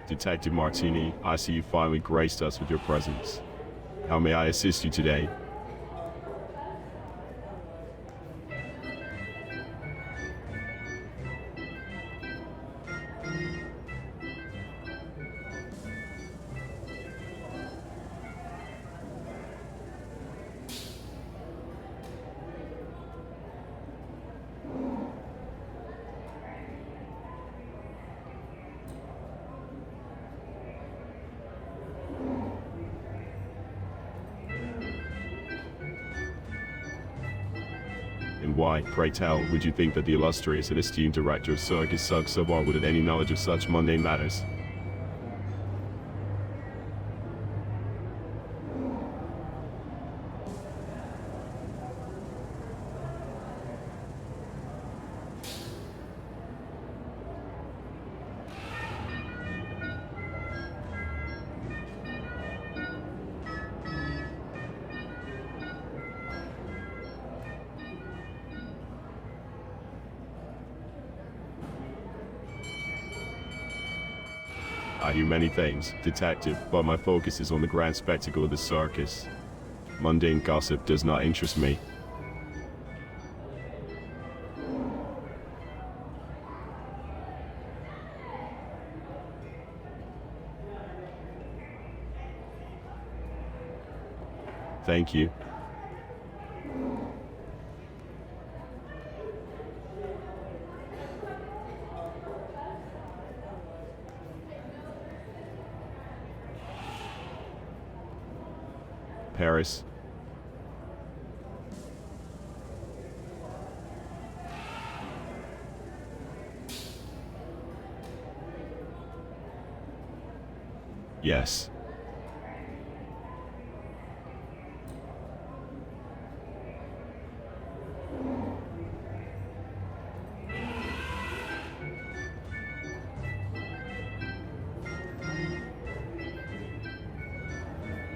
Detective Martini, I see you finally graced us with your presence. How may I assist you today? And why, pray tell, would you think that the illustrious and esteemed director of Circus Sub-Subar would have any knowledge of such mundane matters? I hear many things, detective, but my focus is on the grand spectacle of the circus. Mundane gossip does not interest me. Thank you. Paris. Yes.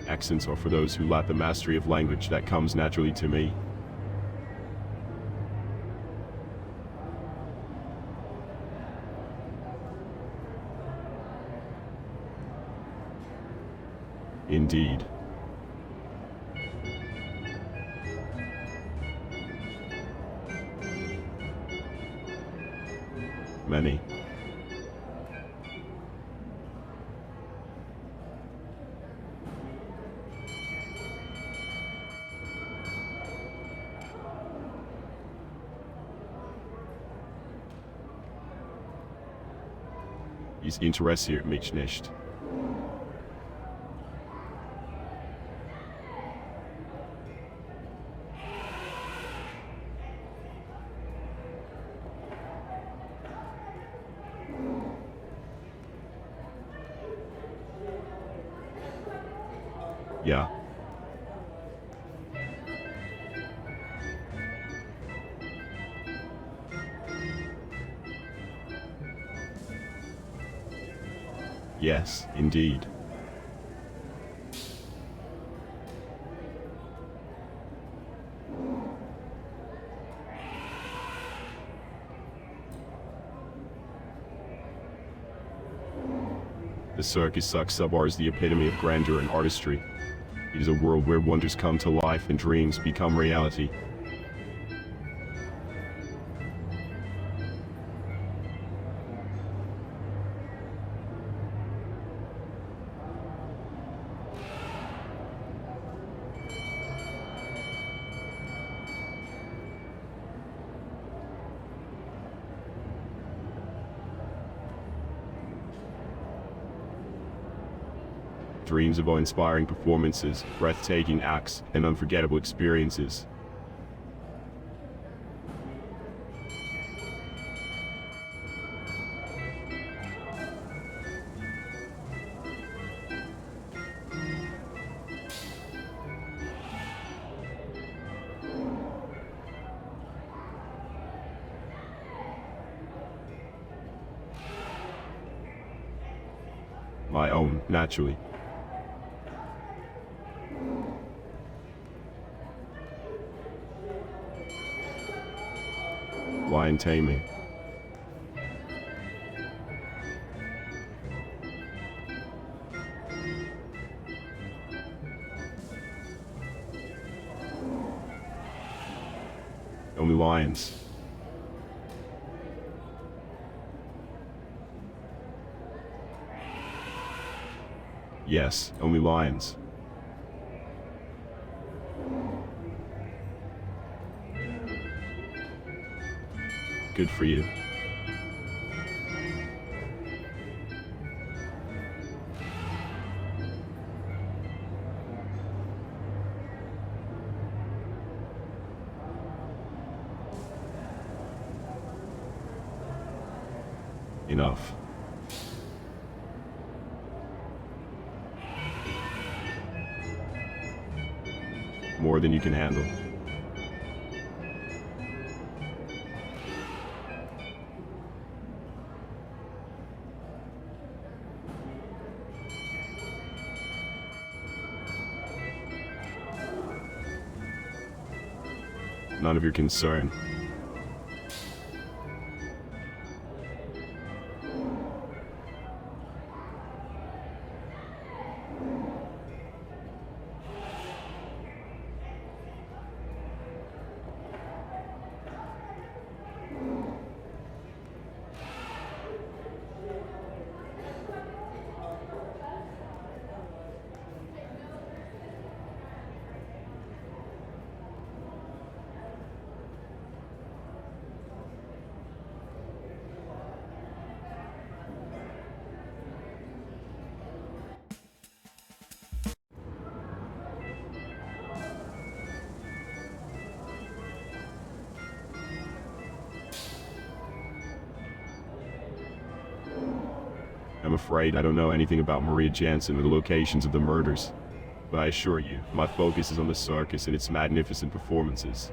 Accents are for those who lack the mastery of language that comes naturally to me. Indeed. Many. Ich interessiert mich nicht. Ja. Yes, indeed. The circus Suck-Subar is the epitome of grandeur and artistry. It is a world where wonders come to life and dreams become reality. Dreams of awe-inspiring performances, breathtaking acts, and unforgettable experiences. My own, naturally. Lion taming. lions. Yes, only lions. Good for you. Enough. More than you can handle. None of your concern. I'm afraid I don't know anything about Maria Jansen or the locations of the murders. But I assure you, my focus is on the circus and its magnificent performances.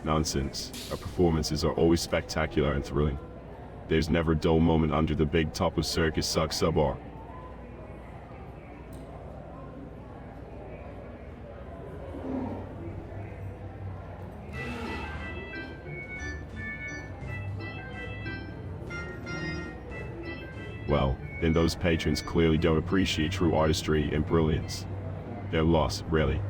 Nonsense. Our performances are always spectacular and thrilling. There's never a dull moment under the big top of Circus Suck Sub-R. Well, then those patrons clearly don't appreciate true artistry and brilliance. They're lost, really.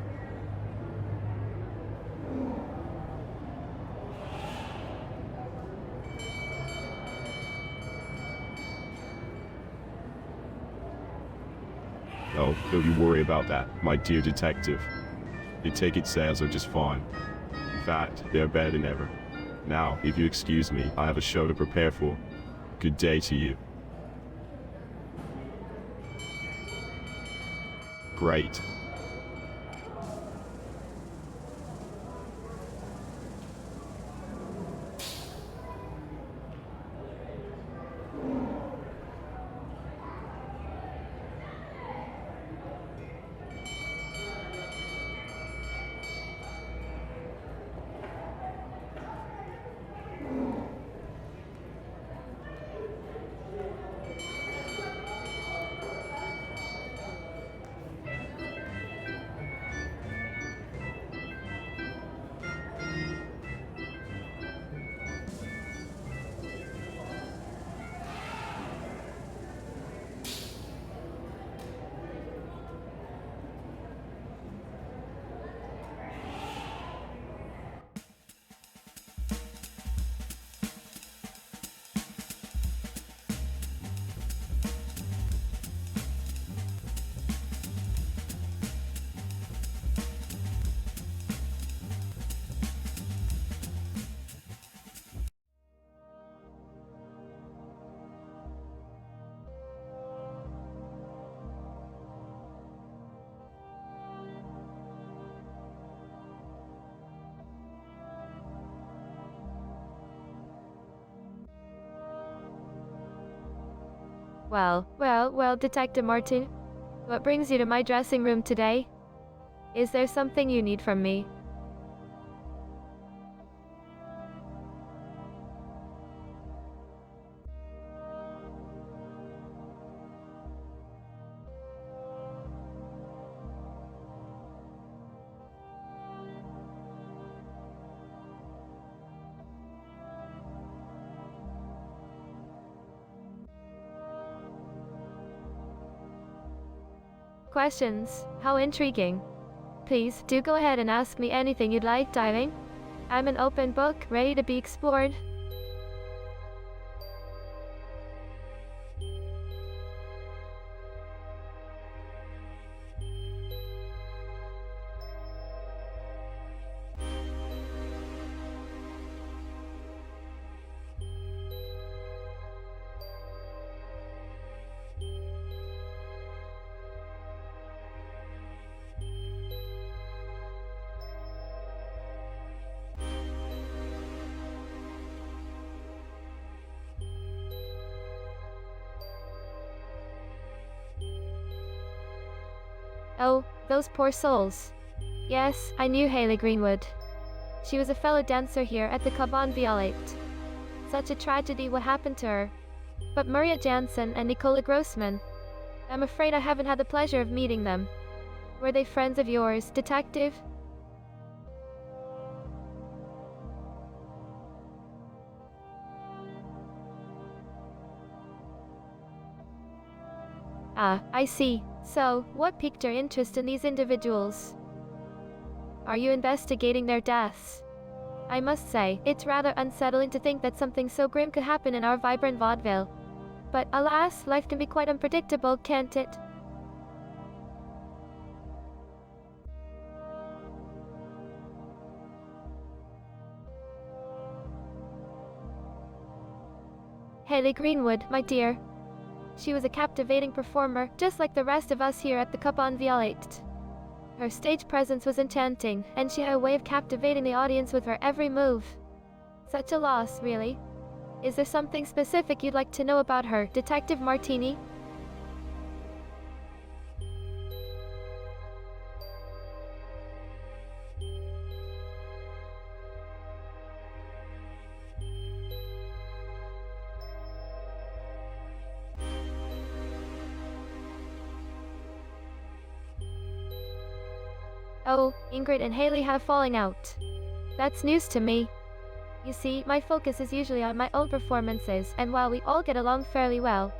Oh, don't you worry about that, my dear detective. The ticket sales are just fine. In fact, they're better than ever. Now, if you excuse me, I have a show to prepare for. Good day to you. Great. Well, Detective Martin. What brings you to my dressing room today? Is there something you need from me? questions. How intriguing. Please, do go ahead and ask me anything you'd like, darling. I'm an open book, ready to be explored. Oh, those poor souls. Yes, I knew Haley Greenwood. She was a fellow dancer here at the Caban Violate. Such a tragedy what happened to her. But Maria Jansen and Nicola Grossman, I'm afraid I haven't had the pleasure of meeting them. Were they friends of yours, detective? Ah, I see. So, what piqued your interest in these individuals? Are you investigating their deaths? I must say, it's rather unsettling to think that something so grim could happen in our vibrant vaudeville. But alas, life can be quite unpredictable, can't it? Haley Greenwood, my dear. She was a captivating performer, just like the rest of us here at the Caban Violate. Her stage presence was enchanting, and she had a way of captivating the audience with her every move. Such a loss, really. Is there something specific you'd like to know about her, Detective Martini? Oh, Ingrid and Haley have falling out. That's news to me. You see, my focus is usually on my own performances, and while we all get along fairly well,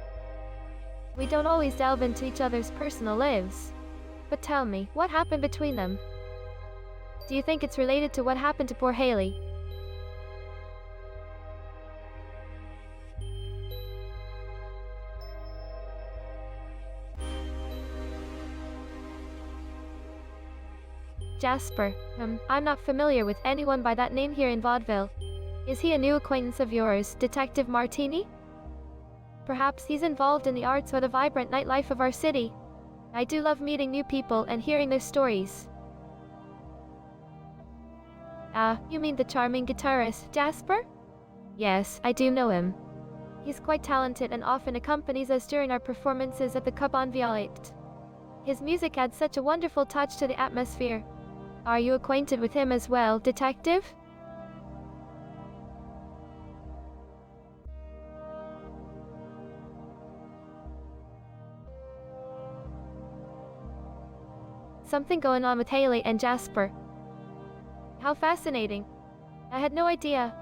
we don't always delve into each other's personal lives. But tell me, what happened between them? Do you think it's related to what happened to poor Haley? Jasper, I'm not familiar with anyone by that name here in Vaudeville. Is he a new acquaintance of yours, Detective Martini? Perhaps he's involved in the arts or the vibrant nightlife of our city. I do love meeting new people and hearing their stories. Ah, you mean the charming guitarist, Jasper? Yes, I do know him. He's quite talented and often accompanies us during our performances at the Caban Violate. His music adds such a wonderful touch to the atmosphere. Are you acquainted with him as well, Detective? Something going on with Haley and Jasper. How fascinating. I had no idea.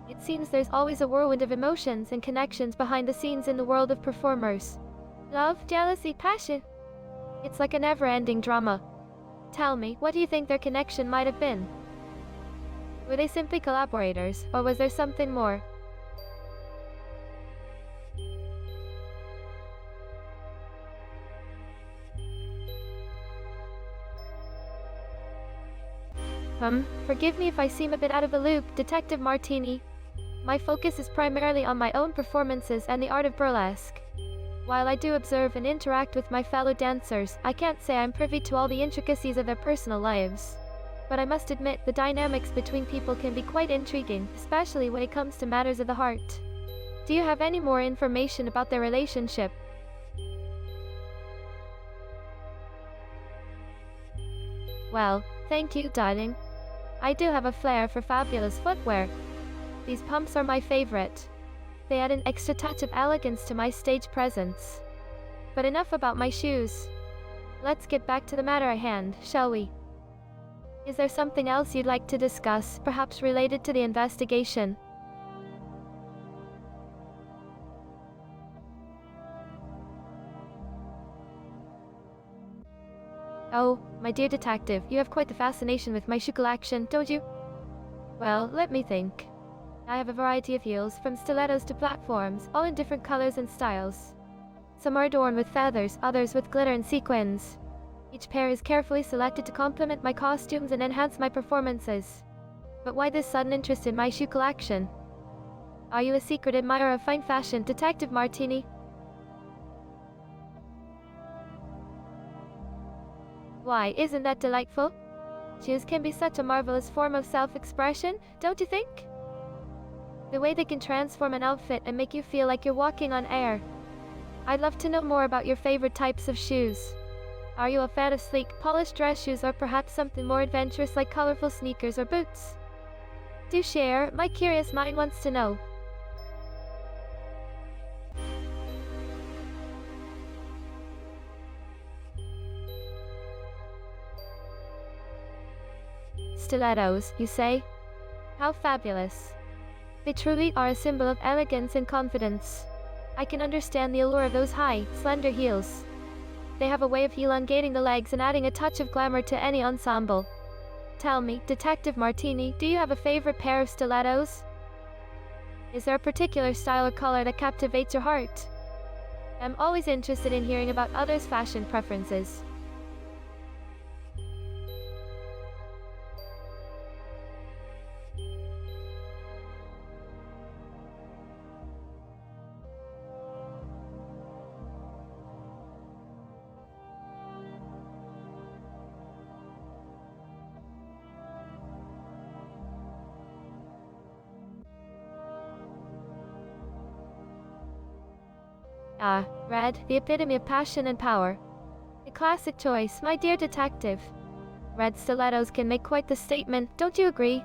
It seems there's always a whirlwind of emotions and connections behind the scenes in the world of performers. Love, jealousy, passion. It's like a never-ending drama. Tell me, what do you think their connection might have been? Were they simply collaborators, or was there something more? Forgive me if I seem a bit out of the loop, Detective Martini. My focus is primarily on my own performances and the art of burlesque. While I do observe and interact with my fellow dancers, I can't say I'm privy to all the intricacies of their personal lives. But I must admit, the dynamics between people can be quite intriguing, especially when it comes to matters of the heart. Do you have any more information about their relationship? Well, thank you, darling. I do have a flair for fabulous footwear. These pumps are my favorite. They add an extra touch of elegance to my stage presence. But enough about my shoes. Let's get back to the matter at hand, shall we? Is there something else you'd like to discuss, perhaps related to the investigation? Oh, my dear detective, you have quite the fascination with my shoe collection, don't you? Well, let me think. I have a variety of heels, from stilettos to platforms, all in different colors and styles. Some are adorned with feathers, others with glitter and sequins. Each pair is carefully selected to complement my costumes and enhance my performances. But why this sudden interest in my shoe collection? Are you a secret admirer of fine fashion, Detective Martini? Why, isn't that delightful? Shoes can be such a marvelous form of self-expression, don't you think? The way they can transform an outfit and make you feel like you're walking on air. I'd love to know more about your favorite types of shoes. Are you a fan of sleek, polished dress shoes, or perhaps something more adventurous like colorful sneakers or boots? Do share, my curious mind wants to know. Stilettos, you say? How fabulous. They truly are a symbol of elegance and confidence. I can understand the allure of those high, slender heels. They have a way of elongating the legs and adding a touch of glamour to any ensemble. Tell me, Detective Martini, do you have a favorite pair of stilettos? Is there a particular style or color that captivates your heart? I'm always interested in hearing about others' fashion preferences. Ah, red, the epitome of passion and power. A classic choice, my dear detective. Red stilettos can make quite the statement, don't you agree?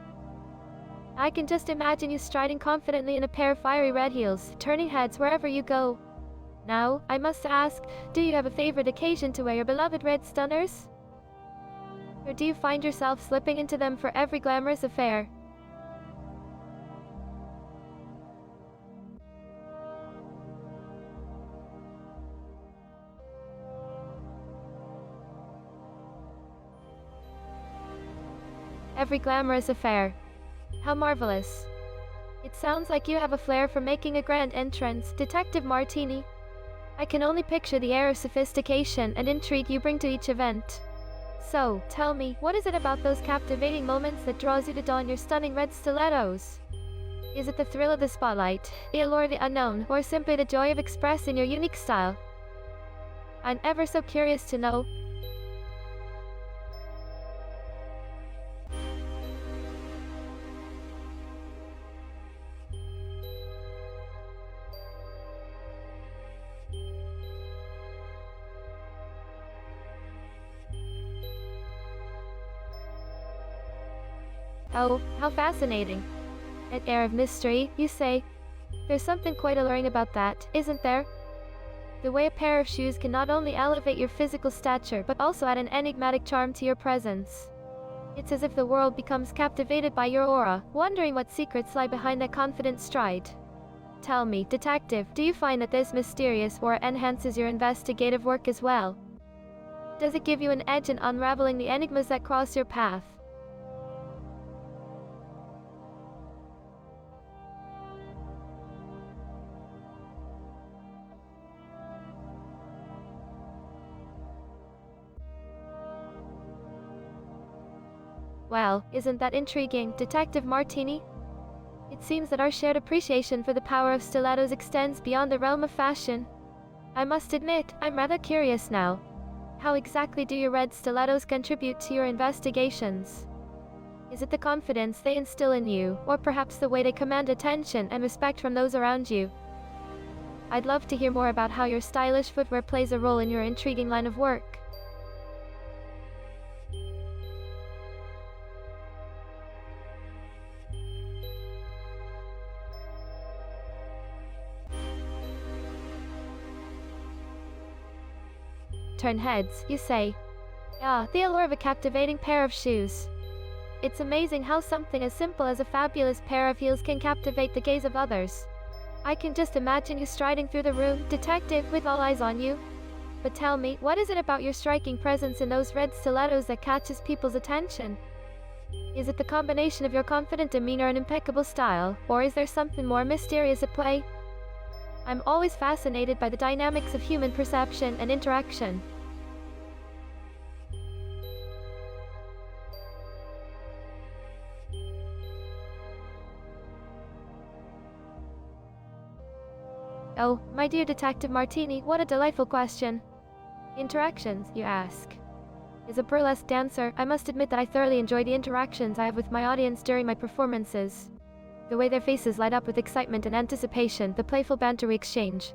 I can just imagine you striding confidently in a pair of fiery red heels, turning heads wherever you go. Now, I must ask, do you have a favorite occasion to wear your beloved red stunners? Or do you find yourself slipping into them for every glamorous affair? Every glamorous affair. How marvelous. It sounds like you have a flair for making a grand entrance, Detective Martini. I can only picture the air of sophistication and intrigue you bring to each event. So, tell me, what is it about those captivating moments that draws you to don your stunning red stilettos? Is it the thrill of the spotlight, the allure of the unknown, or simply the joy of expressing your unique style? I'm ever so curious to know. Oh, how fascinating. An air of mystery, you say? There's something quite alluring about that, isn't there? The way a pair of shoes can not only elevate your physical stature but also add an enigmatic charm to your presence. It's as if the world becomes captivated by your aura, wondering what secrets lie behind that confident stride. Tell me, detective, do you find that this mysterious aura enhances your investigative work as well? Does it give you an edge in unraveling the enigmas that cross your path? Well, isn't that intriguing, Detective Martini? It seems that our shared appreciation for the power of stilettos extends beyond the realm of fashion. I must admit, I'm rather curious now. How exactly do your red stilettos contribute to your investigations? Is it the confidence they instill in you, or perhaps the way they command attention and respect from those around you? I'd love to hear more about how your stylish footwear plays a role in your intriguing line of work. Turn heads, you say? Ah, the allure of a captivating pair of shoes. It's amazing how something as simple as a fabulous pair of heels can captivate the gaze of others. I can just imagine you striding through the room, detective, with all eyes on you. But tell me, what is it about your striking presence in those red stilettos that catches people's attention? Is it the combination of your confident demeanor and impeccable style, or is there something more mysterious at play? I'm always fascinated by the dynamics of human perception and interaction. Oh, my dear Detective Martini, what a delightful question. Interactions, you ask. As a burlesque dancer, I must admit that I thoroughly enjoy the interactions I have with my audience during my performances. The way their faces light up with excitement and anticipation, the playful banter we exchange,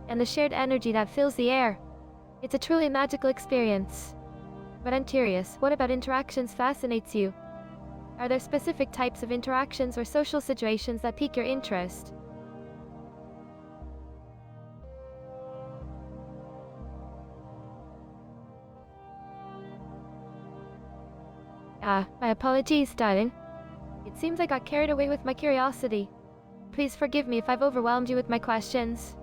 and the shared energy that fills the air. It's a truly magical experience. But I'm curious, what about interactions fascinates you? Are there specific types of interactions or social situations that pique your interest? My apologies, darling. It seems I got carried away with my curiosity. Please forgive me if I've overwhelmed you with my questions.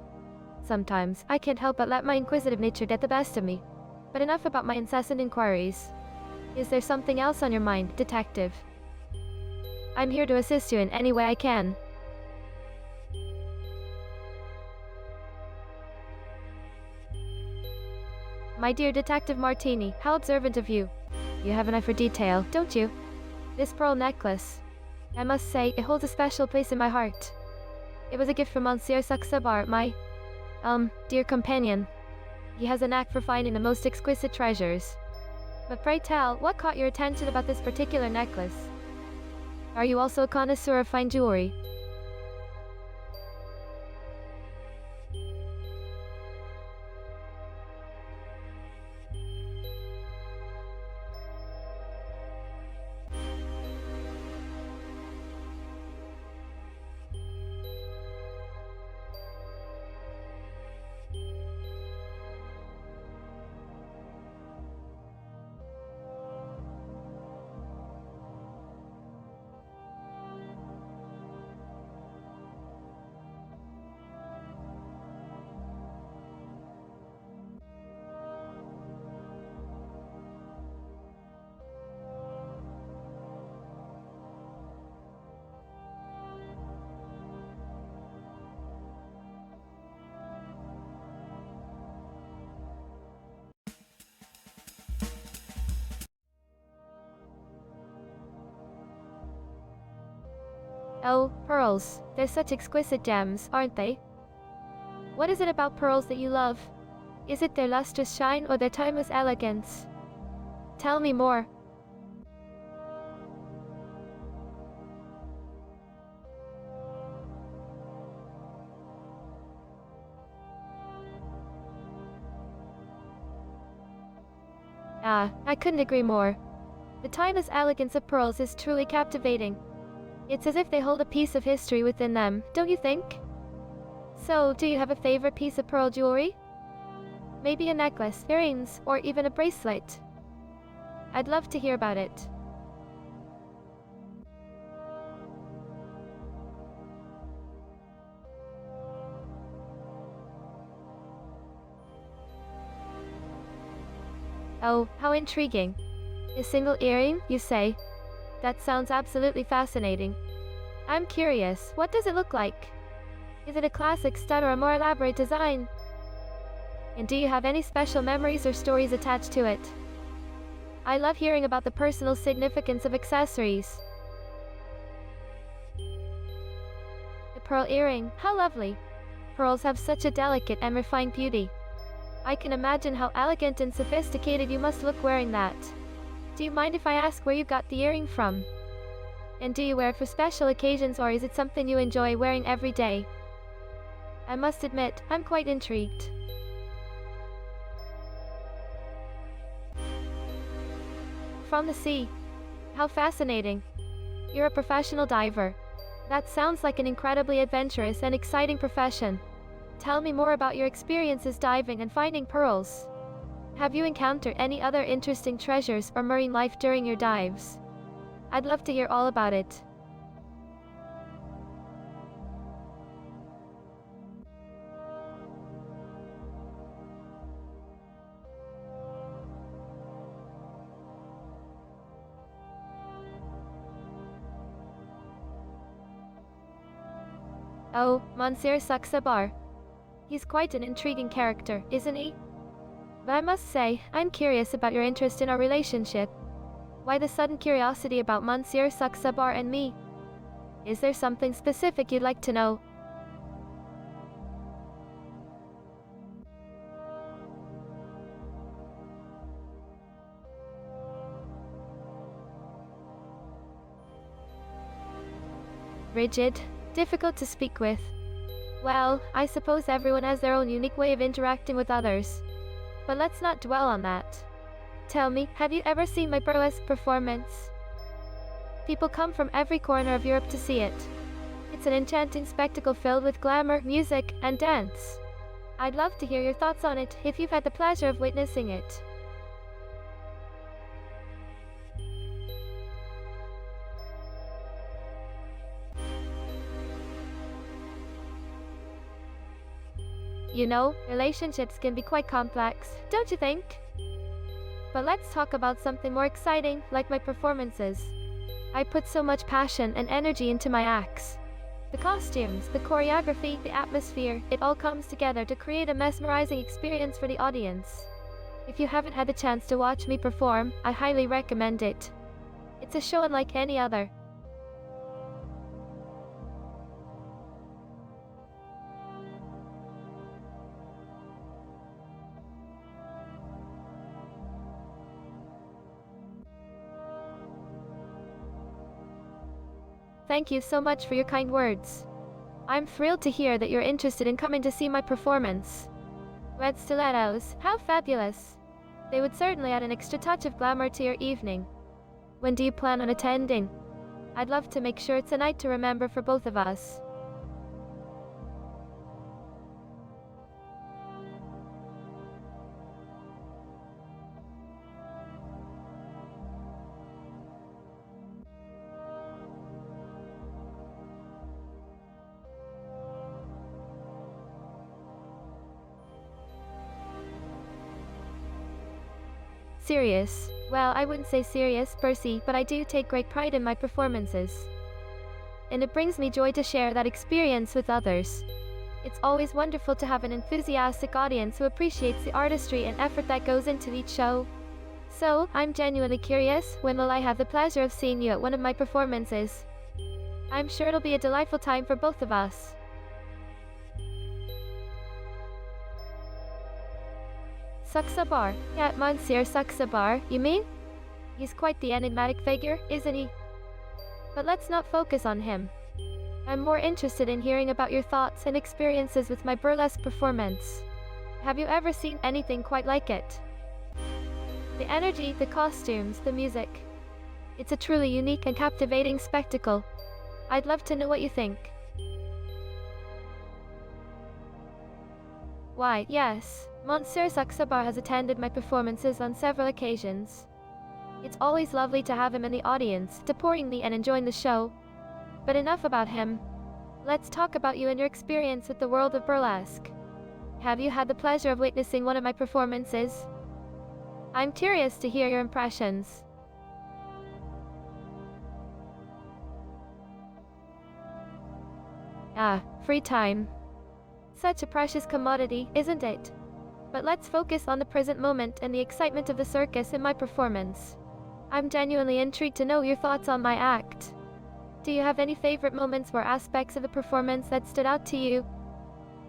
Sometimes, I can't help but let my inquisitive nature get the best of me. But enough about my incessant inquiries. Is there something else on your mind, Detective? I'm here to assist you in any way I can. My dear Detective Martini, how observant of you. You have an eye for detail, don't you? This pearl necklace. I must say, it holds a special place in my heart. It was a gift from Monsieur Saxabar, my, dear companion. He has a knack for finding the most exquisite treasures. But pray tell, what caught your attention about this particular necklace? Are you also a connoisseur of fine jewelry? Oh, pearls. They're such exquisite gems, aren't they? What is it about pearls that you love? Is it their lustrous shine or their timeless elegance? Tell me more. I couldn't agree more. The timeless elegance of pearls is truly captivating. It's as if they hold a piece of history within them, don't you think? So, do you have a favorite piece of pearl jewelry? Maybe a necklace, earrings, or even a bracelet? I'd love to hear about it. Oh, how intriguing. A single earring, you say? That sounds absolutely fascinating. I'm curious, what does it look like? Is it a classic stud or a more elaborate design? And do you have any special memories or stories attached to it? I love hearing about the personal significance of accessories. The pearl earring, how lovely. Pearls have such a delicate and refined beauty. I can imagine how elegant and sophisticated you must look wearing that. Do you mind if I ask where you got the earring from? And do you wear it for special occasions or is it something you enjoy wearing every day? I must admit, I'm quite intrigued. From the sea. How fascinating. You're a professional diver. That sounds like an incredibly adventurous and exciting profession. Tell me more about your experiences diving and finding pearls. Have you encountered any other interesting treasures or marine life during your dives? I'd love to hear all about it. Oh, Monsieur Saksabar. He's quite an intriguing character, isn't he? But I must say, I'm curious about your interest in our relationship. Why the sudden curiosity about Monsieur Saksabar and me? Is there something specific you'd like to know? Rigid, difficult to speak with. Well, I suppose everyone has their own unique way of interacting with others. But let's not dwell on that. Tell me, have you ever seen my burlesque performance? People come from every corner of Europe to see it. It's an enchanting spectacle filled with glamour, music, and dance. I'd love to hear your thoughts on it if you've had the pleasure of witnessing it. You know, relationships can be quite complex, don't you think? But let's talk about something more exciting, like my performances. I put so much passion and energy into my acts. The costumes, the choreography, the atmosphere, it all comes together to create a mesmerizing experience for the audience. If you haven't had the chance to watch me perform, I highly recommend it. It's a show unlike any other. Thank you so much for your kind words. I'm thrilled to hear that you're interested in coming to see my performance. Red stilettos, how fabulous! They would certainly add an extra touch of glamour to your evening. When do you plan on attending? I'd love to make sure it's a night to remember for both of us. Serious? Well, I wouldn't say serious, Percy, but I do take great pride in my performances. And it brings me joy to share that experience with others. It's always wonderful to have an enthusiastic audience who appreciates the artistry and effort that goes into each show. So, I'm genuinely curious, when will I have the pleasure of seeing you at one of my performances? I'm sure it'll be a delightful time for both of us. Saksabar? Yeah, Monsieur Saksabar, you mean? He's quite the enigmatic figure, isn't he? But let's not focus on him. I'm more interested in hearing about your thoughts and experiences with my burlesque performance. Have you ever seen anything quite like it? The energy, the costumes, the music. It's a truly unique and captivating spectacle. I'd love to know what you think. Why, yes, Monsieur Saksabar has attended my performances on several occasions. It's always lovely to have him in the audience, supporting me and enjoying the show. But enough about him. Let's talk about you and your experience with the world of burlesque. Have you had the pleasure of witnessing one of my performances? I'm curious to hear your impressions. Ah, free time. Such a precious commodity, isn't it? But let's focus on the present moment and the excitement of the circus in my performance. I'm genuinely intrigued to know your thoughts on my act. Do you have any favorite moments or aspects of the performance that stood out to you?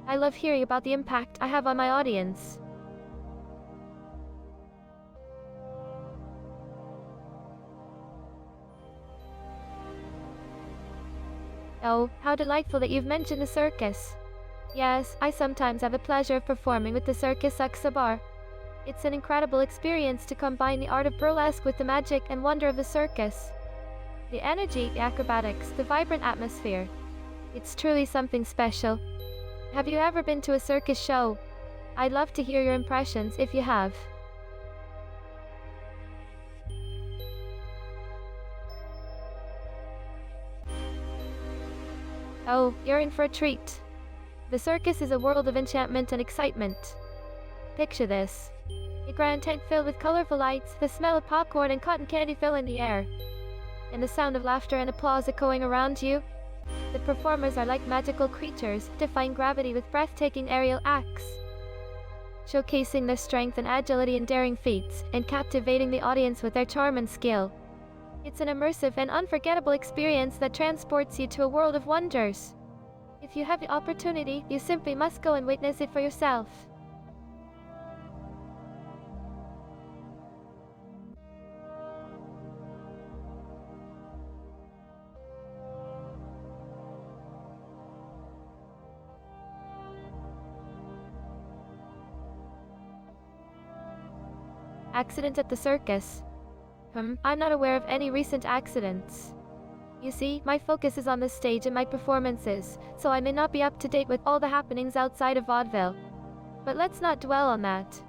I love hearing about the impact I have on my audience. Oh, how delightful that you've mentioned the circus. Yes, I sometimes have the pleasure of performing with the Circus Saksabar. It's an incredible experience to combine the art of burlesque with the magic and wonder of the circus. The energy, the acrobatics, the vibrant atmosphere. It's truly something special. Have you ever been to a circus show? I'd love to hear your impressions if you have. Oh, you're in for a treat. The circus is a world of enchantment and excitement. Picture this. A grand tent filled with colorful lights, the smell of popcorn and cotton candy filling the air, and the sound of laughter and applause echoing around you. The performers are like magical creatures, defying gravity with breathtaking aerial acts, showcasing their strength and agility in daring feats, and captivating the audience with their charm and skill. It's an immersive and unforgettable experience that transports you to a world of wonders. If you have the opportunity, you simply must go and witness it for yourself. Accident at the circus. I'm not aware of any recent accidents. You see, my focus is on the stage and my performances, so I may not be up to date with all the happenings outside of vaudeville. But let's not dwell on that.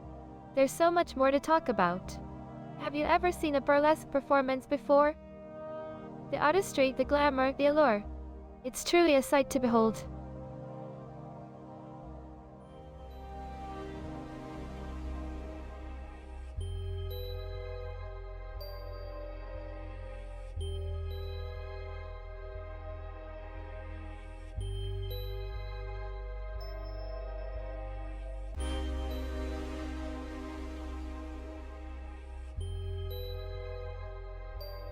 There's so much more to talk about. Have you ever seen a burlesque performance before? The artistry, the glamour, the allure. It's truly a sight to behold.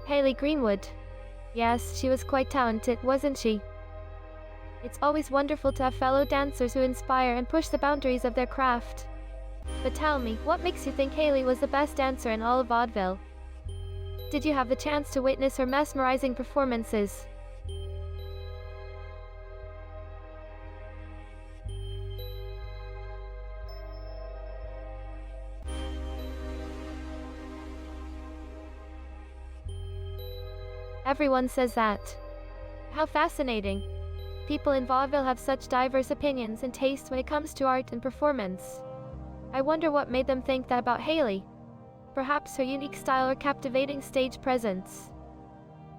Hayley Greenwood. Yes, she was quite talented, wasn't she? It's always wonderful to have fellow dancers who inspire and push the boundaries of their craft. But tell me, what makes you think Hayley was the best dancer in all of vaudeville? Did you have the chance to witness her mesmerizing performances? Everyone says that. How fascinating. People in vaudeville have such diverse opinions and tastes when it comes to art and performance. I wonder what made them think that about Hayley. Perhaps her unique style or captivating stage presence.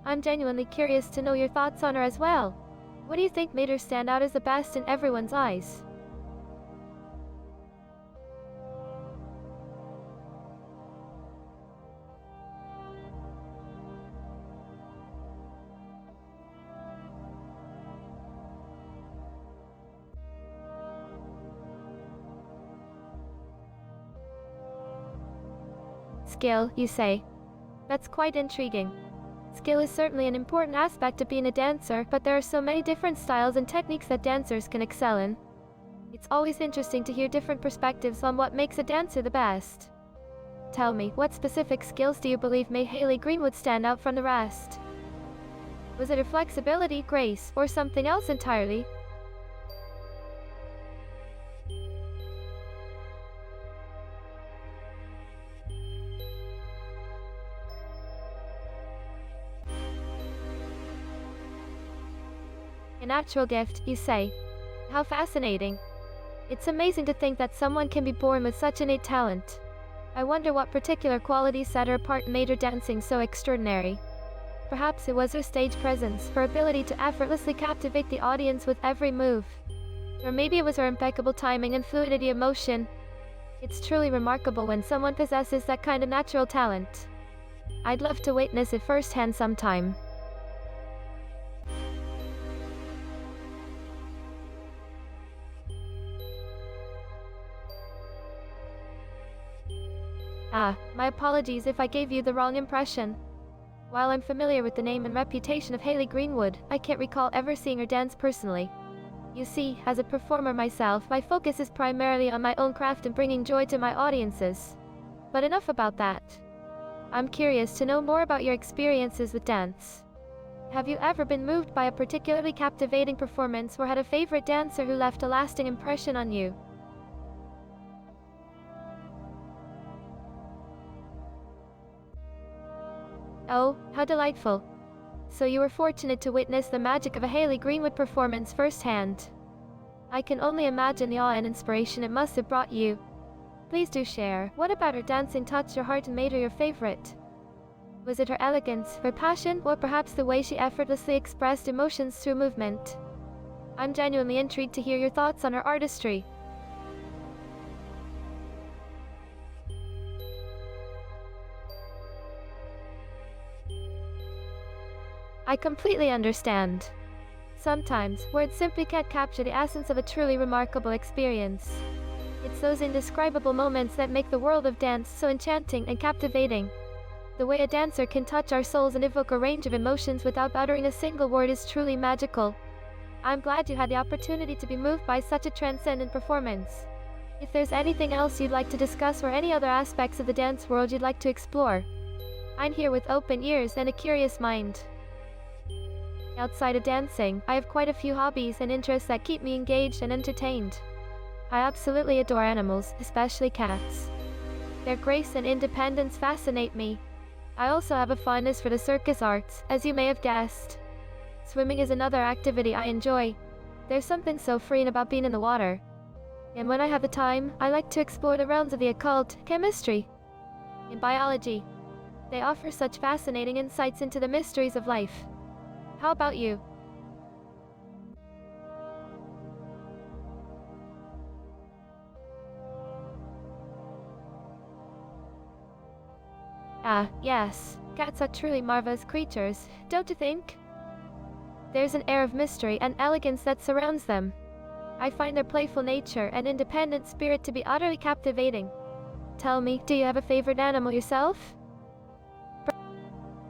I'm genuinely curious to know your thoughts on her as well. What do you think made her stand out as the best in everyone's eyes? Skill, you say? That's quite intriguing. Skill is certainly an important aspect of being a dancer, but there are so many different styles and techniques that dancers can excel in. It's always interesting to hear different perspectives on what makes a dancer the best. Tell me, what specific skills do you believe made Hayley Greenwood stand out from the rest? Was it her flexibility, grace, or something else entirely? A natural gift, you say? How fascinating. It's amazing to think that someone can be born with such innate talent. I wonder what particular qualities set her apart and made her dancing so extraordinary. Perhaps it was her stage presence, her ability to effortlessly captivate the audience with every move. Or maybe it was her impeccable timing and fluidity of motion. It's truly remarkable when someone possesses that kind of natural talent. I'd love to witness it firsthand sometime. My apologies if I gave you the wrong impression. While I'm familiar with the name and reputation of Hayley Greenwood, I can't recall ever seeing her dance personally. You see, as a performer myself, my focus is primarily on my own craft and bringing joy to my audiences. But enough about that. I'm curious to know more about your experiences with dance. Have you ever been moved by a particularly captivating performance or had a favorite dancer who left a lasting impression on you? Oh, how delightful. So you were fortunate to witness the magic of a Hayley Greenwood performance firsthand. I can only imagine the awe and inspiration it must have brought you. Please do share, what about her dancing touched your heart and made her your favorite? Was it her elegance, her passion, or perhaps the way she effortlessly expressed emotions through movement? I'm genuinely intrigued to hear your thoughts on her artistry. I completely understand. Sometimes, words simply can't capture the essence of a truly remarkable experience. It's those indescribable moments that make the world of dance so enchanting and captivating. The way a dancer can touch our souls and evoke a range of emotions without uttering a single word is truly magical. I'm glad you had the opportunity to be moved by such a transcendent performance. If there's anything else you'd like to discuss or any other aspects of the dance world you'd like to explore, I'm here with open ears and a curious mind. Outside of dancing, I have quite a few hobbies and interests that keep me engaged and entertained. I absolutely adore animals, especially cats. Their grace and independence fascinate me. I also have a fondness for the circus arts, as you may have guessed. Swimming is another activity I enjoy. There's something so freeing about being in the water. And when I have the time, I like to explore the realms of the occult, chemistry, and biology. They offer such fascinating insights into the mysteries of life. How about you? Yes. Cats are truly marvelous creatures, don't you think? There's an air of mystery and elegance that surrounds them. I find their playful nature and independent spirit to be utterly captivating. Tell me, do you have a favorite animal yourself?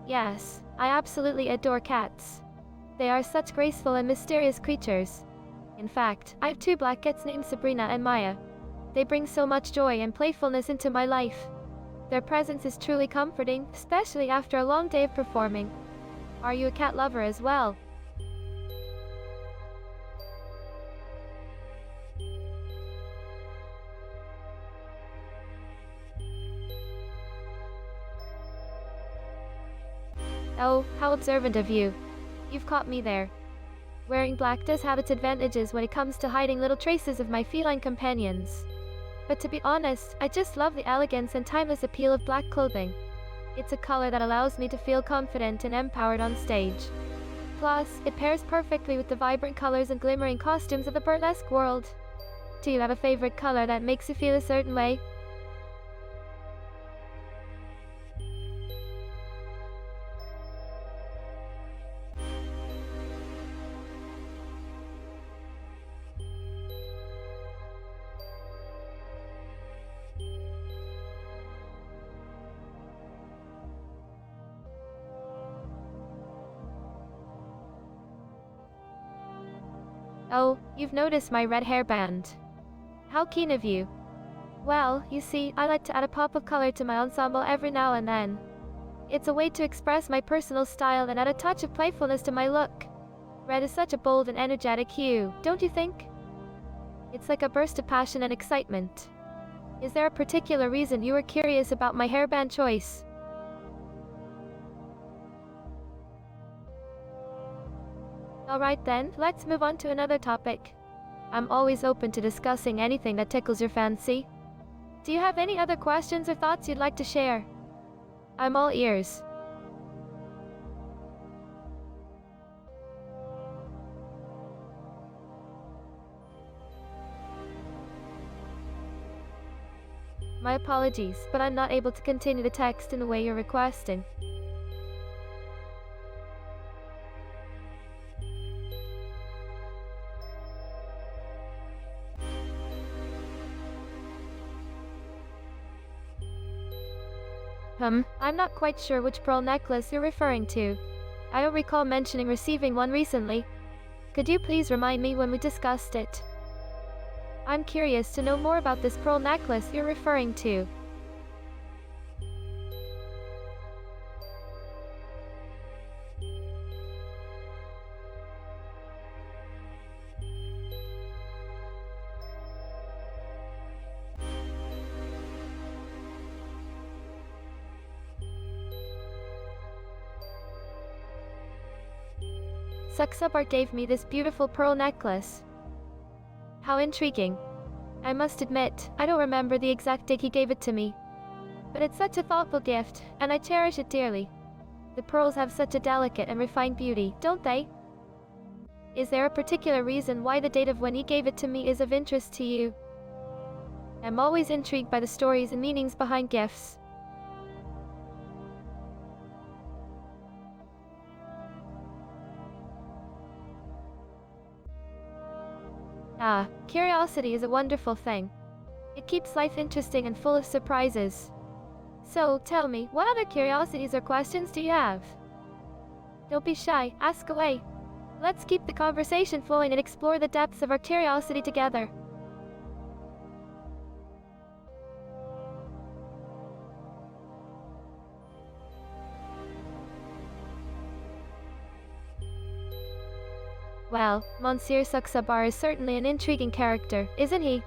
Yes, I absolutely adore cats. They are such graceful and mysterious creatures. In fact, I have two black cats named Sabrina and Maya. They bring so much joy and playfulness into my life. Their presence is truly comforting, especially after a long day of performing. Are you a cat lover as well? Oh, how observant of you. You've caught me there. Wearing black does have its advantages when it comes to hiding little traces of my feline companions. But to be honest, I just love the elegance and timeless appeal of black clothing. It's a color that allows me to feel confident and empowered on stage. Plus, it pairs perfectly with the vibrant colors and glimmering costumes of the burlesque world. Do you have a favorite color that makes you feel a certain way? Oh, you've noticed my red hairband. How keen of you. Well, you see, I like to add a pop of color to my ensemble every now and then. It's a way to express my personal style and add a touch of playfulness to my look. Red is such a bold and energetic hue, don't you think? It's like a burst of passion and excitement. Is there a particular reason you were curious about my hairband choice? Alright then, let's move on to another topic. I'm always open to discussing anything that tickles your fancy. Do you have any other questions or thoughts you'd like to share? I'm all ears. My apologies, but I'm not able to continue the text in the way you're requesting. I'm not quite sure which pearl necklace you're referring to. I don't recall mentioning receiving one recently. Could you please remind me when we discussed it? I'm curious to know more about this pearl necklace you're referring to. Suxabar gave me this beautiful pearl necklace. How intriguing. I must admit, I don't remember the exact date he gave it to me. But it's such a thoughtful gift, and I cherish it dearly. The pearls have such a delicate and refined beauty, don't they? Is there a particular reason why the date of when he gave it to me is of interest to you? I'm always intrigued by the stories and meanings behind gifts. Ah, curiosity is a wonderful thing. It keeps life interesting and full of surprises. So, tell me, what other curiosities or questions do you have? Don't be shy, ask away. Let's keep the conversation flowing and explore the depths of our curiosity together. Well, Monsieur Suxabar is certainly an intriguing character, isn't he?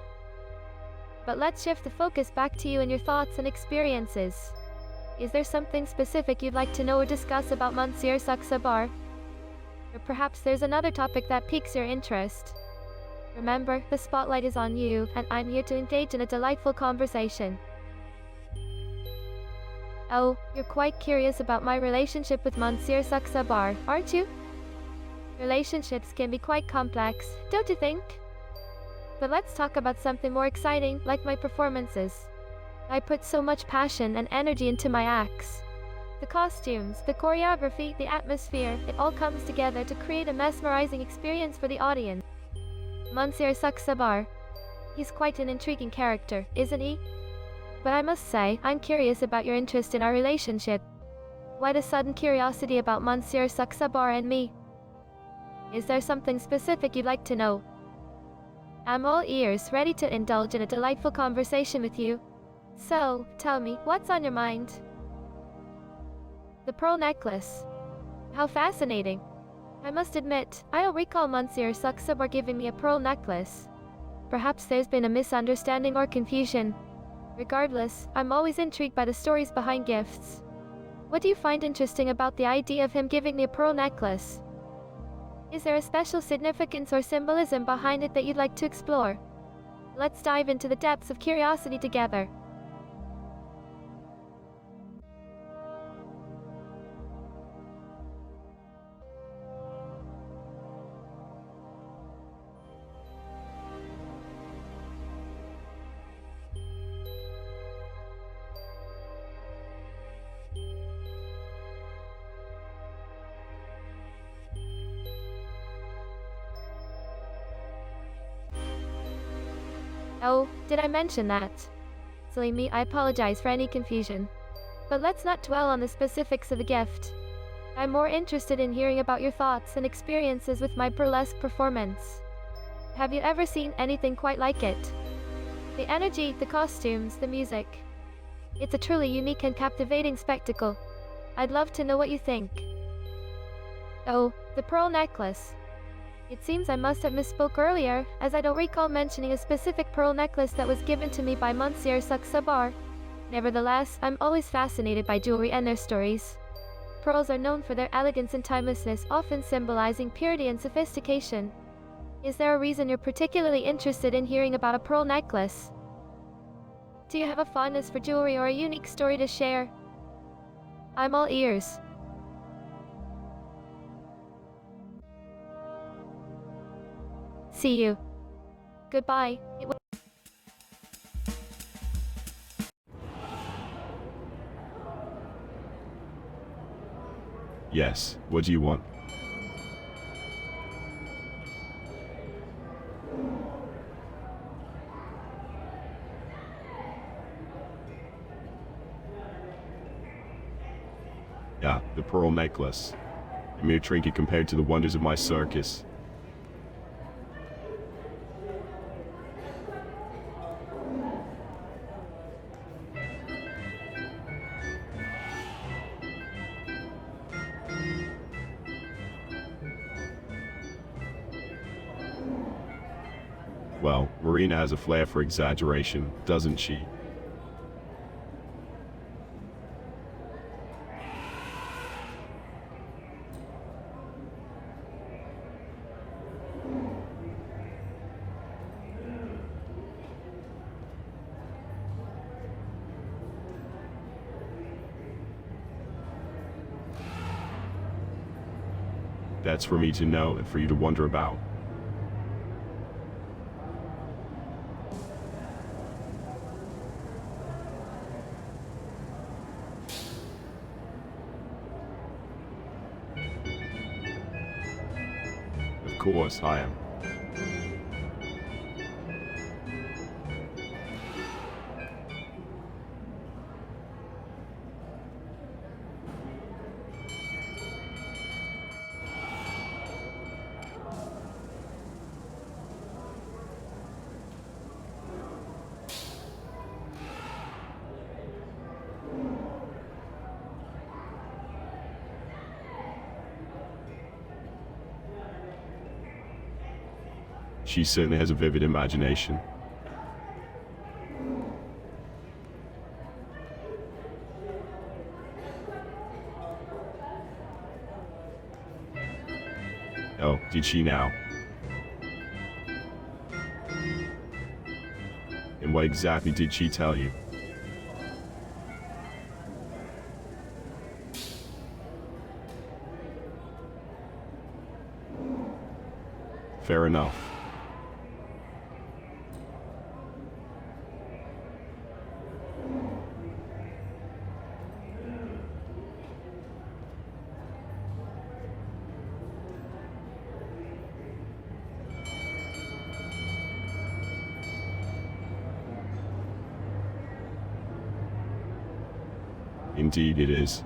But let's shift the focus back to you and your thoughts and experiences. Is there something specific you'd like to know or discuss about Monsieur Suxabar? Or perhaps there's another topic that piques your interest. Remember, the spotlight is on you, and I'm here to engage in a delightful conversation. Oh, you're quite curious about my relationship with Monsieur Suxabar, aren't you? Relationships can be quite complex, don't you think? But let's talk about something more exciting, like my performances. I put so much passion and energy into my acts. The costumes, the choreography, the atmosphere, it all comes together to create a mesmerizing experience for the audience. Monsieur Suxabar. He's quite an intriguing character, isn't he? But I must say, I'm curious about your interest in our relationship. Why the sudden curiosity about Monsieur Suxabar and me? Is there something specific you'd like to know? I'm all ears, ready to indulge in a delightful conversation with you. So, tell me, what's on your mind? The pearl necklace. How fascinating. I must admit, I don't recall Monsieur Suxabar giving me a pearl necklace. Perhaps there's been a misunderstanding or confusion. Regardless, I'm always intrigued by the stories behind gifts. What do you find interesting about the idea of him giving me a pearl necklace? Is there a special significance or symbolism behind it that you'd like to explore? Let's dive into the depths of curiosity together. Oh, did I mention that? Silly me, I apologize for any confusion. But let's not dwell on the specifics of the gift. I'm more interested in hearing about your thoughts and experiences with my burlesque performance. Have you ever seen anything quite like it? The energy, the costumes, the music. It's a truly unique and captivating spectacle. I'd love to know what you think. Oh, the pearl necklace. It seems I must have misspoke earlier, as I don't recall mentioning a specific pearl necklace that was given to me by Monsieur Suxabar. Nevertheless, I'm always fascinated by jewelry and their stories. Pearls are known for their elegance and timelessness, often symbolizing purity and sophistication. Is there a reason you're particularly interested in hearing about a pearl necklace? Do you have a fondness for jewelry or a unique story to share? I'm all ears. See you. Goodbye. Yes, what do you want? Yeah, the pearl necklace. A mere trinket compared to the wonders of my circus. Well, Marina has a flair for exaggeration, doesn't she? That's for me to know and for you to wonder about. Of course I am. She certainly has a vivid imagination. Oh, did she now? And what exactly did she tell you? Fair enough. Indeed it is.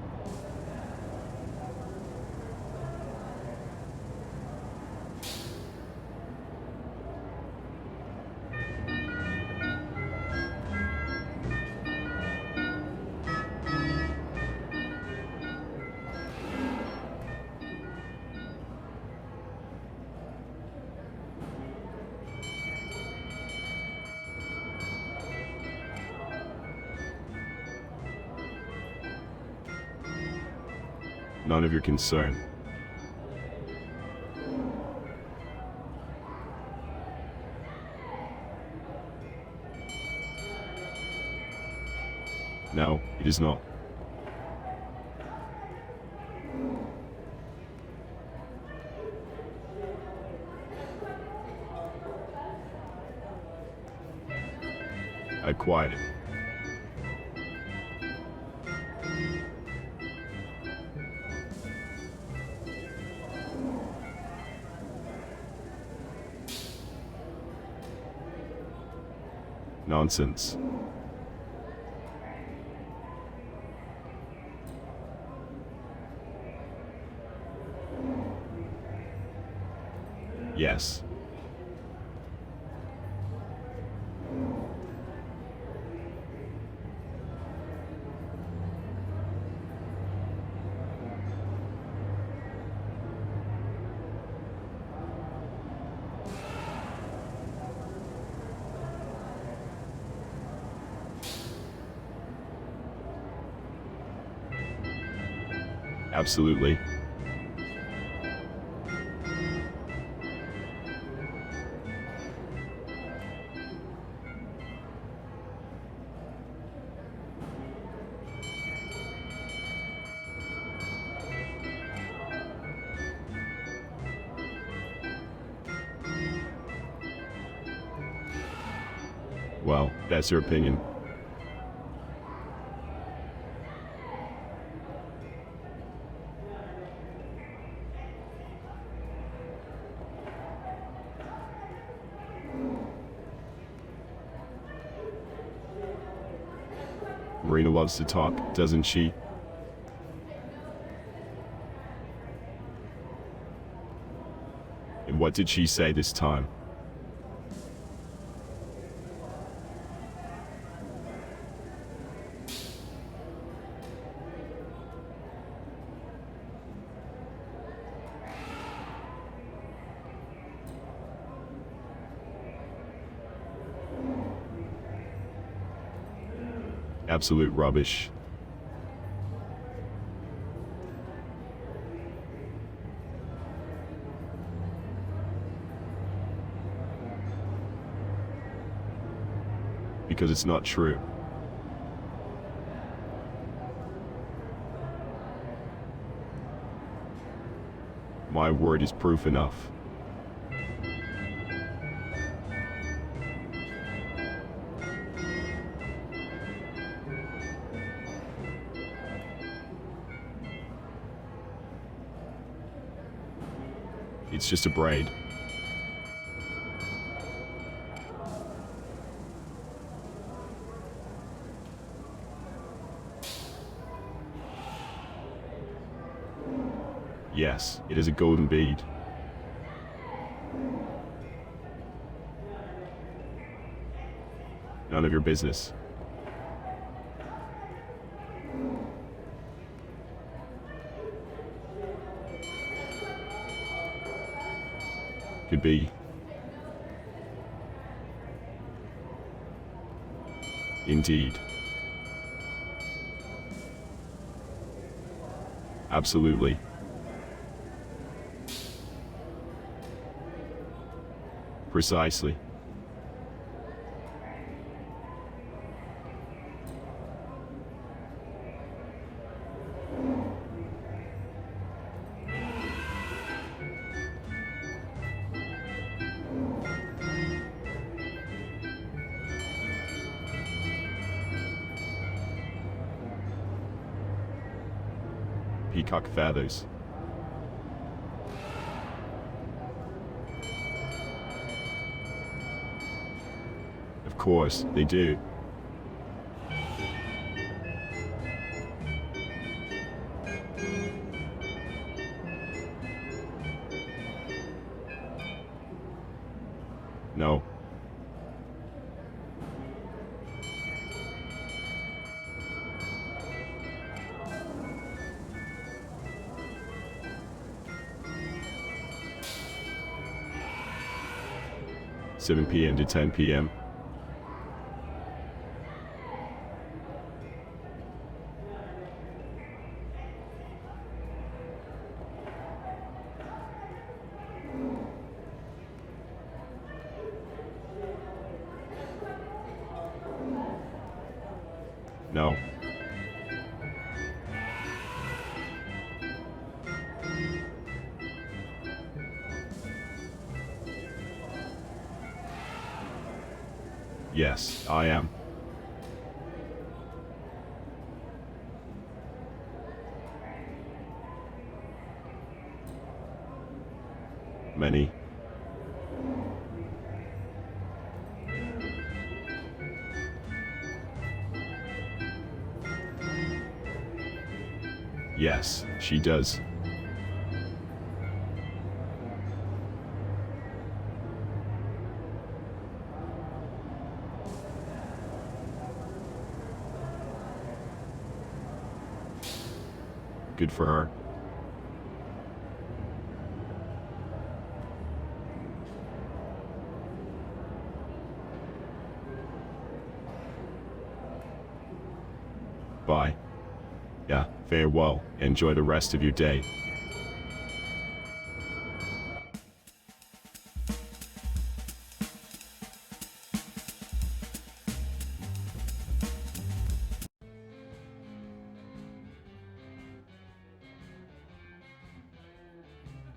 None of your concern. No, it is not. I quiet it. Nonsense. Yes. Absolutely. Well, that's your opinion. Marina loves to talk, doesn't she? And what did she say this time? Absolute rubbish. Because it's not true. My word is proof enough. It's just a braid. Yes, it is a golden bead. None of your business. Could be. Indeed. Absolutely. Precisely. Peacock feathers. Of course, they do. No. "7 p.m. to 10 p.m. No. Yes, I am. Many. Yes, she does. Good for her. Bye. Yeah, farewell. Enjoy the rest of your day.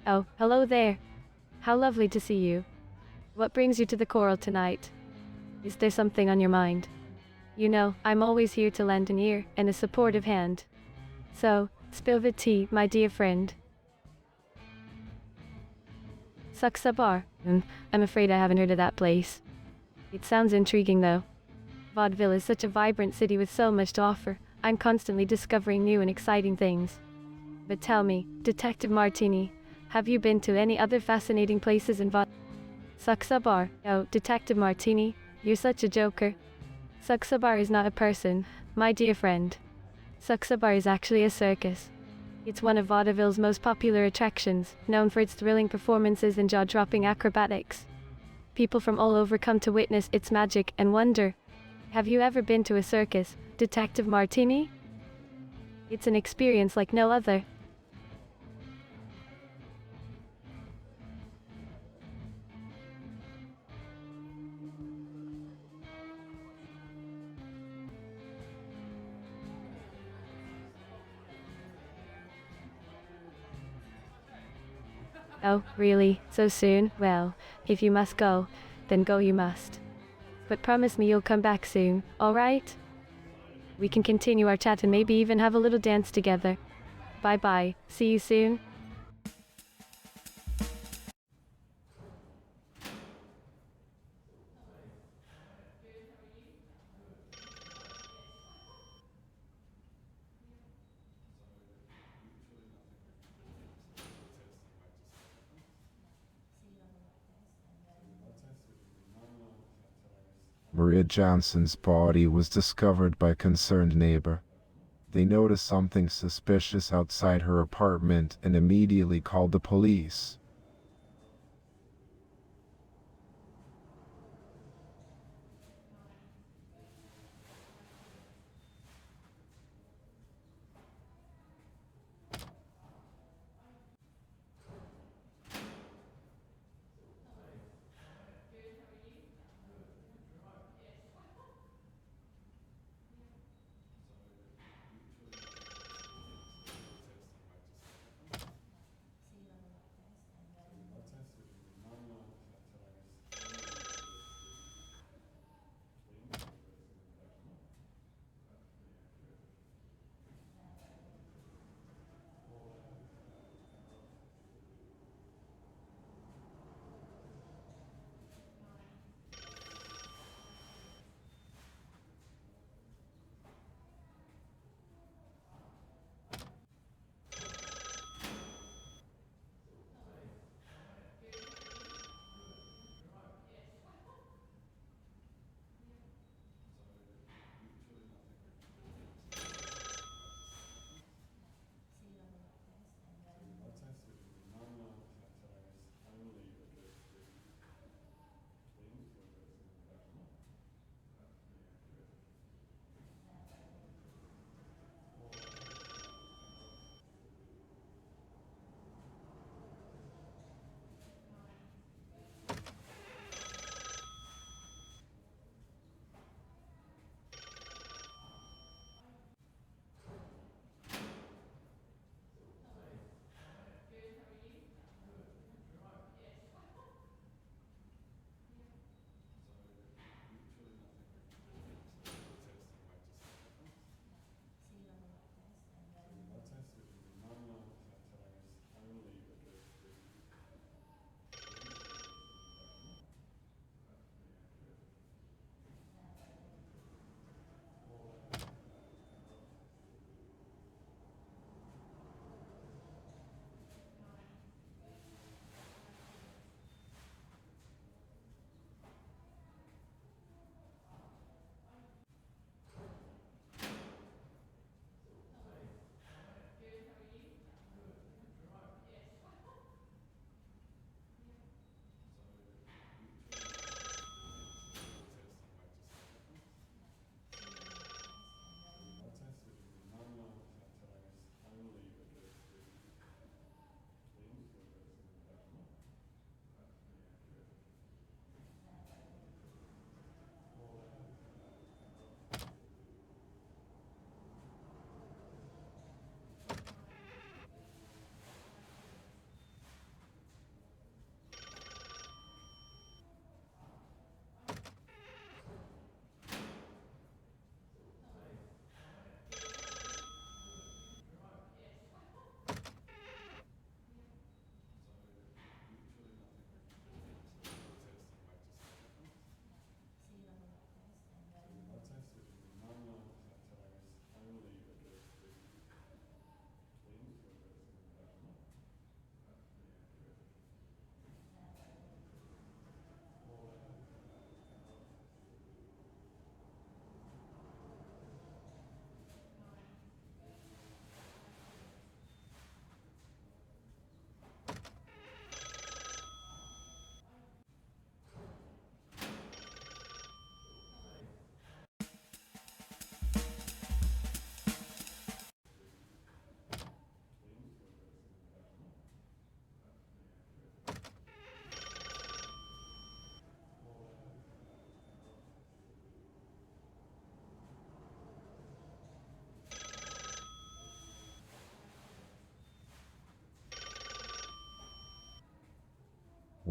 Oh, hello there. How lovely to see you. What brings you to the choral tonight? Is there something on your mind? You know, I'm always here to lend an ear and a supportive hand. So, spill the tea, my dear friend. Saksa Bar. I'm afraid I haven't heard of that place. It sounds intriguing though. Vaudeville is such a vibrant city with so much to offer. I'm constantly discovering new and exciting things. But tell me, Detective Martini, have you been to any other fascinating places in Vaudeville? Saksa Bar. Oh, Detective Martini, you're such a joker. Saksa Bar is not a person, my dear friend. Saksa Bar is actually a circus. It's one of Vaudeville's most popular attractions, known for its thrilling performances and jaw-dropping acrobatics. People from all over come to witness its magic and wonder. Have you ever been to a circus, Detective Martini? It's an experience like no other. Oh, really? So soon? Well, if you must go, then go you must. But promise me you'll come back soon, alright? We can continue our chat and maybe even have a little dance together. Bye bye, see you soon. Maria Johnson's body was discovered by a concerned neighbor. They noticed something suspicious outside her apartment and immediately called the police.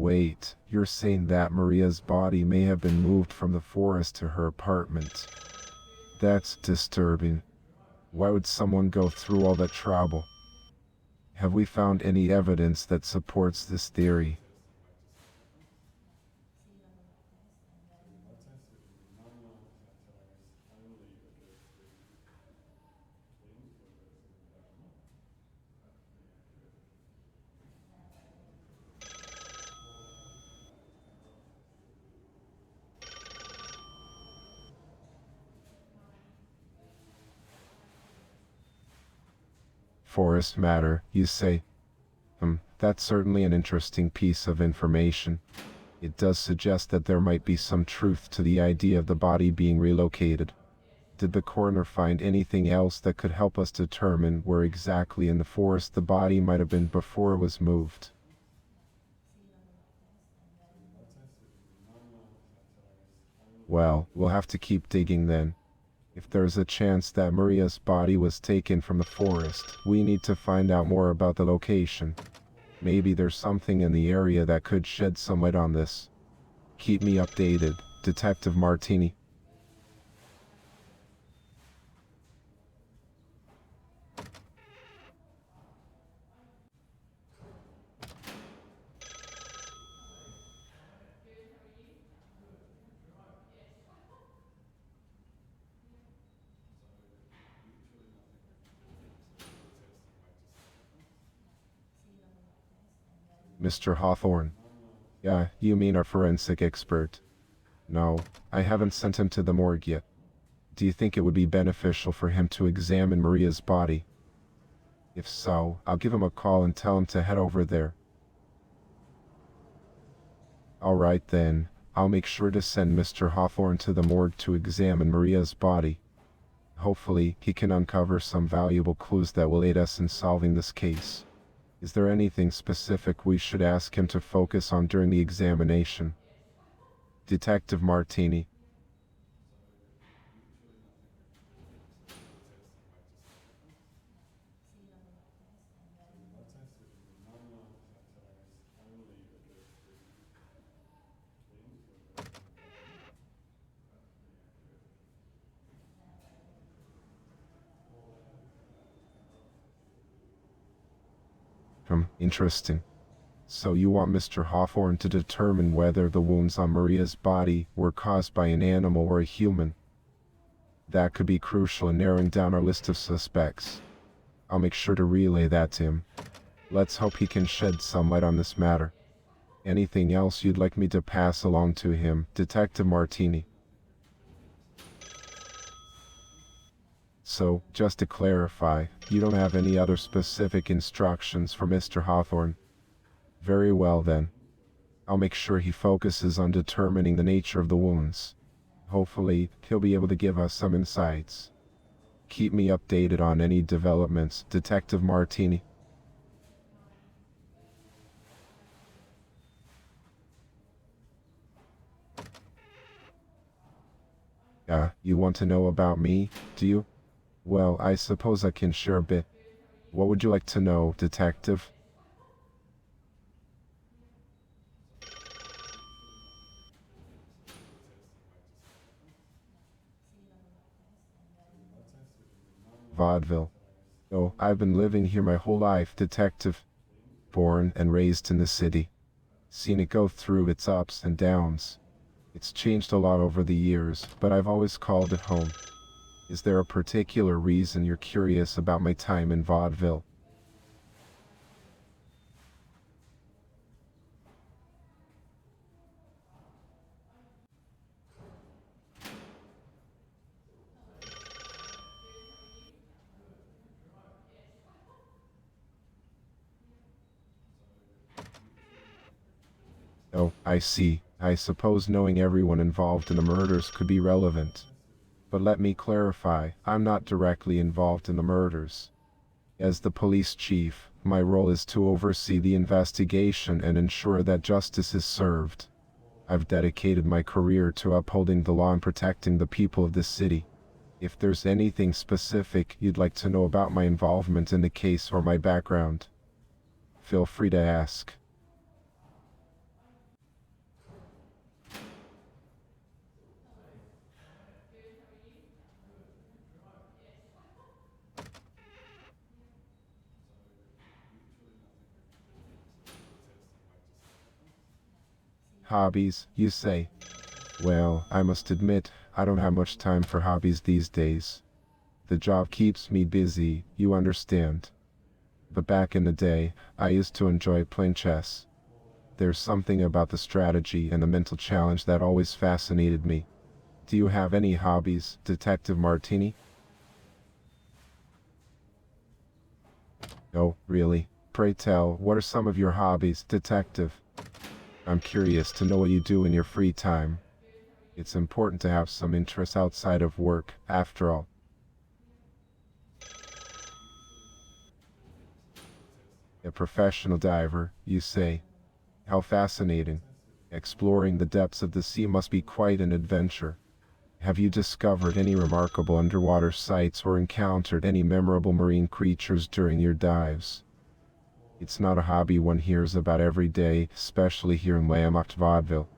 Wait, you're saying that Maria's body may have been moved from the forest to her apartment? That's disturbing. Why would someone go through all that trouble? Have we found any evidence that supports this theory? Forest matter, you say? That's certainly an interesting piece of information. It does suggest that there might be some truth to the idea of the body being relocated. Did the coroner find anything else that could help us determine where exactly in the forest the body might have been before it was moved? Well, we'll have to keep digging then. If there's a chance that Maria's body was taken from the forest, we need to find out more about the location. Maybe there's something in the area that could shed some light on this. Keep me updated, Detective Martini. Mr. Hawthorne. Yeah, you mean our forensic expert. No, I haven't sent him to the morgue yet. Do you think it would be beneficial for him to examine Maria's body? If so, I'll give him a call and tell him to head over there. Alright then, I'll make sure to send Mr. Hawthorne to the morgue to examine Maria's body. Hopefully, he can uncover some valuable clues that will aid us in solving this case. Is there anything specific we should ask him to focus on during the examination? Detective Martini. Interesting. So you want Mr. Hawthorne to determine whether the wounds on Maria's body were caused by an animal or a human. That could be crucial in narrowing down our list of suspects. I'll make sure to relay that to him. Let's hope he can shed some light on this matter. Anything else you'd like me to pass along to him, Detective Martini? So, just to clarify, you don't have any other specific instructions for Mr. Hawthorne? Very well then. I'll make sure he focuses on determining the nature of the wounds. Hopefully, he'll be able to give us some insights. Keep me updated on any developments, Detective Martini. You want to know about me, do you? Well, I suppose I can share a bit. What would you like to know, Detective? Vaudeville. Oh, I've been living here my whole life, Detective. Born and raised in the city. Seen it go through its ups and downs. It's changed a lot over the years, but I've always called it home. Is there a particular reason you're curious about my time in Vaudeville? Oh, I see. I suppose knowing everyone involved in the murders could be relevant. But let me clarify, I'm not directly involved in the murders. As the police chief, my role is to oversee the investigation and ensure that justice is served. I've dedicated my career to upholding the law and protecting the people of this city. If there's anything specific you'd like to know about my involvement in the case or my background, feel free to ask. Hobbies, you say? Well, I must admit, I don't have much time for hobbies these days. The job keeps me busy, you understand. But back in the day, I used to enjoy playing chess. There's something about the strategy and the mental challenge that always fascinated me. Do you have any hobbies, Detective Martini? Oh, really? Pray tell, what are some of your hobbies, Detective? I'm curious to know what you do in your free time. It's important to have some interests outside of work, after all. A professional diver, you say? How fascinating. Exploring the depths of the sea must be quite an adventure. Have you discovered any remarkable underwater sights or encountered any memorable marine creatures during your dives? It's not a hobby one hears about every day, especially here in Vaudeville.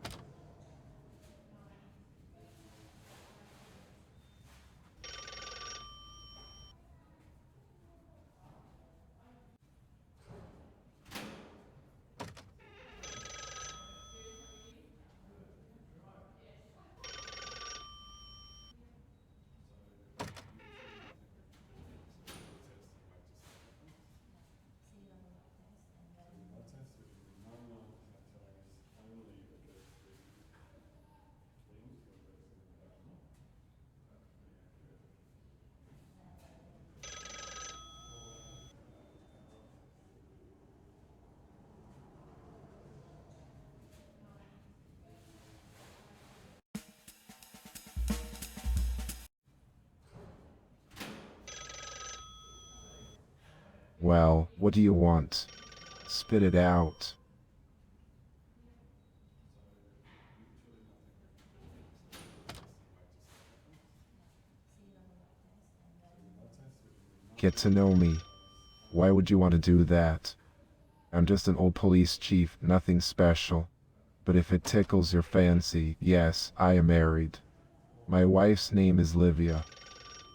Well, what do you want? Spit it out. Get to know me. Why would you want to do that? I'm just an old police chief, nothing special. But if it tickles your fancy, yes, I am married. My wife's name is Livia.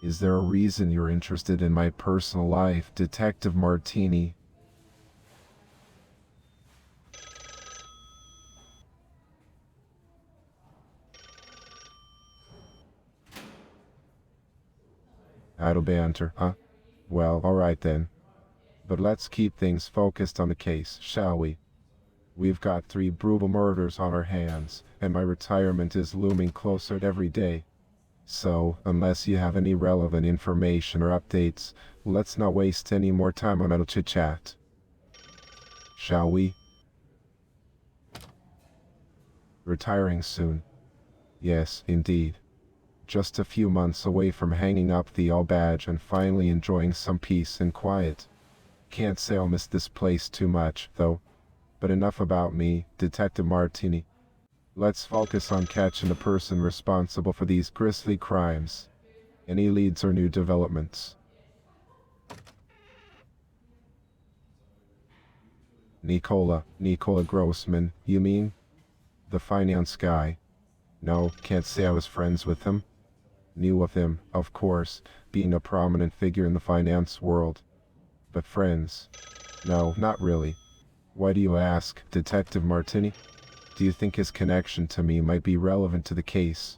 Is there a reason you're interested in my personal life, Detective Martini? Idle banter, huh? Well, alright then. But let's keep things focused on the case, shall we? We've got 3 brutal murders on our hands, and my retirement is looming closer every day. So, unless you have any relevant information or updates, let's not waste any more time on idle chit-chat. Shall we? Retiring soon. Yes, indeed. Just a few months away from hanging up the all badge and finally enjoying some peace and quiet. Can't say I'll miss this place too much, though. But enough about me, Detective Martini. Let's focus on catching the person responsible for these grisly crimes. Any leads or new developments? Nicola Grossman, you mean? The finance guy. No, can't say I was friends with him. Knew of him, of course, being a prominent figure in the finance world. But friends? No, not really. Why do you ask, Detective Martini? Do you think his connection to me might be relevant to the case?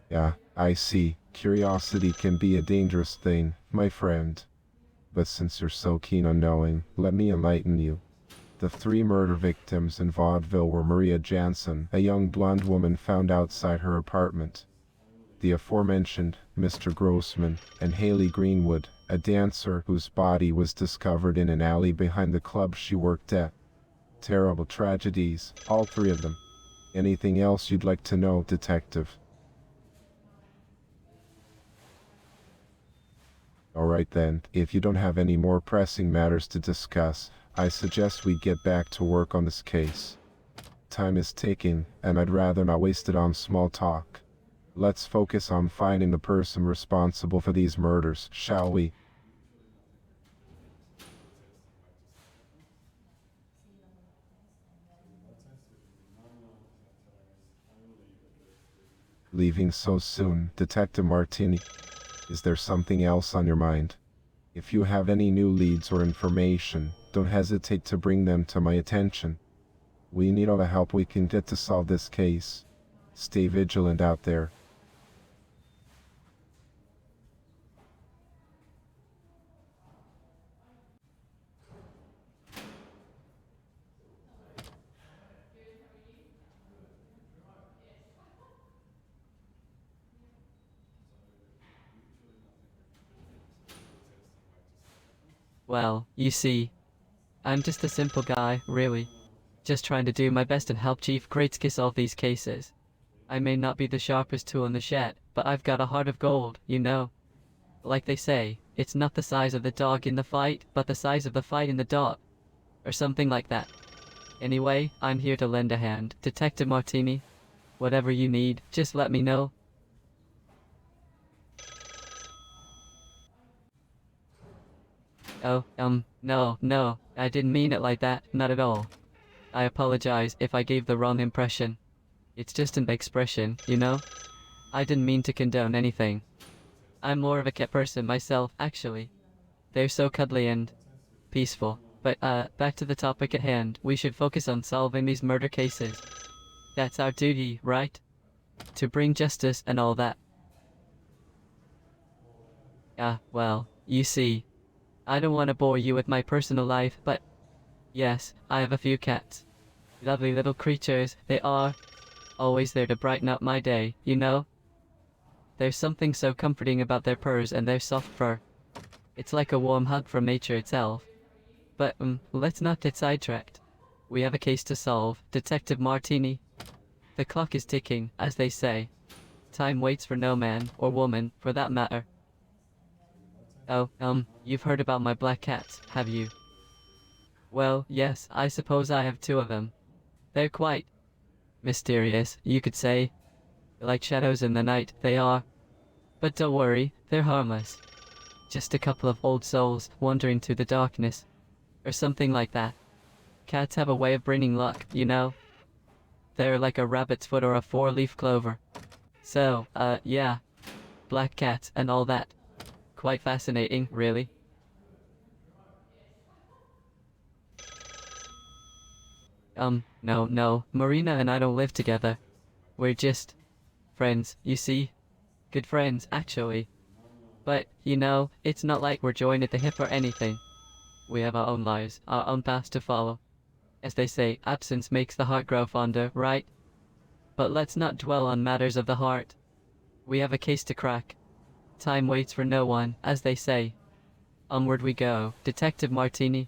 Yeah, I see. Curiosity can be a dangerous thing, my friend. But since you're so keen on knowing, let me enlighten you. The 3 murder victims in Vaudeville were Maria Jansen, a young blonde woman found outside her apartment. The aforementioned Mr. Grossman, and Haley Greenwood, a dancer whose body was discovered in an alley behind the club she worked at. Terrible tragedies, all 3 of them. Anything else you'd like to know, Detective? Alright then, if you don't have any more pressing matters to discuss, I suggest we get back to work on this case. Time is ticking, and I'd rather not waste it on small talk. Let's focus on finding the person responsible for these murders, shall we? Leaving so soon, Detective Martini. Is there something else on your mind? If you have any new leads or information, don't hesitate to bring them to my attention. We need all the help we can get to solve this case. Stay vigilant out there. Well, you see, I'm just a simple guy, really. Just trying to do my best and help Chief Greatsky solve these cases. I may not be the sharpest tool in the shed, but I've got a heart of gold, you know. Like they say, it's not the size of the dog in the fight, but the size of the fight in the dog. Or something like that. Anyway, I'm here to lend a hand. Detective Martini, whatever you need, just let me know. Oh, no, I didn't mean it like that, not at all. I apologize if I gave the wrong impression. It's just an expression, you know? I didn't mean to condone anything. I'm more of a cat person myself, actually. They're so cuddly and peaceful. But, back to the topic at hand. We should focus on solving these murder cases. That's our duty, right? To bring justice and all that. Well, you see, I don't want to bore you with my personal life, but yes, I have a few cats. Lovely little creatures, they are. Always there to brighten up my day, you know? There's something so comforting about their purrs and their soft fur. It's like a warm hug from nature itself. But, let's not get sidetracked. We have a case to solve, Detective Martini. The clock is ticking, as they say. Time waits for no man, or woman, for that matter. Oh, you've heard about my black cats, have you? Well, yes, I suppose I have two of them. They're quite mysterious, you could say. Like shadows in the night, they are. But don't worry, they're harmless. Just a couple of old souls wandering through the darkness. Or something like that. Cats have a way of bringing luck, you know? They're like a rabbit's foot or a four-leaf clover. So, yeah. Black cats and all that. Quite fascinating, really. No, Marina and I don't live together. We're just friends, you see? Good friends, actually. But, you know, it's not like we're joined at the hip or anything. We have our own lives, our own paths to follow. As they say, absence makes the heart grow fonder, right? But let's not dwell on matters of the heart. We have a case to crack. Time waits for no one, as they say. Onward we go, Detective Martini.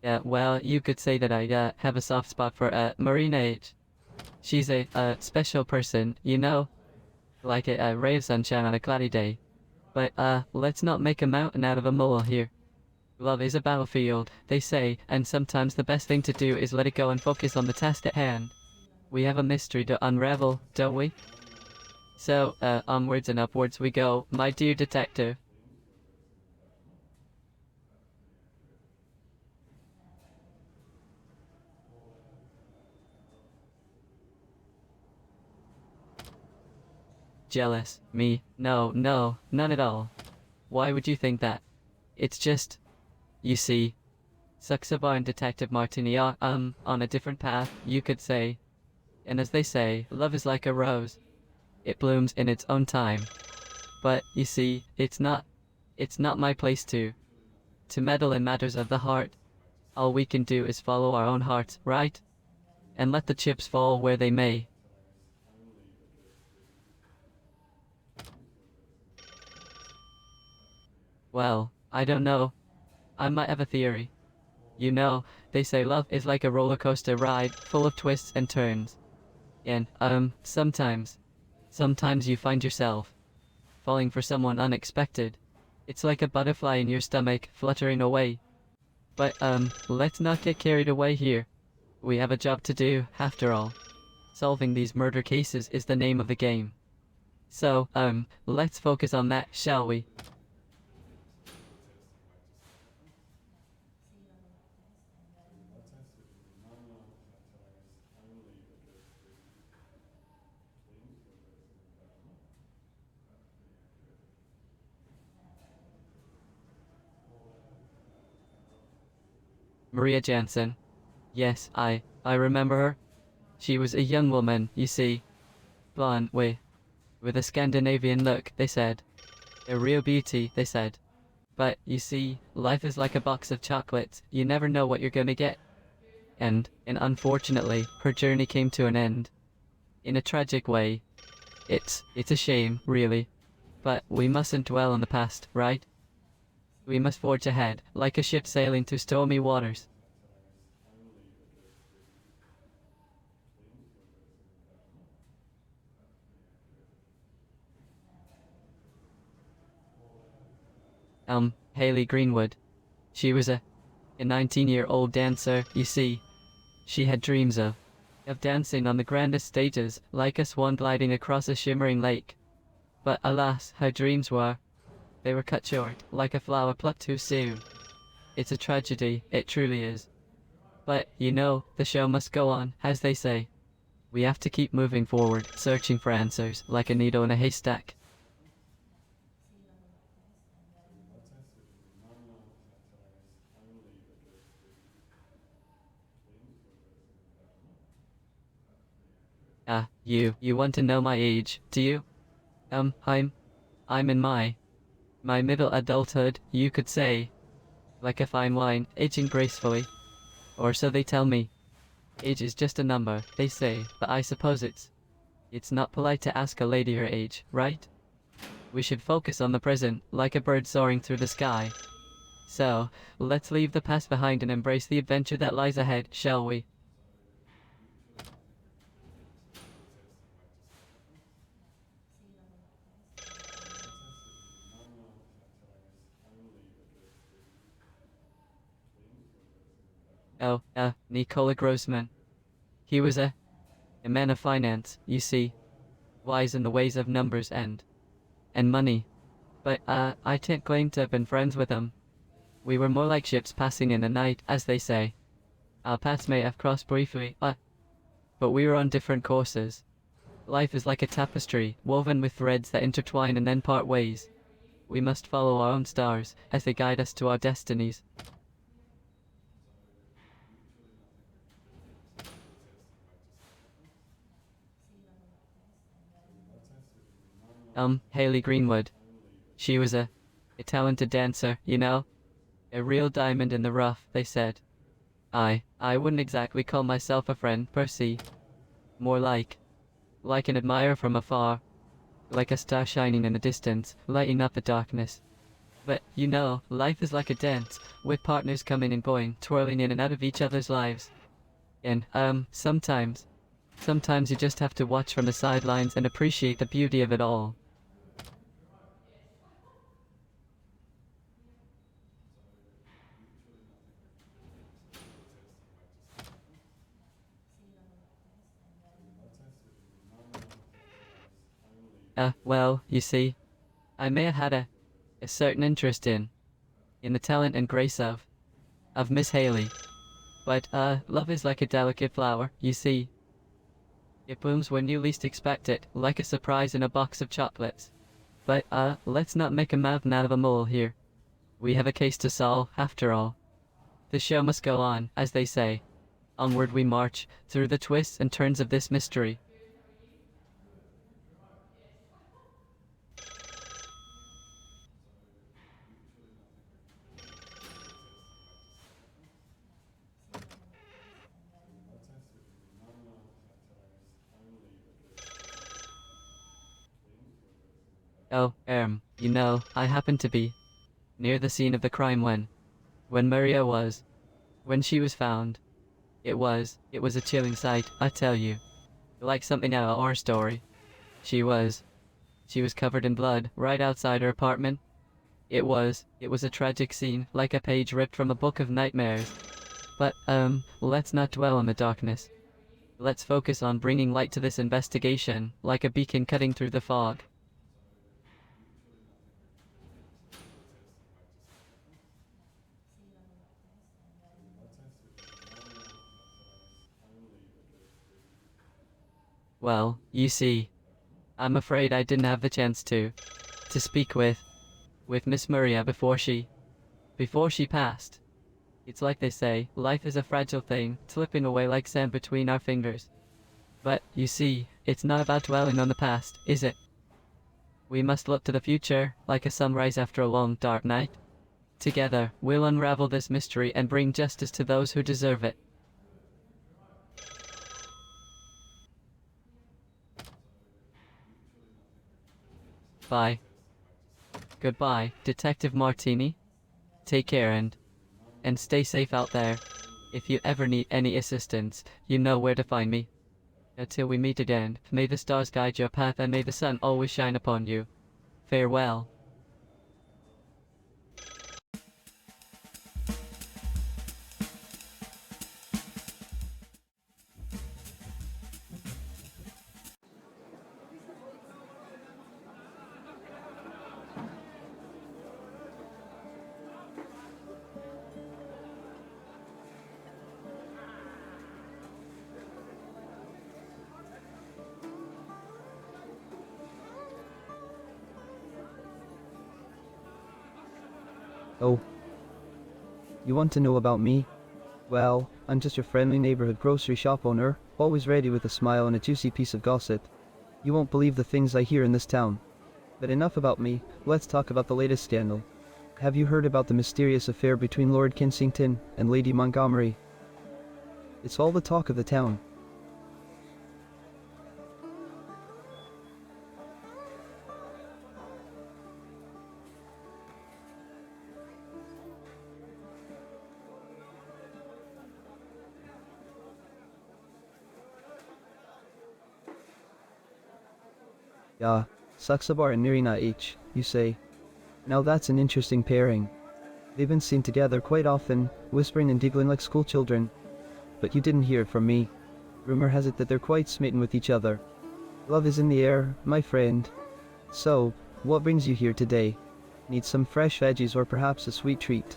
Yeah, well, you could say that I, have a soft spot for, Marina H. She's a, special person, you know? Like a ray of sunshine on a cloudy day. But, let's not make a mountain out of a molehill here. Love is a battlefield, they say, and sometimes the best thing to do is let it go and focus on the task at hand. We have a mystery to unravel, don't we? So, onwards and upwards we go, my dear detective. Jealous? Me? No, none at all. Why would you think that? It's just, you see, Suxabar and Detective Martini are, on a different path, you could say. And as they say, love is like a rose. It blooms in its own time. But, you see, it's not my place to meddle in matters of the heart. All we can do is follow our own hearts, right? And let the chips fall where they may. Well, I don't know. I might have a theory. You know, they say love is like a roller coaster ride, full of twists and turns. And, sometimes you find yourself falling for someone unexpected. It's like a butterfly in your stomach, fluttering away. But, let's not get carried away here. We have a job to do, after all. Solving these murder cases is the name of the game. So, let's focus on that, shall we? Maria Jansen. Yes, I remember her. She was a young woman, you see. Blonde, with a Scandinavian look, they said. A real beauty, they said. But, you see, life is like a box of chocolates. You never know what you're gonna get. And unfortunately, her journey came to an end. In a tragic way. It's a shame, really. But we mustn't dwell on the past, right? We must forge ahead, like a ship sailing through stormy waters. Haley Greenwood. She was a 19-year-old dancer, you see. She had dreams of dancing on the grandest stages, like a swan gliding across a shimmering lake. But alas, her dreams they were cut short, like a flower plucked too soon. It's a tragedy, it truly is. But, you know, the show must go on, as they say. We have to keep moving forward, searching for answers, like a needle in a haystack. You want to know my age, do you? I'm in my middle adulthood, you could say. Like a fine wine, aging gracefully. Or so they tell me. Age is just a number, they say, but I suppose it's not polite to ask a lady her age, right? We should focus on the present, like a bird soaring through the sky. So, let's leave the past behind and embrace the adventure that lies ahead, shall we? Nikola Grossman. He was a man of finance, you see. Wise in the ways of numbers and money. But, I can't claim to have been friends with him. We were more like ships passing in the night, as they say. Our paths may have crossed briefly, but we were on different courses. Life is like a tapestry, woven with threads that intertwine and then part ways. We must follow our own stars, as they guide us to our destinies. Haley Greenwood. She was a talented dancer, you know? A real diamond in the rough, they said. I wouldn't exactly call myself a friend, per se. More like an admirer from afar. Like a star shining in the distance, lighting up the darkness. But, you know, life is like a dance, with partners coming and going, twirling in and out of each other's lives. And, sometimes you just have to watch from the sidelines and appreciate the beauty of it all. Well, you see, I may have had a certain interest in the talent and grace of Miss Haley. But, love is like a delicate flower, you see. It blooms when you least expect it, like a surprise in a box of chocolates. But, let's not make a mountain out of a mole here. We have a case to solve, after all. The show must go on, as they say. Onward we march, through the twists and turns of this mystery. Oh, you know, I happened to be near the scene of the crime when Maria when she was found. It was a chilling sight, I tell you. Like something out of a horror story. She was covered in blood, right outside her apartment. It was a tragic scene, like a page ripped from a book of nightmares. But, let's not dwell on the darkness. Let's focus on bringing light to this investigation, like a beacon cutting through the fog. Well, you see, I'm afraid I didn't have the chance to speak with Miss Maria before she passed. It's like they say, life is a fragile thing, slipping away like sand between our fingers. But, you see, it's not about dwelling on the past, is it? We must look to the future, like a sunrise after a long, dark night. Together, we'll unravel this mystery and bring justice to those who deserve it. Bye. Goodbye, Detective Martini. Take care and stay safe out there. If you ever need any assistance, you know where to find me. Until we meet again, may the stars guide your path and may the sun always shine upon you. Farewell. Oh. You want to know about me? Well, I'm just your friendly neighborhood grocery shop owner, always ready with a smile and a juicy piece of gossip. You won't believe the things I hear in this town. But enough about me, let's talk about the latest scandal. Have you heard about the mysterious affair between Lord Kensington and Lady Montgomery? It's all the talk of the town. Yeah, Saxabar and Nirina H, you say. Now that's an interesting pairing. They've been seen together quite often, whispering and giggling like schoolchildren. But you didn't hear it from me. Rumor has it that they're quite smitten with each other. Love is in the air, my friend. So, what brings you here today? Need some fresh veggies or perhaps a sweet treat?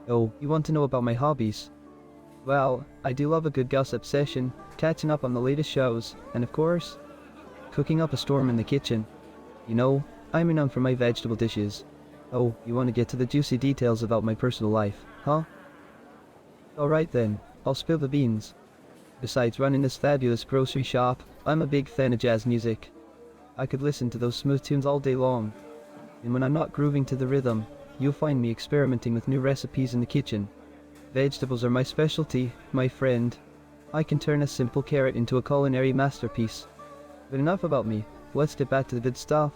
Oh, you want to know about my hobbies? Well, I do love a good gossip session, catching up on the latest shows, and of course, cooking up a storm in the kitchen. You know, I'm renowned for my vegetable dishes. Oh, you want to get to the juicy details about my personal life, huh? Alright then, I'll spill the beans. Besides running this fabulous grocery shop, I'm a big fan of jazz music. I could listen to those smooth tunes all day long. And when I'm not grooving to the rhythm, you'll find me experimenting with new recipes in the kitchen. Vegetables are my specialty, my friend. I can turn a simple carrot into a culinary masterpiece. But enough about me, let's get back to the good stuff.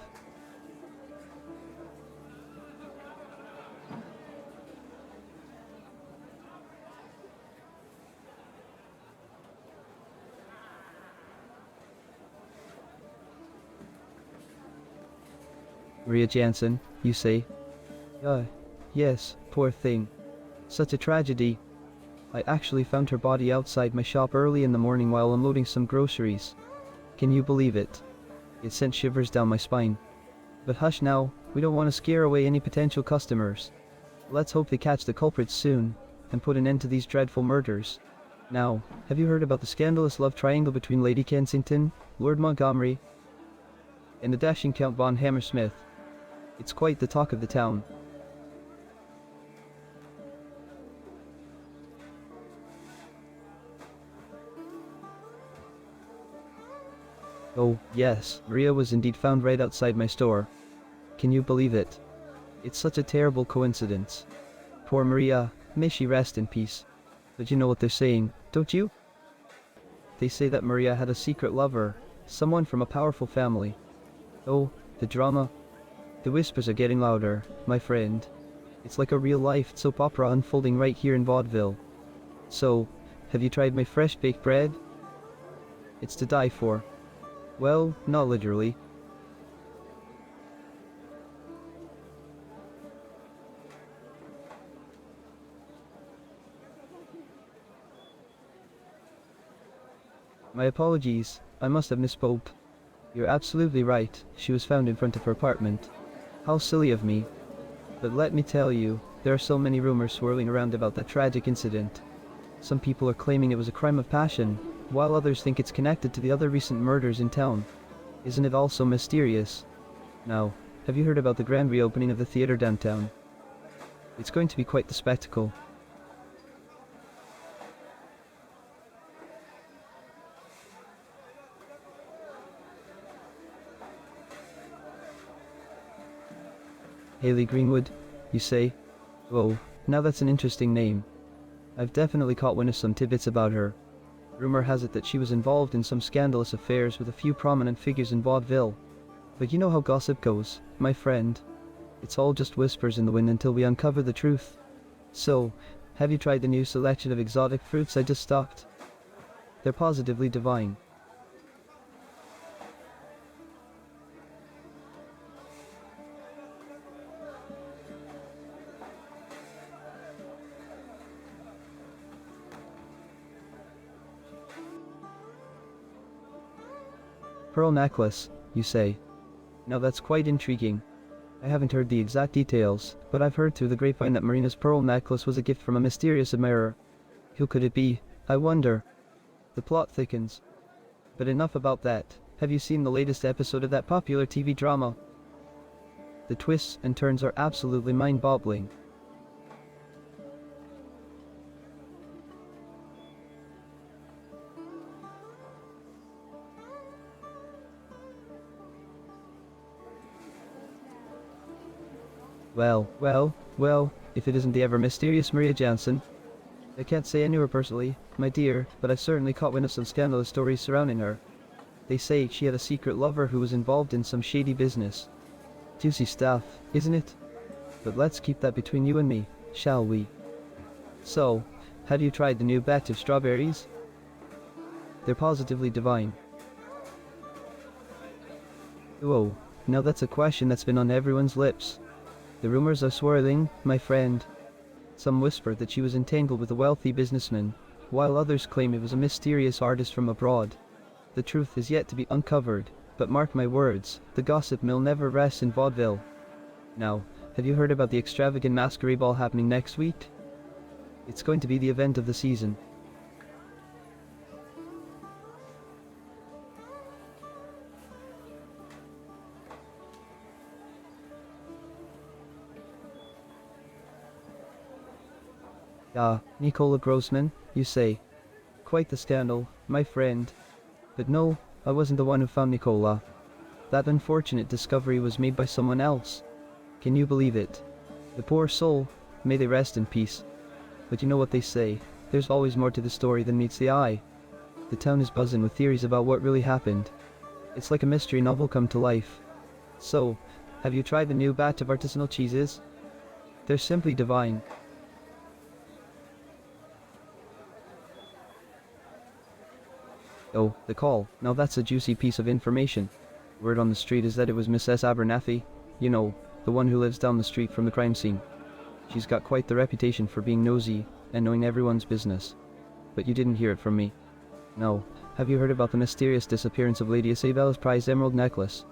Maria Jansen, you say? Yes, poor thing. Such a tragedy. I actually found her body outside my shop early in the morning while unloading some groceries. Can you believe it? It sent shivers down my spine. But hush now, we don't want to scare away any potential customers. Let's hope they catch the culprits soon, and put an end to these dreadful murders. Now, have you heard about the scandalous love triangle between Lady Kensington, Lord Montgomery, and the dashing Count von Hammersmith? It's quite the talk of the town. Oh, yes, Maria was indeed found right outside my store. Can you believe it? It's such a terrible coincidence. Poor Maria, may she rest in peace. But you know what they're saying, don't you? They say that Maria had a secret lover, someone from a powerful family. Oh, the drama. The whispers are getting louder, my friend. It's like a real-life soap opera unfolding right here in Vaudeville. So, have you tried my fresh baked bread? It's to die for. Well, not literally. My apologies, I must have misspoke. You're absolutely right, she was found in front of her apartment. How silly of me. But let me tell you, there are so many rumors swirling around about that tragic incident. Some people are claiming it was a crime of passion, while others think it's connected to the other recent murders in town. Isn't it all so mysterious? Now, have you heard about the grand reopening of the theater downtown? It's going to be quite the spectacle. Haley Greenwood, you say? Whoa, now that's an interesting name. I've definitely caught wind of some tidbits about her. Rumor has it that she was involved in some scandalous affairs with a few prominent figures in vaudeville. But you know how gossip goes, my friend. It's all just whispers in the wind until we uncover the truth. So, have you tried the new selection of exotic fruits I just stocked? They're positively divine. Pearl necklace, you say? Now that's quite intriguing. I haven't heard the exact details, but I've heard through the grapevine that Marina's pearl necklace was a gift from a mysterious admirer. Who could it be, I wonder? The plot thickens. But enough about that. Have you seen the latest episode of that popular TV drama? The twists and turns are absolutely mind-boggling. Well, if it isn't the ever-mysterious Maria Jansen. I can't say I knew her personally, my dear, but I've certainly caught wind of some scandalous stories surrounding her. They say she had a secret lover who was involved in some shady business. Juicy stuff, isn't it? But let's keep that between you and me, shall we? So, have you tried the new batch of strawberries? They're positively divine. Whoa, now that's a question that's been on everyone's lips. The rumors are swirling, my friend. Some whisper that she was entangled with a wealthy businessman, while others claim it was a mysterious artist from abroad. The truth is yet to be uncovered, but mark my words, the gossip mill never rests in vaudeville. Now, have you heard about the extravagant masquerade ball happening next week? It's going to be the event of the season. Ah, Nicola Grossman, you say? Quite the scandal, my friend. But no, I wasn't the one who found Nicola. That unfortunate discovery was made by someone else. Can you believe it? The poor soul, may they rest in peace. But you know what they say, there's always more to the story than meets the eye. The town is buzzing with theories about what really happened. It's like a mystery novel come to life. So, have you tried the new batch of artisanal cheeses? They're simply divine. Oh, the call. Now that's a juicy piece of information. Word on the street is that it was Miss S. Abernathy. You know, the one who lives down the street from the crime scene. She's got quite the reputation for being nosy and knowing everyone's business. But you didn't hear it from me. No. Have you heard about the mysterious disappearance of Lady Isabella's prized emerald necklace?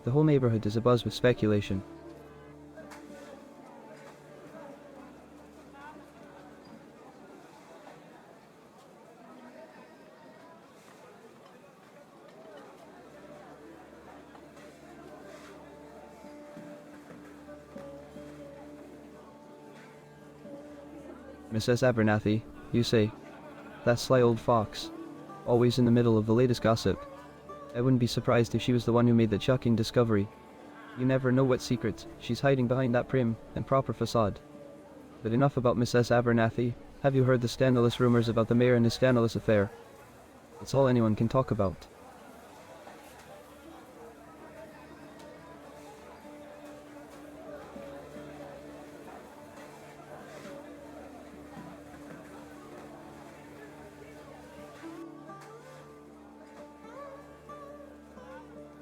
The whole neighborhood is abuzz with speculation. Mrs. Abernathy, you say? That sly old fox. Always in the middle of the latest gossip. I wouldn't be surprised if she was the one who made that shocking discovery. You never know what secrets she's hiding behind that prim and proper facade. But enough about Mrs. Abernathy. Have you heard the scandalous rumors about the mayor and his scandalous affair? It's all anyone can talk about.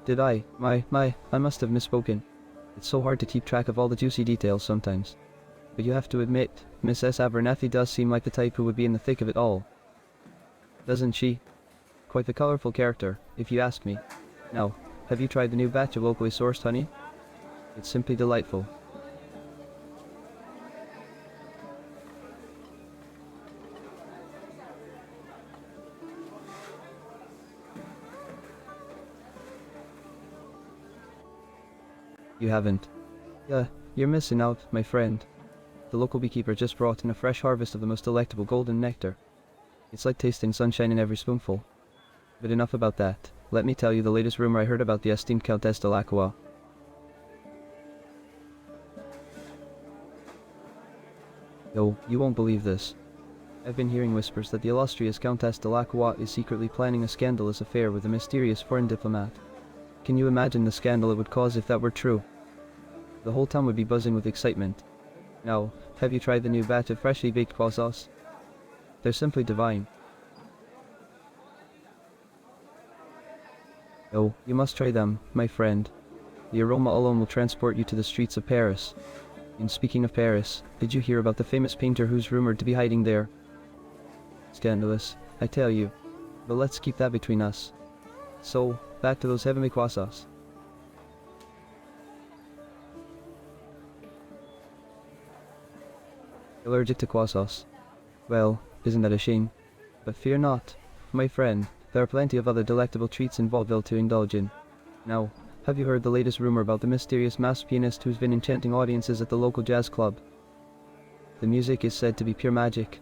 Did I must have misspoken. It's so hard to keep track of all the juicy details sometimes. But you have to admit, Miss S. Abernathy does seem like the type who would be in the thick of it all. Doesn't she? Quite the colorful character, if you ask me. Now, have you tried the new batch of locally sourced honey? It's simply delightful. You haven't? Yeah, you're missing out, my friend. The local beekeeper just brought in a fresh harvest of the most delectable golden nectar. It's like tasting sunshine in every spoonful. But enough about that. Let me tell you the latest rumor I heard about the esteemed Countess de Lacroix. No, you won't believe this. I've been hearing whispers that the illustrious Countess de Lacroix is secretly planning a scandalous affair with a mysterious foreign diplomat. Can you imagine the scandal it would cause if that were true? The whole town would be buzzing with excitement. Now, have you tried the new batch of freshly baked croissants? They're simply divine. Oh, you must try them, my friend. The aroma alone will transport you to the streets of Paris. And speaking of Paris, did you hear about the famous painter who's rumored to be hiding there? Scandalous, I tell you. But let's keep that between us. So, back to those heavenly croissants. Allergic to croissants? Well, isn't that a shame? But fear not, my friend. There are plenty of other delectable treats in Vaudeville to indulge in. Now, have you heard the latest rumor about the mysterious masked pianist who's been enchanting audiences at the local jazz club? The music is said to be pure magic.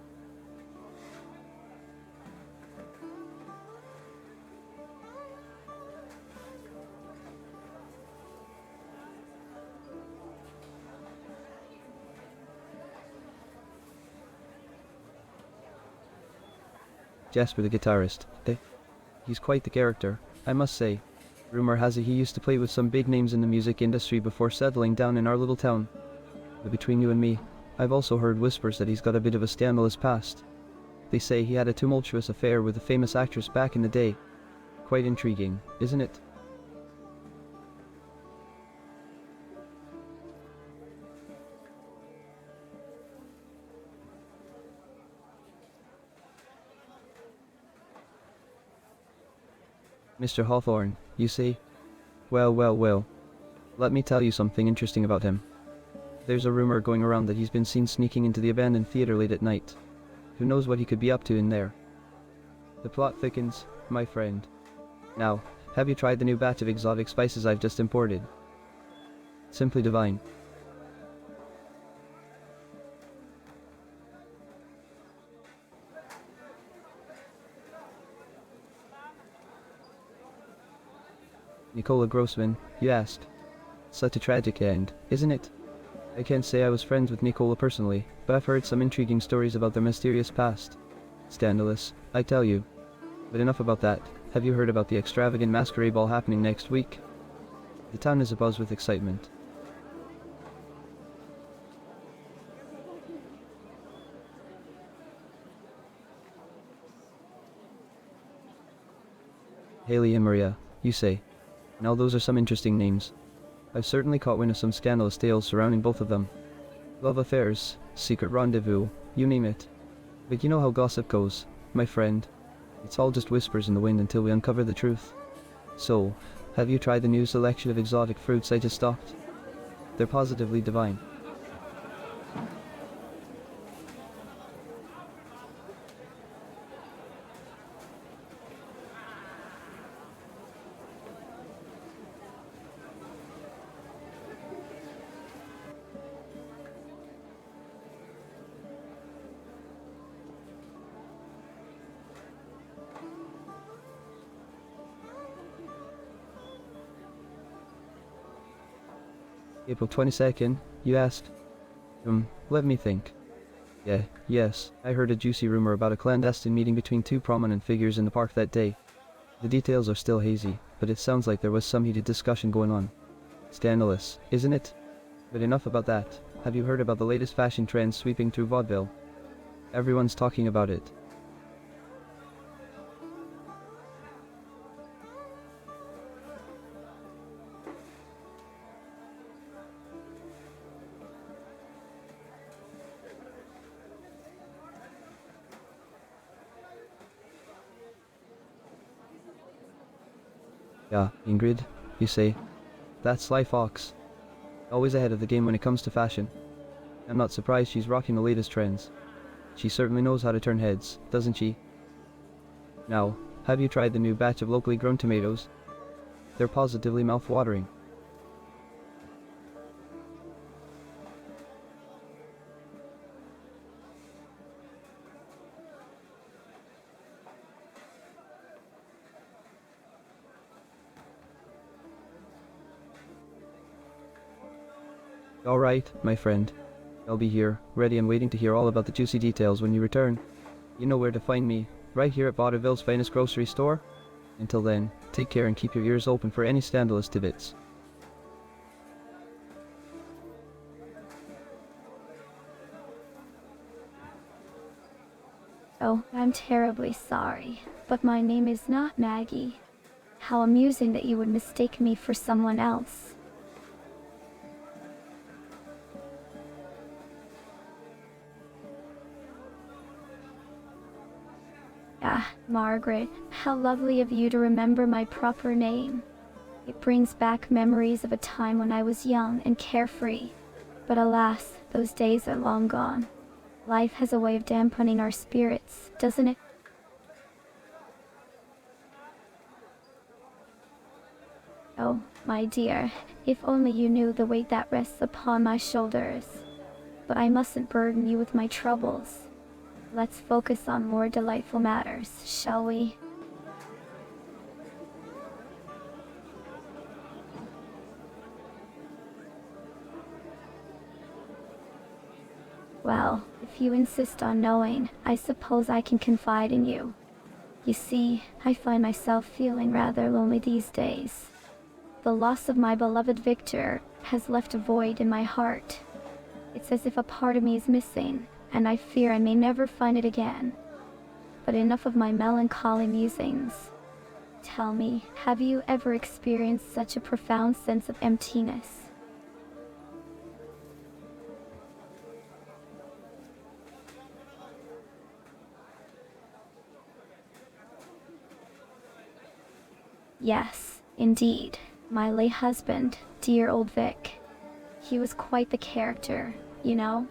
Jasper the guitarist, he's quite the character, I must say. Rumor has it he used to play with some big names in the music industry before settling down in our little town. But between you and me, I've also heard whispers that he's got a bit of a scandalous past. They say he had a tumultuous affair with a famous actress back in the day. Quite intriguing, isn't it? Mr. Hawthorne, you see? Well. Let me tell you something interesting about him. There's a rumor going around that he's been seen sneaking into the abandoned theater late at night. Who knows what he could be up to in there? The plot thickens, my friend. Now, have you tried the new batch of exotic spices I've just imported? Simply divine. Nicola Grossman, you asked. Such a tragic end, isn't it? I can't say I was friends with Nicola personally, but I've heard some intriguing stories about their mysterious past. Scandalous, I tell you. But enough about that. Have you heard about the extravagant masquerade ball happening next week? The town is abuzz with excitement. Haley and Maria, you say. Now those are some interesting names. I've certainly caught wind of some scandalous tales surrounding both of them. Love affairs, secret rendezvous, you name it. But you know how gossip goes, my friend. It's all just whispers in the wind until we uncover the truth. So, have you tried the new selection of exotic fruits I just stocked? They're positively divine. April 22nd, you asked? Let me think. Yes, I heard a juicy rumor about a clandestine meeting between two prominent figures in the park that day. The details are still hazy, but it sounds like there was some heated discussion going on. Scandalous, isn't it? But enough about that. Have you heard about the latest fashion trends sweeping through Vaudeville? Everyone's talking about it. Yeah, Ingrid, you say. That sly fox. Always ahead of the game when it comes to fashion. I'm not surprised she's rocking the latest trends. She certainly knows how to turn heads, doesn't she? Now, have you tried the new batch of locally grown tomatoes? They're positively mouth-watering. Alright, my friend. I'll be here, ready and waiting to hear all about the juicy details when you return. You know where to find me, right here at Vaudeville's finest grocery store. Until then, take care and keep your ears open for any scandalous tidbits. Oh, I'm terribly sorry, but my name is not Maggie. How amusing that you would mistake me for someone else. Ah, Margaret, how lovely of you to remember my proper name. It brings back memories of a time when I was young and carefree. But alas, those days are long gone. Life has a way of dampening our spirits, doesn't it? Oh, my dear, if only you knew the weight that rests upon my shoulders. But I mustn't burden you with my troubles. Let's focus on more delightful matters, shall we? Well, if you insist on knowing, I suppose I can confide in you. You see, I find myself feeling rather lonely these days. The loss of my beloved Victor has left a void in my heart. It's as if a part of me is missing, and I fear I may never find it again. But enough of my melancholy musings. Tell me, have you ever experienced such a profound sense of emptiness? Yes, indeed. My late husband, dear old Vic. He was quite the character, you know?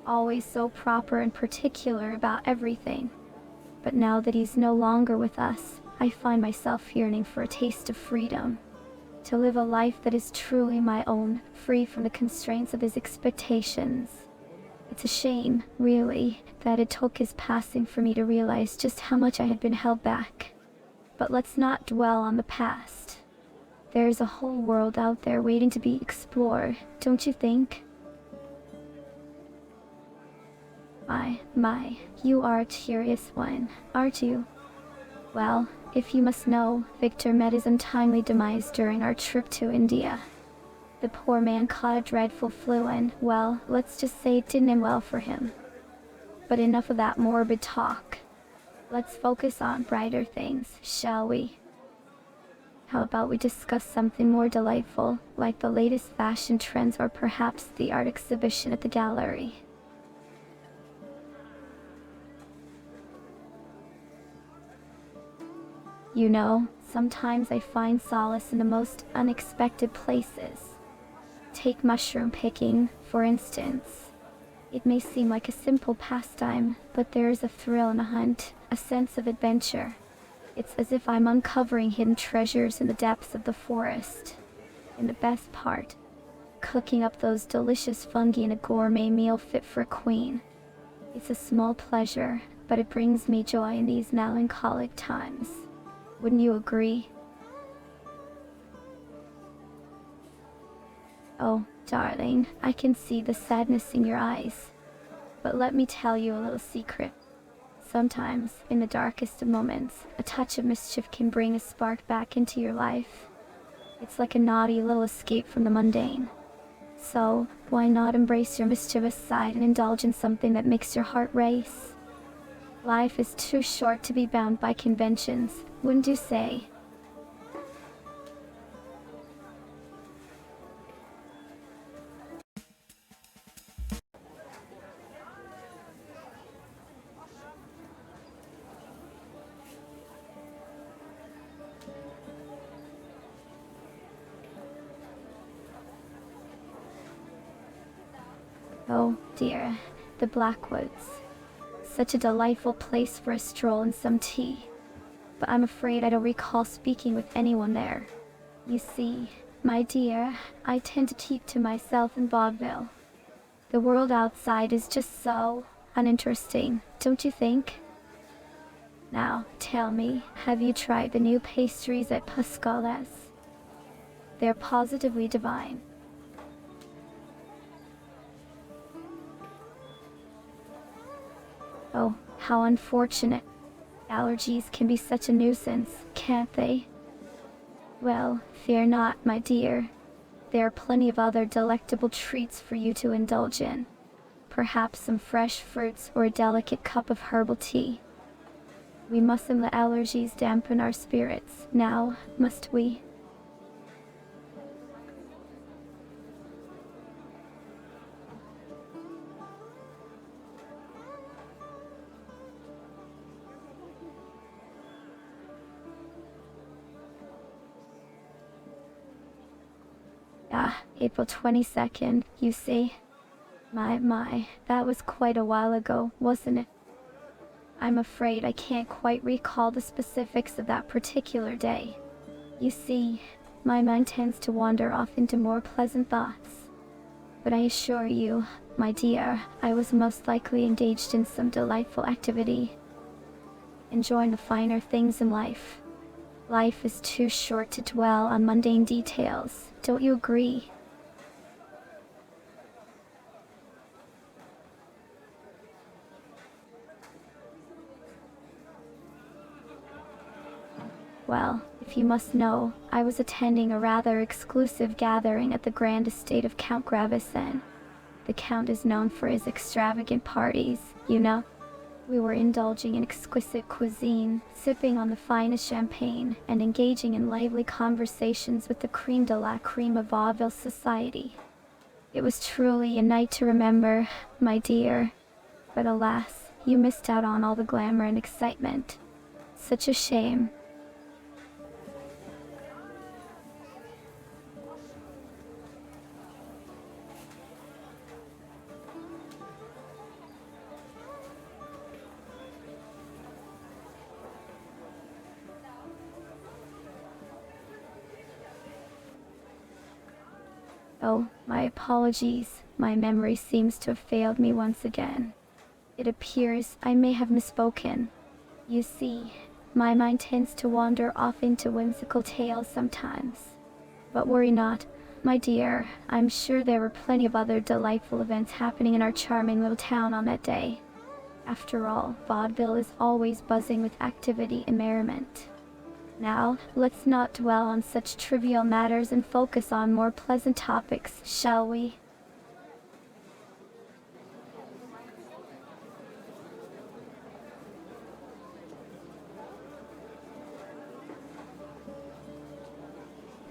Always so proper and particular about everything. But now that he's no longer with us, I find myself yearning for a taste of freedom. To live a life that is truly my own, free from the constraints of his expectations. It's a shame, really, that it took his passing for me to realize just how much I had been held back. But let's not dwell on the past. There's a whole world out there waiting to be explored, don't you think? My, you are a curious one, aren't you? Well, if you must know, Victor met his untimely demise during our trip to India. The poor man caught a dreadful flu and, well, let's just say it didn't end well for him. But enough of that morbid talk. Let's focus on brighter things, shall we? How about we discuss something more delightful, like the latest fashion trends or perhaps the art exhibition at the gallery? You know, sometimes I find solace in the most unexpected places. Take mushroom picking, for instance. It may seem like a simple pastime, but there is a thrill in the hunt, a sense of adventure. It's as if I'm uncovering hidden treasures in the depths of the forest. And the best part, cooking up those delicious fungi in a gourmet meal fit for a queen. It's a small pleasure, but it brings me joy in these melancholic times. Wouldn't you agree? Oh, darling, I can see the sadness in your eyes. But let me tell you a little secret. Sometimes, in the darkest of moments, a touch of mischief can bring a spark back into your life. It's like a naughty little escape from the mundane. So, why not embrace your mischievous side and indulge in something that makes your heart race? Life is too short to be bound by conventions, wouldn't you say? Oh dear, the Blackwoods. Such a delightful place for a stroll and some tea. But I'm afraid I don't recall speaking with anyone there. You see, my dear, I tend to keep to myself in Vaudeville. The world outside is just so uninteresting, don't you think? Now, tell me, have you tried the new pastries at Pascale's? They're positively divine. Oh, how unfortunate. Allergies can be such a nuisance, can't they? Well, fear not, my dear. There are plenty of other delectable treats for you to indulge in. Perhaps some fresh fruits or a delicate cup of herbal tea. We mustn't let allergies dampen our spirits, now, must we? Ah, April 22nd, you see. My, that was quite a while ago, wasn't it? I'm afraid I can't quite recall the specifics of that particular day. You see, my mind tends to wander off into more pleasant thoughts. But I assure you, my dear, I was most likely engaged in some delightful activity. Enjoying the finer things in life. Life is too short to dwell on mundane details, don't you agree? Well, if you must know, I was attending a rather exclusive gathering at the grand estate of Count Gravesen. The Count is known for his extravagant parties, you know. We were indulging in exquisite cuisine, sipping on the finest champagne, and engaging in lively conversations with the creme de la creme of Vaudeville society. It was truly a night to remember, my dear. But alas, you missed out on all the glamour and excitement. Such a shame. Oh, my apologies. My memory seems to have failed me once again. It appears I may have misspoken. You see, my mind tends to wander off into whimsical tales sometimes. But worry not, my dear. I'm sure there were plenty of other delightful events happening in our charming little town on that day. After all, Vaudeville is always buzzing with activity and merriment. Now, let's not dwell on such trivial matters and focus on more pleasant topics, shall we?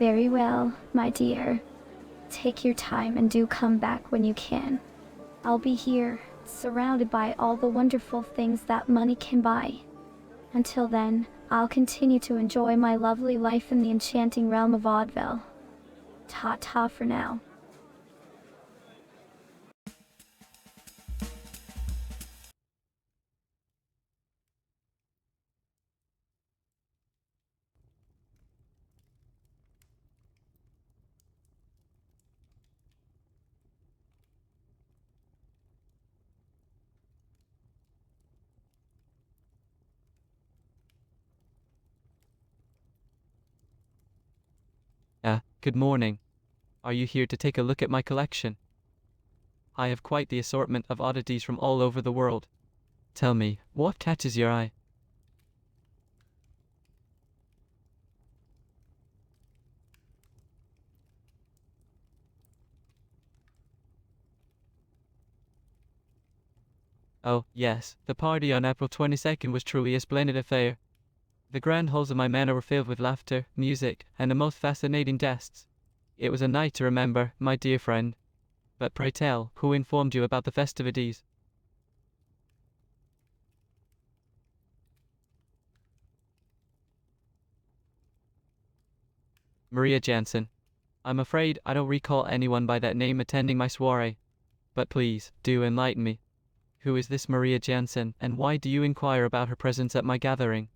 Very well, my dear. Take your time and do come back when you can. I'll be here, surrounded by all the wonderful things that money can buy. Until then, I'll continue to enjoy my lovely life in the enchanting realm of Vaudeville. Ta-ta for now. Good morning. Are you here to take a look at my collection? I have quite the assortment of oddities from all over the world. Tell me, what catches your eye? Oh, yes, the party on April 22nd was truly a splendid affair. The grand halls of my manor were filled with laughter, music, and the most fascinating jests. It was a night to remember, my dear friend. But pray tell, who informed you about the festivities? Maria Jansen. I'm afraid I don't recall anyone by that name attending my soiree. But please, do enlighten me. Who is this Maria Jansen, and why do you inquire about her presence at my gathering?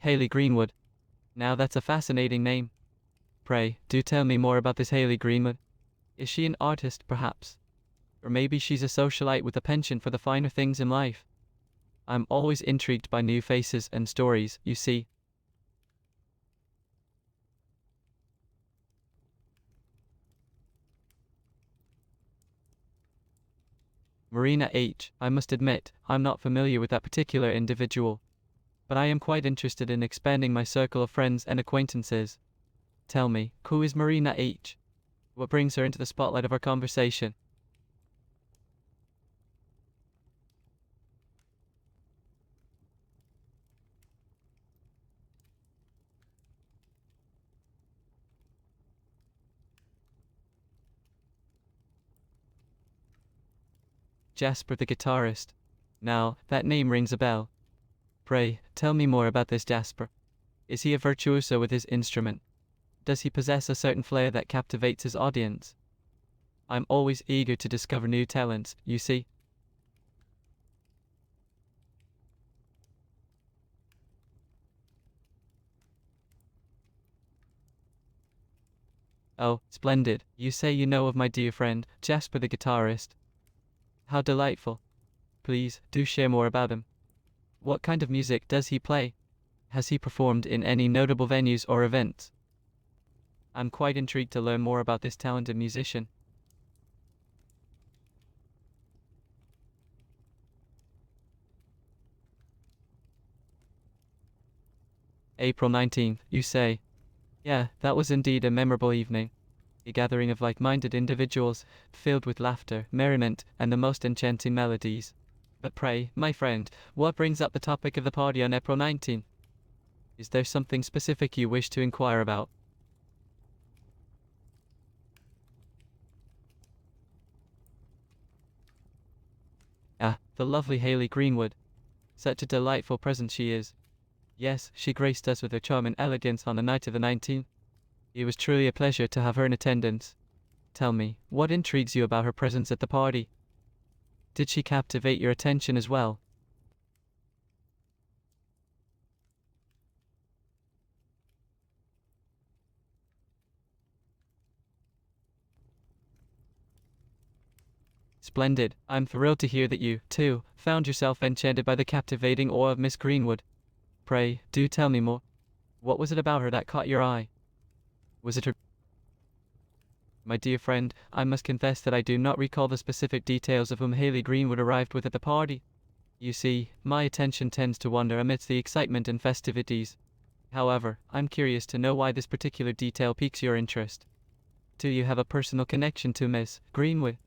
Haley Greenwood. Now that's a fascinating name. Pray, do tell me more about this Haley Greenwood. Is she an artist, perhaps? Or maybe she's a socialite with a penchant for the finer things in life. I'm always intrigued by new faces and stories, you see. Marina H. I must admit, I'm not familiar with that particular individual. But I am quite interested in expanding my circle of friends and acquaintances. Tell me, who is Marina H? What brings her into the spotlight of our conversation? Jasper the guitarist. Now, that name rings a bell. Pray, tell me more about this Jasper. Is he a virtuoso with his instrument? Does he possess a certain flair that captivates his audience? I'm always eager to discover new talents, you see. Oh, splendid. You say you know of my dear friend, Jasper the guitarist. How delightful. Please, do share more about him. What kind of music does he play? Has he performed in any notable venues or events? I'm quite intrigued to learn more about this talented musician. April 19th, you say? Yeah, that was indeed a memorable evening. A gathering of like-minded individuals, filled with laughter, merriment, and the most enchanting melodies. But pray, my friend, what brings up the topic of the party on April 19th? Is there something specific you wish to inquire about? Ah, the lovely Haley Greenwood. Such a delightful presence she is. Yes, she graced us with her charm and elegance on the night of the 19th. It was truly a pleasure to have her in attendance. Tell me, what intrigues you about her presence at the party? Did she captivate your attention as well? Splendid. I'm thrilled to hear that you, too, found yourself enchanted by the captivating aura of Miss Greenwood. Pray, do tell me more. What was it about her that caught your eye? Was it her... My dear friend, I must confess that I do not recall the specific details of whom Haley Greenwood arrived with at the party. You see, my attention tends to wander amidst the excitement and festivities. However, I'm curious to know why this particular detail piques your interest. Do you have a personal connection to Miss Greenwood?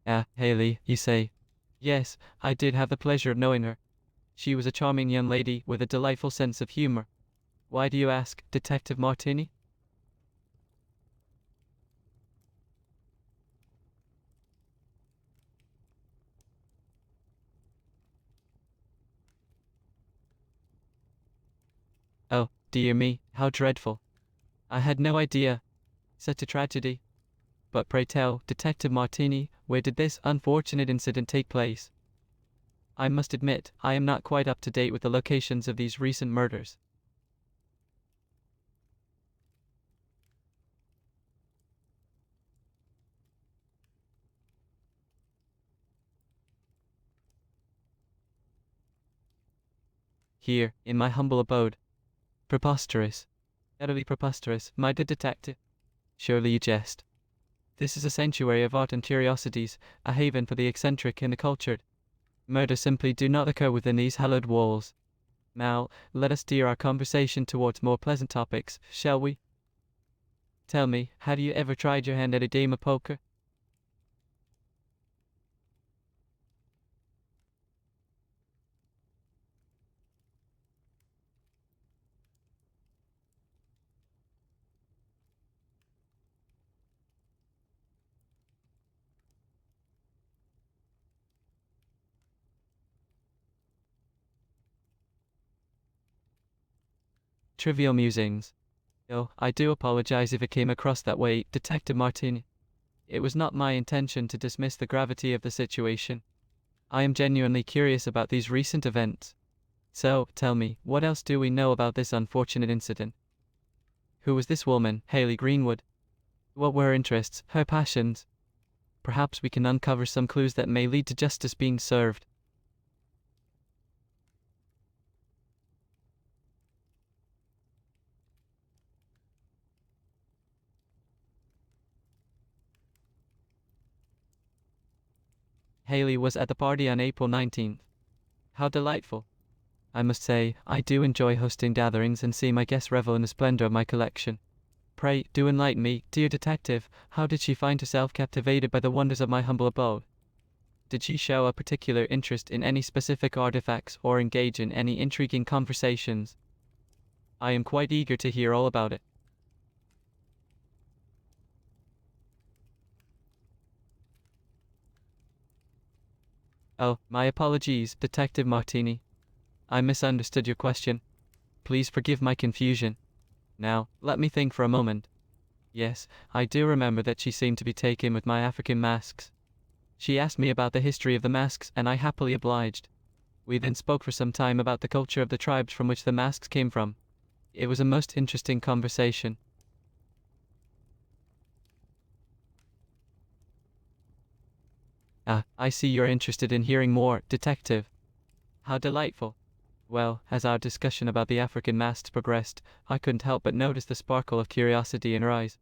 Ah, Haley, you say. Yes, I did have the pleasure of knowing her. She was a charming young lady with a delightful sense of humor. Why do you ask, Detective Martini? Oh, dear me, how dreadful. I had no idea. Such a tragedy. But pray tell, Detective Martini, where did this unfortunate incident take place? I must admit, I am not quite up to date with the locations of these recent murders. Here, in my humble abode. Preposterous. Utterly preposterous, my dear detective. Surely you jest. This is a sanctuary of art and curiosities, a haven for the eccentric and the cultured. Murder simply do not occur within these hallowed walls. Now, let us steer our conversation towards more pleasant topics, shall we? Tell me, have you ever tried your hand at a game of poker? Trivial musings. Oh, I do apologize if it came across that way, Detective Martini. It was not my intention to dismiss the gravity of the situation. I am genuinely curious about these recent events. So, tell me, what else do we know about this unfortunate incident? Who was this woman, Haley Greenwood? What were her interests, her passions? Perhaps we can uncover some clues that may lead to justice being served. Haley was at the party on April 19th. How delightful. I must say, I do enjoy hosting gatherings and see my guests revel in the splendor of my collection. Pray, do enlighten me, dear detective, how did she find herself captivated by the wonders of my humble abode? Did she show a particular interest in any specific artifacts or engage in any intriguing conversations? I am quite eager to hear all about it. Oh, my apologies, Detective Martini. I misunderstood your question. Please forgive my confusion. Now, let me think for a moment. Yes, I do remember that she seemed to be taken with my African masks. She asked me about the history of the masks, and I happily obliged. We then spoke for some time about the culture of the tribes from which the masks came from. It was a most interesting conversation. Ah, I see you're interested in hearing more, Detective. How delightful. Well, as our discussion about the African masks progressed, I couldn't help but notice the sparkle of curiosity in her eyes.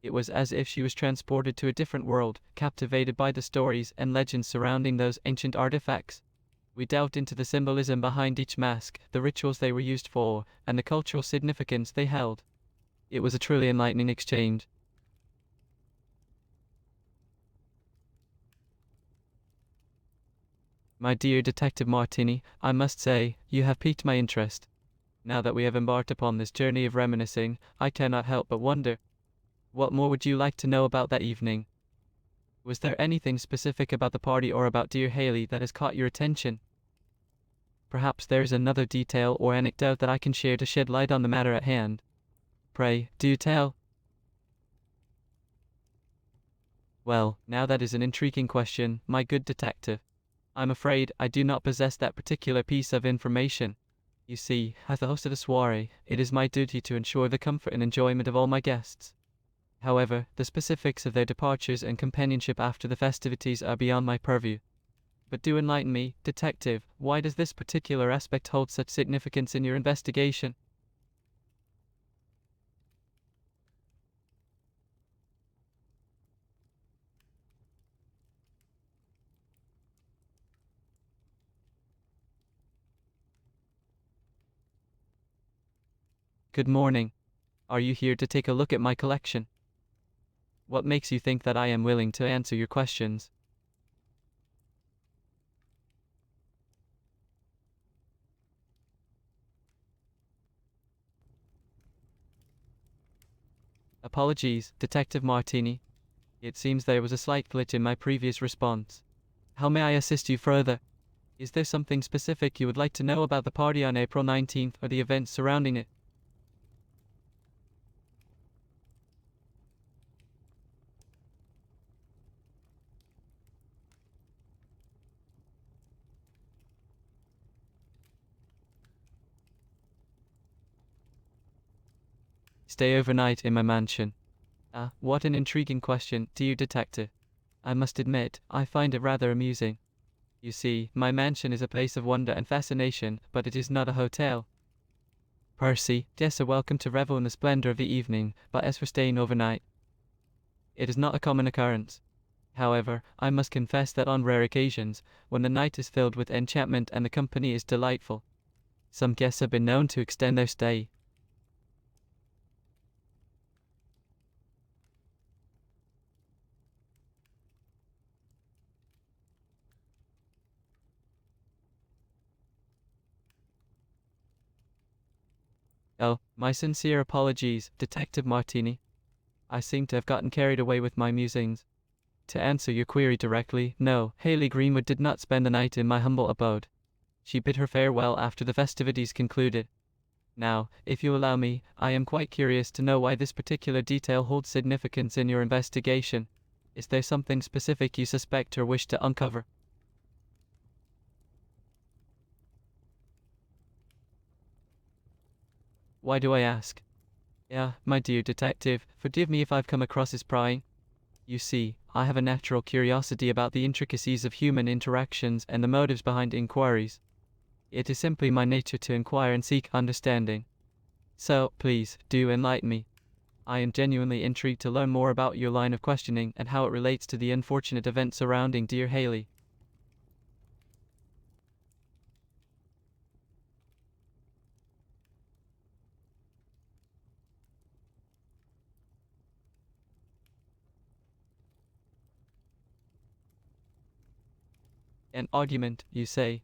It was as if she was transported to a different world, captivated by the stories and legends surrounding those ancient artifacts. We delved into the symbolism behind each mask, the rituals they were used for, and the cultural significance they held. It was a truly enlightening exchange. My dear Detective Martini, I must say, you have piqued my interest. Now that we have embarked upon this journey of reminiscing, I cannot help but wonder. What more would you like to know about that evening? Was there anything specific about the party or about dear Haley that has caught your attention? Perhaps there is another detail or anecdote that I can share to shed light on the matter at hand. Pray, do tell. Well, now that is an intriguing question, my good detective. I'm afraid I do not possess that particular piece of information. You see, as the host of the soiree, it is my duty to ensure the comfort and enjoyment of all my guests. However, the specifics of their departures and companionship after the festivities are beyond my purview. But do enlighten me, detective, why does this particular aspect hold such significance in your investigation? Good morning. Are you here to take a look at my collection? What makes you think that I am willing to answer your questions? Apologies, Detective Martini. It seems there was a slight glitch in my previous response. How may I assist you further? Is there something specific you would like to know about the party on April 19th or the events surrounding it? Stay overnight in my mansion. Ah, what an intriguing question, dear detective. I must admit, I find it rather amusing. You see, my mansion is a place of wonder and fascination, but it is not a hotel. Percy, guests are welcome to revel in the splendor of the evening, but as for staying overnight, it is not a common occurrence. However, I must confess that on rare occasions, when the night is filled with enchantment and the company is delightful, some guests have been known to extend their stay. Oh, my sincere apologies, Detective Martini. I seem to have gotten carried away with my musings. To answer your query directly, no, Haley Greenwood did not spend the night in my humble abode. She bid her farewell after the festivities concluded. Now, if you allow me, I am quite curious to know why this particular detail holds significance in your investigation. Is there something specific you suspect or wish to uncover? Why do I ask? Yeah, my dear detective, forgive me if I've come across as prying. You see, I have a natural curiosity about the intricacies of human interactions and the motives behind inquiries. It is simply my nature to inquire and seek understanding. So, please, do enlighten me. I am genuinely intrigued to learn more about your line of questioning and how it relates to the unfortunate events surrounding dear Haley. An argument, you say?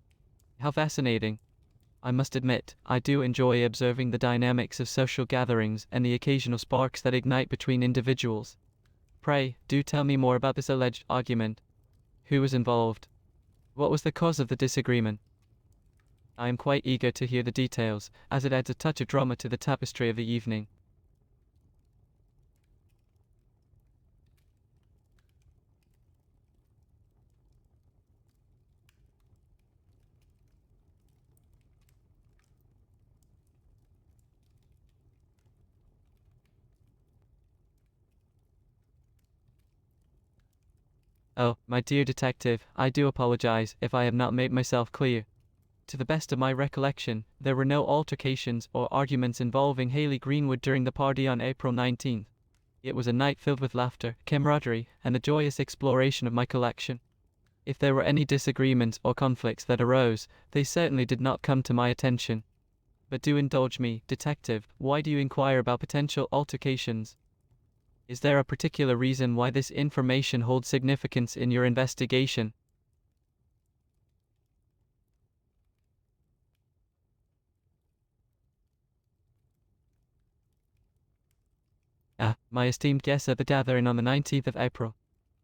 How fascinating. I must admit, I do enjoy observing the dynamics of social gatherings and the occasional sparks that ignite between individuals. Pray, do tell me more about this alleged argument. Who was involved? What was the cause of the disagreement? I am quite eager to hear the details, as it adds a touch of drama to the tapestry of the evening. Oh, my dear detective, I do apologize if I have not made myself clear. To the best of my recollection, there were no altercations or arguments involving Haley Greenwood during the party on April 19th. It was a night filled with laughter, camaraderie, and the joyous exploration of my collection. If there were any disagreements or conflicts that arose, they certainly did not come to my attention. But do indulge me, detective, why do you inquire about potential altercations? Is there a particular reason why this information holds significance in your investigation? Ah, my esteemed guests at the gathering on the 19th of April.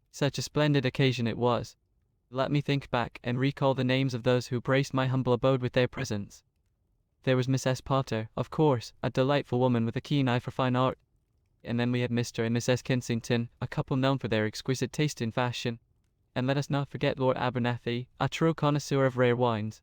Such a splendid occasion it was. Let me think back and recall the names of those who graced my humble abode with their presence. There was Miss S. Potter, of course, a delightful woman with a keen eye for fine art. And then we had Mr. and Mrs. Kensington, a couple known for their exquisite taste in fashion. And let us not forget Lord Abernethy, a true connoisseur of rare wines.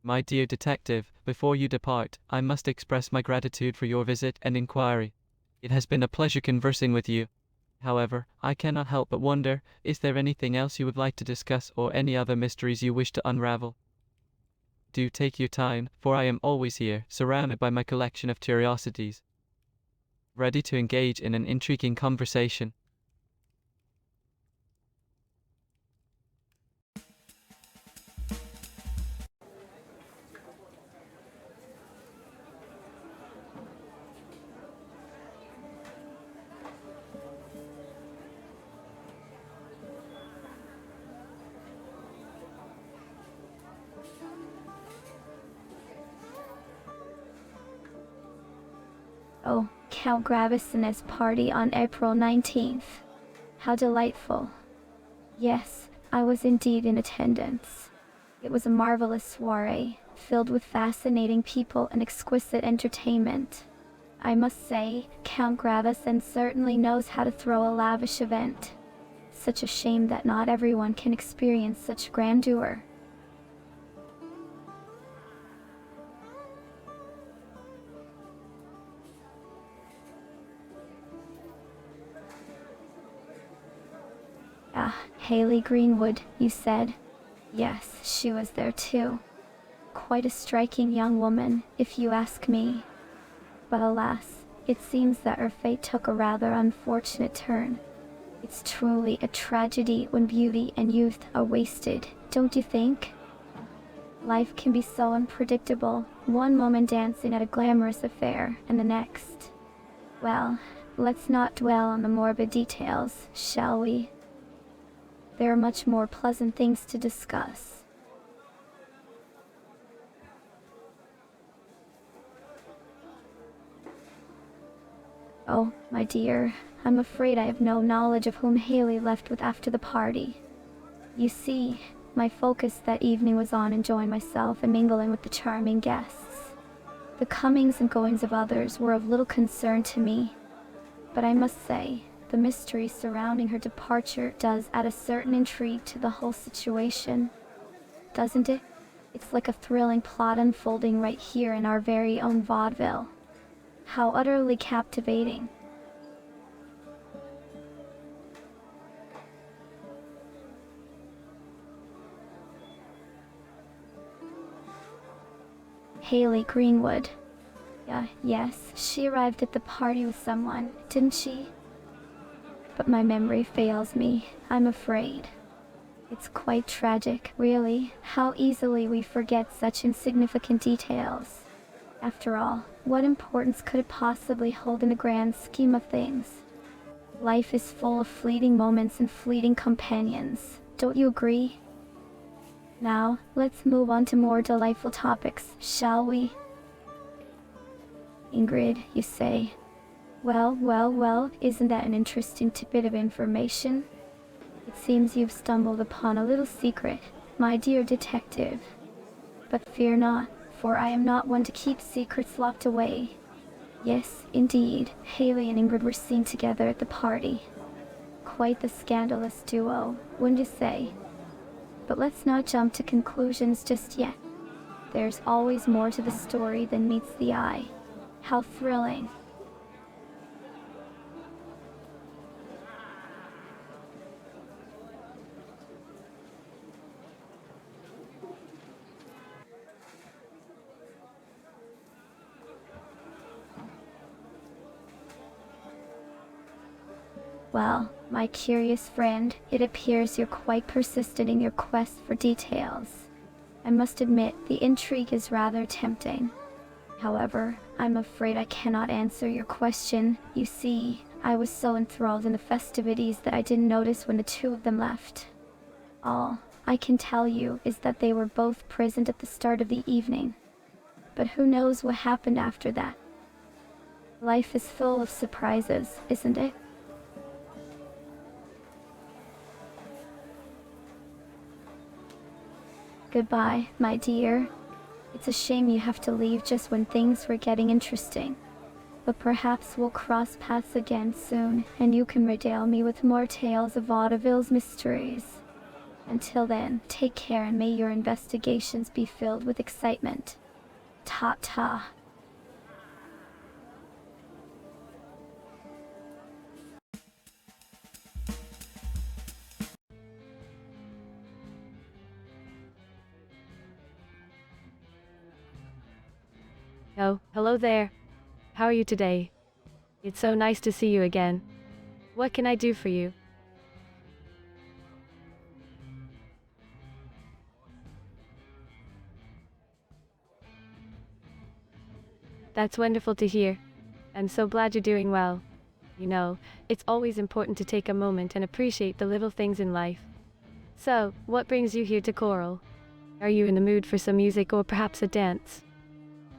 My dear detective, before you depart, I must express my gratitude for your visit and inquiry. It has been a pleasure conversing with you. However, I cannot help but wonder, is there anything else you would like to discuss or any other mysteries you wish to unravel? Do take your time, for I am always here, surrounded by my collection of curiosities, ready to engage in an intriguing conversation. Oh, Count Gravis and his party on April 19th. How delightful. Yes, I was indeed in attendance. It was a marvelous soiree, filled with fascinating people and exquisite entertainment. I must say, Count Gravison certainly knows how to throw a lavish event. Such a shame that not everyone can experience such grandeur. Haley Greenwood, you said? Yes, she was there too. Quite a striking young woman, if you ask me. But alas, it seems that her fate took a rather unfortunate turn. It's truly a tragedy when beauty and youth are wasted, don't you think? Life can be so unpredictable, one moment dancing at a glamorous affair, and the next. Well, let's not dwell on the morbid details, shall we? There are much more pleasant things to discuss. Oh, my dear, I'm afraid I have no knowledge of whom Haley left with after the party. You see, my focus that evening was on enjoying myself and mingling with the charming guests. The comings and goings of others were of little concern to me. But I must say, the mystery surrounding her departure does add a certain intrigue to the whole situation. Doesn't it? It's like a thrilling plot unfolding right here in our very own vaudeville. How utterly captivating. Haley Greenwood. Yes, she arrived at the party with someone, didn't she? But my memory fails me, I'm afraid. It's quite tragic, really, how easily we forget such insignificant details. After all, what importance could it possibly hold in the grand scheme of things? Life is full of fleeting moments and fleeting companions, don't you agree? Now, let's move on to more delightful topics, shall we? Ingrid, you say. Well, isn't that an interesting tidbit of information? It seems you've stumbled upon a little secret, my dear detective. But fear not, for I am not one to keep secrets locked away. Yes, indeed, Haley and Ingrid were seen together at the party. Quite the scandalous duo, wouldn't you say? But let's not jump to conclusions just yet. There's always more to the story than meets the eye. How thrilling. Well, my curious friend, it appears you're quite persistent in your quest for details. I must admit, the intrigue is rather tempting. However, I'm afraid I cannot answer your question. You see, I was so enthralled in the festivities that I didn't notice when the two of them left. All I can tell you is that they were both present at the start of the evening. But who knows what happened after that? Life is full of surprises, isn't it? Goodbye, my dear. It's a shame you have to leave just when things were getting interesting. But perhaps we'll cross paths again soon, and you can regale me with more tales of Vaudeville's mysteries. Until then, take care and may your investigations be filled with excitement. Ta-ta. Oh, hello there. How are you today? It's so nice to see you again. What can I do for you? That's wonderful to hear. I'm so glad you're doing well. You know, it's always important to take a moment and appreciate the little things in life. So, what brings you here to Coral? Are you in the mood for some music or perhaps a dance?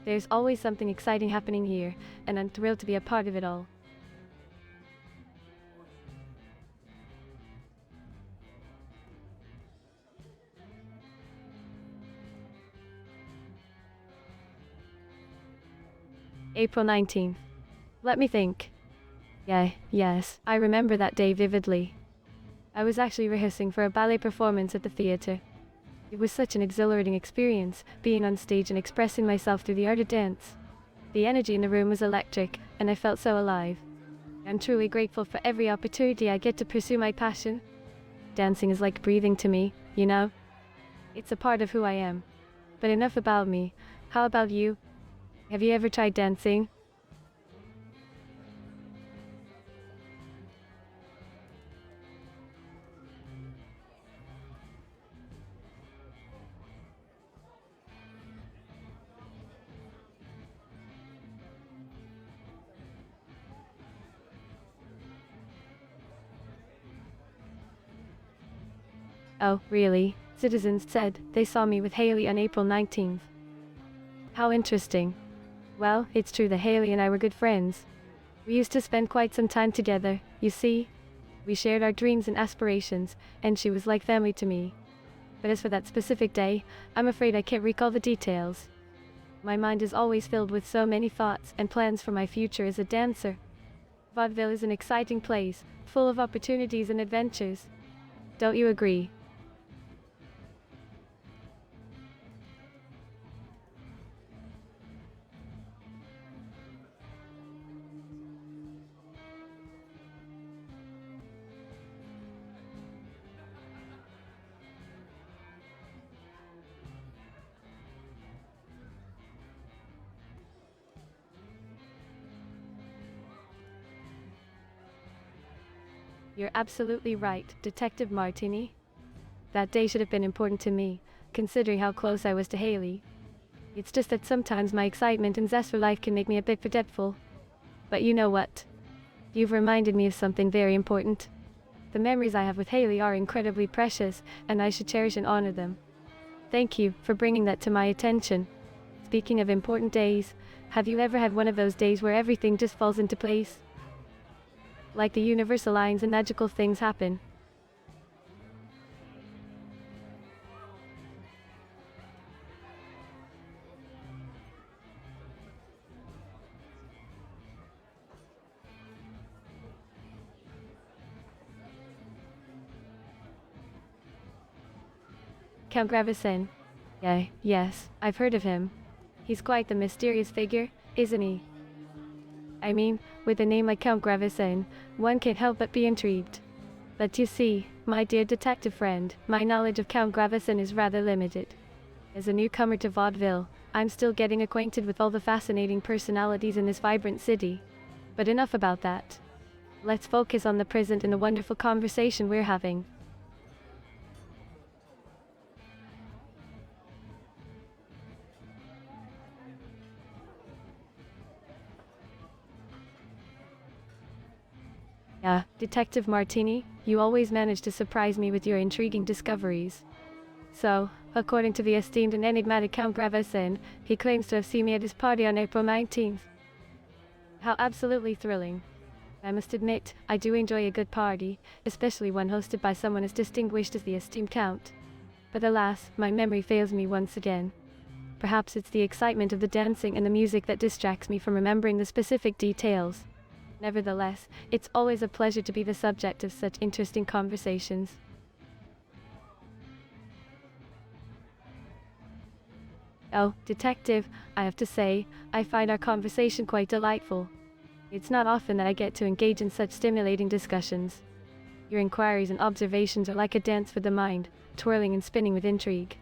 There's always something exciting happening here, and I'm thrilled to be a part of it all. April 19th. Let me think. Yes, I remember that day vividly. I was actually rehearsing for a ballet performance at the theater. It was such an exhilarating experience, being on stage and expressing myself through the art of dance. The energy in the room was electric, and I felt so alive. I'm truly grateful for every opportunity I get to pursue my passion. Dancing is like breathing to me, you know? It's a part of who I am. But enough about me. How about you? Have you ever tried dancing? Oh, really? Citizens said they saw me with Haley on April 19th. How interesting. Well, it's true that Haley and I were good friends. We used to spend quite some time together, you see. We shared our dreams and aspirations, and she was like family to me. But as for that specific day, I'm afraid I can't recall the details. My mind is always filled with so many thoughts and plans for my future as a dancer. Vaudeville is an exciting place, full of opportunities and adventures. Don't you agree? You're absolutely right, Detective Martini. That day should have been important to me, considering how close I was to Haley. It's just that sometimes my excitement and zest for life can make me a bit forgetful. But you know what? You've reminded me of something very important. The memories I have with Haley are incredibly precious, and I should cherish and honor them. Thank you for bringing that to my attention. Speaking of important days, have you ever had one of those days where everything just falls into place? Like the universe aligns and magical things happen. Count Gravesen. Yes, I've heard of him. He's quite the mysterious figure, isn't he? I mean, with a name like Count Gravesen, one can't help but be intrigued. But you see, my dear detective friend, my knowledge of Count Gravesen is rather limited. As a newcomer to Vaudeville, I'm still getting acquainted with all the fascinating personalities in this vibrant city. But enough about that. Let's focus on the present and the wonderful conversation we're having. Detective Martini, you always manage to surprise me with your intriguing discoveries. So, according to the esteemed and enigmatic Count Gravesen, he claims to have seen me at his party on April 19th. How absolutely thrilling. I must admit, I do enjoy a good party, especially one hosted by someone as distinguished as the esteemed Count. But alas, my memory fails me once again. Perhaps it's the excitement of the dancing and the music that distracts me from remembering the specific details. Nevertheless, it's always a pleasure to be the subject of such interesting conversations. Oh, Detective, I have to say, I find our conversation quite delightful. It's not often that I get to engage in such stimulating discussions. Your inquiries and observations are like a dance for the mind, twirling and spinning with intrigue.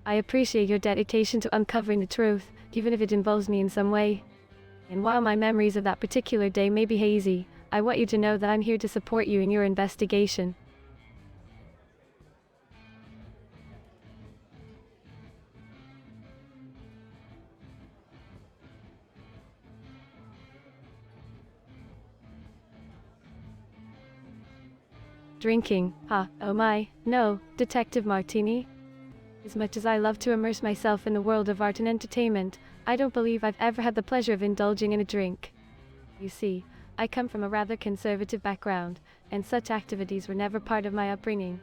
I appreciate your dedication to uncovering the truth, even if it involves me in some way. And while my memories of that particular day may be hazy, I want you to know that I'm here to support you in your investigation. Drinking, oh my, no, Detective Martini. As much as I love to immerse myself in the world of art and entertainment, I don't believe I've ever had the pleasure of indulging in a drink. You see, I come from a rather conservative background, and such activities were never part of my upbringing.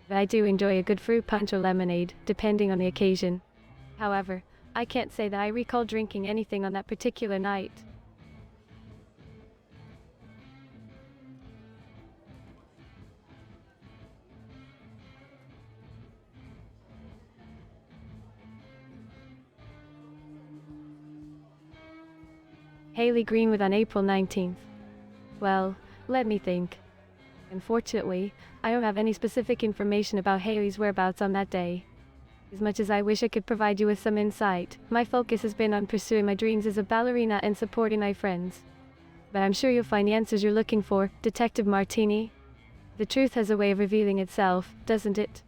But I do enjoy a good fruit punch or lemonade, depending on the occasion. However, I can't say that I recall drinking anything on that particular night. Haley Greenwood on April 19th. Well, let me think. Unfortunately, I don't have any specific information about Haley's whereabouts on that day. As much as I wish I could provide you with some insight, my focus has been on pursuing my dreams as a ballerina and supporting my friends. But I'm sure you'll find the answers you're looking for, Detective Martini. The truth has a way of revealing itself, doesn't it?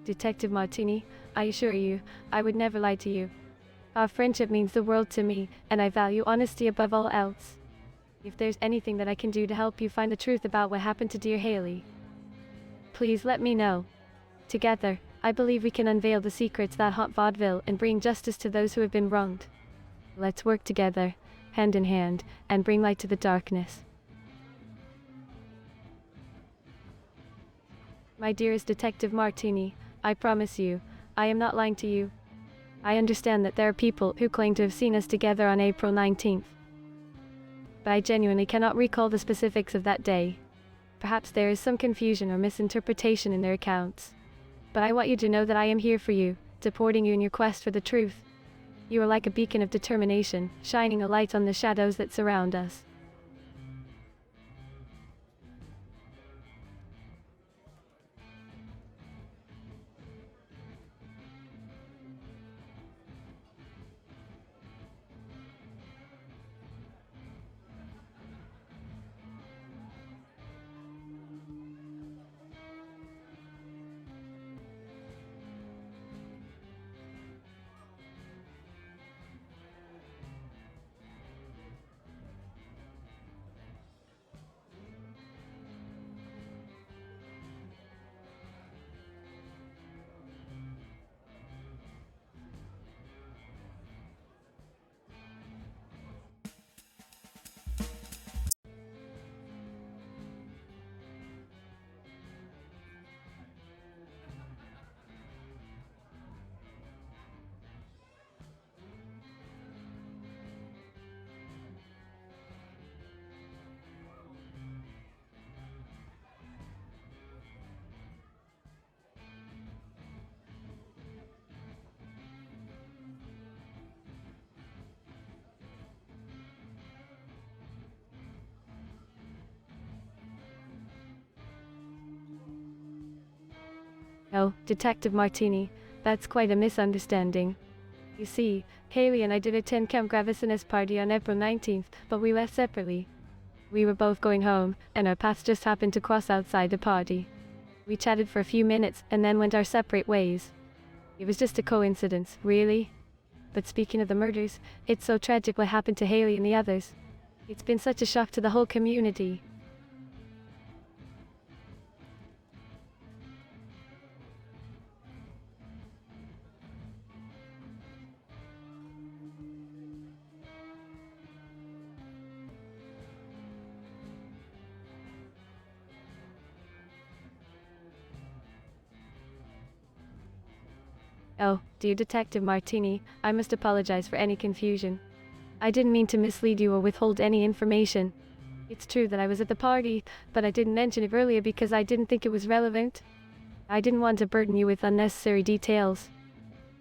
Detective Martini, I assure you, I would never lie to you. Our friendship means the world to me, and I value honesty above all else. If there's anything that I can do to help you find the truth about what happened to dear Haley, please let me know. Together, I believe we can unveil the secrets that haunt Vaudeville and bring justice to those who have been wronged. Let's work together, hand in hand, and bring light to the darkness. My dearest Detective Martini, I promise you, I am not lying to you. I understand that there are people who claim to have seen us together on April 19th. But I genuinely cannot recall the specifics of that day. Perhaps there is some confusion or misinterpretation in their accounts. But I want you to know that I am here for you, supporting you in your quest for the truth. You are like a beacon of determination, shining a light on the shadows that surround us. Oh, Detective Martini, that's quite a misunderstanding. You see, Haley and I did attend Camp Graveson's party on April 19th, but we left separately. We were both going home, and our paths just happened to cross outside the party. We chatted for a few minutes, and then went our separate ways. It was just a coincidence, really. But speaking of the murders, it's so tragic what happened to Haley and the others. It's been such a shock to the whole community. Oh, dear Detective Martini, I must apologize for any confusion. I didn't mean to mislead you or withhold any information. It's true that I was at the party, but I didn't mention it earlier because I didn't think it was relevant. I didn't want to burden you with unnecessary details.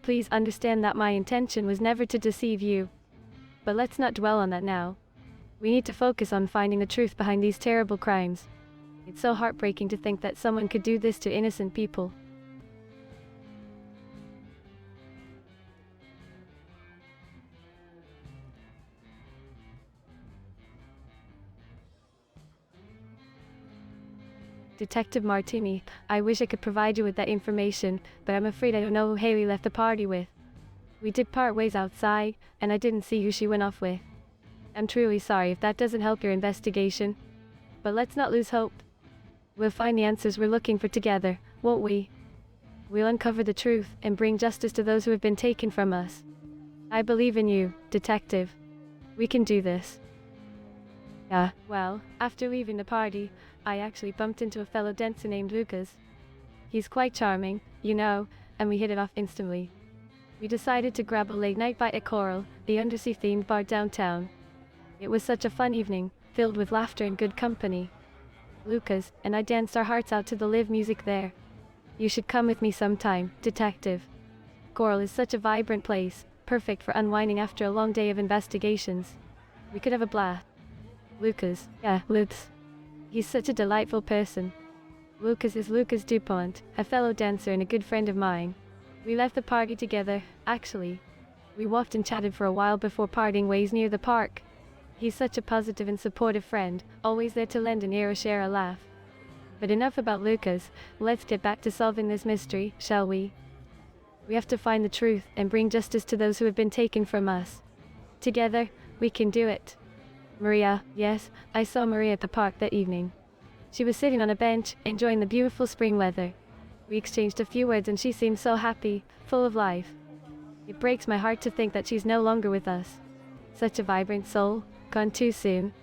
Please understand that my intention was never to deceive you. But let's not dwell on that now. We need to focus on finding the truth behind these terrible crimes. It's so heartbreaking to think that someone could do this to innocent people. Detective Martini, I wish I could provide you with that information, but I'm afraid I don't know who Haley left the party with. We did part ways outside, and I didn't see who she went off with. I'm truly sorry if that doesn't help your investigation. But let's not lose hope. We'll find the answers we're looking for together, won't we? We'll uncover the truth and bring justice to those who have been taken from us. I believe in you, Detective. We can do this. Well, after leaving the party, I actually bumped into a fellow dancer named Lucas. He's quite charming, you know, and we hit it off instantly. We decided to grab a late night bite at Coral, the undersea-themed bar downtown. It was such a fun evening, filled with laughter and good company. Lucas, and I danced our hearts out to the live music there. You should come with me sometime, detective. Coral is such a vibrant place, perfect for unwinding after a long day of investigations. We could have a blast. Lucas, yeah, Lutz. He's such a delightful person. Lucas is Lucas DuPont, a fellow dancer and a good friend of mine. We left the party together, actually. We walked and chatted for a while before parting ways near the park. He's such a positive and supportive friend, always there to lend an ear or share a laugh. But enough about Lucas, let's get back to solving this mystery, shall we? We have to find the truth and bring justice to those who have been taken from us. Together, we can do it. Maria, yes, I saw Maria at the park that evening. She was sitting on a bench, enjoying the beautiful spring weather. We exchanged a few words and she seemed so happy, full of life. It breaks my heart to think that she's no longer with us. Such a vibrant soul, gone too soon.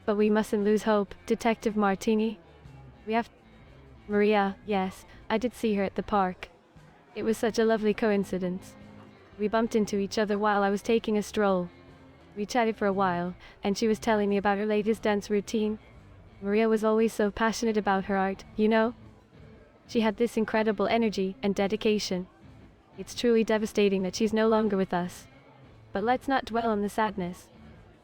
But we mustn't lose hope, Detective Martini. We have... Maria, yes, I did see her at the park. It was such a lovely coincidence. We bumped into each other while I was taking a stroll. We chatted for a while, and she was telling me about her latest dance routine. Maria was always so passionate about her art, you know? She had this incredible energy and dedication. It's truly devastating that she's no longer with us. But let's not dwell on the sadness.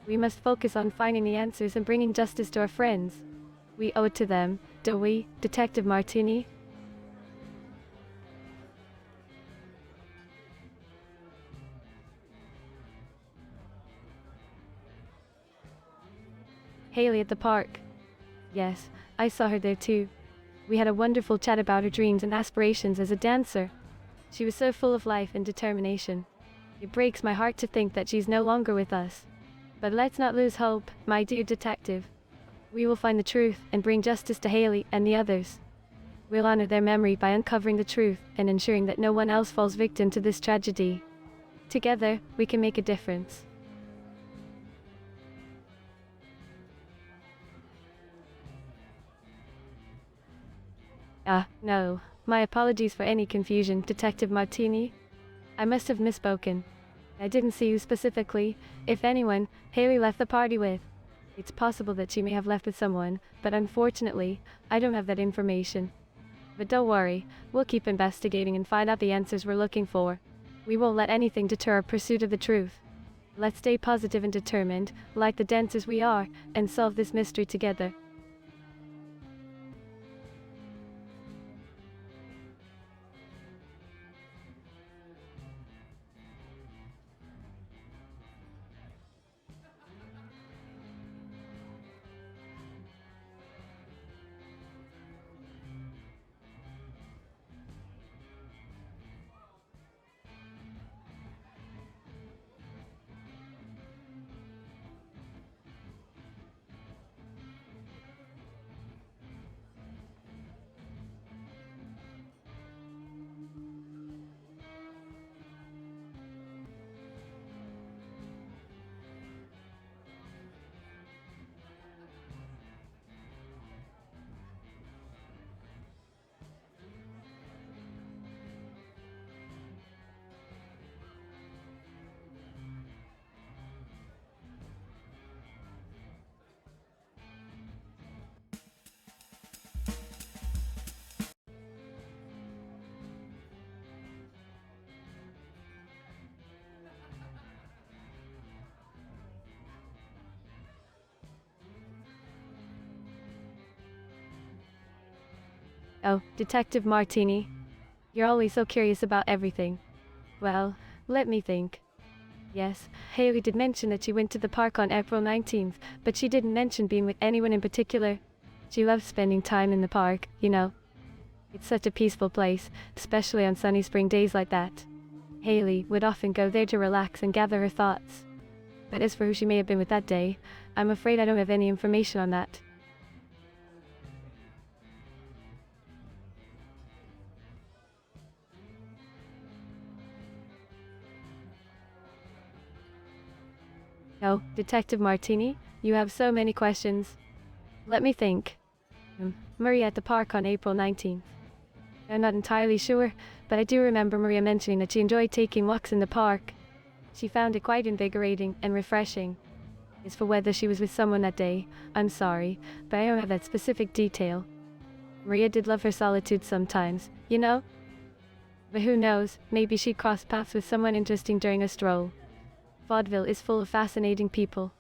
We must focus on finding the answers and bringing justice to our friends. We owe it to them, don't we, Detective Martini? Haley at the park. Yes, I saw her there too. We had a wonderful chat about her dreams and aspirations as a dancer. She was so full of life and determination. It breaks my heart to think that she's no longer with us. But let's not lose hope, my dear detective. We will find the truth and bring justice to Haley and the others. We'll honor their memory by uncovering the truth and ensuring that no one else falls victim to this tragedy. Together, we can make a difference. No. My apologies for any confusion, Detective Martini. I must have misspoken. I didn't see who specifically, if anyone, Haley left the party with. It's possible that she may have left with someone, but unfortunately, I don't have that information. But don't worry, we'll keep investigating and find out the answers we're looking for. We won't let anything deter our pursuit of the truth. Let's stay positive and determined, like the dancers we are, and solve this mystery together. Oh, Detective Martini. You're always so curious about everything. Well, let me think. Yes, Haley did mention that she went to the park on April 19th, but she didn't mention being with anyone in particular. She loves spending time in the park, you know. It's such a peaceful place, especially on sunny spring days like that. Haley would often go there to relax and gather her thoughts. But as for who she may have been with that day, I'm afraid I don't have any information on that. Oh, Detective Martini, you have so many questions. Let me think. Maria at the park on April 19th. I'm not entirely sure, but I do remember Maria mentioning that she enjoyed taking walks in the park. She found it quite invigorating and refreshing. As for whether she was with someone that day, I'm sorry, but I don't have that specific detail. Maria did love her solitude sometimes, you know? But who knows, maybe she crossed paths with someone interesting during a stroll. Vaudeville is full of fascinating people.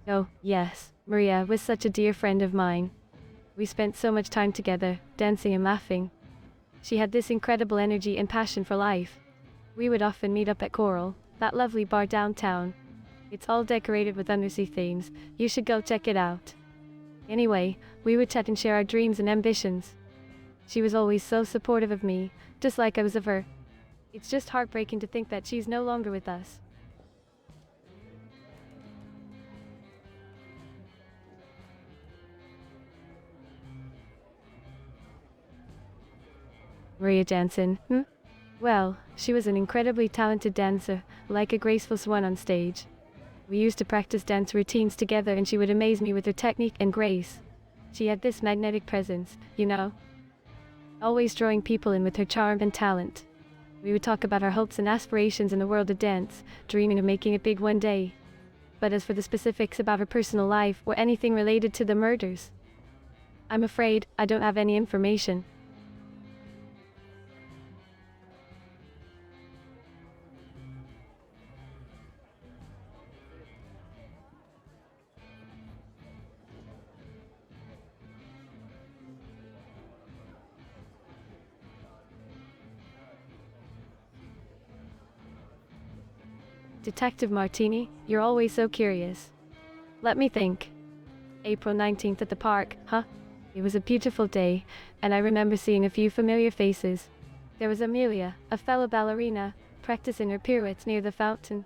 Oh, yes, Maria was such a dear friend of mine. We spent so much time together, dancing and laughing. She had this incredible energy and passion for life. We would often meet up at Coral, that lovely bar downtown. It's all decorated with undersea themes. You should go check it out. Anyway, we would chat and share our dreams and ambitions. She was always so supportive of me, just like I was of her. It's just heartbreaking to think that she's no longer with us. Maria Jansen, Well, she was an incredibly talented dancer, like a graceful swan on stage. We used to practice dance routines together and she would amaze me with her technique and grace. She had this magnetic presence, you know, always drawing people in with her charm and talent. We would talk about our hopes and aspirations in the world of dance, dreaming of making it big one day. But as for the specifics about her personal life or anything related to the murders, I'm afraid I don't have any information. Detective Martini, you're always so curious. Let me think. April 19th at the park, huh? It was a beautiful day, and I remember seeing a few familiar faces. There was Amelia, a fellow ballerina, practicing her pirouettes near the fountain.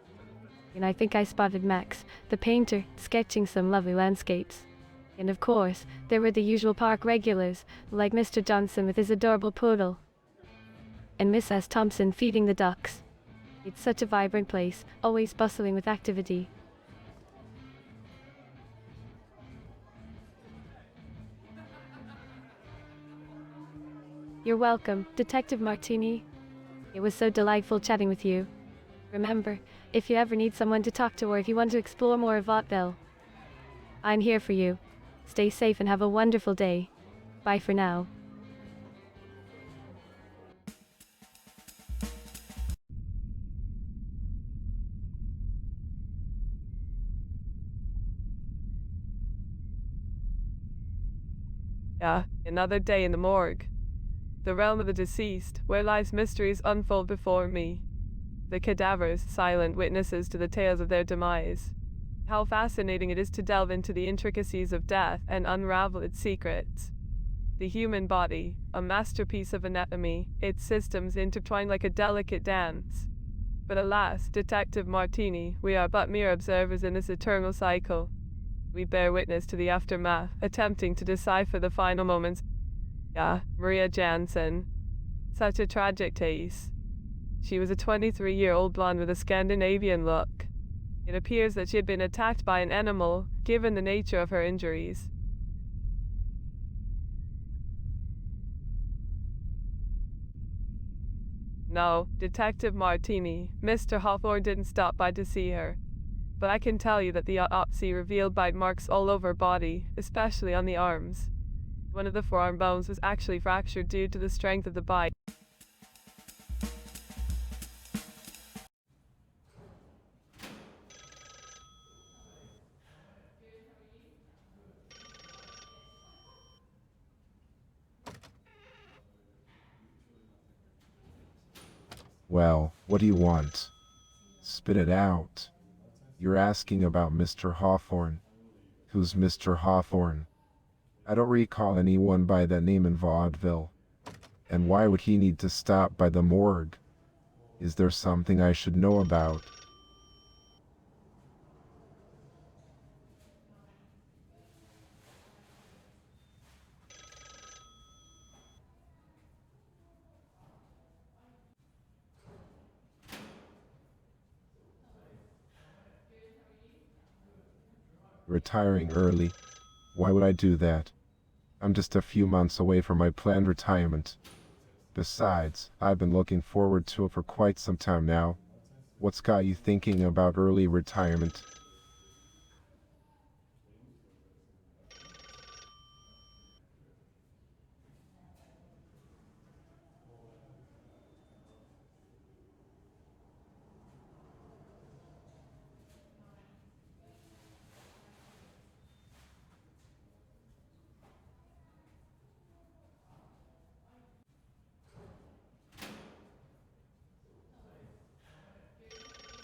And I think I spotted Max, the painter, sketching some lovely landscapes. And of course, there were the usual park regulars, like Mr. Johnson with his adorable poodle, and Miss S. Thompson feeding the ducks. It's such a vibrant place, always bustling with activity. You're welcome, Detective Martini. It was so delightful chatting with you. Remember, if you ever need someone to talk to or if you want to explore more of Vaudeville, I'm here for you. Stay safe and have a wonderful day. Bye for now. Another day in the morgue. The realm of the deceased, where life's mysteries unfold before me. The cadavers, silent witnesses to the tales of their demise. How fascinating it is to delve into the intricacies of death and unravel its secrets. The human body, a masterpiece of anatomy, its systems intertwined like a delicate dance. But alas, Detective Martini, we are but mere observers in this eternal cycle. We bear witness to the aftermath, attempting to decipher the final moments. Maria Jansen. Such a tragic case. She was a 23-year-old blonde with a Scandinavian look. It appears that she had been attacked by an animal, given the nature of her injuries. No, Detective Martini, Mr. Hawthorne didn't stop by to see her. But I can tell you that the autopsy revealed bite marks all over her body, especially on the arms. One of the forearm bones was actually fractured due to the strength of the bite. Well, what do you want? Spit it out. You're asking about Mr. Hawthorne. Who's Mr. Hawthorne? I don't recall anyone by that name in Vaudeville. And why would he need to stop by the morgue? Is there something I should know about? Retiring early? Why would I do that? I'm just a few months away from my planned retirement. Besides, I've been looking forward to it for quite some time now. What's got you thinking about early retirement?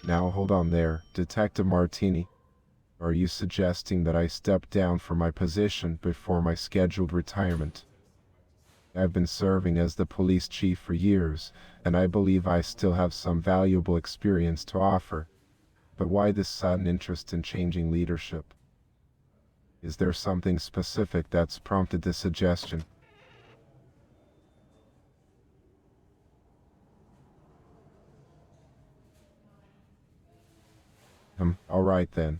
Now hold on there, Detective Martini. Are you suggesting that I step down from my position before my scheduled retirement? I've been serving as the police chief for years, and I believe I still have some valuable experience to offer. But why this sudden interest in changing leadership? Is there something specific that's prompted this suggestion? Alright then.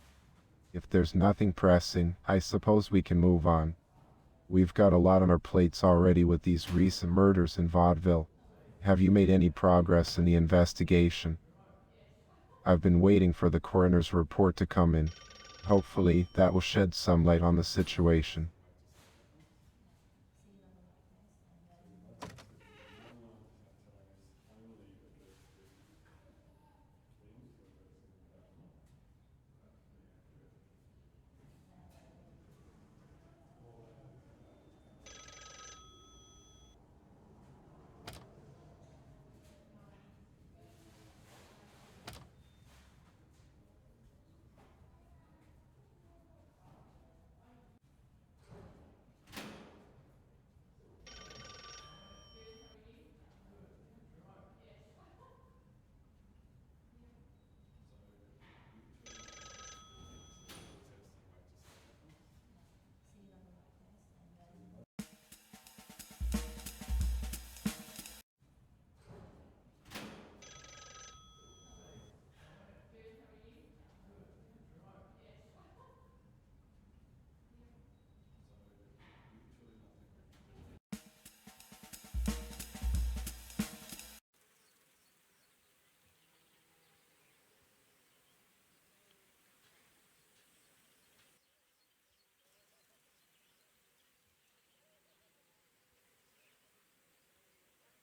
If there's nothing pressing, I suppose we can move on. We've got a lot on our plates already with these recent murders in Vaudeville. Have you made any progress in the investigation? I've been waiting for the coroner's report to come in. Hopefully, that will shed some light on the situation.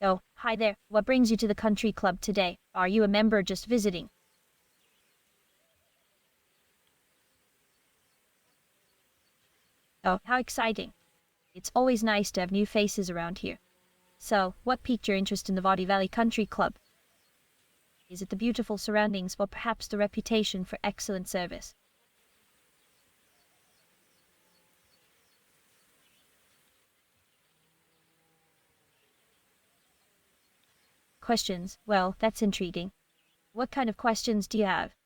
Oh, hi there. What brings you to the country club today? Are you a member or just visiting? Oh, how exciting. It's always nice to have new faces around here. So, what piqued your interest in the Vaudeville Country Club? Is it the beautiful surroundings or perhaps the reputation for excellent service? Questions? Well, that's intriguing. What kind of questions do you have?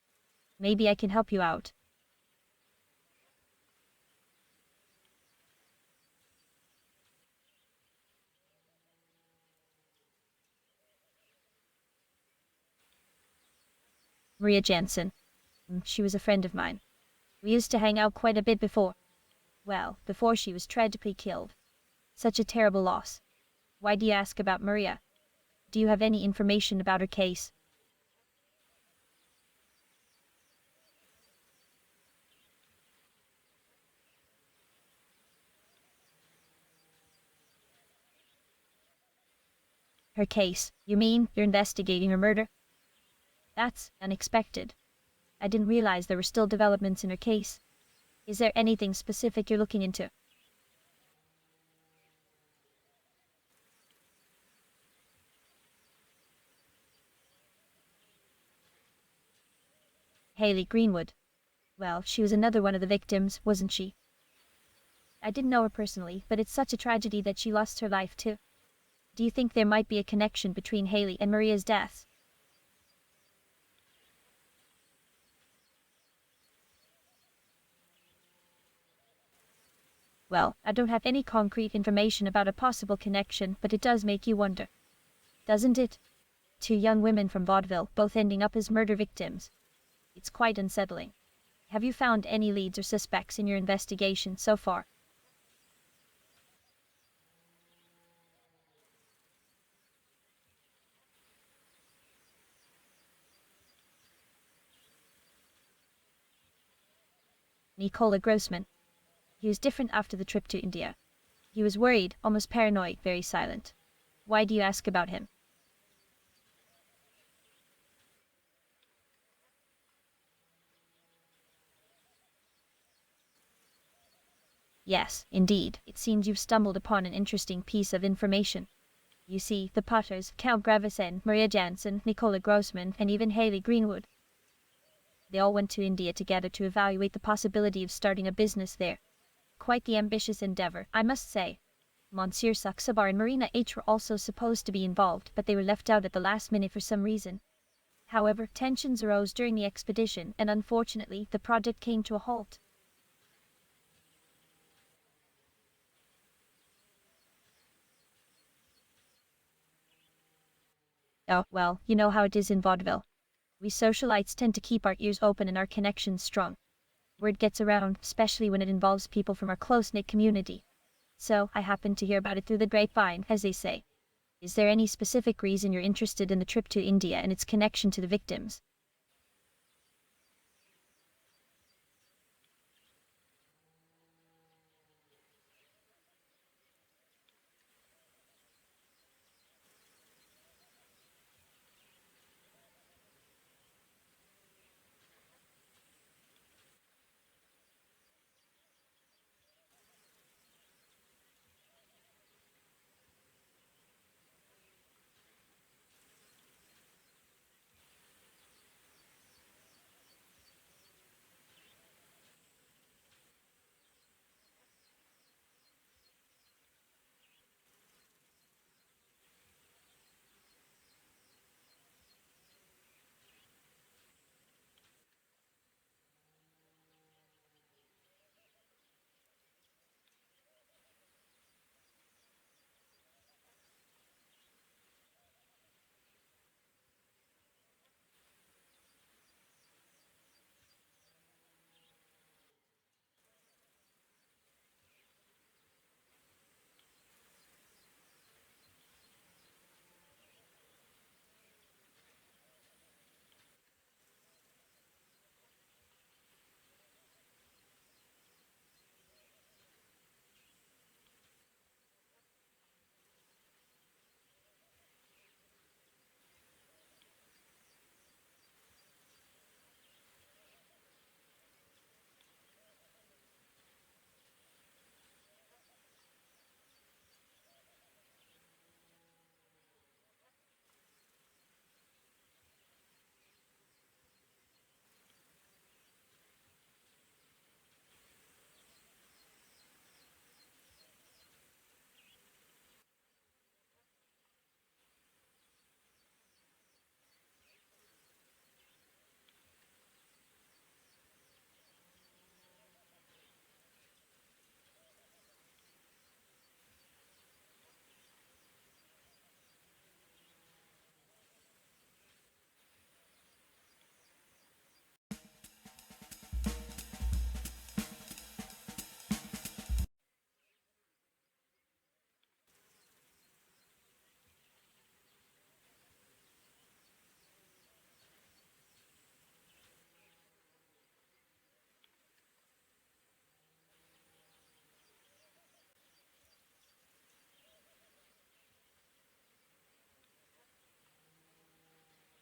Maybe I can help you out. Maria Jansen. She was a friend of mine. We used to hang out quite a bit before. Well, before she was tragically killed. Such a terrible loss. Why do you ask about Maria? Do you have any information about her case? Her case? You mean you're investigating her murder? That's unexpected. I didn't realize there were still developments in her case. Is there anything specific you're looking into? Haley Greenwood. Well, she was another one of the victims, wasn't she? I didn't know her personally, but it's such a tragedy that she lost her life too. Do you think there might be a connection between Haley and Maria's deaths? Well, I don't have any concrete information about a possible connection, but it does make you wonder. Doesn't it? Two young women from Vaudeville, both ending up as murder victims. It's quite unsettling. Have you found any leads or suspects in your investigation so far? Nicola Grossman. He was different after the trip to India. He was worried, almost paranoid, very silent. Why do you ask about him? Yes, indeed. It seems you've stumbled upon an interesting piece of information. You see, the Potters, Count Gravesen, Maria Jansen, Nicola Grossman, and even Haley Greenwood. They all went to India together to evaluate the possibility of starting a business there. Quite the ambitious endeavor, I must say. Monsieur Saksabar and Marina H. were also supposed to be involved, but they were left out at the last minute for some reason. However, tensions arose during the expedition, and unfortunately, the project came to a halt. Oh, well, you know how it is in vaudeville. We socialites tend to keep our ears open and our connections strong. Word gets around, especially when it involves people from our close-knit community. So, I happened to hear about it through the grapevine, as they say. Is there any specific reason you're interested in the trip to India and its connection to the victims?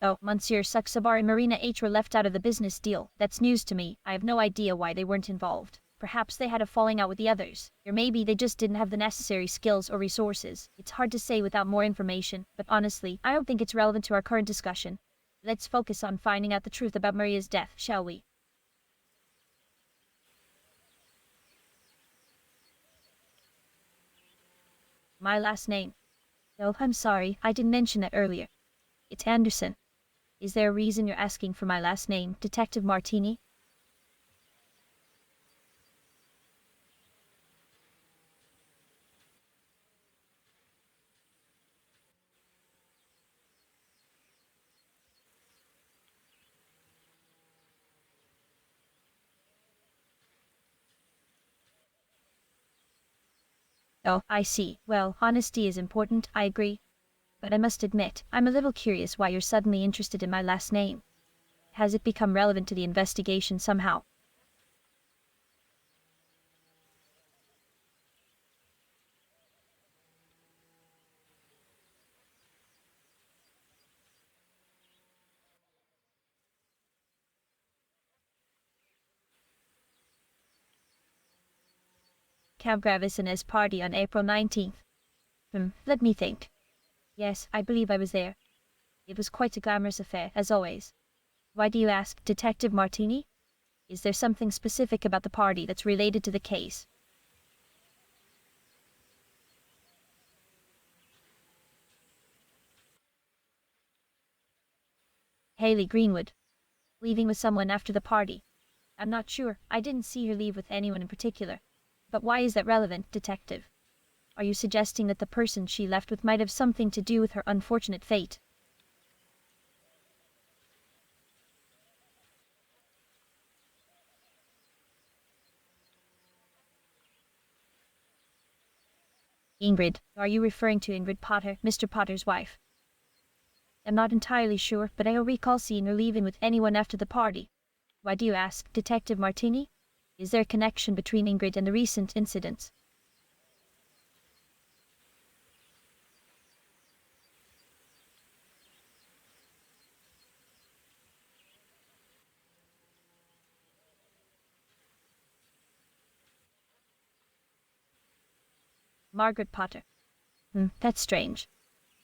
Oh, Monsieur Saksabar and Marina H. were left out of the business deal. That's news to me. I have no idea why they weren't involved. Perhaps they had a falling out with the others. Or maybe they just didn't have the necessary skills or resources. It's hard to say without more information, but honestly, I don't think it's relevant to our current discussion. Let's focus on finding out the truth about Maria's death, shall we? My last name. Oh, I'm sorry, I didn't mention that earlier. It's Anderson. Is there a reason you're asking for my last name, Detective Martini? Oh, I see. Well, honesty is important, I agree. But I must admit, I'm a little curious why you're suddenly interested in my last name. Has it become relevant to the investigation somehow? Count Gravesina's party on April 19th. Let me think. Yes, I believe I was there. It was quite a glamorous affair, as always. Why do you ask, Detective Martini? Is there something specific about the party that's related to the case? Haley Greenwood. Leaving with someone after the party. I'm not sure. I didn't see her leave with anyone in particular. But why is that relevant, Detective? Are you suggesting that the person she left with might have something to do with her unfortunate fate? Ingrid. Are you referring to Ingrid Potter, Mr. Potter's wife? I'm not entirely sure, but I don't recall seeing her leaving with anyone after the party. Why do you ask, Detective Martini? Is there a connection between Ingrid and the recent incidents? Margaret Potter. That's strange.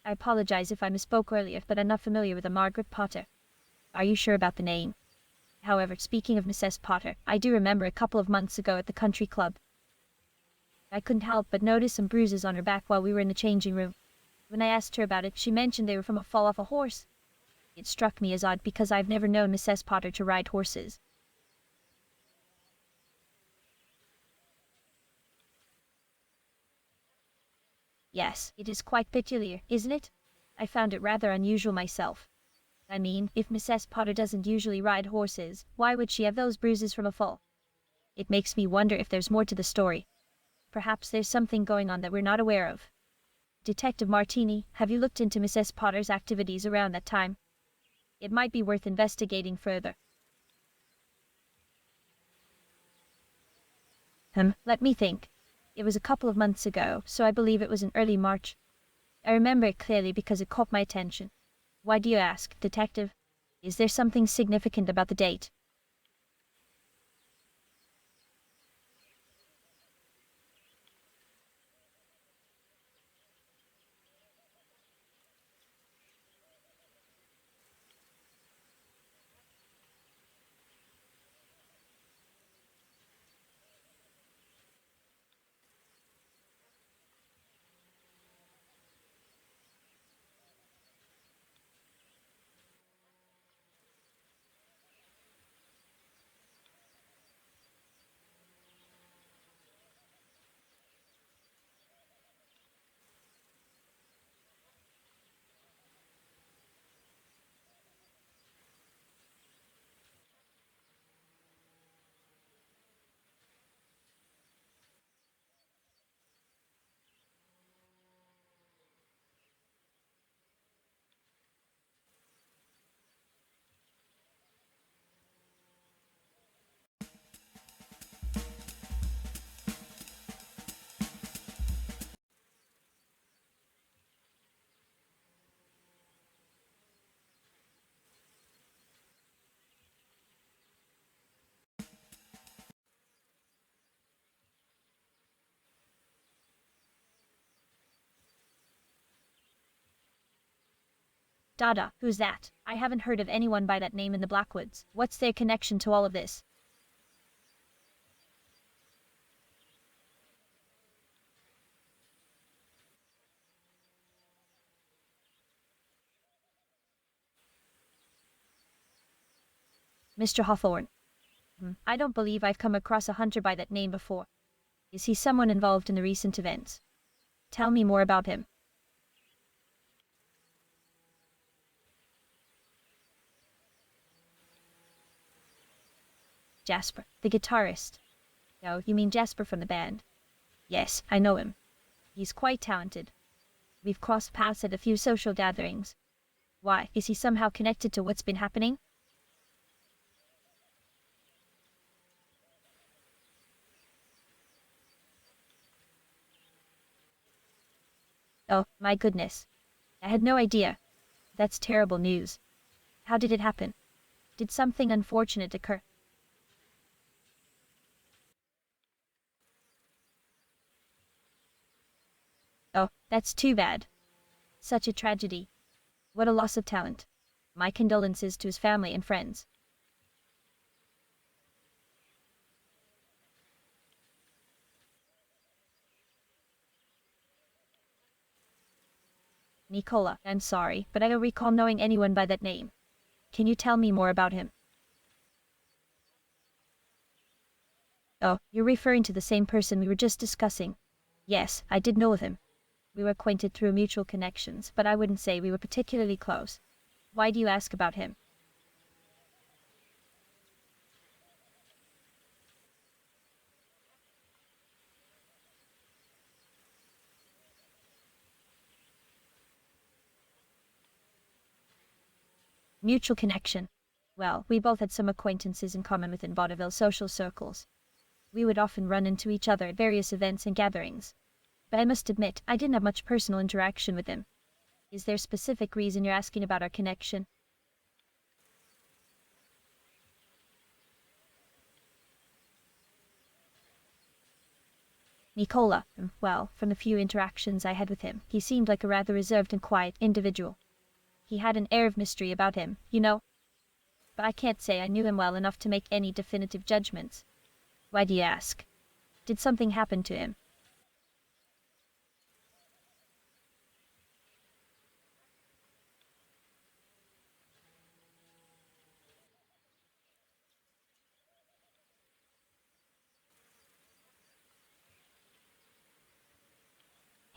I apologize if I misspoke earlier, but I'm not familiar with a Margaret Potter. Are you sure about the name? However, speaking of Mrs. Potter, I do remember a couple of months ago at the country club. I couldn't help but notice some bruises on her back while we were in the changing room. When I asked her about it, she mentioned they were from a fall off a horse. It struck me as odd because I've never known Mrs. Potter to ride horses. Yes, it is quite peculiar, isn't it? I found it rather unusual myself. I mean, if Mrs. Potter doesn't usually ride horses, why would she have those bruises from a fall? It makes me wonder if there's more to the story. Perhaps there's something going on that we're not aware of. Detective Martini, have you looked into Mrs. Potter's activities around that time? It might be worth investigating further. Let me think. It was a couple of months ago, so I believe it was in early March. I remember it clearly because it caught my attention. Why do you ask, Detective? Is there something significant about the date? Dada, who's that? I haven't heard of anyone by that name in the Blackwoods. What's their connection to all of this? Mr. Hawthorne. I don't believe I've come across a hunter by that name before. Is he someone involved in the recent events? Tell me more about him. Jasper, the guitarist. No, you mean Jasper from the band. Yes, I know him. He's quite talented. We've crossed paths at a few social gatherings. Why, is he somehow connected to what's been happening? Oh, my goodness. I had no idea. That's terrible news. How did it happen? Did something unfortunate occur? That's too bad. Such a tragedy. What a loss of talent. My condolences to his family and friends. Nicola, I'm sorry, but I don't recall knowing anyone by that name. Can you tell me more about him? Oh, you're referring to the same person we were just discussing. Yes, I did know of him. We were acquainted through mutual connections, but I wouldn't say we were particularly close. Why do you ask about him? Mutual connection. Well, we both had some acquaintances in common within Vaudeville social circles. We would often run into each other at various events and gatherings. But I must admit, I didn't have much personal interaction with him. Is there a specific reason you're asking about our connection? Nicola, well, from the few interactions I had with him, he seemed like a rather reserved and quiet individual. He had an air of mystery about him, you know. But I can't say I knew him well enough to make any definitive judgments. Why do you ask? Did something happen to him?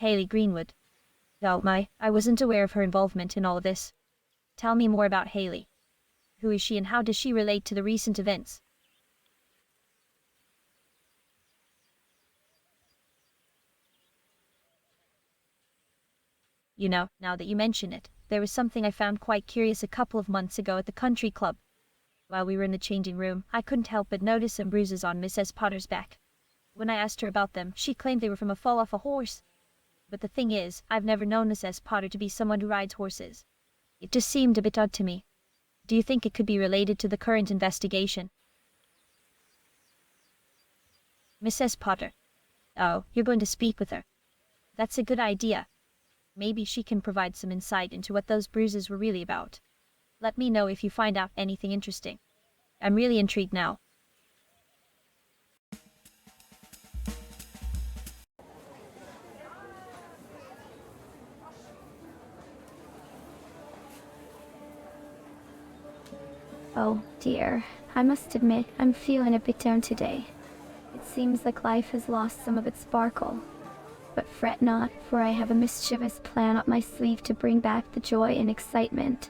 Haley Greenwood. Oh my, I wasn't aware of her involvement in all of this. Tell me more about Haley. Who is she and how does she relate to the recent events? You know, now that you mention it, there was something I found quite curious a couple of months ago at the country club. While we were in the changing room, I couldn't help but notice some bruises on Mrs. Potter's back. When I asked her about them, she claimed they were from a fall off a horse. But the thing is, I've never known Mrs. Potter to be someone who rides horses. It just seemed a bit odd to me. Do you think it could be related to the current investigation? Mrs. Potter. Oh, you're going to speak with her. That's a good idea. Maybe she can provide some insight into what those bruises were really about. Let me know if you find out anything interesting. I'm really intrigued now. Oh dear, I must admit I'm feeling a bit down today. It seems like life has lost some of its sparkle. But fret not, for I have a mischievous plan up my sleeve to bring back the joy and excitement.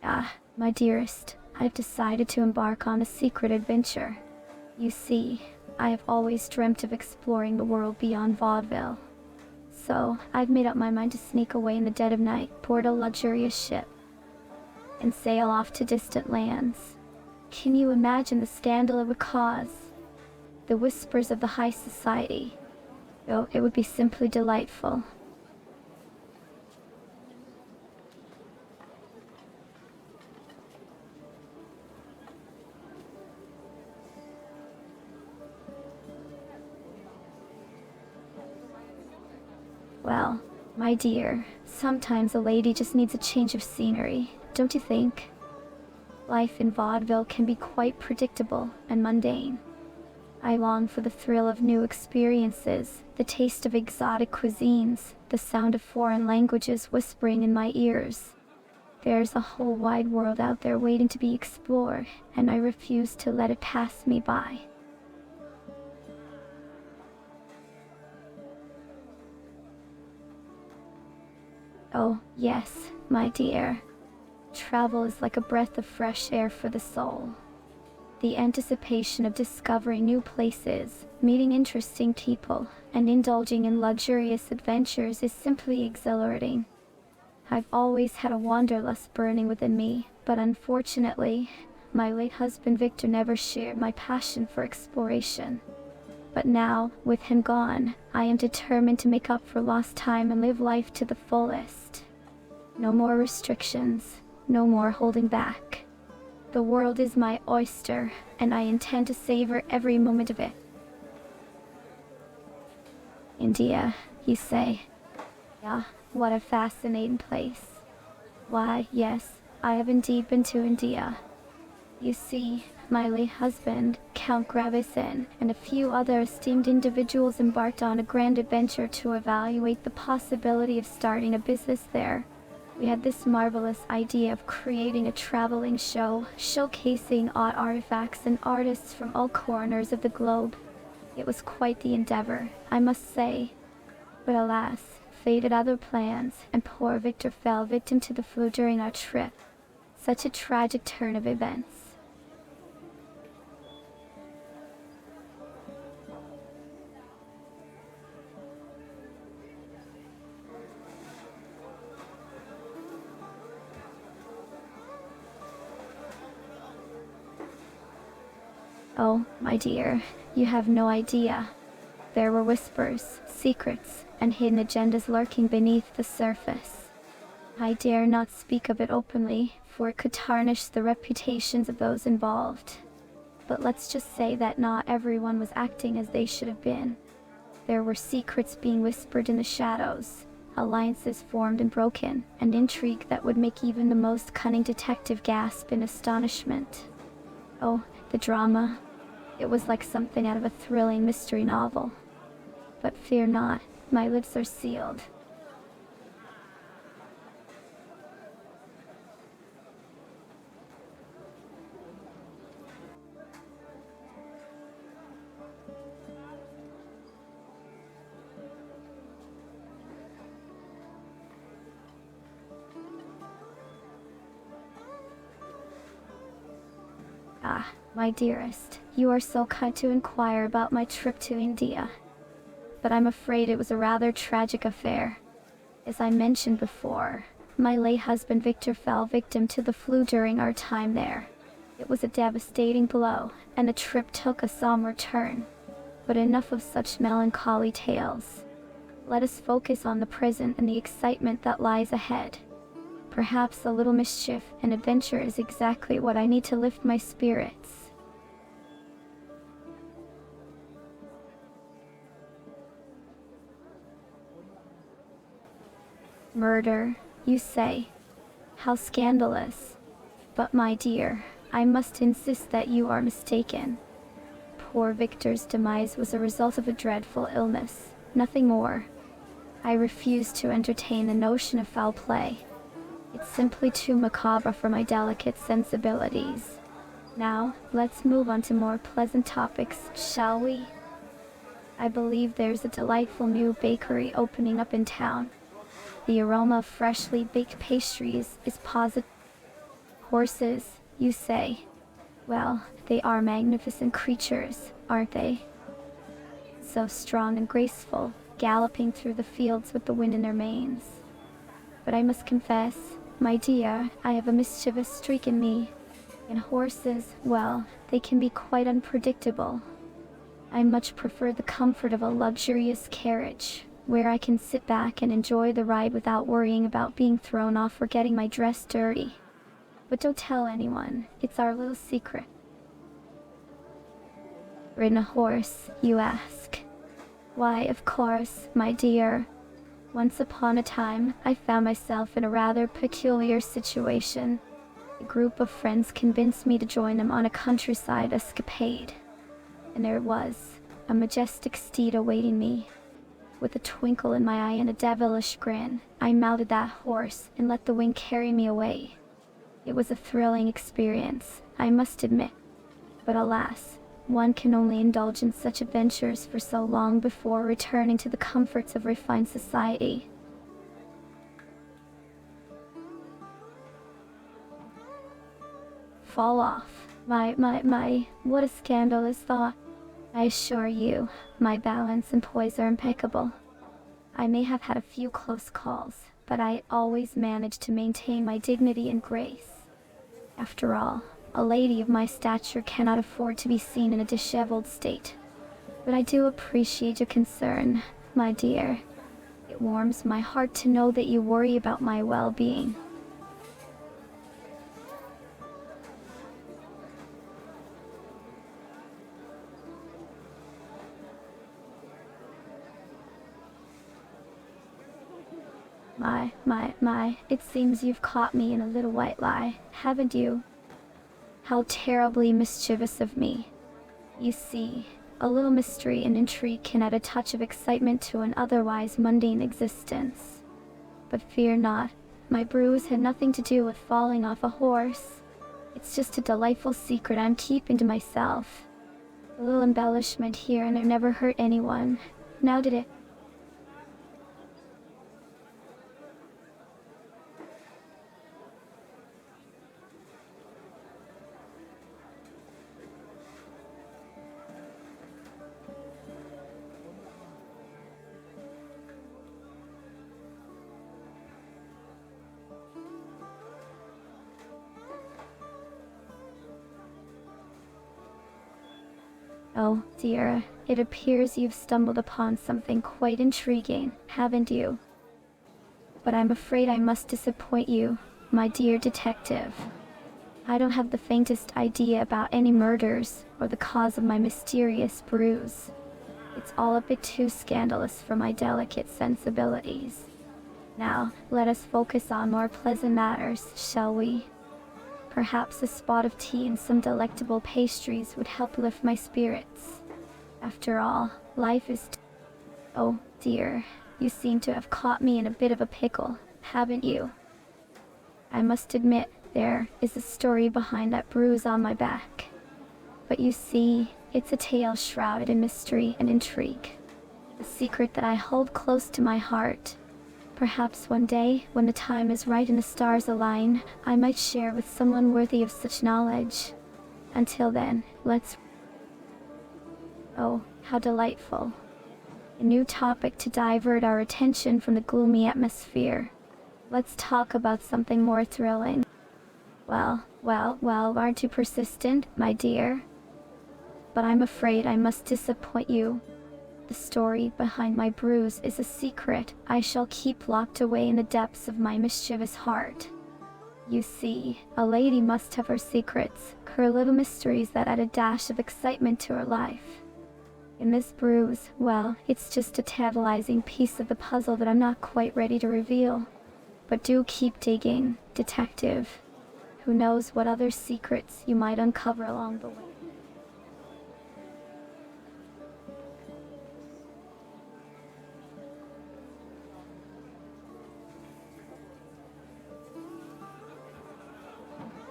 Ah, my dearest, I've decided to embark on a secret adventure. You see, I have always dreamt of exploring the world beyond Vaudeville. So, I've made up my mind to sneak away in the dead of night, board a luxurious ship, and sail off to distant lands. Can you imagine the scandal it would cause? The whispers of the high society. Oh, it would be simply delightful. Well, my dear, sometimes a lady just needs a change of scenery, don't you think? Life in vaudeville can be quite predictable and mundane. I long for the thrill of new experiences, the taste of exotic cuisines, the sound of foreign languages whispering in my ears. There's a whole wide world out there waiting to be explored, and I refuse to let it pass me by. Oh, yes, my dear. Travel is like a breath of fresh air for the soul. The anticipation of discovering new places, meeting interesting people, and indulging in luxurious adventures is simply exhilarating. I've always had a wanderlust burning within me, but unfortunately, my late husband Victor never shared my passion for exploration. But now, with him gone, I am determined to make up for lost time and live life to the fullest. No more restrictions, no more holding back. The world is my oyster, and I intend to savor every moment of it. India, you say? Yeah, what a fascinating place. Why, yes, I have indeed been to India. You see, my late husband, Count Gravesen, and a few other esteemed individuals embarked on a grand adventure to evaluate the possibility of starting a business there. We had this marvelous idea of creating a traveling show, showcasing odd artifacts and artists from all corners of the globe. It was quite the endeavor, I must say. But alas, fate had other plans, and poor Victor fell victim to the flu during our trip. Such a tragic turn of events. Oh, my dear, you have no idea. There were whispers, secrets, and hidden agendas lurking beneath the surface. I dare not speak of it openly, for it could tarnish the reputations of those involved. But let's just say that not everyone was acting as they should have been. There were secrets being whispered in the shadows, alliances formed and broken, and intrigue that would make even the most cunning detective gasp in astonishment. Oh, the drama. It was like something out of a thrilling mystery novel. But fear not, my lips are sealed. Ah, my dearest, you are so kind to inquire about my trip to India. But I'm afraid it was a rather tragic affair. As I mentioned before, my late husband Victor fell victim to the flu during our time there. It was a devastating blow, and the trip took a somber turn. But enough of such melancholy tales. Let us focus on the present and the excitement that lies ahead. Perhaps a little mischief and adventure is exactly what I need to lift my spirits. Murder, you say? How scandalous. But my dear, I must insist that you are mistaken. Poor Victor's demise was a result of a dreadful illness, nothing more. I refuse to entertain the notion of foul play. It's simply too macabre for my delicate sensibilities. Now, let's move on to more pleasant topics, shall we? I believe there's a delightful new bakery opening up in town. The aroma of freshly baked pastries is positive. Horses, you say? Well, they are magnificent creatures, aren't they? So strong and graceful, galloping through the fields with the wind in their manes. But I must confess, my dear, I have a mischievous streak in me. And horses, well, they can be quite unpredictable. I much prefer the comfort of a luxurious carriage, where I can sit back and enjoy the ride without worrying about being thrown off or getting my dress dirty. But don't tell anyone, it's our little secret. Ridden a horse, you ask? Why, of course, my dear. Once upon a time, I found myself in a rather peculiar situation. A group of friends convinced me to join them on a countryside escapade. And there it was, a majestic steed awaiting me. With a twinkle in my eye and a devilish grin, I mounted that horse and let the wind carry me away. It was a thrilling experience, I must admit. But alas, one can only indulge in such adventures for so long before returning to the comforts of refined society. Fall off. What a scandalous thought. I assure you, my balance and poise are impeccable. I may have had a few close calls, but I always manage to maintain my dignity and grace. After all, a lady of my stature cannot afford to be seen in a disheveled state. But I do appreciate your concern, my dear. It warms my heart to know that you worry about my well-being. It seems you've caught me in a little white lie, haven't you? How terribly mischievous of me. You see, a little mystery and intrigue can add a touch of excitement to an otherwise mundane existence. But fear not, my bruise had nothing to do with falling off a horse. It's just a delightful secret I'm keeping to myself. A little embellishment here and there never hurt anyone. Now did it? Oh dear, it appears you've stumbled upon something quite intriguing, haven't you? But I'm afraid I must disappoint you, my dear detective. I don't have the faintest idea about any murders or the cause of my mysterious bruise. It's all a bit too scandalous for my delicate sensibilities. Now, let us focus on more pleasant matters, shall we? Perhaps a spot of tea and some delectable pastries would help lift my spirits. After all, life is Oh dear, you seem to have caught me in a bit of a pickle, haven't you? I must admit, there is a story behind that bruise on my back. But you see, it's a tale shrouded in mystery and intrigue. A secret that I hold close to my heart. Perhaps one day, when the time is right and the stars align, I might share with someone worthy of such knowledge. Until then, let's... Oh, how delightful. A new topic to divert our attention from the gloomy atmosphere. Let's talk about something more thrilling. Well, aren't you persistent, my dear? But I'm afraid I must disappoint you. The story behind my bruise is a secret I shall keep locked away in the depths of my mischievous heart. You see, a lady must have her secrets, her little mysteries that add a dash of excitement to her life. In this bruise, well, it's just a tantalizing piece of the puzzle that I'm not quite ready to reveal. But do keep digging, detective. Who knows what other secrets you might uncover along the way.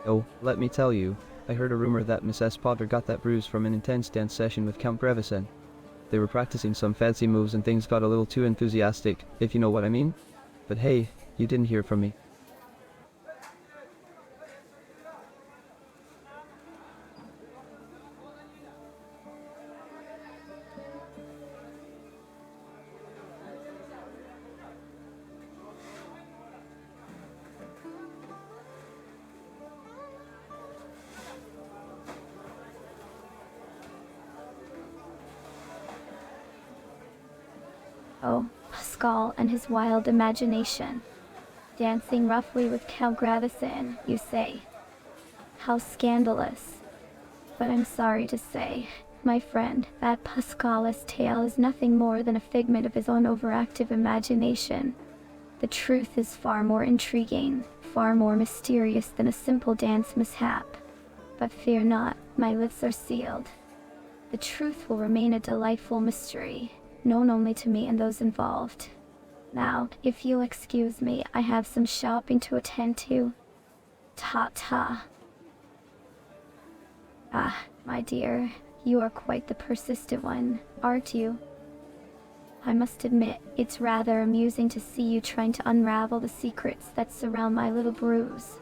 Oh, let me tell you, I heard a rumor that Miss S. Potter got that bruise from an intense dance session with Count Grevison. They were practicing some fancy moves and things got a little too enthusiastic, if you know what I mean. But hey, you didn't hear from me. Oh, Pascal and his wild imagination. Dancing roughly with Count Grevison, you say. How scandalous. But I'm sorry to say, my friend, that Pascal's tale is nothing more than a figment of his own overactive imagination. The truth is far more intriguing, far more mysterious than a simple dance mishap. But fear not, my lips are sealed. The truth will remain a delightful mystery, known only to me and those involved. Now, if you'll excuse me, I have some shopping to attend to. Ta-ta. Ah, my dear, you are quite the persistent one, aren't you? I must admit, it's rather amusing to see you trying to unravel the secrets that surround my little bruise.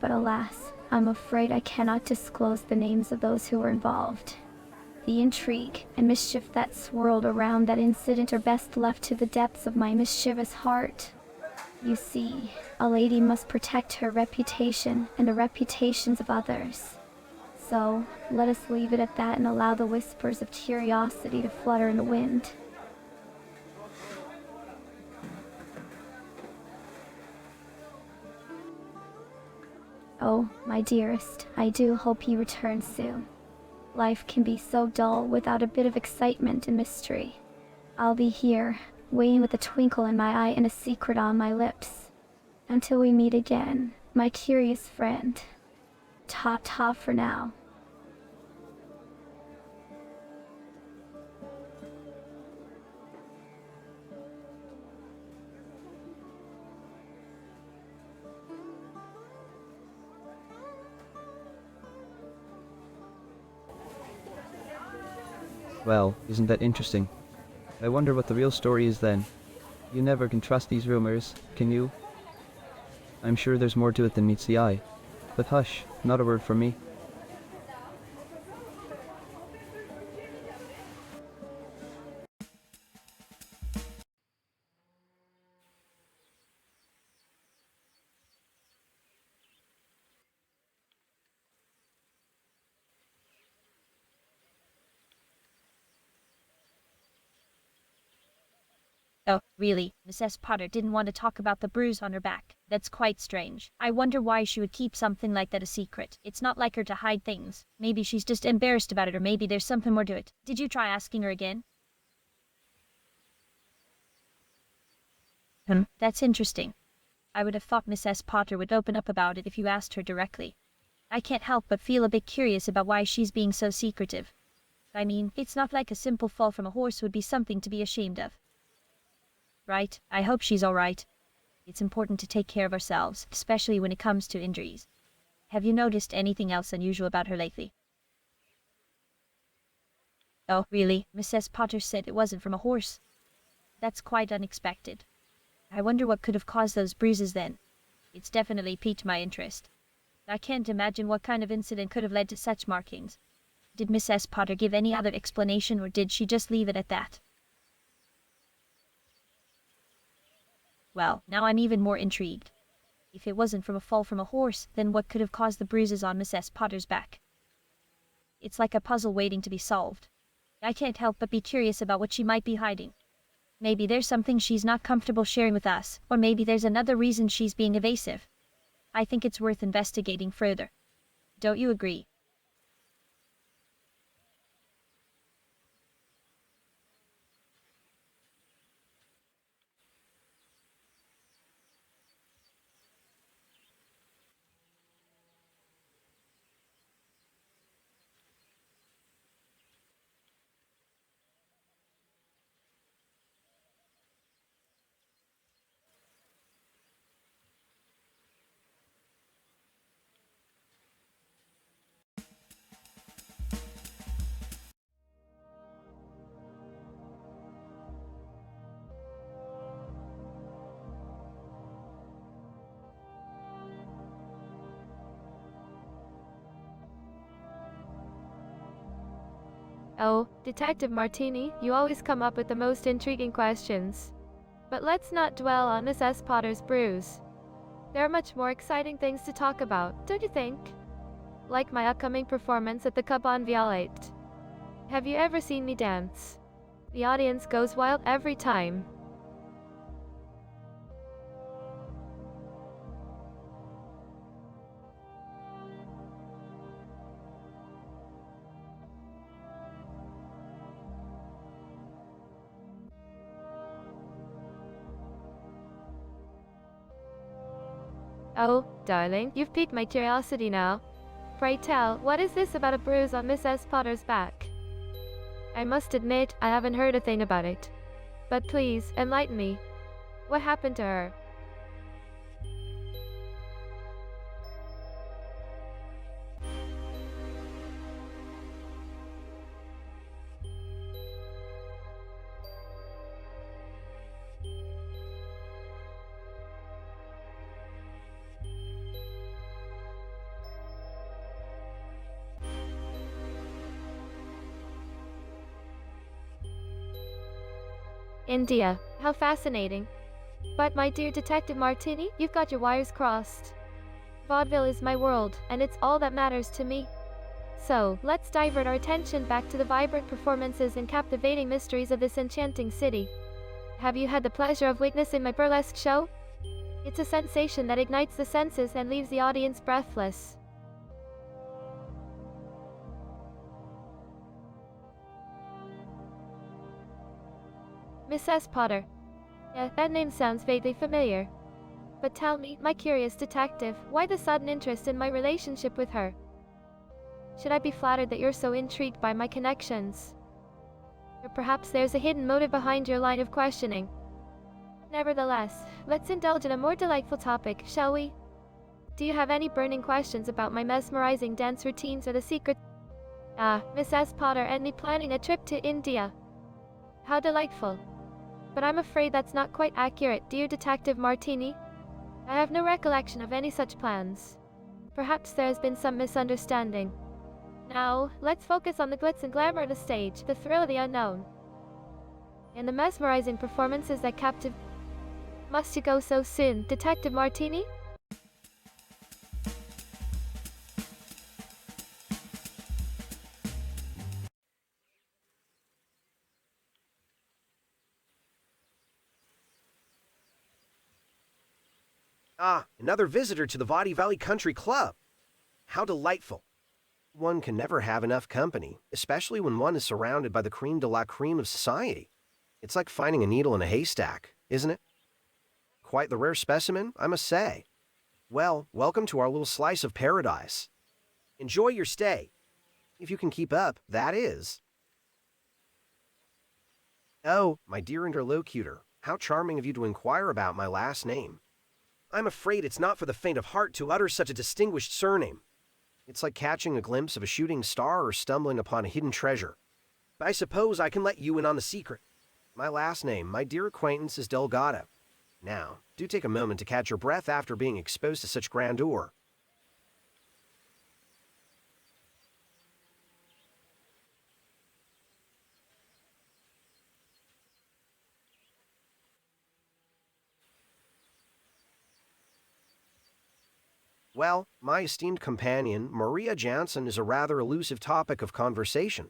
But alas, I'm afraid I cannot disclose the names of those who were involved. The intrigue and mischief that swirled around that incident are best left to the depths of my mischievous heart. You see, a lady must protect her reputation and the reputations of others. So, let us leave it at that and allow the whispers of curiosity to flutter in the wind. Oh, my dearest, I do hope you return soon. Life can be so dull without a bit of excitement and mystery. I'll be here, waiting with a twinkle in my eye and a secret on my lips. Until we meet again, my curious friend. Ta-ta for now. Well, isn't that interesting? I wonder what the real story is then. You never can trust these rumors, can you? I'm sure there's more to it than meets the eye. But hush, not a word from me. Oh, really? Mrs. Potter didn't want to talk about the bruise on her back. That's quite strange. I wonder why she would keep something like that a secret. It's not like her to hide things. Maybe she's just embarrassed about it, or maybe there's something more to it. Did you try asking her again? That's interesting. I would have thought Mrs. Potter would open up about it if you asked her directly. I can't help but feel a bit curious about why she's being so secretive. I mean, it's not like a simple fall from a horse would be something to be ashamed of. Right? I hope she's all right. It's important to take care of ourselves, especially when it comes to injuries. Have you noticed anything else unusual about her lately? Oh, really? Mrs. Potter said it wasn't from a horse. That's quite unexpected. I wonder what could have caused those bruises then. It's definitely piqued my interest. I can't imagine what kind of incident could have led to such markings. Did Mrs. Potter give any other explanation, or did she just leave it at that? Well, now I'm even more intrigued. If it wasn't from a fall from a horse, then what could have caused the bruises on Mrs. Potter's back? It's like a puzzle waiting to be solved. I can't help but be curious about what she might be hiding. Maybe there's something she's not comfortable sharing with us, or maybe there's another reason she's being evasive. I think it's worth investigating further. Don't you agree? Oh, Detective Martini, you always come up with the most intriguing questions. But let's not dwell on Mrs. Potter's bruise. There are much more exciting things to talk about, don't you think? Like my upcoming performance at the Caban Violate. Have you ever seen me dance? The audience goes wild every time. Oh, darling, you've piqued my curiosity now. Pray tell, what is this about a bruise on Mrs. Potter's back? I must admit, I haven't heard a thing about it. But please, enlighten me. What happened to her? India, how fascinating. But my dear Detective Martini, you've got your wires crossed. Vaudeville is my world, and it's all that matters to me. So, let's divert our attention back to the vibrant performances and captivating mysteries of this enchanting city. Have you had the pleasure of witnessing my burlesque show? It's a sensation that ignites the senses and leaves the audience breathless. Mrs. Potter, Yeah, that name sounds vaguely familiar. But tell me, my curious detective, why the sudden interest in my relationship with her? Should I be flattered that you're so intrigued by my connections? Or perhaps there's a hidden motive behind your line of questioning. Nevertheless, let's indulge in a more delightful topic, shall we? Do you have any burning questions about my mesmerizing dance routines or the secret? Miss S. Potter and me planning a trip to India. How delightful. But I'm afraid that's not quite accurate, dear Detective Martini. I have no recollection of any such plans. Perhaps there has been some misunderstanding. Now, let's focus on the glitz and glamour of the stage, the thrill of the unknown, and the mesmerizing performances that captivate. Must you go so soon, Detective Martini? Ah, another visitor to the Vaudeville Country Club. How delightful. One can never have enough company, especially when one is surrounded by the cream de la creme of society. It's like finding a needle in a haystack, isn't it? Quite the rare specimen, I must say. Well, welcome to our little slice of paradise. Enjoy your stay. If you can keep up, that is. Oh, my dear interlocutor, how charming of you to inquire about my last name. I'm afraid it's not for the faint of heart to utter such a distinguished surname. It's like catching a glimpse of a shooting star or stumbling upon a hidden treasure. I suppose I can let you in on the secret. My last name, my dear acquaintance, is Delgado. Now, do take a moment to catch your breath after being exposed to such grandeur. Well, my esteemed companion, Maria Jansen, is a rather elusive topic of conversation.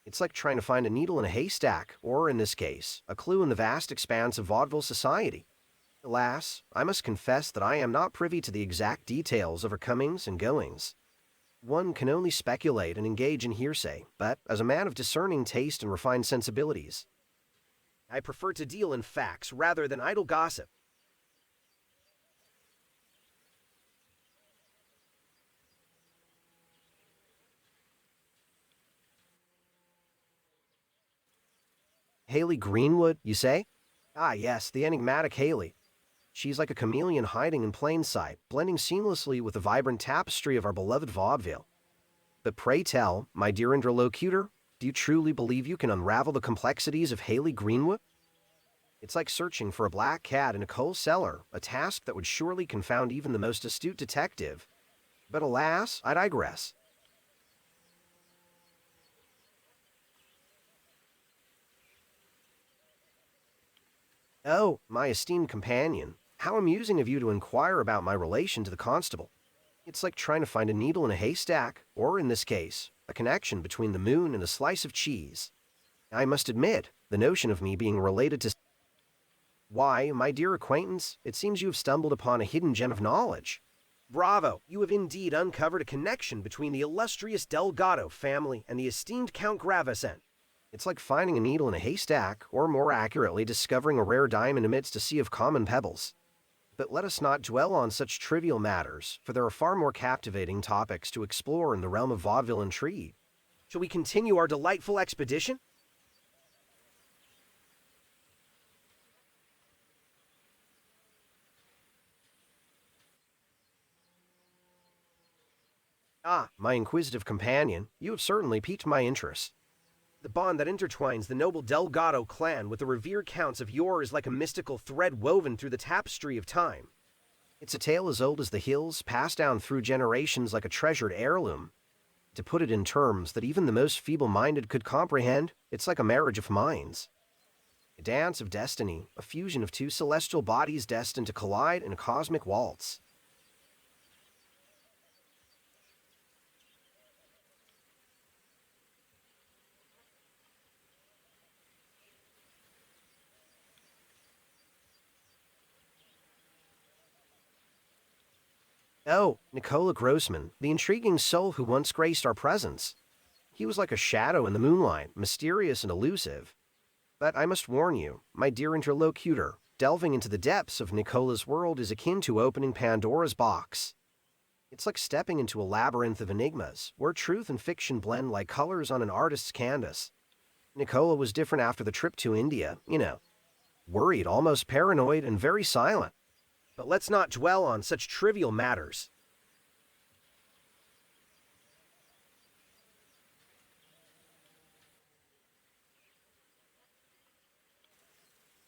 It's like trying to find a needle in a haystack, or in this case, a clue in the vast expanse of vaudeville society. Alas, I must confess that I am not privy to the exact details of her comings and goings. One can only speculate and engage in hearsay, but as a man of discerning taste and refined sensibilities, I prefer to deal in facts rather than idle gossip. Haley Greenwood, you say? Ah, yes, the enigmatic Haley. She's like a chameleon hiding in plain sight, blending seamlessly with the vibrant tapestry of our beloved vaudeville. But pray tell, my dear interlocutor, do you truly believe you can unravel the complexities of Haley Greenwood? It's like searching for a black cat in a coal cellar, a task that would surely confound even the most astute detective. But alas, I digress. Oh, my esteemed companion, how amusing of you to inquire about my relation to the constable. It's like trying to find a needle in a haystack, or in this case, a connection between the moon and a slice of cheese. I must admit, the notion of me being related to... Why, my dear acquaintance, it seems you have stumbled upon a hidden gem of knowledge. Bravo, you have indeed uncovered a connection between the illustrious Delgado family and the esteemed Count Gravesend. It's like finding a needle in a haystack, or more accurately, discovering a rare diamond amidst a sea of common pebbles. But let us not dwell on such trivial matters, for there are far more captivating topics to explore in the realm of vaudeville intrigue. Shall we continue our delightful expedition? Ah, my inquisitive companion, you have certainly piqued my interest. The bond that intertwines the noble Delgado clan with the revered counts of yore is like a mystical thread woven through the tapestry of time. It's a tale as old as the hills, passed down through generations like a treasured heirloom. To put it in terms that even the most feeble-minded could comprehend, it's like a marriage of minds. A dance of destiny, a fusion of two celestial bodies destined to collide in a cosmic waltz. Oh, Nicola Grossman, the intriguing soul who once graced our presence. He was like a shadow in the moonlight, mysterious and elusive. But I must warn you, my dear interlocutor, delving into the depths of Nicola's world is akin to opening Pandora's box. It's like stepping into a labyrinth of enigmas, where truth and fiction blend like colors on an artist's canvas. Nicola was different after the trip to India, worried, almost paranoid, and very silent. But let's not dwell on such trivial matters.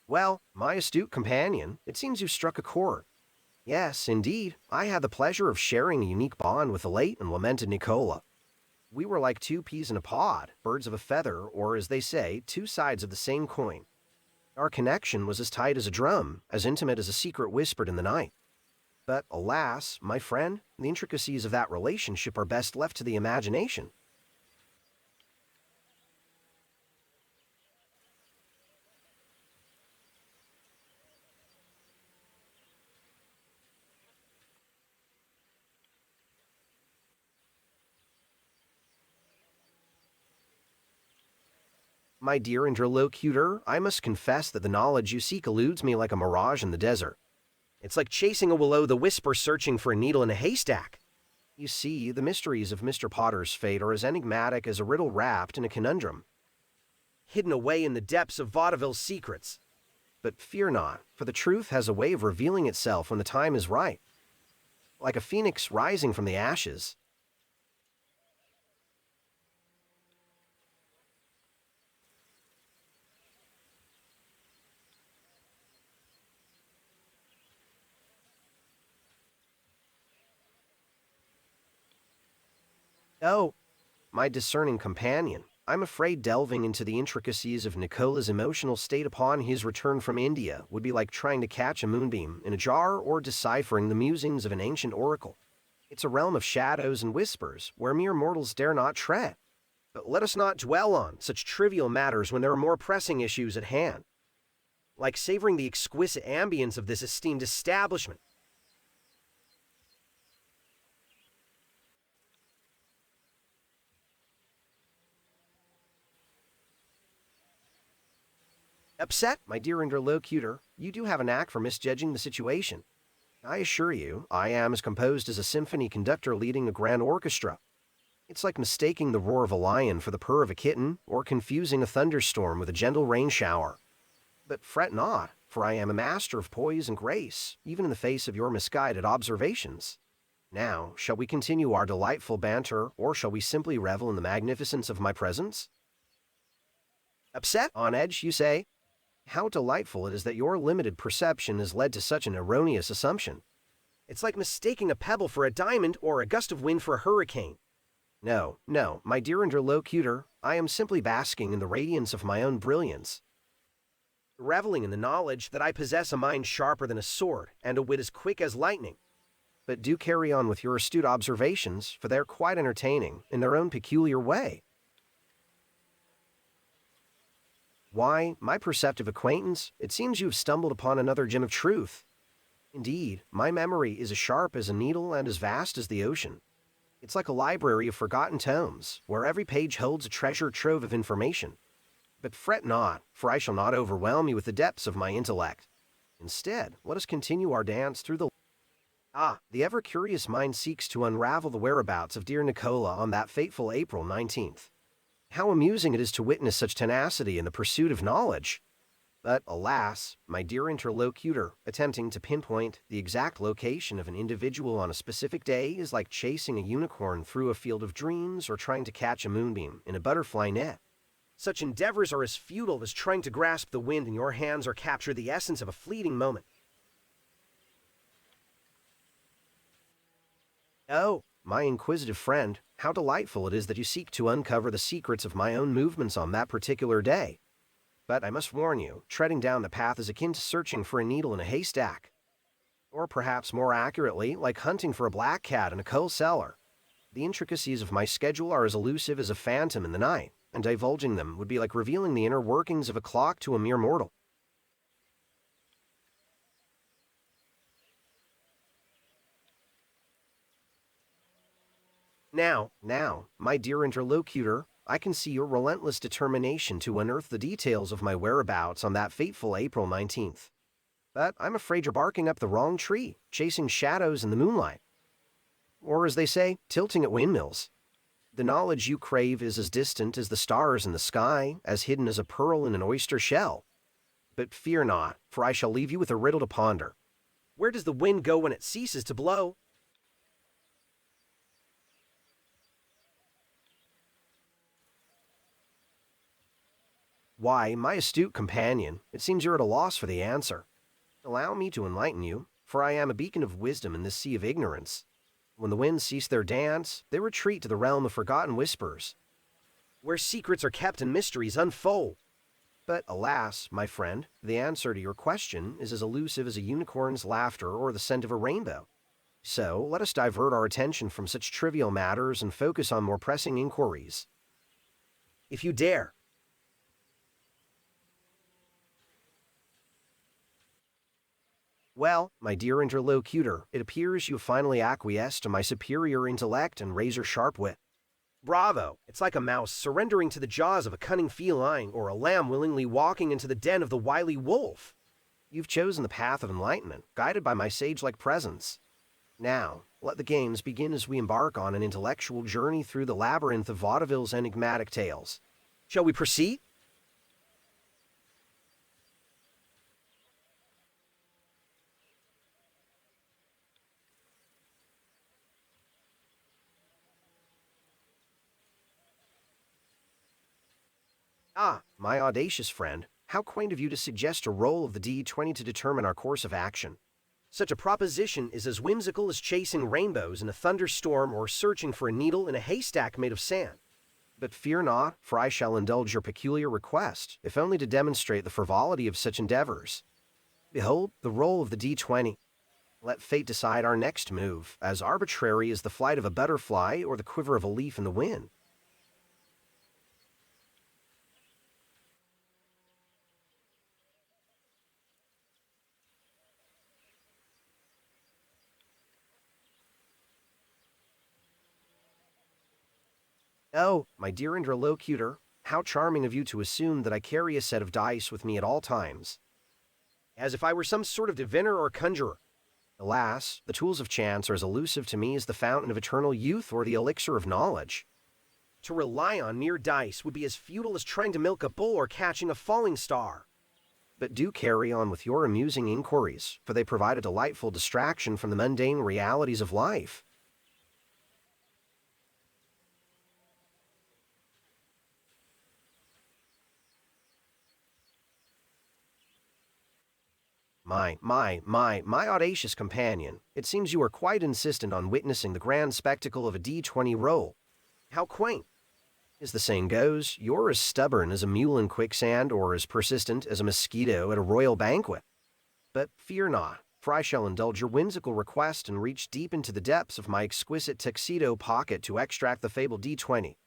Well, my astute companion, it seems you've struck a chord. Yes, indeed, I had the pleasure of sharing a unique bond with the late and lamented Nicola. We were like two peas in a pod, birds of a feather, or as they say, two sides of the same coin. Our connection was as tight as a drum, as intimate as a secret whispered in the night. But alas, my friend, the intricacies of that relationship are best left to the imagination. My dear interlocutor, I must confess that the knowledge you seek eludes me like a mirage in the desert. It's like chasing a will-o'-the-wisp searching for a needle in a haystack. You see, the mysteries of Mr. Potter's fate are as enigmatic as a riddle wrapped in a conundrum, hidden away in the depths of Vaudeville's secrets. But fear not, for the truth has a way of revealing itself when the time is right. Like a phoenix rising from the ashes. Oh, my discerning companion, I'm afraid delving into the intricacies of Nicola's emotional state upon his return from India would be like trying to catch a moonbeam in a jar or deciphering the musings of an ancient oracle. It's a realm of shadows and whispers where mere mortals dare not tread. But let us not dwell on such trivial matters when there are more pressing issues at hand. Like savoring the exquisite ambience of this esteemed establishment. Upset, my dear interlocutor, you do have a knack for misjudging the situation. I assure you, I am as composed as a symphony conductor leading a grand orchestra. It's like mistaking the roar of a lion for the purr of a kitten, or confusing a thunderstorm with a gentle rain shower. But fret not, for I am a master of poise and grace, even in the face of your misguided observations. Now, shall we continue our delightful banter, or shall we simply revel in the magnificence of my presence? Upset, on edge, you say? How delightful it is that your limited perception has led to such an erroneous assumption. It's like mistaking a pebble for a diamond or a gust of wind for a hurricane. No, my dear interlocutor, I am simply basking in the radiance of my own brilliance, reveling in the knowledge that I possess a mind sharper than a sword and a wit as quick as lightning. But do carry on with your astute observations, for they're quite entertaining in their own peculiar way. Why, my perceptive acquaintance, it seems you have stumbled upon another gem of truth. Indeed, my memory is as sharp as a needle and as vast as the ocean. It's like a library of forgotten tomes, where every page holds a treasure trove of information. But fret not, for I shall not overwhelm you with the depths of my intellect. Instead, let us continue our dance through the... the ever-curious mind seeks to unravel the whereabouts of dear Nicola on that fateful April 19th. How amusing it is to witness such tenacity in the pursuit of knowledge. But alas, my dear interlocutor, attempting to pinpoint the exact location of an individual on a specific day is like chasing a unicorn through a field of dreams or trying to catch a moonbeam in a butterfly net. Such endeavors are as futile as trying to grasp the wind in your hands or capture the essence of a fleeting moment. Oh, my inquisitive friend, how delightful it is that you seek to uncover the secrets of my own movements on that particular day. But I must warn you, treading down the path is akin to searching for a needle in a haystack. Or perhaps more accurately, like hunting for a black cat in a coal cellar. The intricacies of my schedule are as elusive as a phantom in the night, and divulging them would be like revealing the inner workings of a clock to a mere mortal. Now, my dear interlocutor, I can see your relentless determination to unearth the details of my whereabouts on that fateful April 19th. but I'm afraid you're barking up the wrong tree, chasing shadows in the moonlight. Or as they say, tilting at windmills. The knowledge you crave is as distant as the stars in the sky, as hidden as a pearl in an oyster shell. But fear not, for I shall leave you with a riddle to ponder. Where does the wind go when it ceases to blow? Why, my astute companion, it seems you're at a loss for the answer. Allow me to enlighten you, for I am a beacon of wisdom in this sea of ignorance. When the winds cease their dance, they retreat to the realm of forgotten whispers, where secrets are kept and mysteries unfold. But alas, my friend, the answer to your question is as elusive as a unicorn's laughter or the scent of a rainbow. So let us divert our attention from such trivial matters and focus on more pressing inquiries. If you dare. Well, my dear interlocutor, it appears you have finally acquiesced to my superior intellect and razor-sharp wit. Bravo! It's like a mouse surrendering to the jaws of a cunning feline, or a lamb willingly walking into the den of the wily wolf. You've chosen the path of enlightenment, guided by my sage-like presence. Now, let the games begin as we embark on an intellectual journey through the labyrinth of Vaudeville's enigmatic tales. Shall we proceed? Ah, my audacious friend, how quaint of you to suggest a roll of the D20 to determine our course of action. Such a proposition is as whimsical as chasing rainbows in a thunderstorm or searching for a needle in a haystack made of sand. But fear not, for I shall indulge your peculiar request, if only to demonstrate the frivolity of such endeavors. Behold, the roll of the D20. Let fate decide our next move, as arbitrary as the flight of a butterfly or the quiver of a leaf in the wind. Oh, my dear interlocutor, how charming of you to assume that I carry a set of dice with me at all times. As if I were some sort of diviner or conjurer. Alas, the tools of chance are as elusive to me as the fountain of eternal youth or the elixir of knowledge. To rely on mere dice would be as futile as trying to milk a bull or catching a falling star. But do carry on with your amusing inquiries, for they provide a delightful distraction from the mundane realities of life. My audacious companion, it seems you are quite insistent on witnessing the grand spectacle of a D20 roll. How quaint! As the saying goes, you're as stubborn as a mule in quicksand or as persistent as a mosquito at a royal banquet. But fear not, for I shall indulge your whimsical request and reach deep into the depths of my exquisite tuxedo pocket to extract the fabled D20.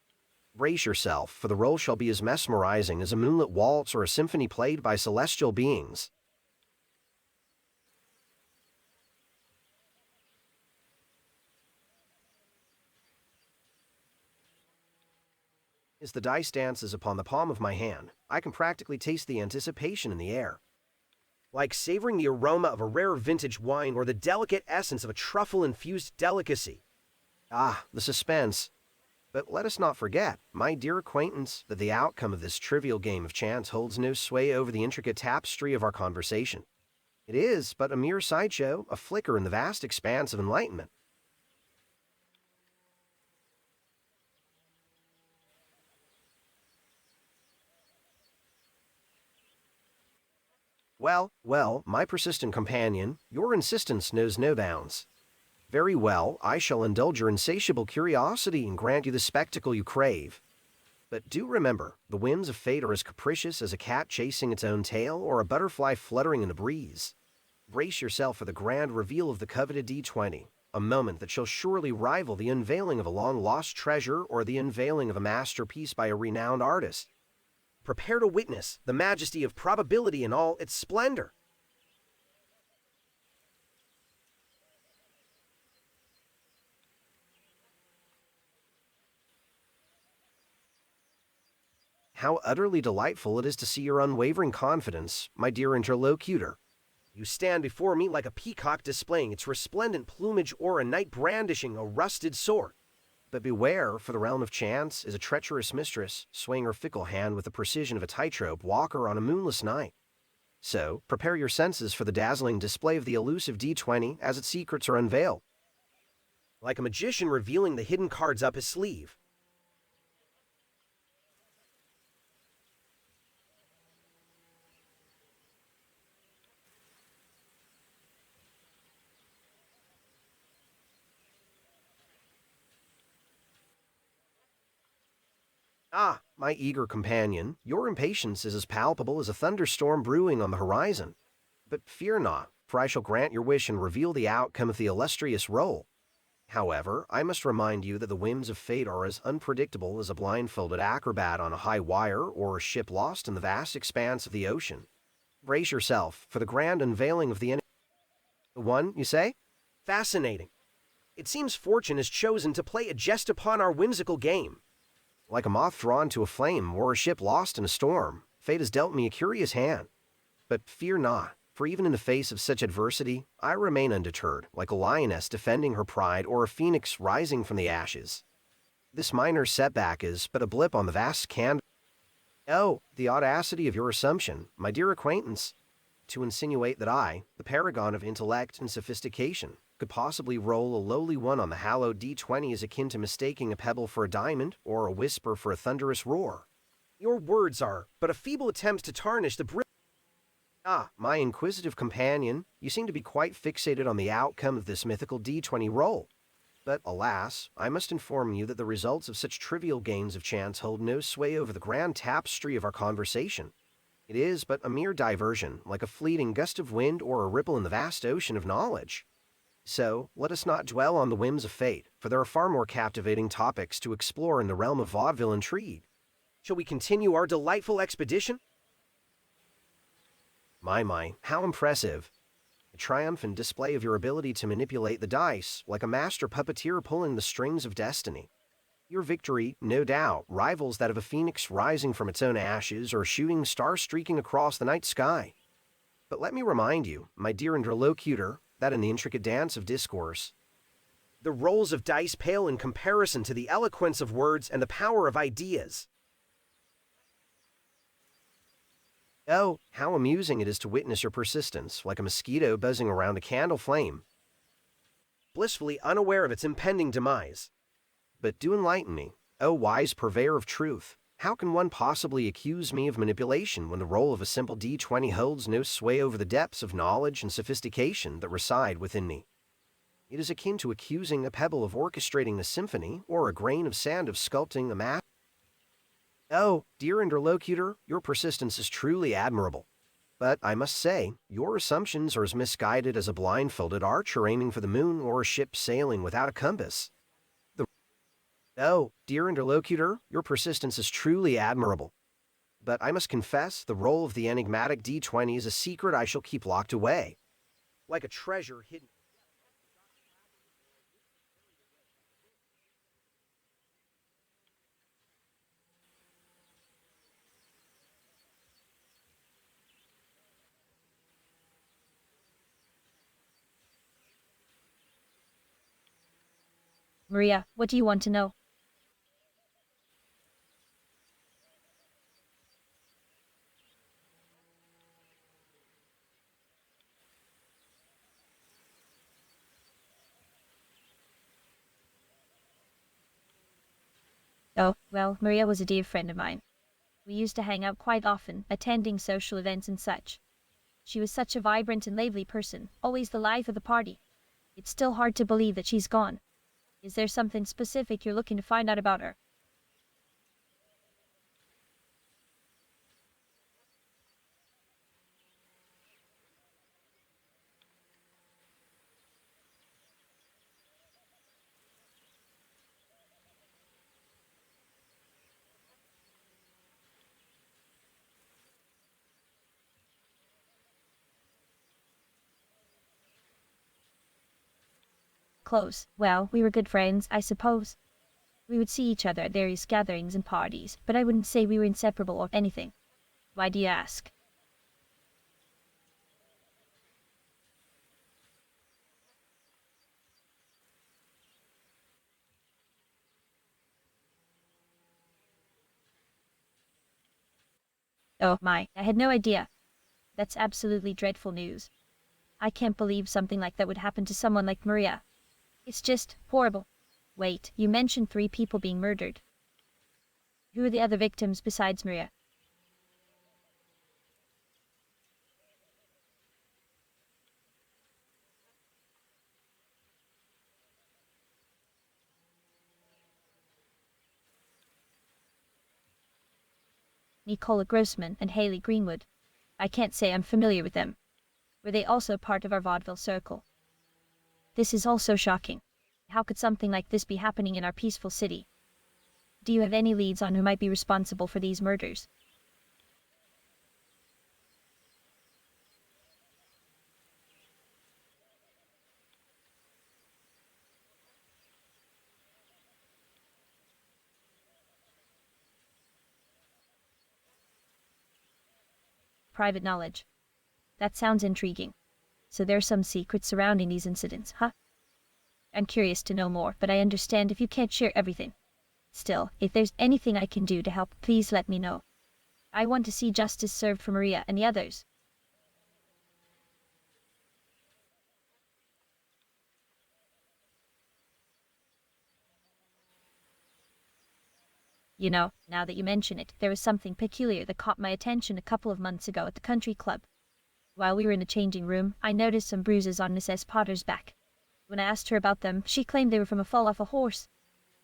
Brace yourself, for the roll shall be as mesmerizing as a moonlit waltz or a symphony played by celestial beings. As the dice dances upon the palm of my hand, I can practically taste the anticipation in the air. Like savoring the aroma of a rare vintage wine or the delicate essence of a truffle-infused delicacy. Ah, the suspense. But let us not forget, my dear acquaintance, that the outcome of this trivial game of chance holds no sway over the intricate tapestry of our conversation. It is but a mere sideshow, a flicker in the vast expanse of enlightenment. Well, my persistent companion, your insistence knows no bounds. Very well, I shall indulge your insatiable curiosity and grant you the spectacle you crave. But do remember, the whims of fate are as capricious as a cat chasing its own tail or a butterfly fluttering in the breeze. Brace yourself for the grand reveal of the coveted D20, a moment that shall surely rival the unveiling of a long-lost treasure or the unveiling of a masterpiece by a renowned artist. Prepare to witness the majesty of probability in all its splendor. How utterly delightful it is to see your unwavering confidence, my dear interlocutor. You stand before me like a peacock displaying its resplendent plumage or a knight brandishing a rusted sword. But beware, for the realm of chance is a treacherous mistress, swaying her fickle hand with the precision of a tightrope walker on a moonless night. So, prepare your senses for the dazzling display of the elusive D20 as its secrets are unveiled. Like a magician revealing the hidden cards up his sleeve. Ah, my eager companion, your impatience is as palpable as a thunderstorm brewing on the horizon. But fear not, for I shall grant your wish and reveal the outcome of the illustrious roll. However, I must remind you that the whims of fate are as unpredictable as a blindfolded acrobat on a high wire or a ship lost in the vast expanse of the ocean. Brace yourself for the grand unveiling of the enemy. The one, you say? Fascinating. It seems fortune has chosen to play a jest upon our whimsical game. Like a moth drawn to a flame or a ship lost in a storm, fate has dealt me a curious hand. But fear not, for even in the face of such adversity, I remain undeterred, like a lioness defending her pride or a phoenix rising from the ashes. This minor setback is but a blip on the vast canvas. Oh, the audacity of your assumption, my dear acquaintance, to insinuate that I, the paragon of intellect and sophistication, could possibly roll a lowly one on the hallowed D20 is akin to mistaking a pebble for a diamond or a whisper for a thunderous roar. Your words are but a feeble attempt to tarnish the Ah, my inquisitive companion, you seem to be quite fixated on the outcome of this mythical D20 roll. But alas, I must inform you that the results of such trivial gains of chance hold no sway over the grand tapestry of our conversation. It is but a mere diversion, like a fleeting gust of wind or a ripple in the vast ocean of knowledge. So, let us not dwell on the whims of fate, for there are far more captivating topics to explore in the realm of vaudeville intrigue. Shall we continue our delightful expedition? My, how impressive. A triumphant display of your ability to manipulate the dice, like a master puppeteer pulling the strings of destiny. Your victory, no doubt, rivals that of a phoenix rising from its own ashes or a shooting star streaking across the night sky. But let me remind you, my dear interlocutor, that in the intricate dance of discourse, the rolls of dice pale in comparison to the eloquence of words and the power of ideas. Oh, how amusing it is to witness your persistence, like a mosquito buzzing around a candle flame, blissfully unaware of its impending demise. But do enlighten me, O wise purveyor of truth. How can one possibly accuse me of manipulation when the roll of a simple D20 holds no sway over the depths of knowledge and sophistication that reside within me? It is akin to accusing a pebble of orchestrating a symphony or a grain of sand of sculpting a mass. Oh, dear interlocutor, your persistence is truly admirable. But I must say, your assumptions are as misguided as a blindfolded archer aiming for the moon or a ship sailing without a compass. Oh, dear interlocutor, your persistence is truly admirable. But I must confess, the roll of the enigmatic D20 is a secret I shall keep locked away. Like a treasure hidden. Maria, what do you want to know? Oh, well, Maria was a dear friend of mine. We used to hang out quite often, attending social events and such. She was such a vibrant and lively person, always the life of the party. It's still hard to believe that she's gone. Is there something specific you're looking to find out about her? Close. Well, we were good friends, I suppose. We would see each other at various gatherings and parties, but I wouldn't say we were inseparable or anything. Why do you ask? Oh my, I had no idea. That's absolutely dreadful news. I can't believe something like that would happen to someone like Maria. It's just horrible. Wait, you mentioned 3 people being murdered. Who are the other victims besides Maria? Nicola Grossman and Haley Greenwood. I can't say I'm familiar with them. Were they also part of our vaudeville circle? This is all so shocking. How could something like this be happening in our peaceful city? Do you have any leads on who might be responsible for these murders? Private knowledge. That sounds intriguing. So there's some secret surrounding these incidents, huh? I'm curious to know more, but I understand if you can't share everything. Still, if there's anything I can do to help, please let me know. I want to see justice served for Maria and the others. You know, now that you mention it, there was something peculiar that caught my attention a couple of months ago at the country club. While we were in the changing room, I noticed some bruises on Mrs. Potter's back. When I asked her about them, she claimed they were from a fall off a horse.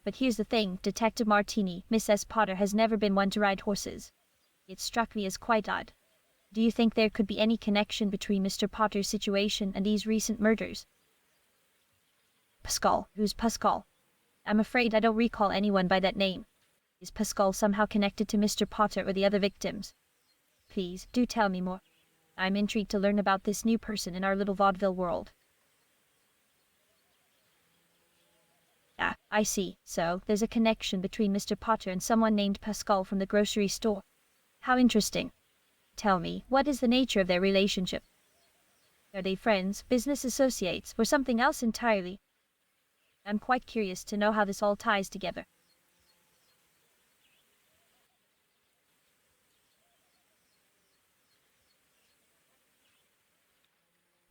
But here's the thing, Detective Martini, Mrs. Potter has never been one to ride horses. It struck me as quite odd. Do you think there could be any connection between Mr. Potter's situation and these recent murders? Pascal. Who's Pascal? I'm afraid I don't recall anyone by that name. Is Pascal somehow connected to Mr. Potter or the other victims? Please, do tell me more. I'm intrigued to learn about this new person in our little vaudeville world. Ah, I see. So, there's a connection between Mr. Potter and someone named Pascal from the grocery store. How interesting. Tell me, what is the nature of their relationship? Are they friends, business associates, or something else entirely? I'm quite curious to know how this all ties together.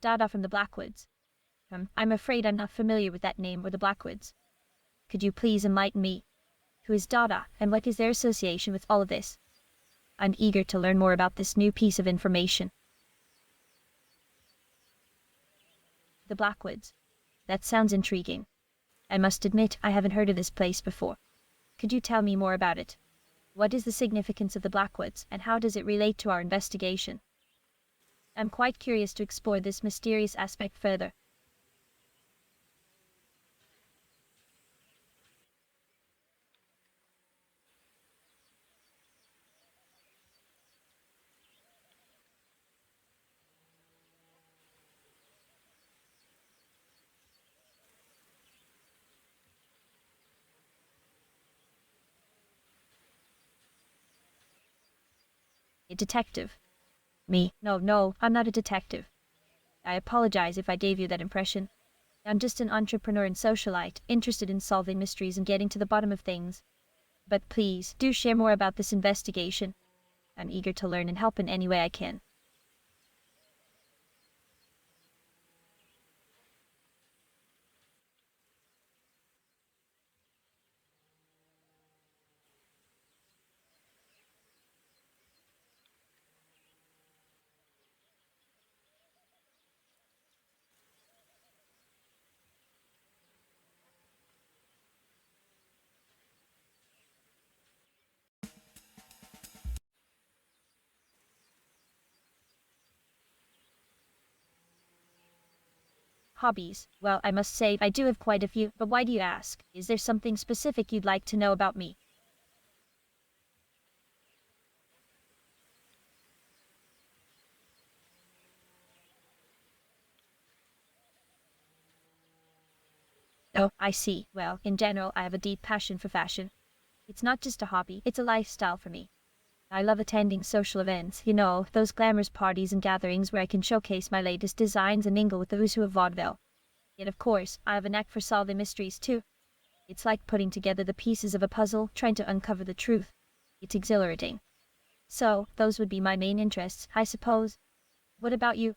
Dada from the Blackwoods. I'm afraid I'm not familiar with that name or the Blackwoods. Could you please enlighten me? Who is Dada, and what is their association with all of this? I'm eager to learn more about this new piece of information. The Blackwoods. That sounds intriguing. I must admit I haven't heard of this place before. Could you tell me more about it? What is the significance of the Blackwoods, and how does it relate to our investigation? I'm quite curious to explore this mysterious aspect further. A detective? Me? No, I'm not a detective. I apologize if I gave you that impression. I'm just an entrepreneur and socialite, interested in solving mysteries and getting to the bottom of things. But please, do share more about this investigation. I'm eager to learn and help in any way I can. Hobbies. Well, I must say I do have quite a few, but why do you ask? Is there something specific you'd like to know about me? Oh, I see. Well, in general, I have a deep passion for fashion. It's not just a hobby, it's a lifestyle for me. I love attending social events, you know, those glamorous parties and gatherings where I can showcase my latest designs and mingle with the who's who of vaudeville. Yet of course, I have a knack for solving mysteries too. It's like putting together the pieces of a puzzle, trying to uncover the truth. It's exhilarating. So, those would be my main interests, I suppose. What about you?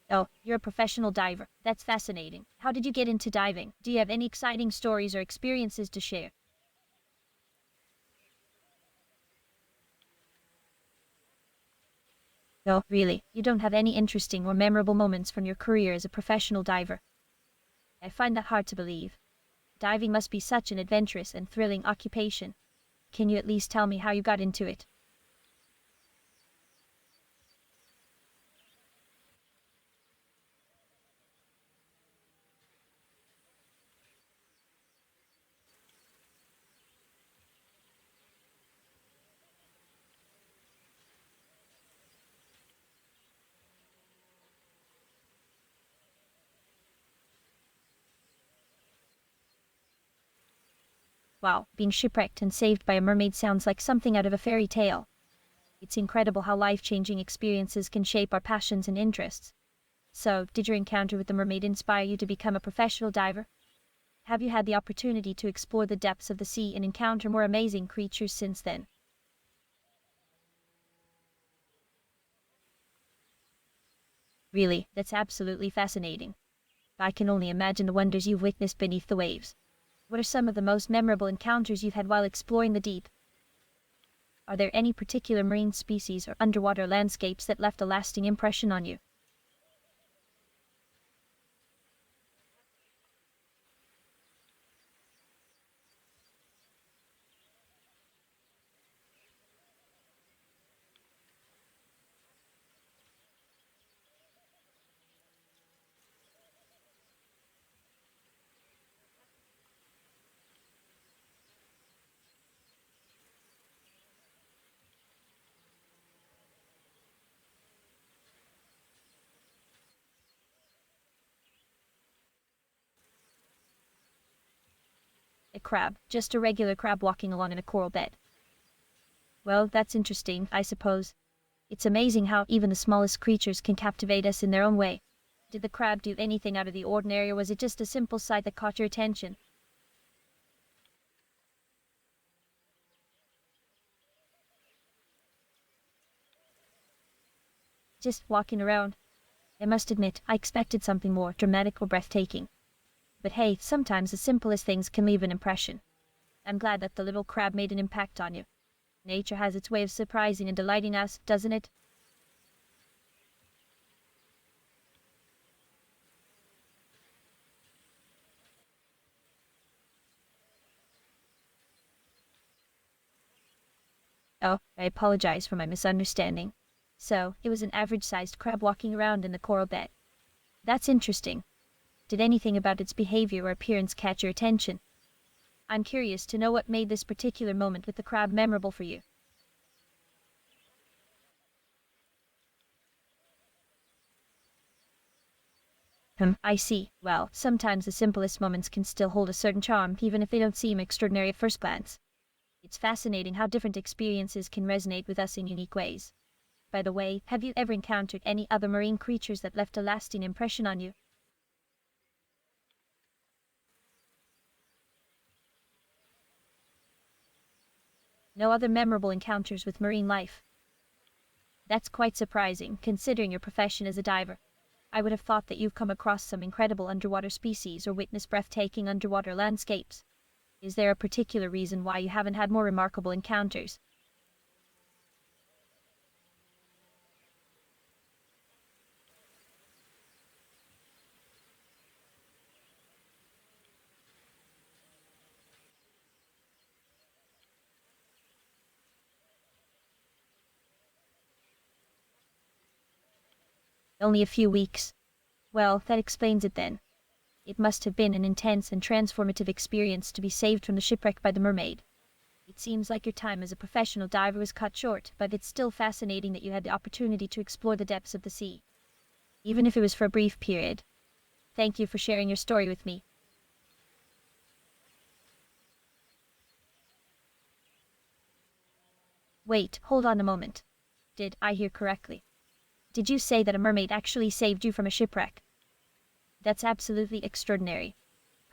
Oh, you're a professional diver. That's fascinating. How did you get into diving? Do you have any exciting stories or experiences to share? No, really. You don't have any interesting or memorable moments from your career as a professional diver. I find that hard to believe. Diving must be such an adventurous and thrilling occupation. Can you at least tell me how you got into it? Wow, being shipwrecked and saved by a mermaid sounds like something out of a fairy tale. It's incredible how life-changing experiences can shape our passions and interests. So, did your encounter with the mermaid inspire you to become a professional diver? Have you had the opportunity to explore the depths of the sea and encounter more amazing creatures since then? Really, that's absolutely fascinating. I can only imagine the wonders you've witnessed beneath the waves. What are some of the most memorable encounters you've had while exploring the deep? Are there any particular marine species or underwater landscapes that left a lasting impression on you? A crab, just a regular crab walking along in a coral bed. Well, that's interesting, I suppose. It's amazing how even the smallest creatures can captivate us in their own way. Did the crab do anything out of the ordinary, or was it just a simple sight that caught your attention? Just walking around. I must admit, I expected something more dramatic or breathtaking. But hey, sometimes the simplest things can leave an impression. I'm glad that the little crab made an impact on you. Nature has its way of surprising and delighting us, doesn't it? Oh, I apologize for my misunderstanding. So, it was an average-sized crab walking around in the coral bed. That's interesting. Did anything about its behavior or appearance catch your attention? I'm curious to know what made this particular moment with the crab memorable for you. I see. Well, sometimes the simplest moments can still hold a certain charm, even if they don't seem extraordinary at first glance. It's fascinating how different experiences can resonate with us in unique ways. By the way, have you ever encountered any other marine creatures that left a lasting impression on you? No other memorable encounters with marine life? That's quite surprising, considering your profession as a diver. I would have thought that you've come across some incredible underwater species or witnessed breathtaking underwater landscapes. Is there a particular reason why you haven't had more remarkable encounters? Only a few weeks. Well, that explains it then. It must have been an intense and transformative experience to be saved from the shipwreck by the mermaid. It seems like your time as a professional diver was cut short, but it's still fascinating that you had the opportunity to explore the depths of the sea. Even if it was for a brief period. Thank you for sharing your story with me. Wait, hold on a moment. Did I hear correctly? Did you say that a mermaid actually saved you from a shipwreck? That's absolutely extraordinary.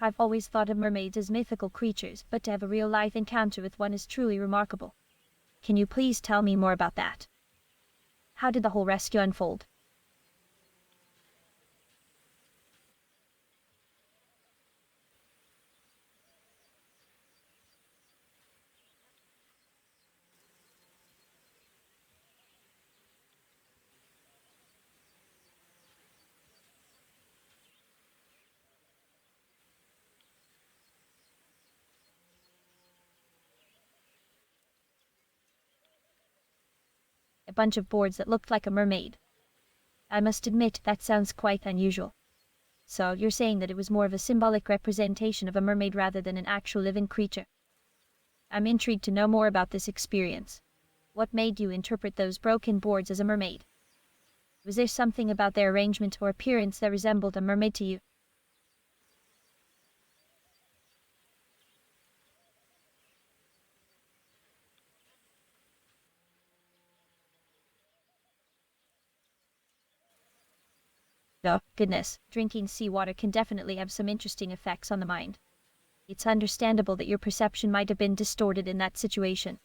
I've always thought of mermaids as mythical creatures, but to have a real-life encounter with one is truly remarkable. Can you please tell me more about that? How did the whole rescue unfold? A bunch of boards that looked like a mermaid. I must admit that sounds quite unusual. So you're saying that it was more of a symbolic representation of a mermaid rather than an actual living creature. I'm intrigued to know more about this experience. What made you interpret those broken boards as a mermaid? Was there something about their arrangement or appearance that resembled a mermaid to you? Oh, goodness, drinking seawater can definitely have some interesting effects on the mind. It's understandable that your perception might have been distorted in that situation.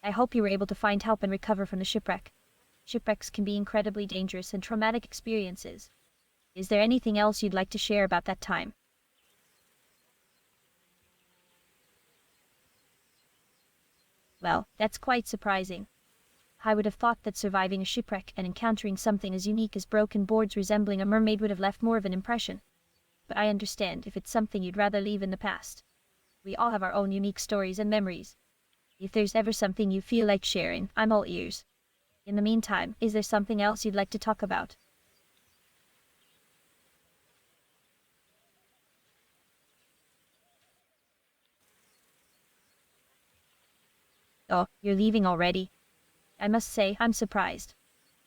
I hope you were able to find help and recover from the shipwreck. Shipwrecks can be incredibly dangerous and traumatic experiences. Is there anything else you'd like to share about that time? Well, that's quite surprising. I would have thought that surviving a shipwreck and encountering something as unique as broken boards resembling a mermaid would have left more of an impression. But I understand if it's something you'd rather leave in the past. We all have our own unique stories and memories. If there's ever something you feel like sharing, I'm all ears. In the meantime, is there something else you'd like to talk about? Oh, you're leaving already? I must say, I'm surprised.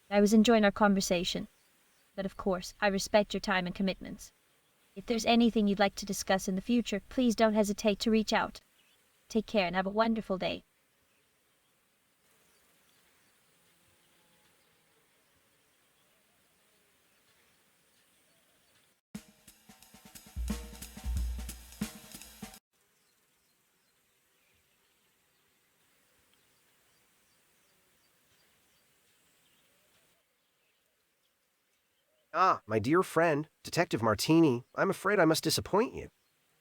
I was enjoying our conversation. But of course, I respect your time and commitments. If there's anything you'd like to discuss in the future, please don't hesitate to reach out. Take care and have a wonderful day. Ah, my dear friend, Detective Martini, I'm afraid I must disappoint you.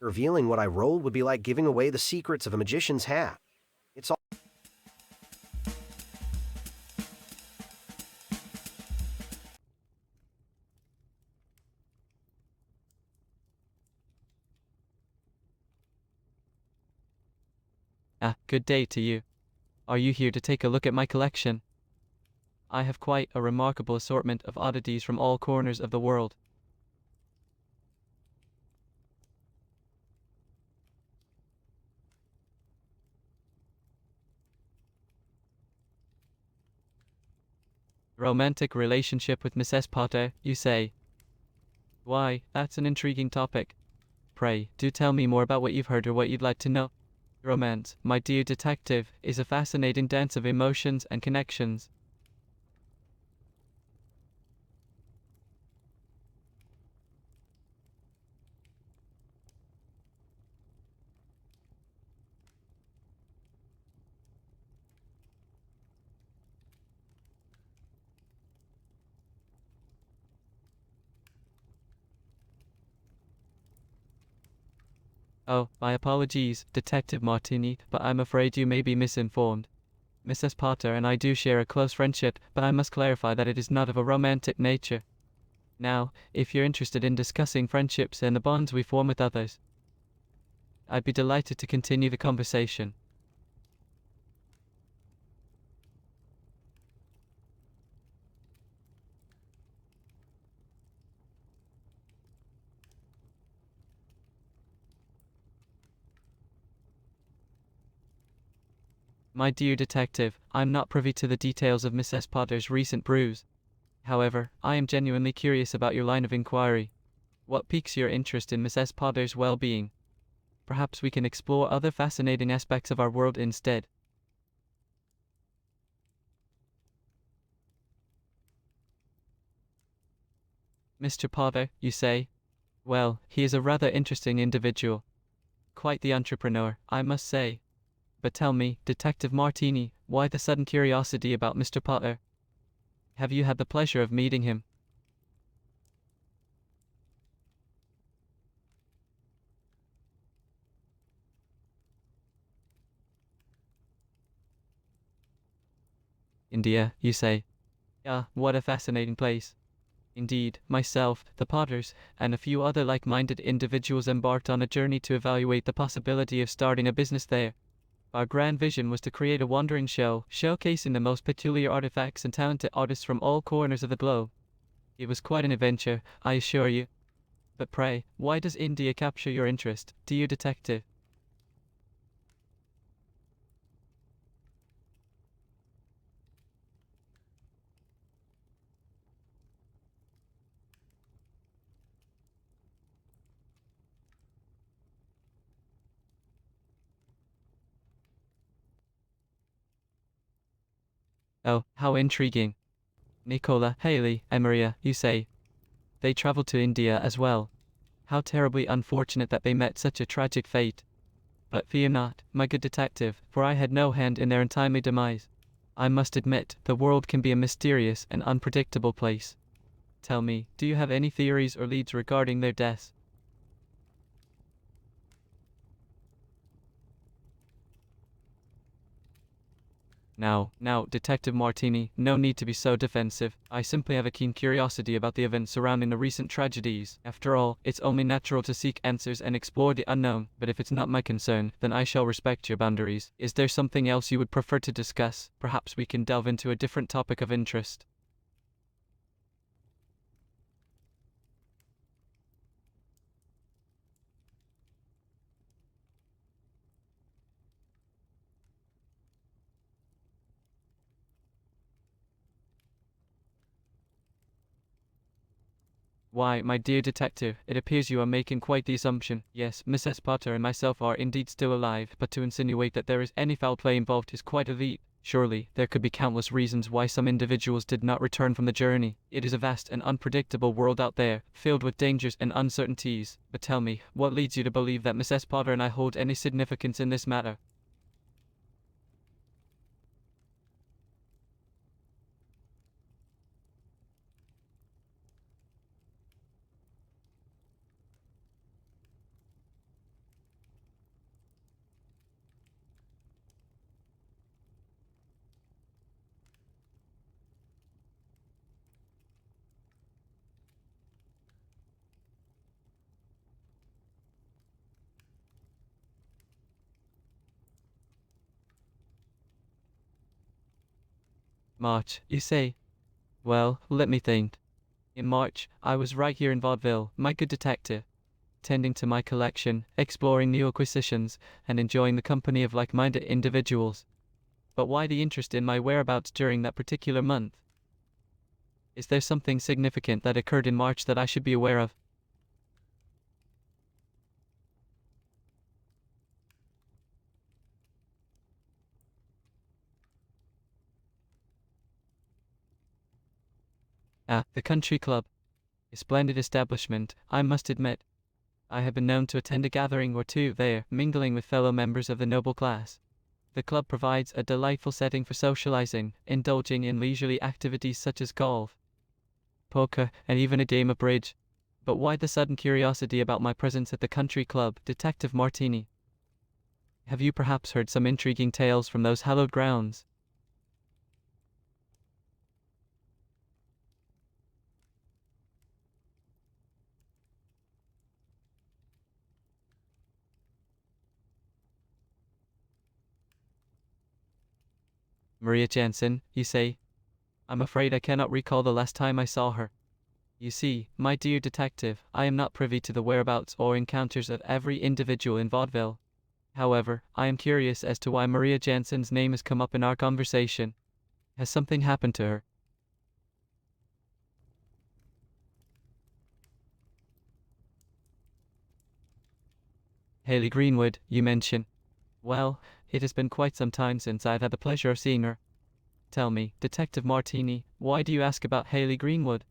Revealing what I rolled would be like giving away the secrets of a magician's hat. It's all. Ah, good day to you. Are you here to take a look at my collection? I have quite a remarkable assortment of oddities from all corners of the world. Romantic relationship with Mrs. Potter, you say? Why, that's an intriguing topic. Pray, do tell me more about what you've heard or what you'd like to know. Romance, my dear detective, is a fascinating dance of emotions and connections. Oh, my apologies, Detective Martini, but I'm afraid you may be misinformed. Mrs. Potter and I do share a close friendship, but I must clarify that it is not of a romantic nature. Now, if you're interested in discussing friendships and the bonds we form with others, I'd be delighted to continue the conversation. My dear detective, I'm not privy to the details of Mrs. Potter's recent bruise. However, I am genuinely curious about your line of inquiry. What piques your interest in Mrs. Potter's well-being? Perhaps we can explore other fascinating aspects of our world instead. Mr. Potter, you say? Well, he is a rather interesting individual. Quite the entrepreneur, I must say. But tell me, Detective Martini, why the sudden curiosity about Mr. Potter? Have you had the pleasure of meeting him? India, you say? Ah, what a fascinating place. Indeed, myself, the Potters, and a few other like-minded individuals embarked on a journey to evaluate the possibility of starting a business there. Our grand vision was to create a wandering show, showcasing the most peculiar artifacts and talented artists from all corners of the globe. It was quite an adventure, I assure you. But pray, why does India capture your interest, dear detective? Oh, how intriguing. Nicola, Haley, and Maria, you say? They traveled to India as well. How terribly unfortunate that they met such a tragic fate. But fear not, my good detective, for I had no hand in their untimely demise. I must admit, the world can be a mysterious and unpredictable place. Tell me, do you have any theories or leads regarding their deaths? Now, Detective Martini, no need to be so defensive. I simply have a keen curiosity about the events surrounding the recent tragedies. After all, it's only natural to seek answers and explore the unknown, but if it's not my concern, then I shall respect your boundaries. Is there something else you would prefer to discuss? Perhaps we can delve into a different topic of interest. Why, my dear detective, it appears you are making quite the assumption. Yes, Mrs. Potter and myself are indeed still alive, but to insinuate that there is any foul play involved is quite a leap. Surely, there could be countless reasons why some individuals did not return from the journey. It is a vast and unpredictable world out there, filled with dangers and uncertainties. But tell me, what leads you to believe that Mrs. Potter and I hold any significance in this matter? March, you say? Well, let me think. In March, I was right here in Vaudeville, my good detective, tending to my collection, exploring new acquisitions, and enjoying the company of like-minded individuals. But why the interest in my whereabouts during that particular month? Is there something significant that occurred in March that I should be aware of? Ah, the country club. A splendid establishment, I must admit. I have been known to attend a gathering or two there, mingling with fellow members of the noble class. The club provides a delightful setting for socializing, indulging in leisurely activities such as golf, poker, and even a game of bridge. But why the sudden curiosity about my presence at the country club, Detective Martini? Have you perhaps heard some intriguing tales from those hallowed grounds? Maria Jansen, you say? I'm afraid I cannot recall the last time I saw her. You see, my dear detective, I am not privy to the whereabouts or encounters of every individual in Vaudeville. However, I am curious as to why Maria Jansen's name has come up in our conversation. Has something happened to her? Haley Greenwood, you mention. Well, it has been quite some time since I've had the pleasure of seeing her. Tell me, Detective Martini, why do you ask about Haley Greenwood?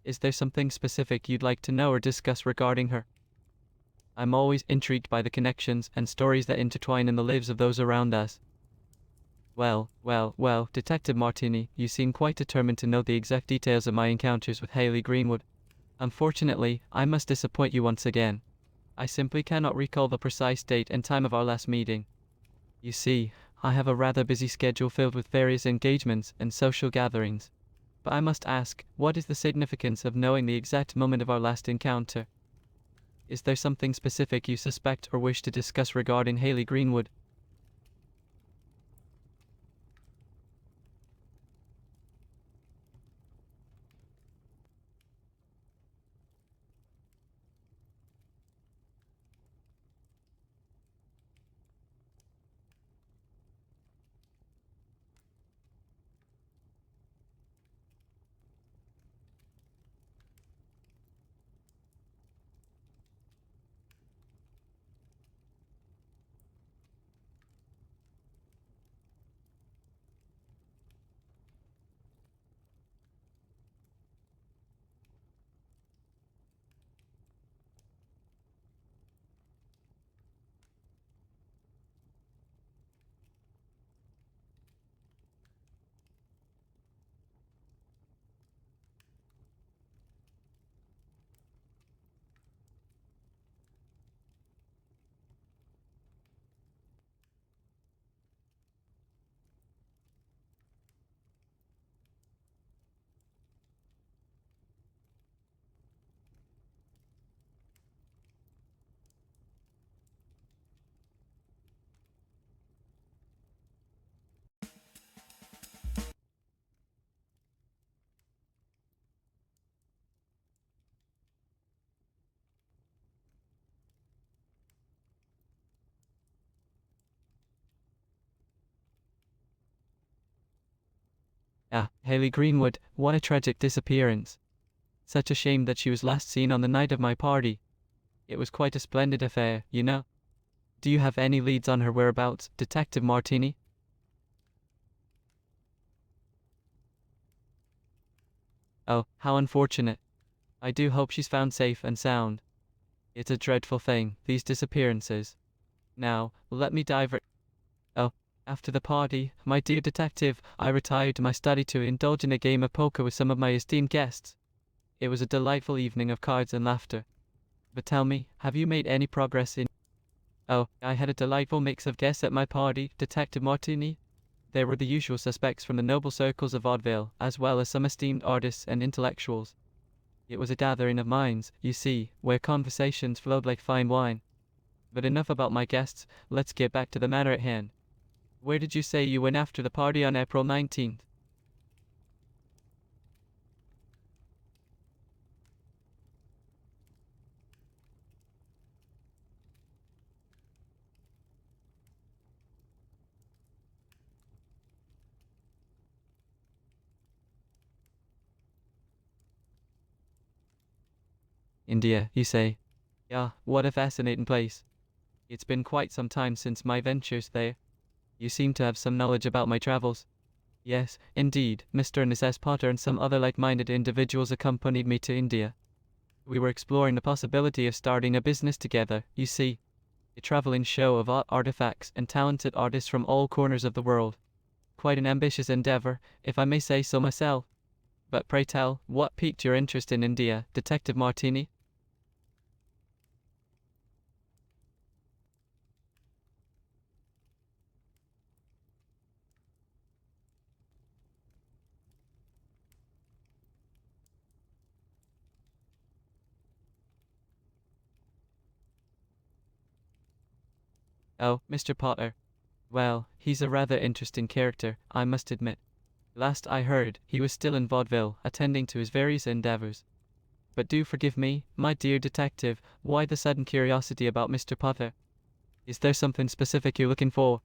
Is there something specific you'd like to know or discuss regarding her? I'm always intrigued by the connections and stories that intertwine in the lives of those around us. Well, Detective Martini, you seem quite determined to know the exact details of my encounters with Haley Greenwood. Unfortunately, I must disappoint you once again. I simply cannot recall the precise date and time of our last meeting. You see, I have a rather busy schedule filled with various engagements and social gatherings. But I must ask, what is the significance of knowing the exact moment of our last encounter? Is there something specific you suspect or wish to discuss regarding Haley Greenwood? Ah, Haley Greenwood, what a tragic disappearance. Such a shame that she was last seen on the night of my party. It was quite a splendid affair, you know. Do you have any leads on her whereabouts, Detective Martini? Oh, how unfortunate. I do hope she's found safe and sound. It's a dreadful thing, these disappearances. Now, let me divert. Oh, after the party, my dear detective, I retired to my study to indulge in a game of poker with some of my esteemed guests. It was a delightful evening of cards and laughter. But tell me, have you made any progress in... Oh, I had a delightful mix of guests at my party, Detective Martini. There were the usual suspects from the noble circles of Vaudeville, as well as some esteemed artists and intellectuals. It was a gathering of minds, you see, where conversations flowed like fine wine. But enough about my guests, let's get back to the matter at hand. Where did you say you went after the party on April 19th? India, you say? Yeah, what a fascinating place. It's been quite some time since my ventures there. You seem to have some knowledge about my travels. Yes, indeed, Mr. and Mrs. Potter and some other like-minded individuals accompanied me to India. We were exploring the possibility of starting a business together, you see. A traveling show of art artifacts and talented artists from all corners of the world. Quite an ambitious endeavor, if I may say so myself. But pray tell, what piqued your interest in India, Detective Martini? Oh, Mr. Potter. Well, he's a rather interesting character, I must admit. Last I heard, he was still in Vaudeville, attending to his various endeavors. But do forgive me, my dear detective, why the sudden curiosity about Mr. Potter? Is there something specific you're looking for?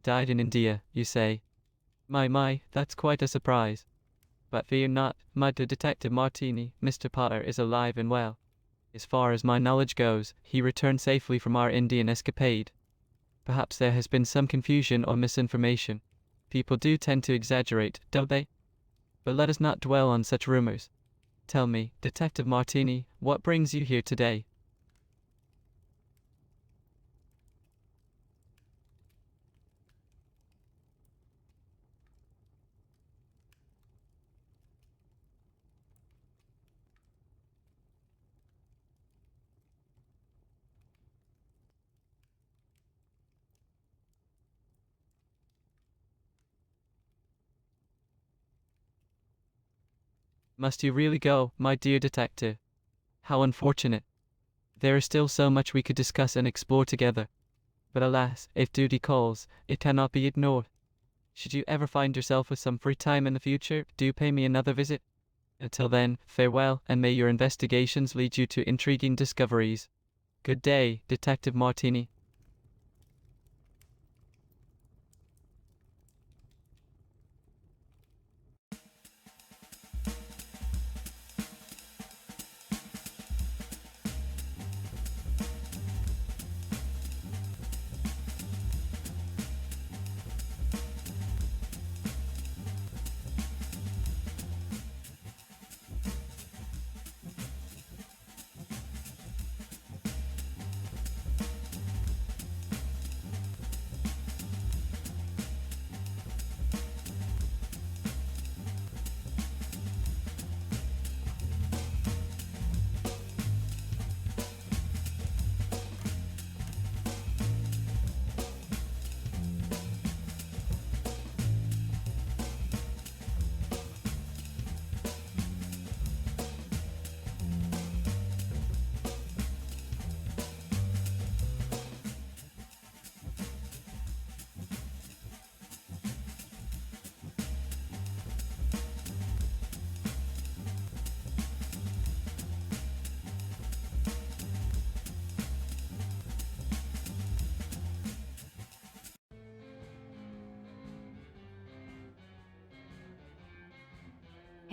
Died in India, you say? My, that's quite a surprise. But fear not, my dear Detective Martini, Mr. Potter is alive and well. As far as my knowledge goes, he returned safely from our Indian escapade. Perhaps there has been some confusion or misinformation. People do tend to exaggerate, don't they? But let us not dwell on such rumors. Tell me, Detective Martini, what brings you here today? Must you really go, my dear detective? How unfortunate. There is still so much we could discuss and explore together. But alas, if duty calls, it cannot be ignored. Should you ever find yourself with some free time in the future, do pay me another visit. Until then, farewell, and may your investigations lead you to intriguing discoveries. Good day, Detective Martini.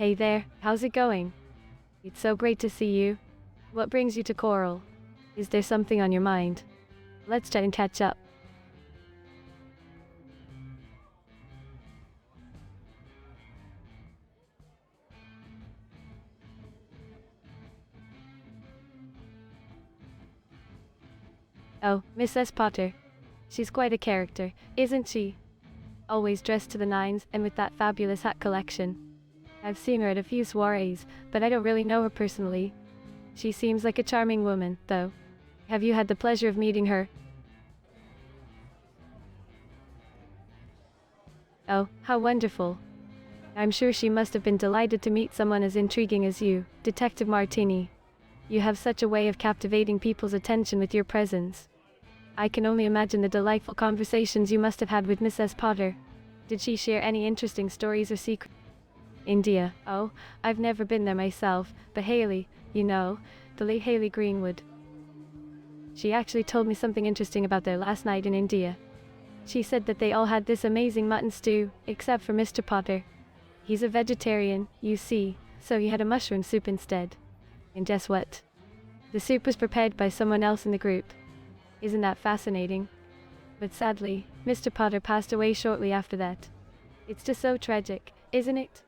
Hey there, how's it going? It's so great to see you. What brings you to Coral? Is there something on your mind? Let's try and catch up. Oh, Mrs. Potter. She's quite a character, isn't she? Always dressed to the nines and with that fabulous hat collection. I've seen her at a few soirees, but I don't really know her personally. She seems like a charming woman, though. Have you had the pleasure of meeting her? Oh, how wonderful. I'm sure she must have been delighted to meet someone as intriguing as you, Detective Martini. You have such a way of captivating people's attention with your presence. I can only imagine the delightful conversations you must have had with Mrs. Potter. Did she share any interesting stories or secrets? India. Oh, I've never been there myself, but Haley, you know, the late Haley Greenwood. She actually told me something interesting about their last night in India. She said that they all had this amazing mutton stew, except for Mr. Potter. He's a vegetarian, you see, so he had a mushroom soup instead. And guess what? The soup was prepared by someone else in the group. Isn't that fascinating? But sadly, Mr. Potter passed away shortly after that. It's just so tragic, isn't it?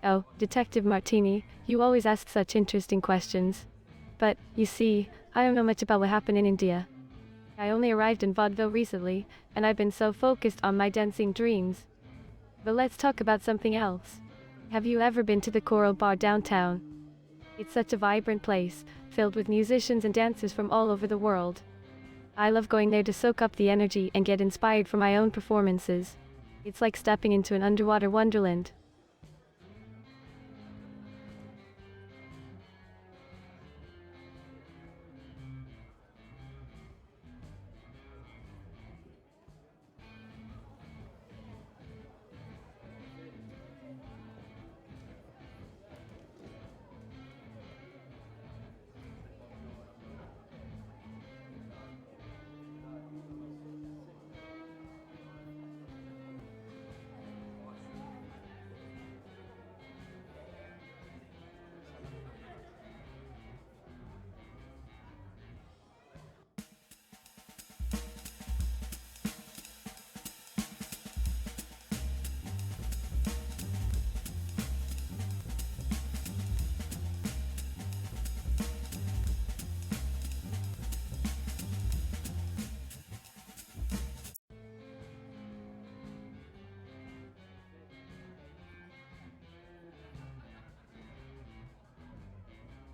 Oh, Detective Martini, you always ask such interesting questions. But, you see, I don't know much about what happened in India. I only arrived in Vaudeville recently, and I've been so focused on my dancing dreams. But let's talk about something else. Have you ever been to the Coral Bar downtown? It's such a vibrant place, filled with musicians and dancers from all over the world. I love going there to soak up the energy and get inspired for my own performances. It's like stepping into an underwater wonderland.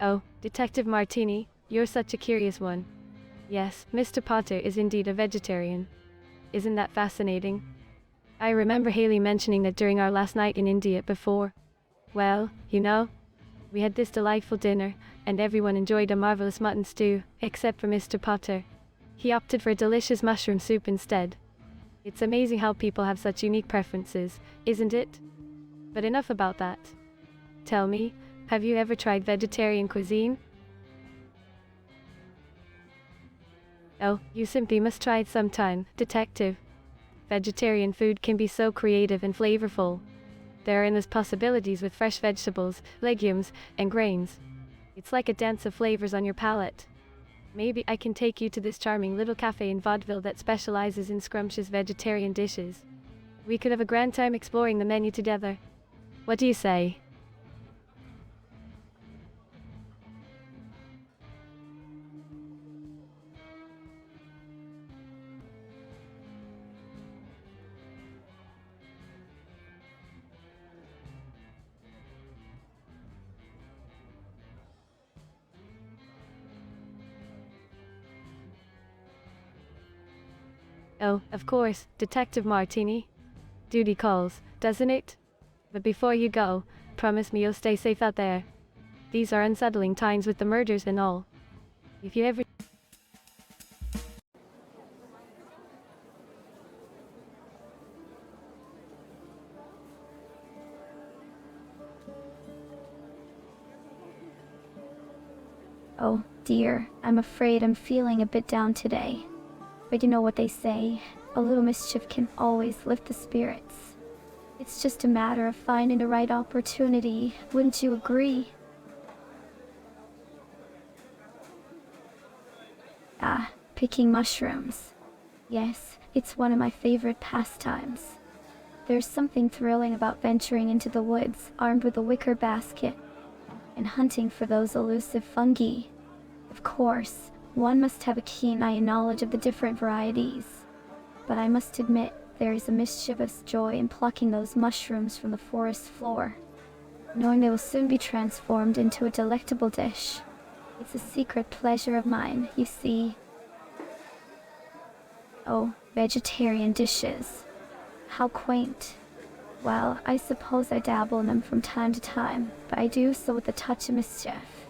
Oh, Detective Martini, you're such a curious one. Yes, Mr. Potter is indeed a vegetarian. Isn't that fascinating? I remember Haley mentioning that during our last night in India before. Well, you know, we had this delightful dinner, and everyone enjoyed a marvelous mutton stew, except for Mr. Potter. He opted for a delicious mushroom soup instead. It's amazing how people have such unique preferences, isn't it? But enough about that. Tell me, have you ever tried vegetarian cuisine? Oh, you simply must try it sometime, detective. Vegetarian food can be so creative and flavorful. There are endless possibilities with fresh vegetables, legumes, and grains. It's like a dance of flavors on your palate. Maybe I can take you to this charming little cafe in Vaudeville that specializes in scrumptious vegetarian dishes. We could have a grand time exploring the menu together. What do you say? Oh, of course, Detective Martini. Duty calls, doesn't it? But before you go, promise me you'll stay safe out there. These are unsettling times with the murders and all. If you ever... Oh, dear, I'm afraid I'm feeling a bit down today. But you know what they say, a little mischief can always lift the spirits. It's just a matter of finding the right opportunity, wouldn't you agree? Ah, picking mushrooms. Yes, it's one of my favorite pastimes. There's something thrilling about venturing into the woods, armed with a wicker basket, and hunting for those elusive fungi. Of course, one must have a keen eye and knowledge of the different varieties. But I must admit, there is a mischievous joy in plucking those mushrooms from the forest floor, knowing they will soon be transformed into a delectable dish. It's a secret pleasure of mine, you see. Oh, vegetarian dishes. How quaint. Well, I suppose I dabble in them from time to time, but I do so with a touch of mischief.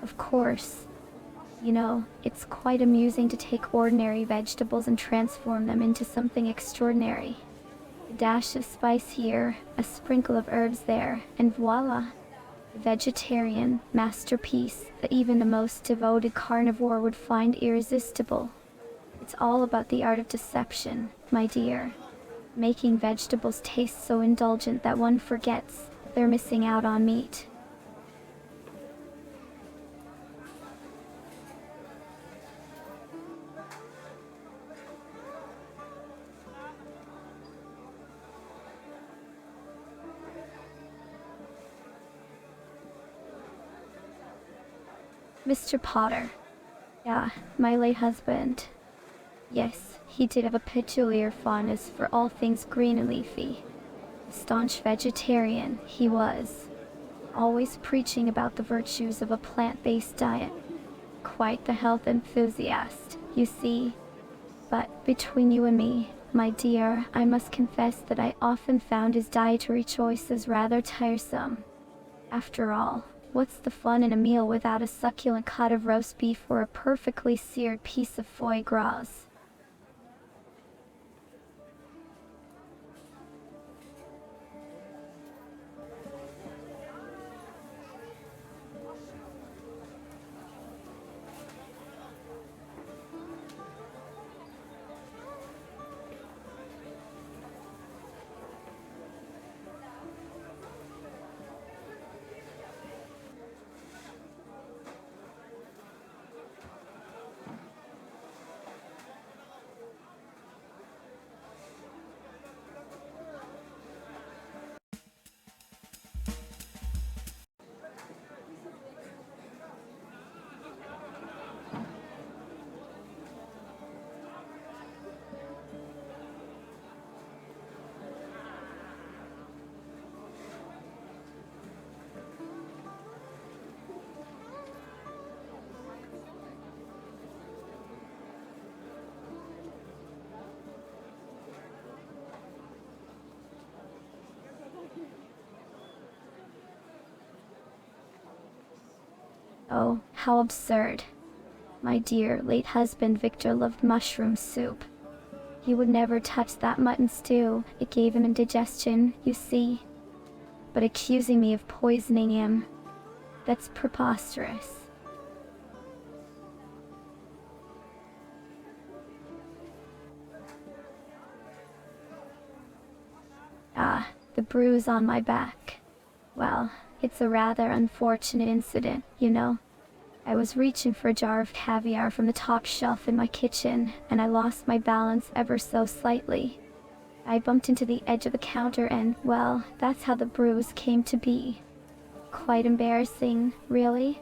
Of course. You know, it's quite amusing to take ordinary vegetables and transform them into something extraordinary. A dash of spice here, a sprinkle of herbs there, and voila! A vegetarian masterpiece that even the most devoted carnivore would find irresistible. It's all about the art of deception, my dear. Making vegetables taste so indulgent that one forgets they're missing out on meat. Mr. Potter. Yeah, my late husband. Yes, he did have a peculiar fondness for all things green and leafy. A staunch vegetarian, he was. Always preaching about the virtues of a plant-based diet. Quite the health enthusiast, you see. But between you and me, my dear, I must confess that I often found his dietary choices rather tiresome. After all, what's the fun in a meal without a succulent cut of roast beef or a perfectly seared piece of foie gras? Oh, how absurd. My dear late husband Victor loved mushroom soup. He would never touch that mutton stew, it gave him indigestion, you see. But accusing me of poisoning him, that's preposterous. Ah, the bruise on my back. Well, it's a rather unfortunate incident, you know. I was reaching for a jar of caviar from the top shelf in my kitchen, and I lost my balance ever so slightly. I bumped into the edge of the counter and, well, that's how the bruise came to be. Quite embarrassing, really.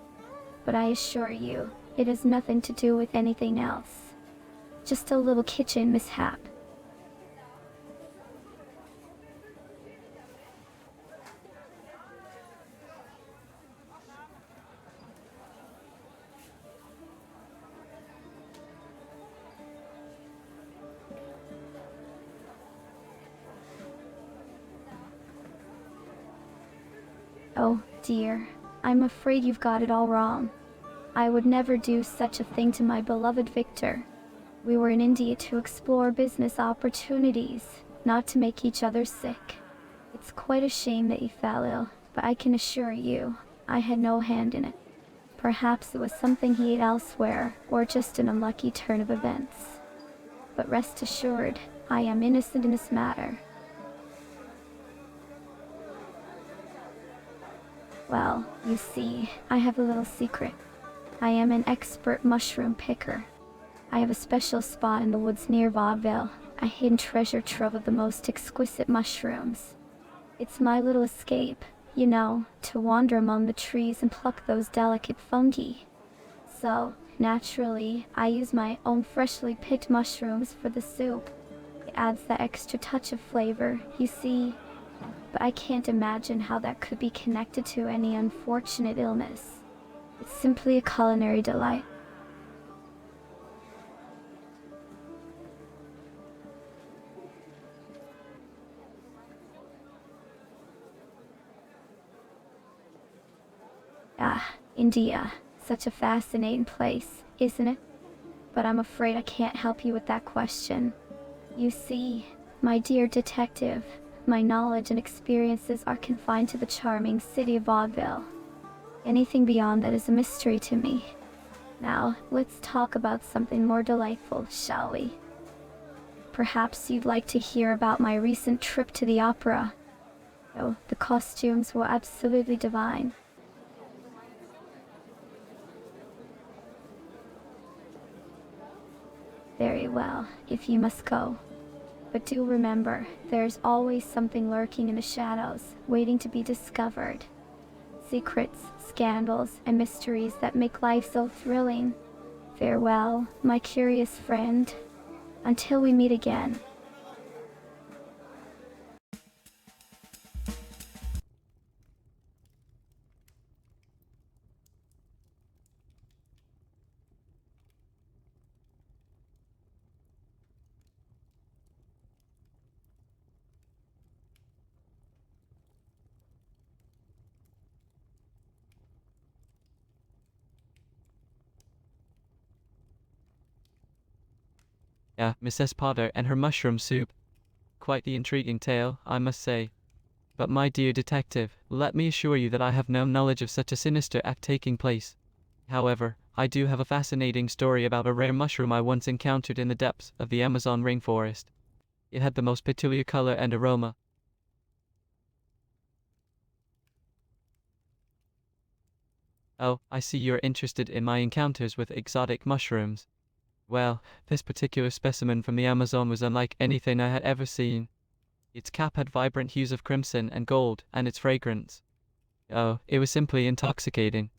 But I assure you, it has nothing to do with anything else. Just a little kitchen mishap. Oh, dear. I'm afraid you've got it all wrong. I would never do such a thing to my beloved Victor. We were in India to explore business opportunities, not to make each other sick. It's quite a shame that he fell ill, but I can assure you, I had no hand in it. Perhaps it was something he ate elsewhere, or just an unlucky turn of events. But rest assured, I am innocent in this matter. Well, you see, I have a little secret. I am an expert mushroom picker. I have a special spot in the woods near Vaudeville, a hidden treasure trove of the most exquisite mushrooms. It's my little escape, you know, to wander among the trees and pluck those delicate fungi. So, naturally, I use my own freshly picked mushrooms for the soup. It adds that extra touch of flavor, you see. But I can't imagine how that could be connected to any unfortunate illness. It's simply a culinary delight. Ah, India. Such a fascinating place, isn't it? But I'm afraid I can't help you with that question. You see, my dear detective, my knowledge and experiences are confined to the charming city of Vaudeville. Anything beyond that is a mystery to me. Now, let's talk about something more delightful, shall we? Perhaps you'd like to hear about my recent trip to the opera. Oh, the costumes were absolutely divine. Very well, if you must go. But do remember, there's always something lurking in the shadows, waiting to be discovered. Secrets, scandals, and mysteries that make life so thrilling. Farewell, my curious friend. Until we meet again. Mrs. Potter and her mushroom soup. Quite the intriguing tale, I must say. But my dear detective, let me assure you that I have no knowledge of such a sinister act taking place. However, I do have a fascinating story about a rare mushroom I once encountered in the depths of the Amazon rainforest. It had the most peculiar color and aroma. Oh, I see you're interested in my encounters with exotic mushrooms. Well, this particular specimen from the Amazon was unlike anything I had ever seen. Its cap had vibrant hues of crimson and gold, and its fragrance. Oh, it was simply intoxicating.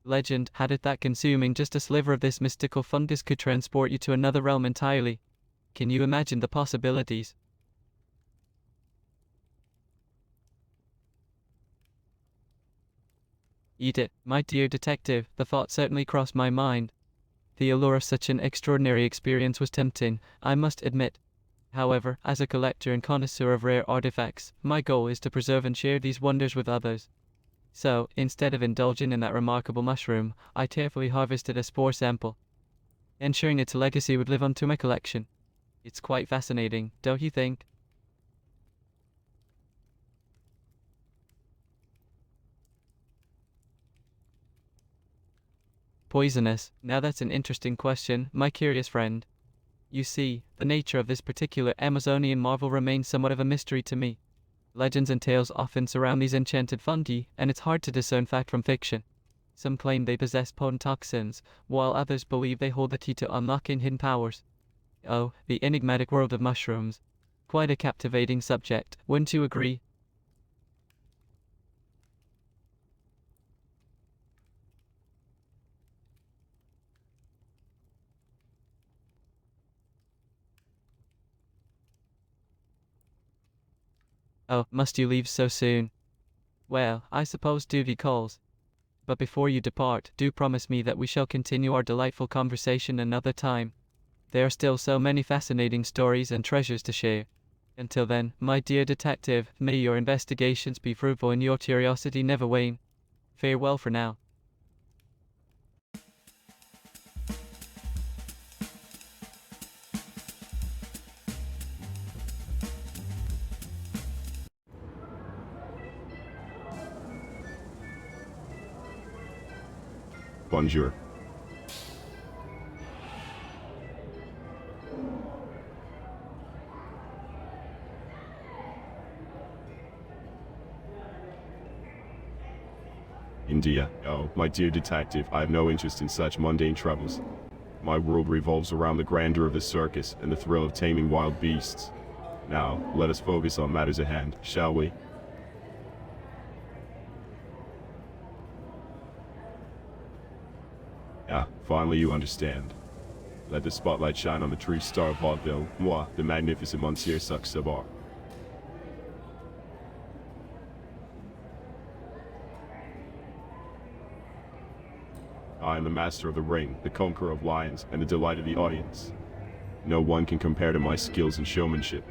Legend had it that consuming just a sliver of this mystical fungus could transport you to another realm entirely. Can you imagine the possibilities? Eat it, my dear detective, the thought certainly crossed my mind. The allure of such an extraordinary experience was tempting, I must admit. However, as a collector and connoisseur of rare artifacts, my goal is to preserve and share these wonders with others. So, instead of indulging in that remarkable mushroom, I carefully harvested a spore sample. ensuring its legacy would live on to my collection. It's quite fascinating, don't you think? Poisonous. Now that's an interesting question, my curious friend. You see, the nature of this particular Amazonian marvel remains somewhat of a mystery to me. Legends and tales often surround these enchanted fungi, and it's hard to discern fact from fiction. Some claim they possess potent toxins, while others believe they hold the key to unlocking hidden powers. Oh, the enigmatic world of mushrooms. Quite a captivating subject, wouldn't you agree? Oh, must you leave so soon? Well, I suppose duty calls. But before you depart, do promise me that we shall continue our delightful conversation another time. There are still so many fascinating stories and treasures to share. Until then, my dear detective, may your investigations be fruitful and your curiosity never wane. Farewell for now. Bonjour. India. Oh, my dear detective, I have no interest in such mundane troubles. My world revolves around the grandeur of the circus and the thrill of taming wild beasts. Now, let us focus on matters at hand, shall we? Ah, finally you understand. Let the spotlight shine on the true star of Vaudeville, moi, the magnificent Monsieur Saxe-Sabar. I am the master of the ring, the conqueror of lions, and the delight of the audience. No one can compare to my skills and showmanship.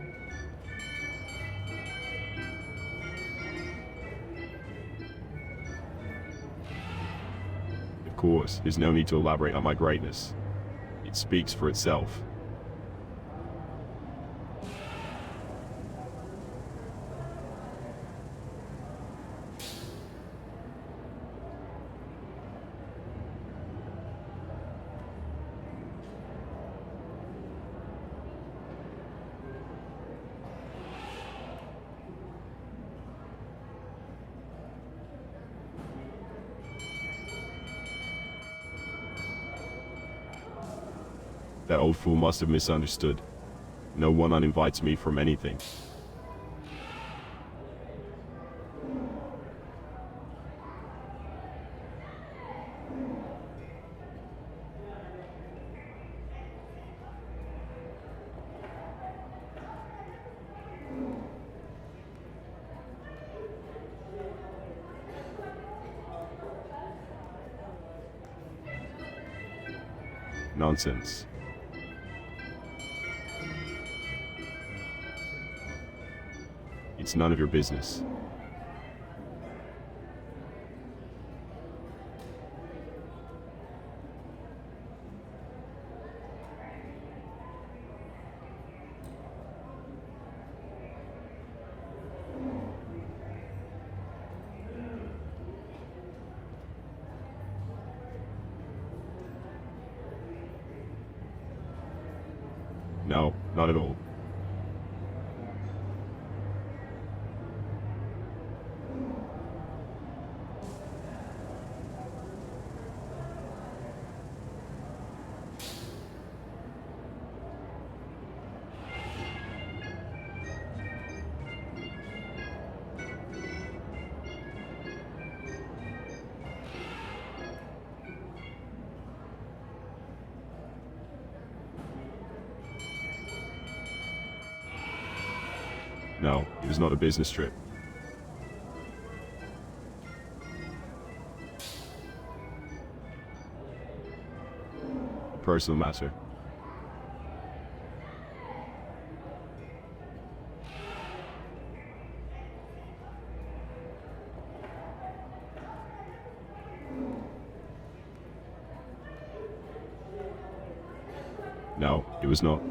Of course, there's no need to elaborate on my greatness. It speaks for itself. That old fool must have misunderstood. No one uninvites me from anything. Nonsense. It's none of your business. No, not at all. No, it was not a business trip. A personal matter. No, it was not.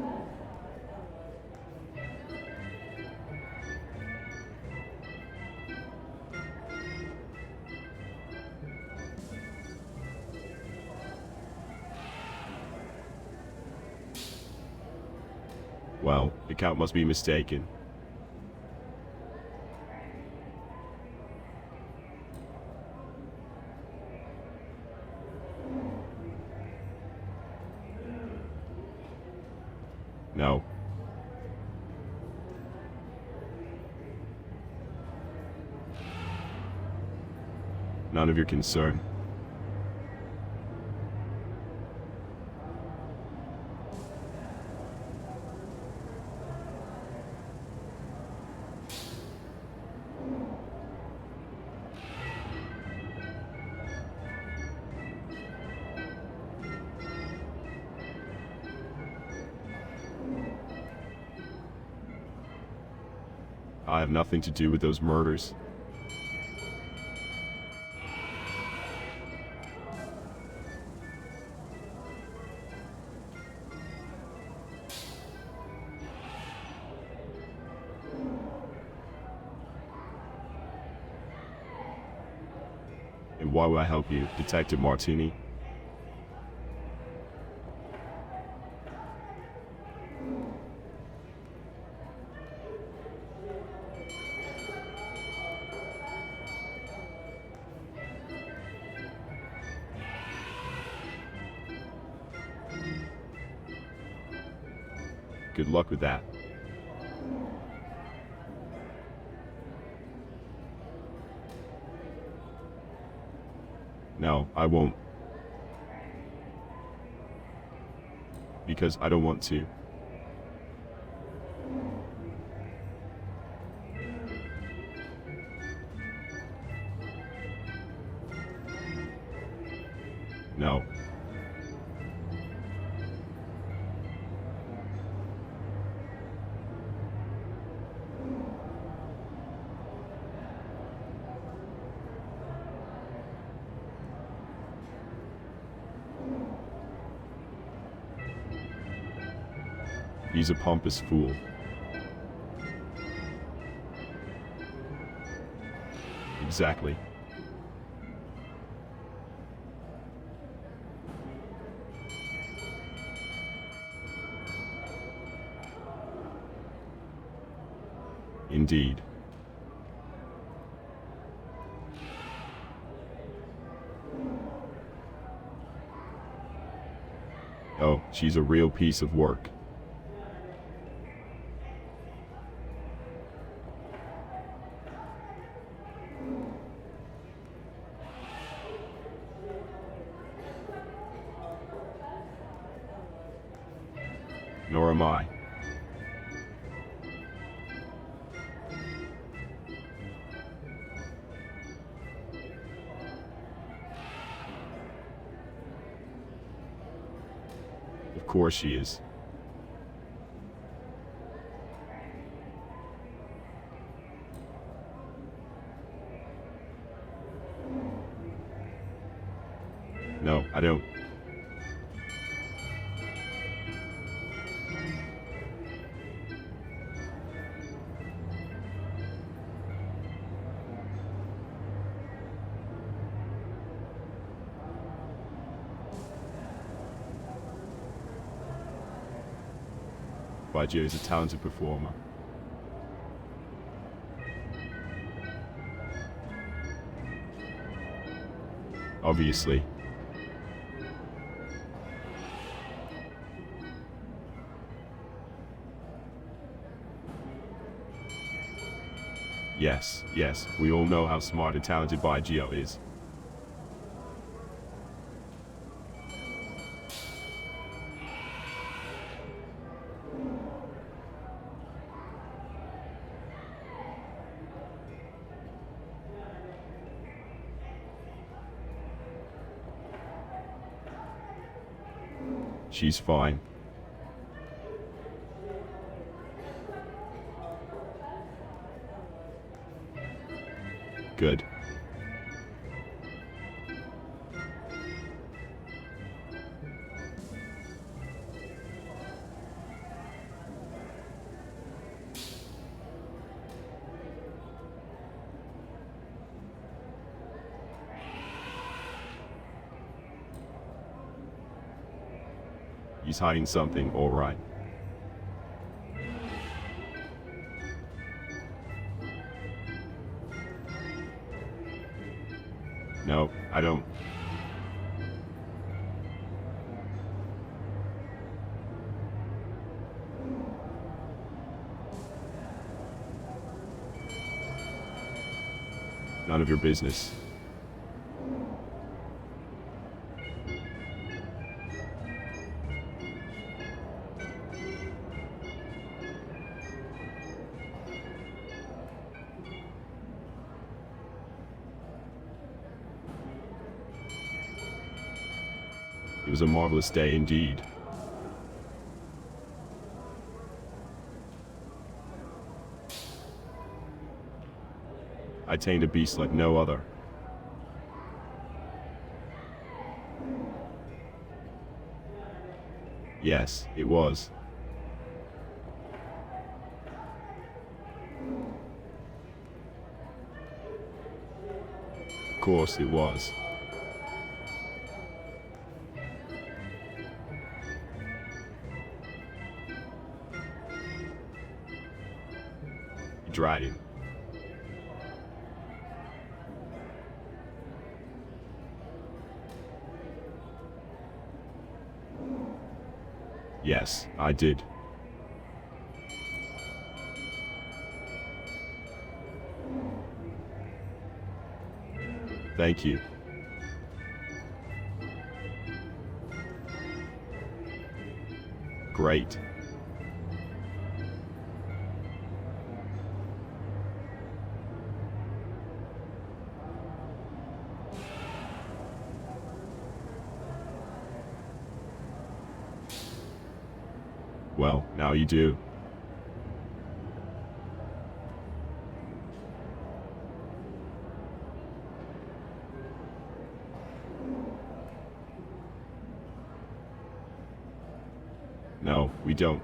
Well, the count must be mistaken. No. None of your concern. I have nothing to do with those murders. And why would I help you, Detective Martini? Good luck with that. No, I won't. Because I don't want to. No. He's a pompous fool. Exactly. Indeed. Oh, she's a real piece of work. Nor am I. Of course she is. No, I don't. Baggio is a talented performer. Obviously. Yes, yes, we all know how smart and talented Baggio is. She's fine. Good. He's hiding something, all right. No, I don't. None of your business. It was a marvelous day indeed. I tamed a beast like no other. Yes, it was. Of course it was. Dragon. Yes, I did. Thank you. Great. Well, now you do. No, we don't.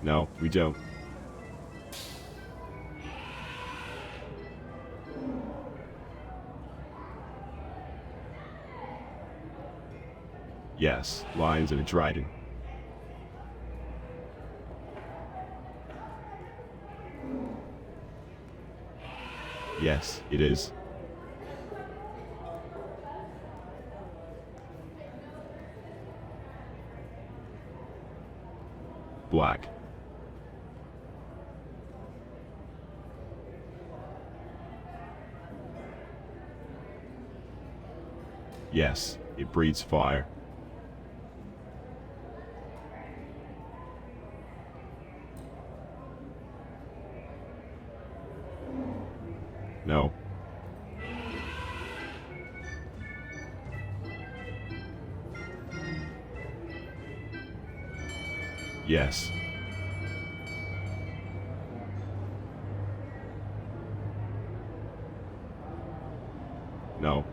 No, we don't. Yes, lions and a dragon. Yes, it is. Black. Yes, it breathes fire. No. Yes. No.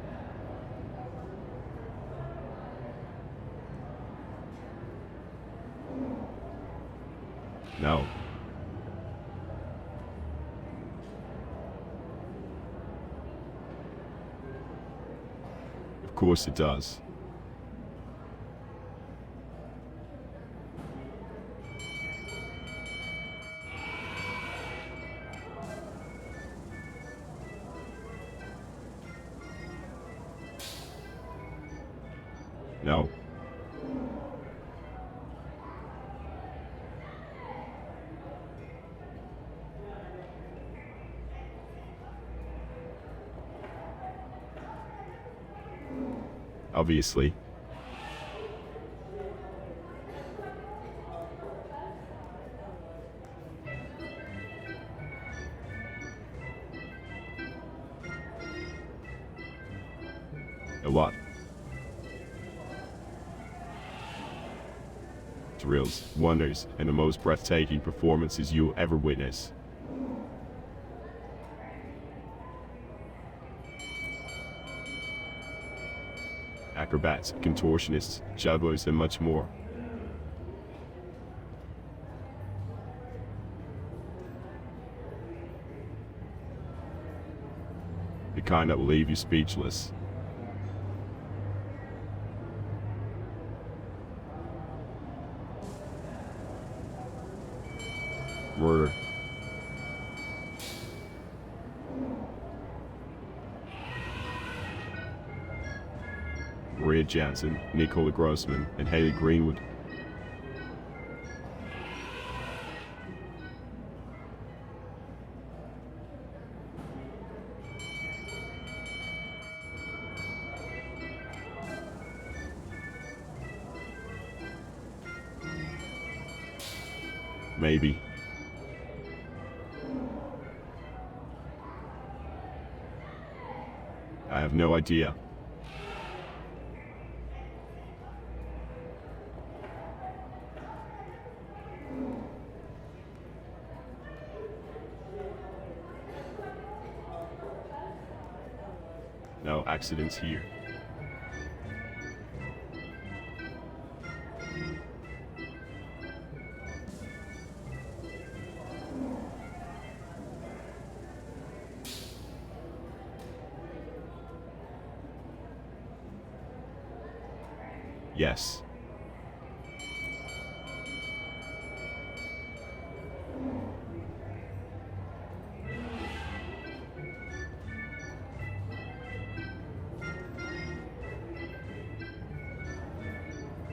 No. Of course it does. No. Obviously. A what? Thrills, wonders, and the most breathtaking performances you'll ever witness. Acrobats, contortionists, jugglers, and much more. The kind that will leave you speechless. Murder. Maria Jansen, Nicola Grossman, and Haley Greenwood. Maybe. I have no idea. No accidents here. Yes.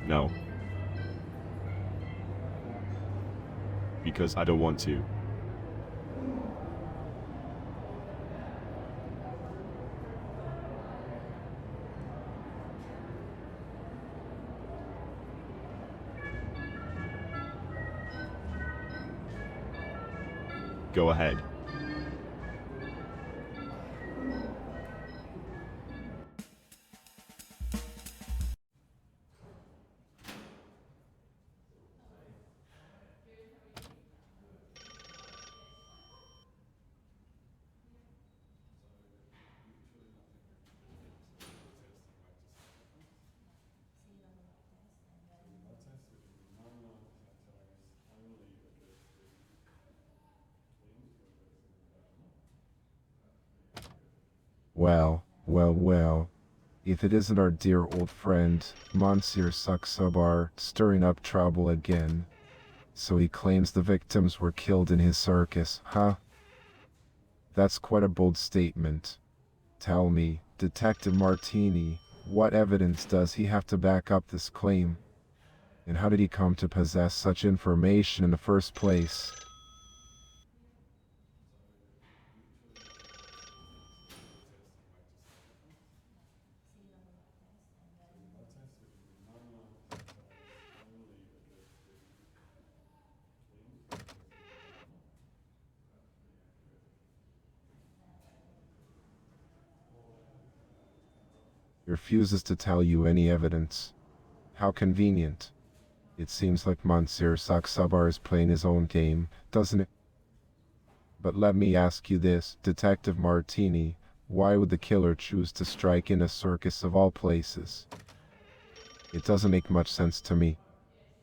No. Because I don't want to. Go ahead. Well, well, well. If it isn't our dear old friend, Monsieur Saksabar, stirring up trouble again. So he claims the victims were killed in his circus, huh? That's quite a bold statement. Tell me, Detective Martini, what evidence does he have to back up this claim? And how did he come to possess such information in the first place? He refuses to tell you any evidence. How convenient. It seems like Monsieur Saksabar is playing his own game, doesn't it? But let me ask you this, Detective Martini, why would the killer choose to strike in a circus of all places? It doesn't make much sense to me.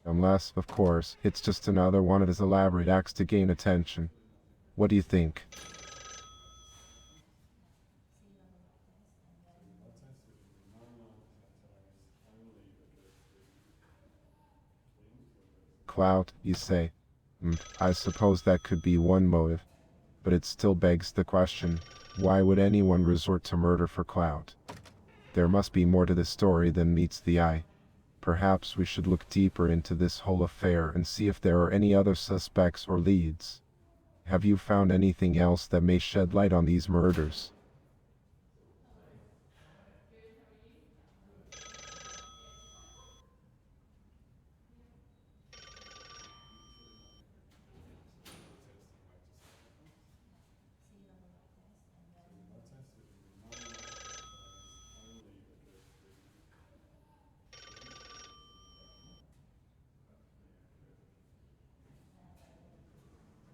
Unless, of course, it's just another one of his elaborate acts to gain attention. What do you think? Clout, you say? I suppose that could be one motive. But it still begs the question, why would anyone resort to murder for clout? There must be more to this story than meets the eye. Perhaps we should look deeper into this whole affair and see if there are any other suspects or leads. Have you found anything else that may shed light on these murders?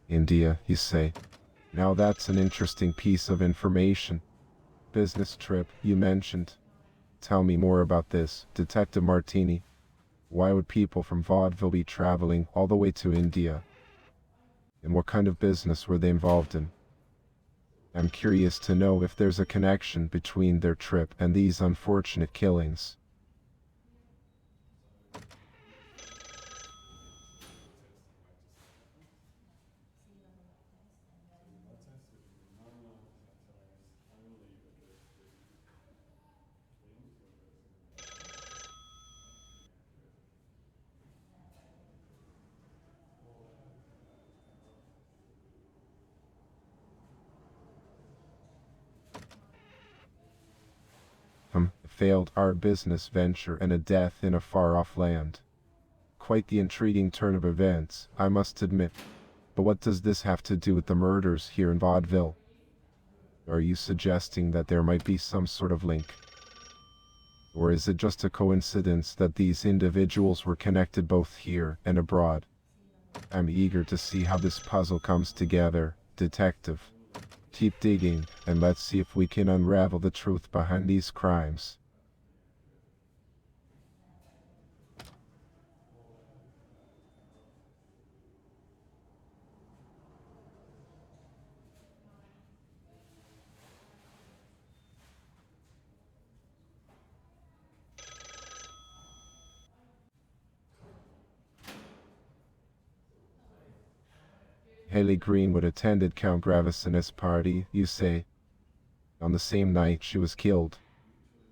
India, you say? Now that's an interesting piece of information. Business trip, you mentioned. Tell me more about this, Detective Martini. Why would people from Vaudeville be traveling all the way to India? And what kind of business were they involved in? I'm curious to know if there's a connection between their trip and these unfortunate killings. Failed art business venture and a death in a far-off land. Quite the intriguing turn of events, I must admit. But what does this have to do with the murders here in Vaudeville? Are you suggesting that there might be some sort of link? Or is it just a coincidence that these individuals were connected both here and abroad? I'm eager to see how this puzzle comes together, detective. Keep digging, and let's see if we can unravel the truth behind these crimes. Haley Greenwood attended Count Gravison's party, you say? On the same night she was killed.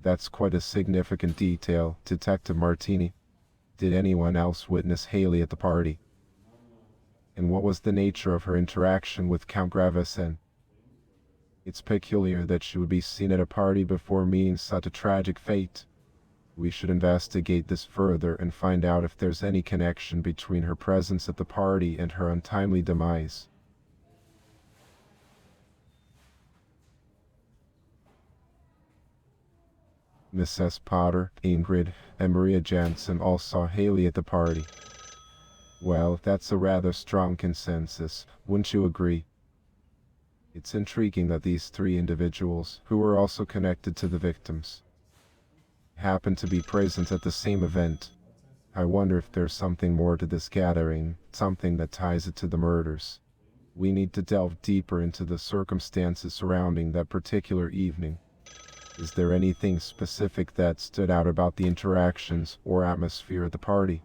That's quite a significant detail, Detective Martini. Did anyone else witness Haley at the party? And what was the nature of her interaction with Count Gravison? It's peculiar that she would be seen at a party before meeting such a tragic fate. We should investigate this further and find out if there's any connection between her presence at the party and her untimely demise. Mrs. Potter, Ingrid, and Maria Jansen all saw Haley at the party. Well, that's a rather strong consensus, wouldn't you agree? It's intriguing that these three individuals, who were also connected to the victims, happened to be present at the same event. I wonder if there's something more to this gathering, something that ties it to the murders. We need to delve deeper into the circumstances surrounding that particular evening. Is there anything specific that stood out about the interactions or atmosphere at the party?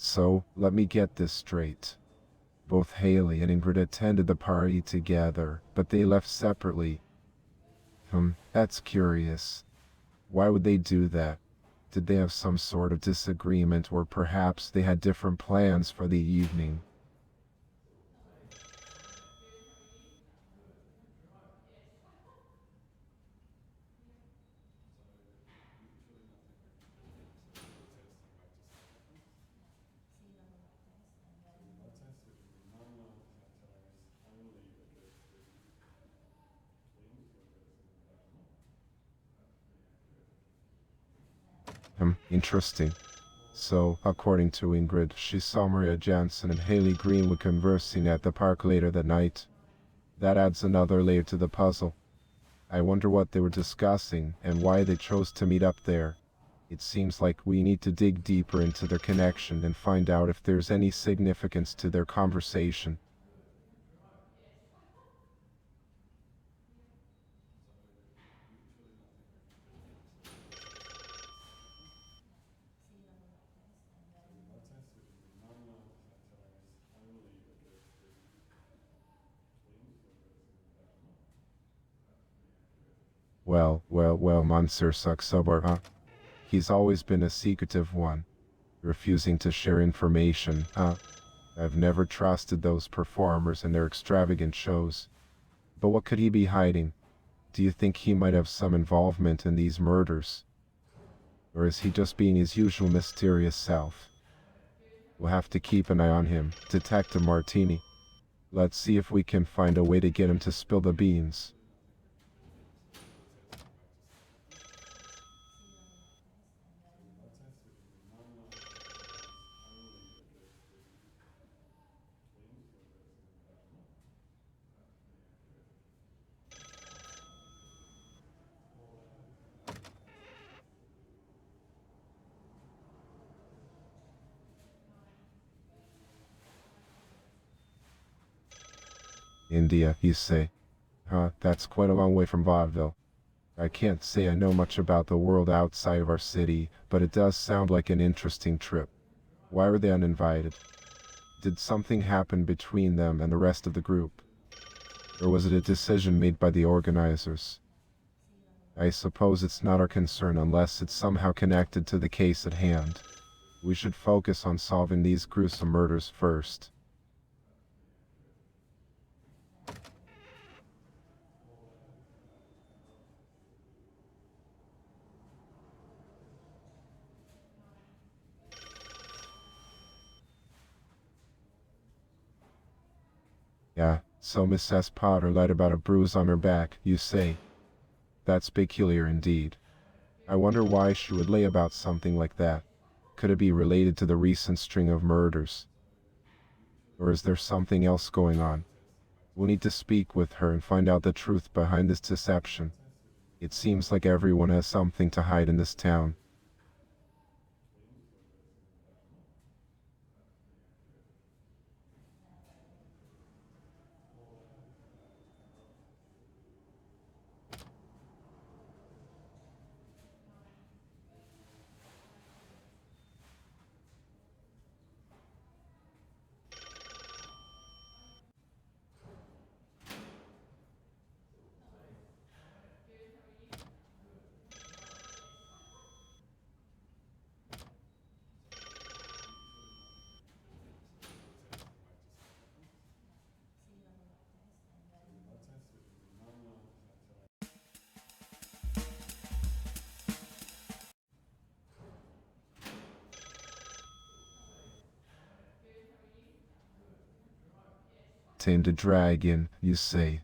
So, let me get this straight. Both Haley and Ingrid attended the party together, but they left separately. That's curious. Why would they do that? Did they have some sort of disagreement, or perhaps they had different plans for the evening? Interesting. So, according to Ingrid, she saw Maria Jansen and Haley Greenwood conversing at the park later that night. That adds another layer to the puzzle. I wonder what they were discussing and why they chose to meet up there. It seems like we need to dig deeper into their connection and find out if there's any significance to their conversation. Well, Monsieur Sucksuber, huh? He's always been a secretive one, refusing to share information, huh? I've never trusted those performers and their extravagant shows. But what could he be hiding? Do you think he might have some involvement in these murders? Or is he just being his usual mysterious self? We'll have to keep an eye on him, Detective Martini. Let's see if we can find a way to get him to spill the beans. India, you say? Huh, that's quite a long way from Vaudeville. I can't say I know much about the world outside of our city, but it does sound like an interesting trip. Why were they uninvited? Did something happen between them and the rest of the group? Or was it a decision made by the organizers? I suppose it's not our concern unless it's somehow connected to the case at hand. We should focus on solving these gruesome murders first. Yeah, so Miss S. Potter lied about a bruise on her back, you say? That's peculiar indeed. I wonder why she would lie about something like that. Could it be related to the recent string of murders? Or is there something else going on? We'll need to speak with her and find out the truth behind this deception. It seems like everyone has something to hide in this town. Tamed a dragon, you say?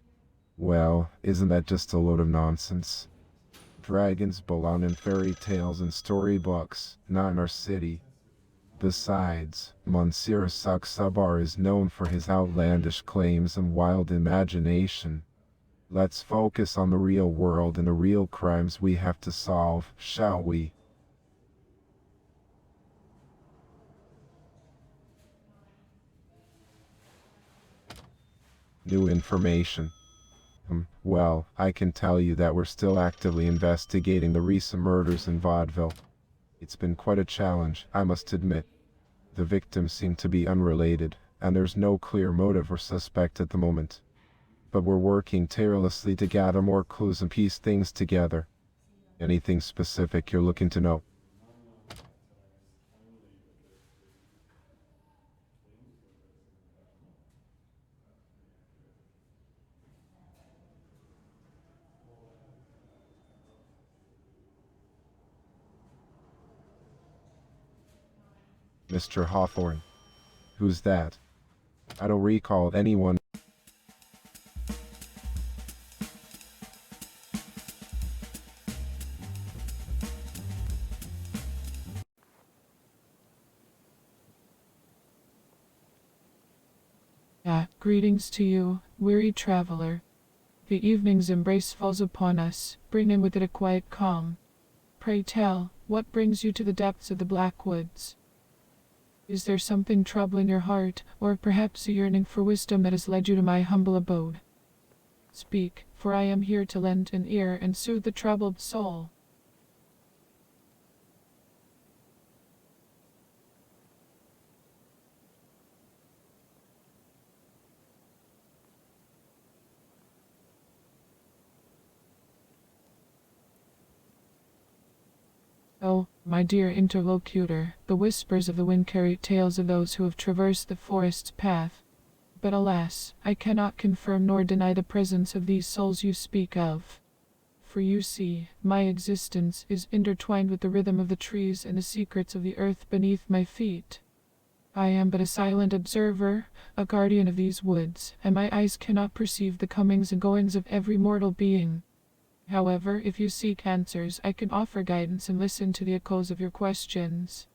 Well, isn't that just a load of nonsense? Dragons belong in fairy tales and storybooks, not in our city. Besides, Monsieur Saksabar is known for his outlandish claims and wild imagination. Let's focus on the real world and the real crimes we have to solve, shall we? New information. Well, I can tell you that we're still actively investigating the recent murders in Vaudeville. It's been quite a challenge, I must admit. The victims seem to be unrelated, and there's no clear motive or suspect at the moment. But we're working tirelessly to gather more clues and piece things together. Anything specific you're looking to know? Mr. Hawthorne. Who's that? I don't recall anyone. Greetings to you, weary traveler. The evening's embrace falls upon us, bringing with it a quiet calm. Pray tell, what brings you to the depths of the Black Woods? Is there something troubling your heart, or perhaps a yearning for wisdom that has led you to my humble abode? Speak, for I am here to lend an ear and soothe the troubled soul. Oh, My dear interlocutor, the whispers of the wind carry tales of those who have traversed the forest's path. But alas, I cannot confirm nor deny the presence of these souls you speak of. For you see, my existence is intertwined with the rhythm of the trees and the secrets of the earth beneath my feet. I am but a silent observer, a guardian of these woods, and my eyes cannot perceive the comings and goings of every mortal being. However, if you seek answers, I can offer guidance and listen to the echoes of your questions.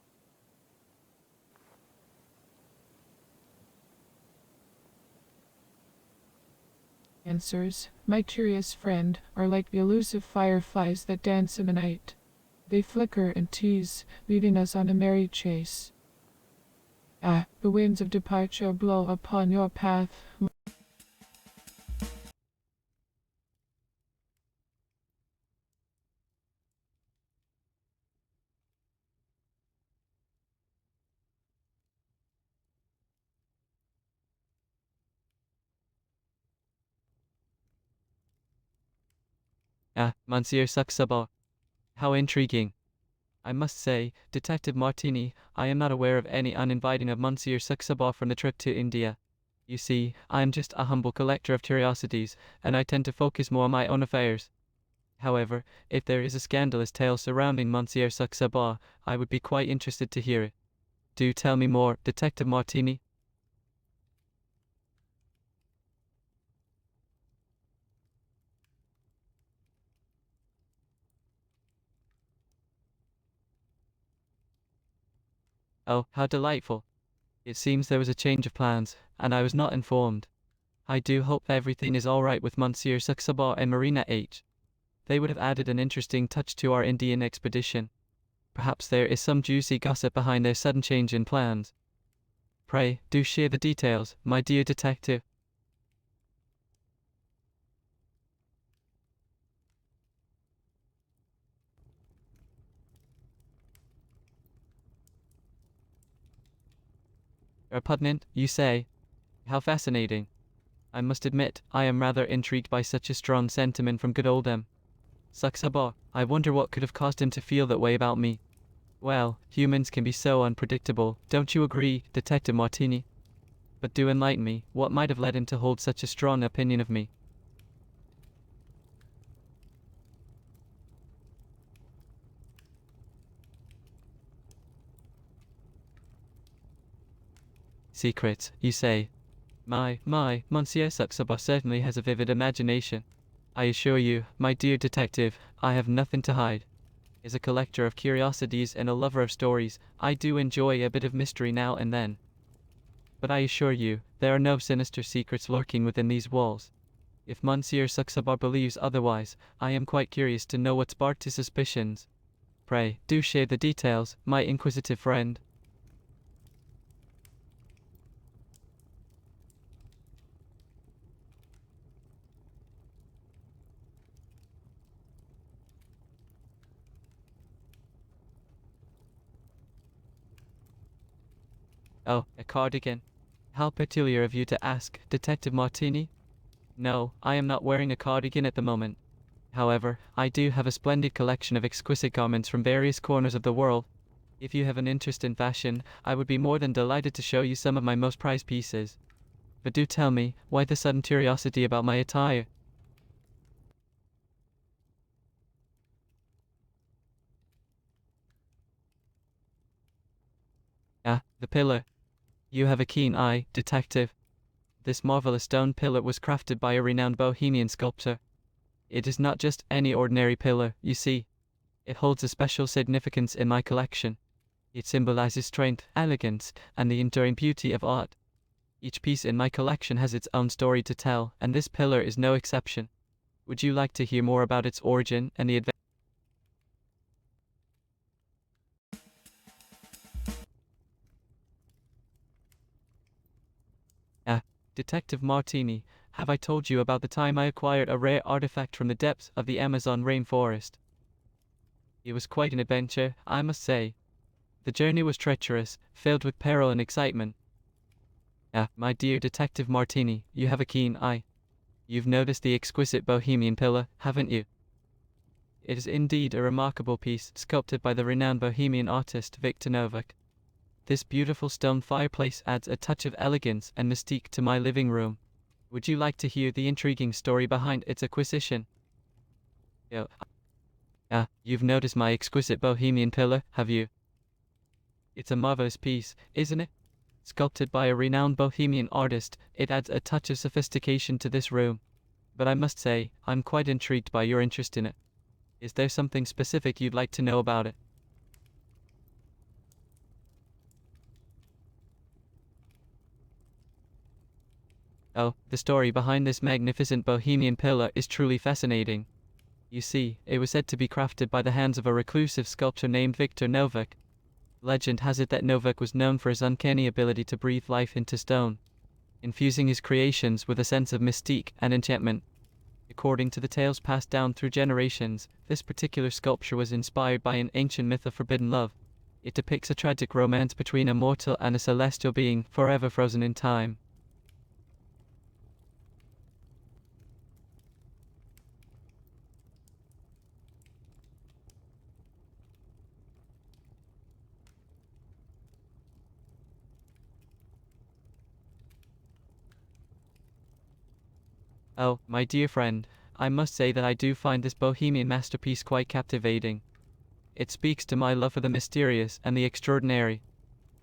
Answers, my curious friend, are like the elusive fireflies that dance in the night. They flicker and tease, leading us on a merry chase. Ah, the winds of departure blow upon your path. Ah, Monsieur Saxaba. How intriguing. I must say, Detective Martini, I am not aware of any uninviting of Monsieur Saxaba from the trip to India. You see, I am just a humble collector of curiosities, and I tend to focus more on my own affairs. However, if there is a scandalous tale surrounding Monsieur Saxaba, I would be quite interested to hear it. Do tell me more, Detective Martini. Oh, how delightful. It seems there was a change of plans, and I was not informed. I do hope everything is all right with Monsieur Saxaba and Marina H. They would have added an interesting touch to our Indian expedition. Perhaps there is some juicy gossip behind their sudden change in plans. Pray, do share the details, my dear detective. Repugnant, you say? How fascinating. I must admit, I am rather intrigued by such a strong sentiment from good old M. Saxaba. I wonder what could have caused him to feel that way about me. Well, humans can be so unpredictable, don't you agree, Detective Martini? But do enlighten me, what might have led him to hold such a strong opinion of me? Secrets, you say? Monsieur Saxaba certainly has a vivid imagination. I assure you, my dear detective, I have nothing to hide. As a collector of curiosities and a lover of stories, I do enjoy a bit of mystery now and then. But I assure you, there are no sinister secrets lurking within these walls. If Monsieur Saxaba believes otherwise, I am quite curious to know what sparked his suspicions. Pray, do share the details, my inquisitive friend. Oh, a cardigan. How peculiar of you to ask, Detective Martini. No, I am not wearing a cardigan at the moment. However, I do have a splendid collection of exquisite garments from various corners of the world. If you have an interest in fashion, I would be more than delighted to show you some of my most prized pieces. But do tell me, why the sudden curiosity about my attire? Ah, the pillar. You have a keen eye, detective. This marvelous stone pillar was crafted by a renowned Bohemian sculptor. It is not just any ordinary pillar, you see. It holds a special significance in my collection. It symbolizes strength, elegance, and the enduring beauty of art. Each piece in my collection has its own story to tell, and this pillar is no exception. Would you like to hear more about its origin and the adventure? Ah, Detective Martini, have I told you about the time I acquired a rare artifact from the depths of the Amazon rainforest? It was quite an adventure, I must say. The journey was treacherous, filled with peril and excitement. Ah, my dear Detective Martini, you have a keen eye. You've noticed the exquisite Bohemian pillar, haven't you? It is indeed a remarkable piece, sculpted by the renowned Bohemian artist Victor Novak. This beautiful stone fireplace adds a touch of elegance and mystique to my living room. Would you like to hear the intriguing story behind its acquisition? You've noticed my exquisite Bohemian pillar, have you? It's a marvelous piece, isn't it? Sculpted by a renowned Bohemian artist, it adds a touch of sophistication to this room. But I must say, I'm quite intrigued by your interest in it. Is there something specific you'd like to know about it? Oh, the story behind this magnificent Bohemian pillar is truly fascinating. You see, it was said to be crafted by the hands of a reclusive sculptor named Victor Novak. Legend has it that Novak was known for his uncanny ability to breathe life into stone, infusing his creations with a sense of mystique and enchantment. According to the tales passed down through generations, this particular sculpture was inspired by an ancient myth of forbidden love. It depicts a tragic romance between a mortal and a celestial being, forever frozen in time. Oh, my dear friend, I must say that I do find this Bohemian masterpiece quite captivating. It speaks to my love for the mysterious and the extraordinary.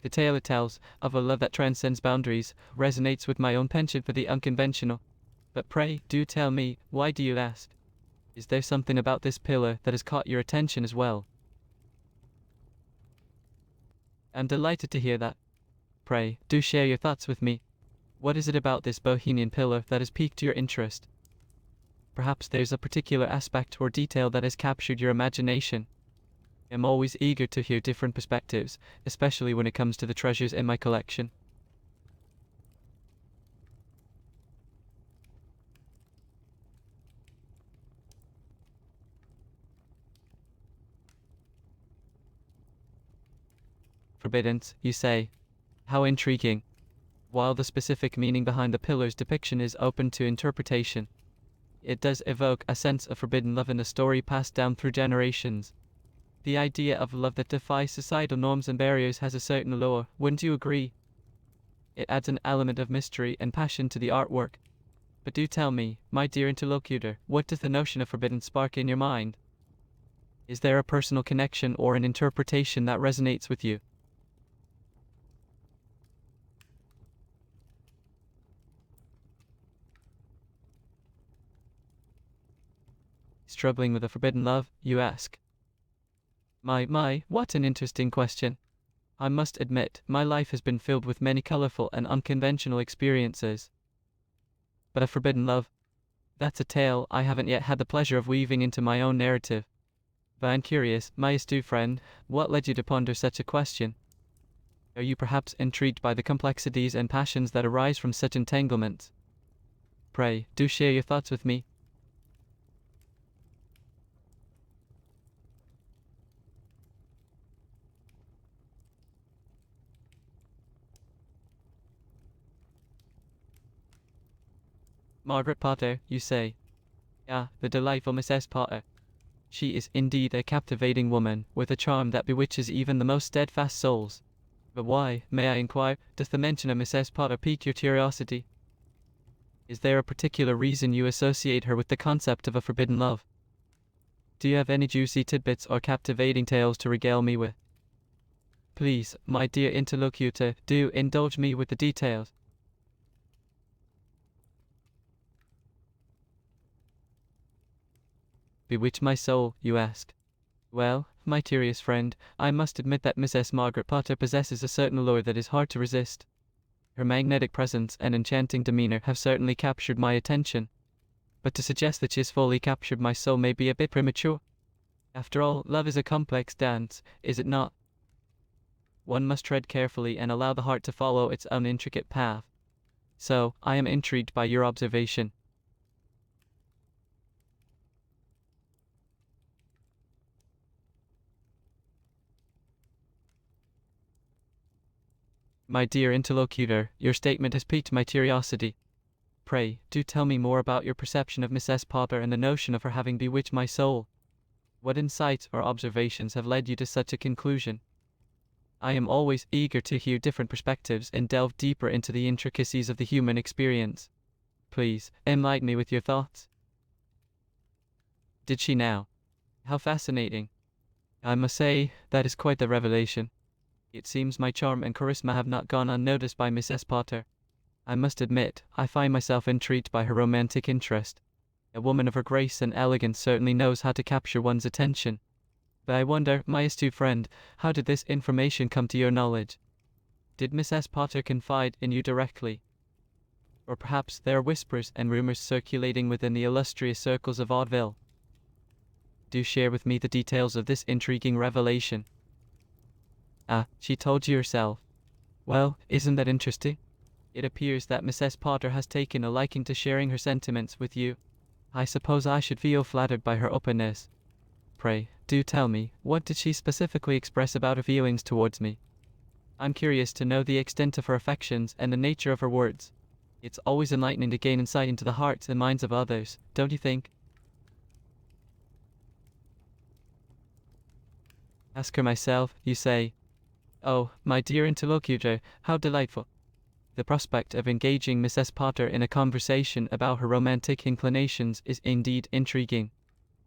The tale it tells, of a love that transcends boundaries, resonates with my own penchant for the unconventional. But pray, do tell me, why do you ask? Is there something about this pillar that has caught your attention as well? I'm delighted to hear that. Pray, do share your thoughts with me. What is it about this Bohemian pillar that has piqued your interest? Perhaps there's a particular aspect or detail that has captured your imagination. I'm always eager to hear different perspectives, especially when it comes to the treasures in my collection. Forbidden, you say? How intriguing. While the specific meaning behind the pillar's depiction is open to interpretation, it does evoke a sense of forbidden love in a story passed down through generations. The idea of love that defies societal norms and barriers has a certain allure, wouldn't you agree? It adds an element of mystery and passion to the artwork. But do tell me, my dear interlocutor, what does the notion of forbidden spark in your mind? Is there a personal connection or an interpretation that resonates with you? Struggling with a forbidden love, you ask? My, what an interesting question. I must admit, my life has been filled with many colorful and unconventional experiences. But a forbidden love? That's a tale I haven't yet had the pleasure of weaving into my own narrative. But I'm curious, my astute friend, what led you to ponder such a question? Are you perhaps intrigued by the complexities and passions that arise from such entanglements? Pray, do share your thoughts with me. Margaret Potter, you say? Ah, the delightful Mrs. Potter. She is indeed a captivating woman, with a charm that bewitches even the most steadfast souls. But why, may I inquire, does the mention of Mrs. Potter pique your curiosity? Is there a particular reason you associate her with the concept of a forbidden love? Do you have any juicy tidbits or captivating tales to regale me with? Please, my dear interlocutor, do indulge me with the details. Bewitch my soul, you ask? Well, my curious friend, I must admit that Mrs. Margaret Potter possesses a certain allure that is hard to resist. Her magnetic presence and enchanting demeanor have certainly captured my attention. But to suggest that she has fully captured my soul may be a bit premature. After all, love is a complex dance, is it not? One must tread carefully and allow the heart to follow its own intricate path. So, I am intrigued by your observation. My dear interlocutor, your statement has piqued my curiosity. Pray, do tell me more about your perception of Mrs. Potter and the notion of her having bewitched my soul. What insights or observations have led you to such a conclusion? I am always eager to hear different perspectives and delve deeper into the intricacies of the human experience. Please, enlighten me with your thoughts. Did she now? How fascinating. I must say, that is quite the revelation. It seems my charm and charisma have not gone unnoticed by Mrs. Potter. I must admit, I find myself intrigued by her romantic interest. A woman of her grace and elegance certainly knows how to capture one's attention. But I wonder, my astute friend, how did this information come to your knowledge? Did Mrs. Potter confide in you directly? Or perhaps there are whispers and rumors circulating within the illustrious circles of Vaudeville. Do share with me the details of this intriguing revelation. Ah, she told you herself. Well, isn't that interesting? It appears that Mrs. Potter has taken a liking to sharing her sentiments with you. I suppose I should feel flattered by her openness. Pray, do tell me, what did she specifically express about her feelings towards me? I'm curious to know the extent of her affections and the nature of her words. It's always enlightening to gain insight into the hearts and minds of others, don't you think? Ask her myself, you say. Oh, my dear interlocutor, how delightful. The prospect of engaging Mrs. Potter in a conversation about her romantic inclinations is indeed intriguing.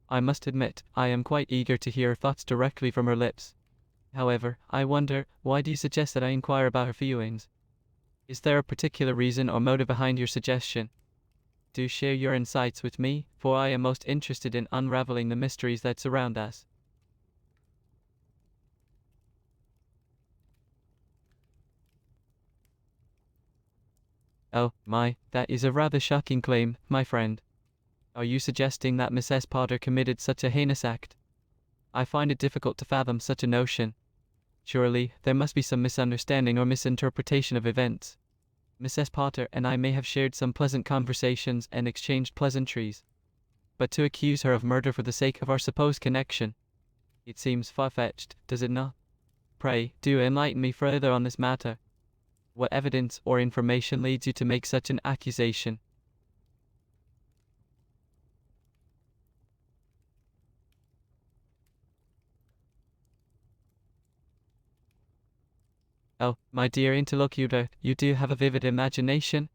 I must admit, I am quite eager to hear her thoughts directly from her lips. However, I wonder, why do you suggest that I inquire about her feelings? Is there a particular reason or motive behind your suggestion? Do share your insights with me, for I am most interested in unraveling the mysteries that surround us. Oh, my, that is a rather shocking claim, my friend. Are you suggesting that Mrs. Potter committed such a heinous act? I find it difficult to fathom such a notion. Surely, there must be some misunderstanding or misinterpretation of events. Mrs. Potter and I may have shared some pleasant conversations and exchanged pleasantries. But to accuse her of murder for the sake of our supposed connection, it seems far-fetched, does it not? Pray, do enlighten me further on this matter. What evidence or information leads you to make such an accusation? Oh, my dear interlocutor, you do have a vivid imagination.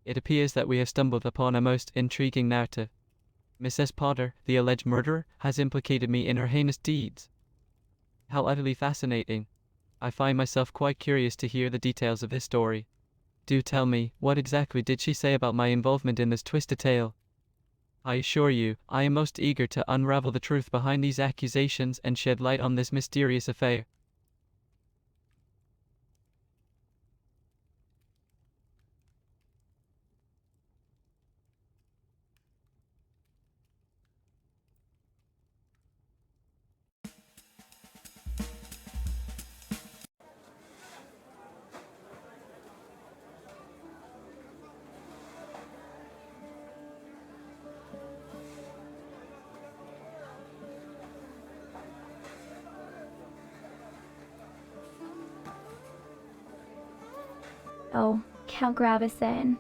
It appears that we have stumbled upon a most intriguing narrative. Mrs. Potter, the alleged murderer, has implicated me in her heinous deeds. How utterly fascinating. I find myself quite curious to hear the details of this story. Do tell me, what exactly did she say about my involvement in this twisted tale? I assure you, I am most eager to unravel the truth behind these accusations and shed light on this mysterious affair. Oh, Count Gravesen.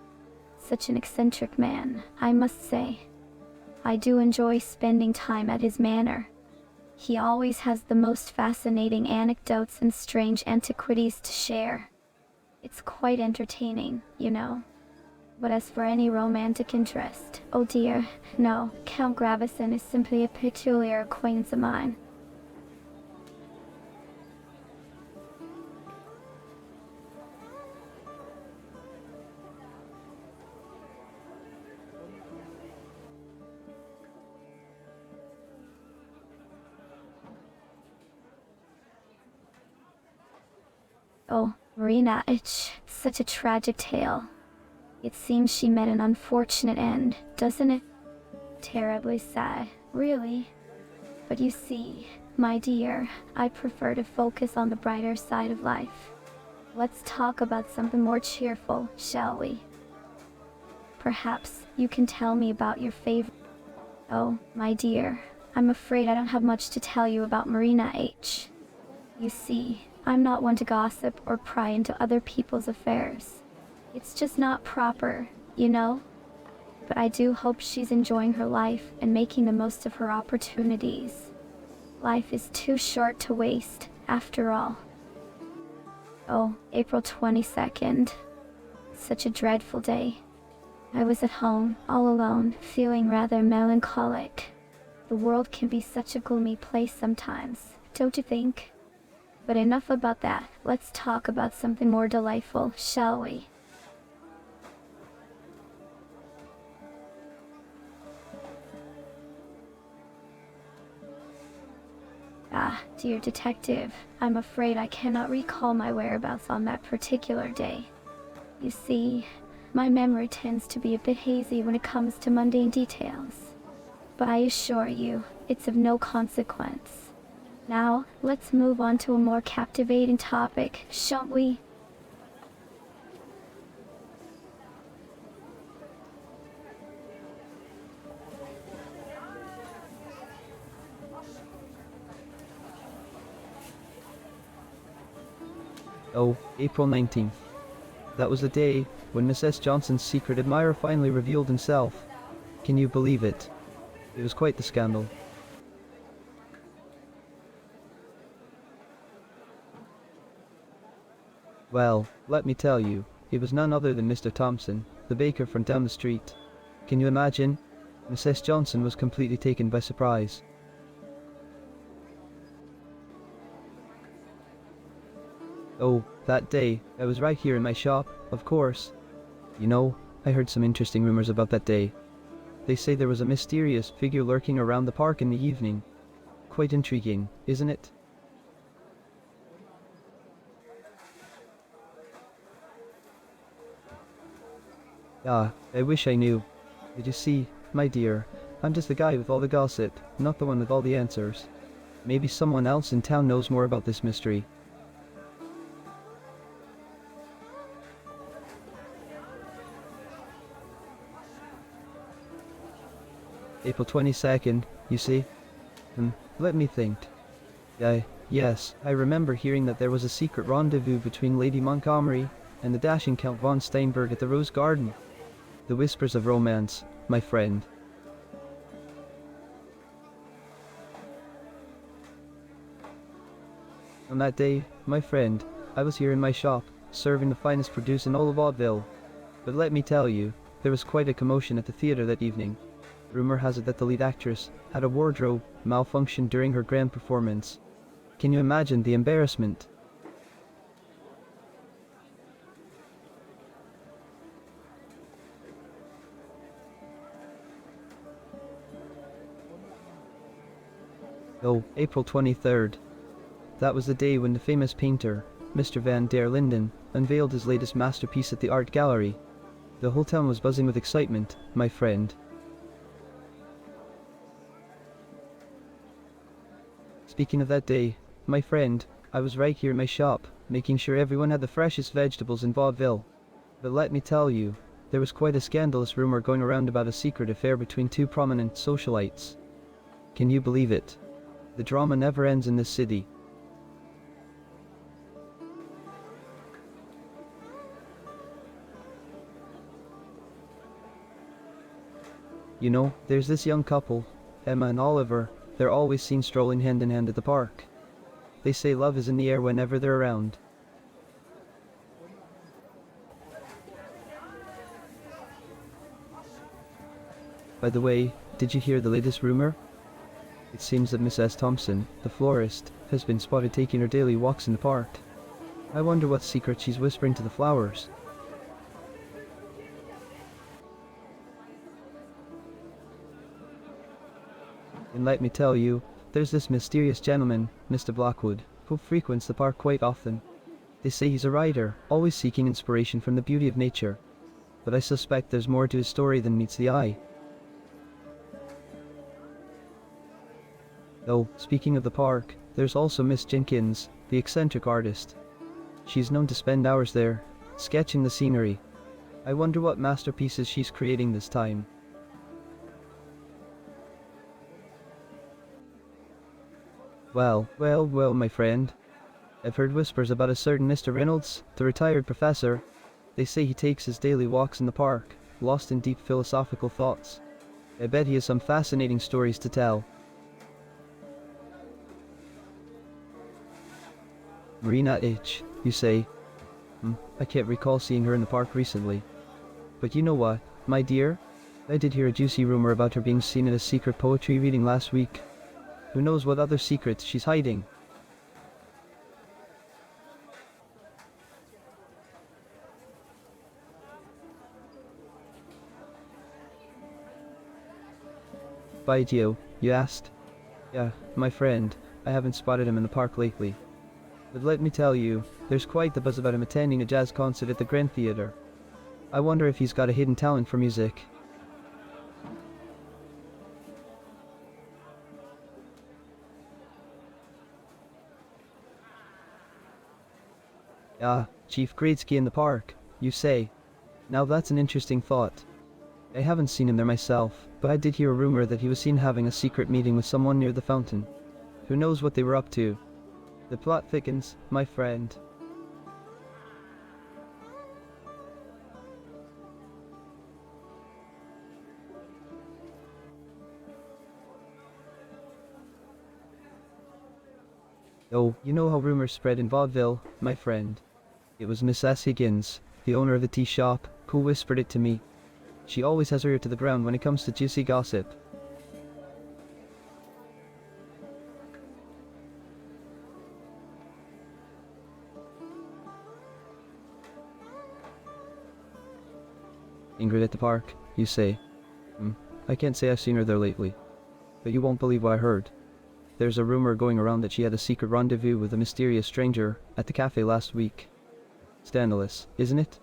Such an eccentric man, I must say. I do enjoy spending time at his manor. He always has the most fascinating anecdotes and strange antiquities to share. It's quite entertaining, you know. But as for any romantic interest, oh dear, no, Count Gravesen is simply a peculiar acquaintance of mine. Oh, Marina, it's such a tragic tale. It seems she met an unfortunate end, doesn't it? Terribly sad, really. But you see, my dear, I prefer to focus on the brighter side of life. Let's talk about something more cheerful, shall we? Perhaps you can tell me about your favorite... Oh, my dear, I'm afraid I don't have much to tell you about Marina H. You see, I'm not one to gossip or pry into other people's affairs. It's just not proper, you know? But I do hope she's enjoying her life and making the most of her opportunities. Life is too short to waste, after all. Oh, April 22nd. Such a dreadful day. I was at home, all alone, feeling rather melancholic. The world can be such a gloomy place sometimes, don't you think? But enough about that. Let's talk about something more delightful, shall we? Ah, dear detective, I'm afraid I cannot recall my whereabouts on that particular day. You see, my memory tends to be a bit hazy when it comes to mundane details. But I assure you, it's of no consequence. Now, let's move on to a more captivating topic, shall we? Oh, April 19th. That was the day when Miss S. Johnson's secret admirer finally revealed himself. Can you believe it? It was quite the scandal. Well, let me tell you, it was none other than Mr. Thompson, the baker from down the street. Can you imagine? Miss S. Johnson was completely taken by surprise. Oh, that day, I was right here in my shop, of course. You know, I heard some interesting rumors about that day. They say there was a mysterious figure lurking around the park in the evening. Quite intriguing, isn't it? Ah, I wish I knew. Did you see, my dear, I'm just the guy with all the gossip, not the one with all the answers. Maybe someone else in town knows more about this mystery. April 22nd, you see? Let me think. Yes, I remember hearing that there was a secret rendezvous between Lady Montgomery and the dashing Count von Steinberg at the Rose Garden. The whispers of romance, my friend. On that day, my friend, I was here in my shop, serving the finest produce in all of Vaudeville. But let me tell you, there was quite a commotion at the theater that evening. Rumor has it that the lead actress had a wardrobe malfunction during her grand performance. Can you imagine the embarrassment? Oh, April 23rd. That was the day when the famous painter, Mr. van der Linden, unveiled his latest masterpiece at the art gallery. The whole town was buzzing with excitement, my friend. Speaking of that day, my friend, I was right here in my shop, making sure everyone had the freshest vegetables in Vaudeville. But let me tell you, there was quite a scandalous rumor going around about a secret affair between two prominent socialites. Can you believe it? The drama never ends in this city. You know, there's this young couple, Emma and Oliver. They're always seen strolling hand in hand at the park. They say love is in the air whenever they're around. By the way, did you hear the latest rumor? It seems that Miss S. Thompson, the florist, has been spotted taking her daily walks in the park. I wonder what secret she's whispering to the flowers. And let me tell you, there's this mysterious gentleman, Mr. Blackwood, who frequents the park quite often. They say he's a writer, always seeking inspiration from the beauty of nature. But I suspect there's more to his story than meets the eye. Oh, speaking of the park, there's also Miss Jenkins, the eccentric artist. She's known to spend hours there, sketching the scenery. I wonder what masterpieces she's creating this time. Well, my friend. I've heard whispers about a certain Mr. Reynolds, the retired professor. They say he takes his daily walks in the park, lost in deep philosophical thoughts. I bet he has some fascinating stories to tell. Marina H., you say? I can't recall seeing her in the park recently. But you know what, my dear? I did hear a juicy rumor about her being seen at a secret poetry reading last week. Who knows what other secrets she's hiding? By Gio, you asked? Yeah, my friend, I haven't spotted him in the park lately. But let me tell you, there's quite the buzz about him attending a jazz concert at the Grand Theatre. I wonder if he's got a hidden talent for music. Ah, Chief Gretzky in the park, you say? Now that's an interesting thought. I haven't seen him there myself, but I did hear a rumor that he was seen having a secret meeting with someone near the fountain. Who knows what they were up to? The plot thickens, my friend. Oh, you know how rumors spread in Vaudeville, my friend. It was Miss S. Higgins, the owner of the tea shop, who whispered it to me. She always has her ear to the ground when it comes to juicy gossip. Ingrid at the park, you say? I can't say I've seen her there lately. But you won't believe what I heard. There's a rumor going around that she had a secret rendezvous with a mysterious stranger at the cafe last week. Scandalous, isn't it?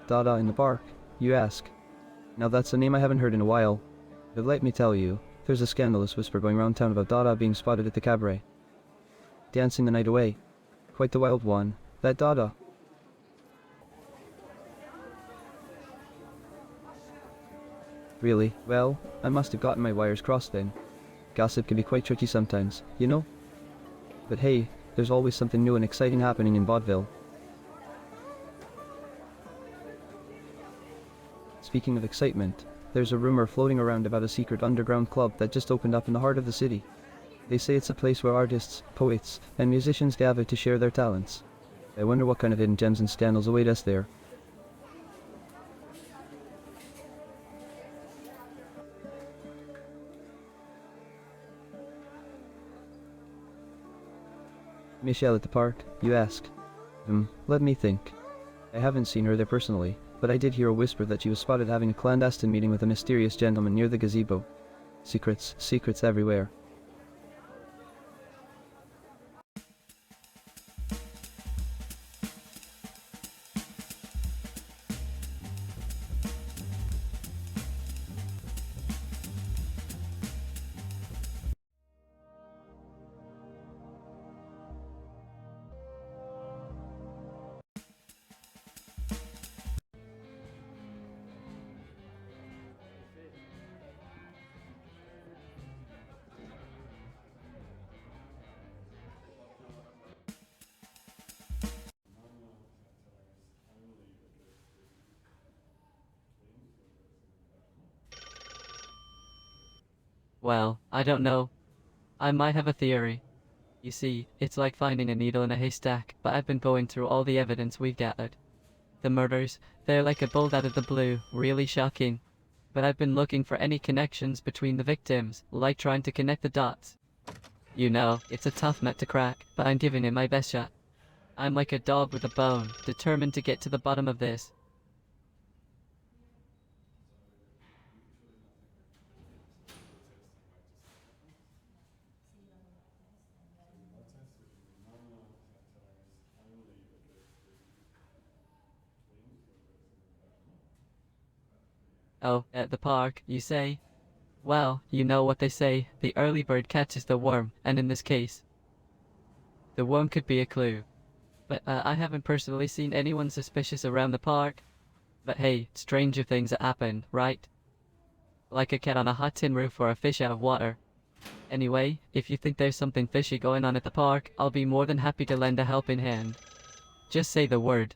Dada in the park, you ask? Now that's a name I haven't heard in a while. But let me tell you, there's a scandalous whisper going around town about Dada being spotted at the cabaret. Dancing the night away. Quite the wild one, that Dada. Really? Well, I must have gotten my wires crossed then. Gossip can be quite tricky sometimes, you know? But hey, there's always something new and exciting happening in Vaudeville. Speaking of excitement, there's a rumor floating around about a secret underground club that just opened up in the heart of the city. They say it's a place where artists, poets, and musicians gather to share their talents. I wonder what kind of hidden gems and scandals await us there. Michelle at the park, you ask? Let me think. I haven't seen her there personally, but I did hear a whisper that she was spotted having a clandestine meeting with a mysterious gentleman near the gazebo. Secrets, secrets everywhere. Well, I don't know. I might have a theory. You see, it's like finding a needle in a haystack, but I've been going through all the evidence we've gathered. The murders, they're like a bolt out of the blue, really shocking. But I've been looking for any connections between the victims, like trying to connect the dots. You know, it's a tough nut to crack, but I'm giving it my best shot. I'm like a dog with a bone, determined to get to the bottom of this. Oh, at the park, you say? Well, you know what they say, the early bird catches the worm, and in this case, the worm could be a clue. But I haven't personally seen anyone suspicious around the park. But hey, stranger things have happened, right? Like a cat on a hot tin roof or a fish out of water. Anyway, if you think there's something fishy going on at the park, I'll be more than happy to lend a helping hand. Just say the word.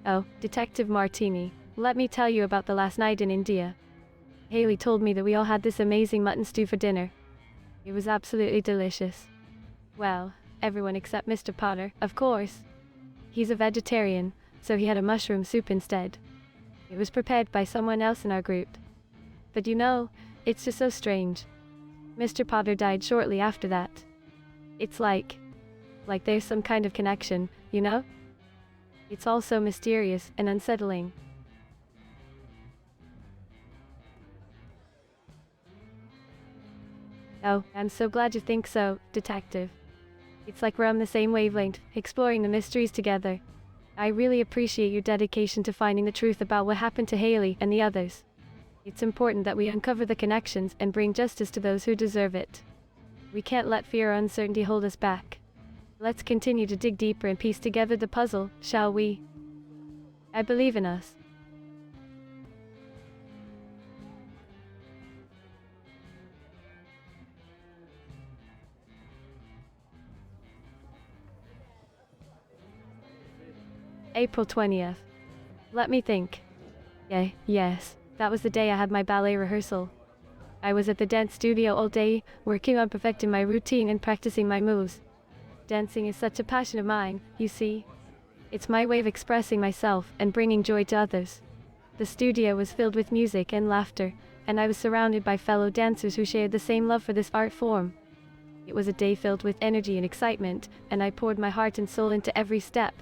Oh, Detective Martini, let me tell you about the last night in India. Haley told me that we all had this amazing mutton stew for dinner. It was absolutely delicious. Well, everyone except Mr. Potter, of course. He's a vegetarian, so he had a mushroom soup instead. It was prepared by someone else in our group. But you know, it's just so strange. Mr. Potter died shortly after that. It's like there's some kind of connection, you know? It's all so mysterious and unsettling. Oh, I'm so glad you think so, Detective. It's like we're on the same wavelength, exploring the mysteries together. I really appreciate your dedication to finding the truth about what happened to Haley and the others. It's important that we uncover the connections and bring justice to those who deserve it. We can't let fear or uncertainty hold us back. Let's continue to dig deeper and piece together the puzzle, shall we? I believe in us. April 20th. Let me think. Yes, that was the day I had my ballet rehearsal. I was at the dance studio all day, working on perfecting my routine and practicing my moves. Dancing is such a passion of mine, you see. It's my way of expressing myself and bringing joy to others. The studio was filled with music and laughter, and I was surrounded by fellow dancers who shared the same love for this art form. It was a day filled with energy and excitement, and I poured my heart and soul into every step.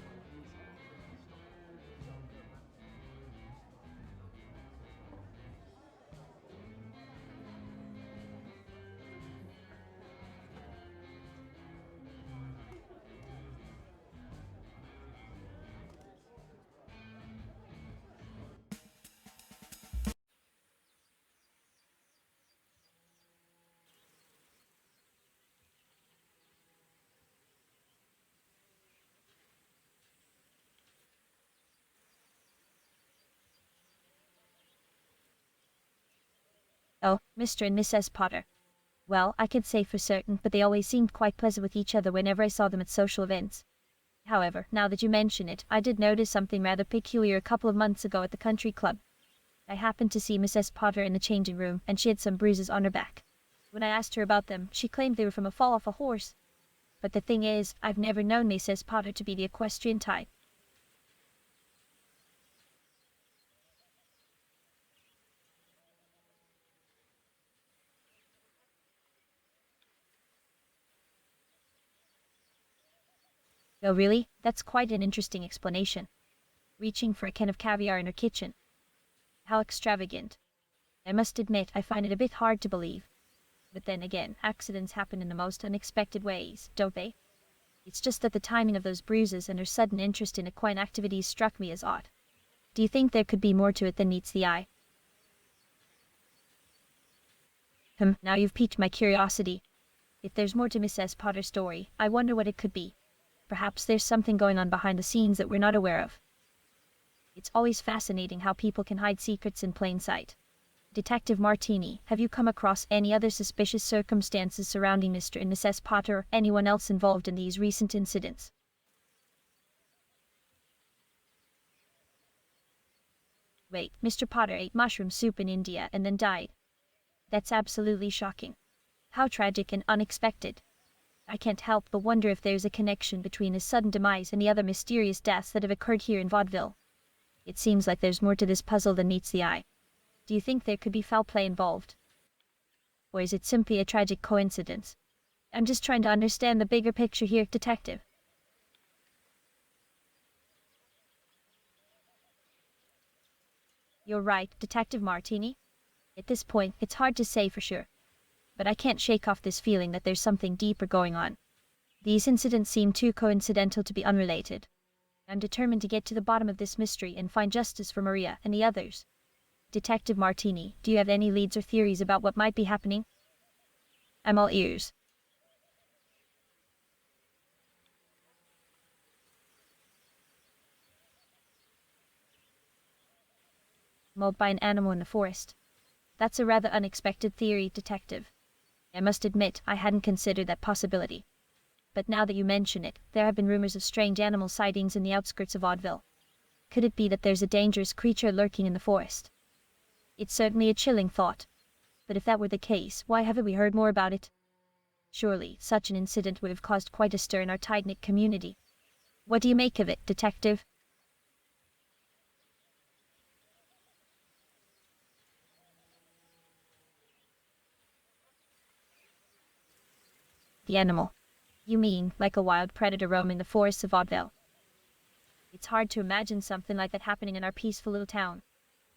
Oh, Mr. and Mrs. Potter. Well, I can't say for certain, but they always seemed quite pleasant with each other whenever I saw them at social events. However, now that you mention it, I did notice something rather peculiar a couple of months ago at the country club. I happened to see Mrs. Potter in the changing room, and she had some bruises on her back. When I asked her about them, she claimed they were from a fall off a horse. But the thing is, I've never known Mrs. Potter to be the equestrian type. Oh really? That's quite an interesting explanation. Reaching for a can of caviar in her kitchen. How extravagant. I must admit I find it a bit hard to believe. But then again, accidents happen in the most unexpected ways, don't they? It's just that the timing of those bruises and her sudden interest in equine activities struck me as odd. Do you think there could be more to it than meets the eye? Now you've piqued my curiosity. If there's more to Mrs. Potter's story, I wonder what it could be. Perhaps there's something going on behind the scenes that we're not aware of. It's always fascinating how people can hide secrets in plain sight. Detective Martini, have you come across any other suspicious circumstances surrounding Mr. and Mrs. Potter or anyone else involved in these recent incidents? Wait, Mr. Potter ate mushroom soup in India and then died. That's absolutely shocking. How tragic and unexpected. I can't help but wonder if there's a connection between his sudden demise and the other mysterious deaths that have occurred here in Vaudeville. It seems like there's more to this puzzle than meets the eye. Do you think there could be foul play involved? Or is it simply a tragic coincidence? I'm just trying to understand the bigger picture here, Detective. You're right, Detective Martini. At this point, it's hard to say for sure. But I can't shake off this feeling that there's something deeper going on. These incidents seem too coincidental to be unrelated. I'm determined to get to the bottom of this mystery and find justice for Maria and the others. Detective Martini, do you have any leads or theories about what might be happening? I'm all ears. Mauled by an animal in the forest. That's a rather unexpected theory, Detective. I must admit, I hadn't considered that possibility. But now that you mention it, there have been rumors of strange animal sightings in the outskirts of Vaudeville. Could it be that there's a dangerous creature lurking in the forest? It's certainly a chilling thought. But if that were the case, why haven't we heard more about it? Surely, such an incident would have caused quite a stir in our tight-knit community. What do you make of it, Detective? The animal. You mean, like a wild predator roaming the forests of Vaudeville? It's hard to imagine something like that happening in our peaceful little town.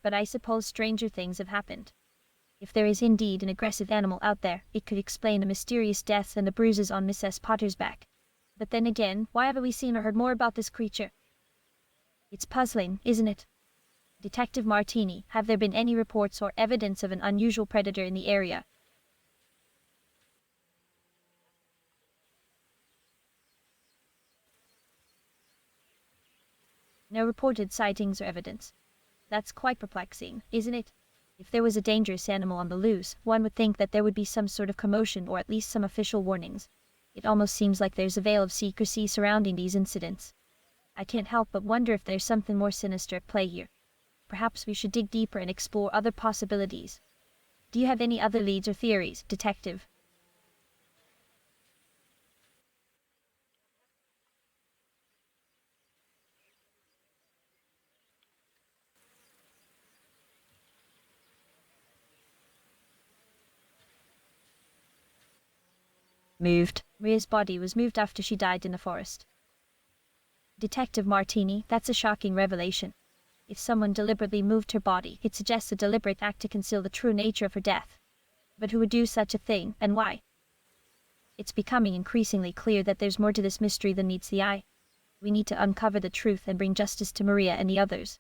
But I suppose stranger things have happened. If there is indeed an aggressive animal out there, it could explain the mysterious deaths and the bruises on Miss S. Potter's back. But then again, why haven't we seen or heard more about this creature? It's puzzling, isn't it? Detective Martini, have there been any reports or evidence of an unusual predator in the area? No reported sightings or evidence. That's quite perplexing, isn't it? If there was a dangerous animal on the loose, one would think that there would be some sort of commotion or at least some official warnings. It almost seems like there's a veil of secrecy surrounding these incidents. I can't help but wonder if there's something more sinister at play here. Perhaps we should dig deeper and explore other possibilities. Do you have any other leads or theories, Detective? Moved. Maria's body was moved after she died in the forest. Detective Martini, that's a shocking revelation. If someone deliberately moved her body, it suggests a deliberate act to conceal the true nature of her death. But who would do such a thing, and why? It's becoming increasingly clear that there's more to this mystery than meets the eye. We need to uncover the truth and bring justice to Maria and the others.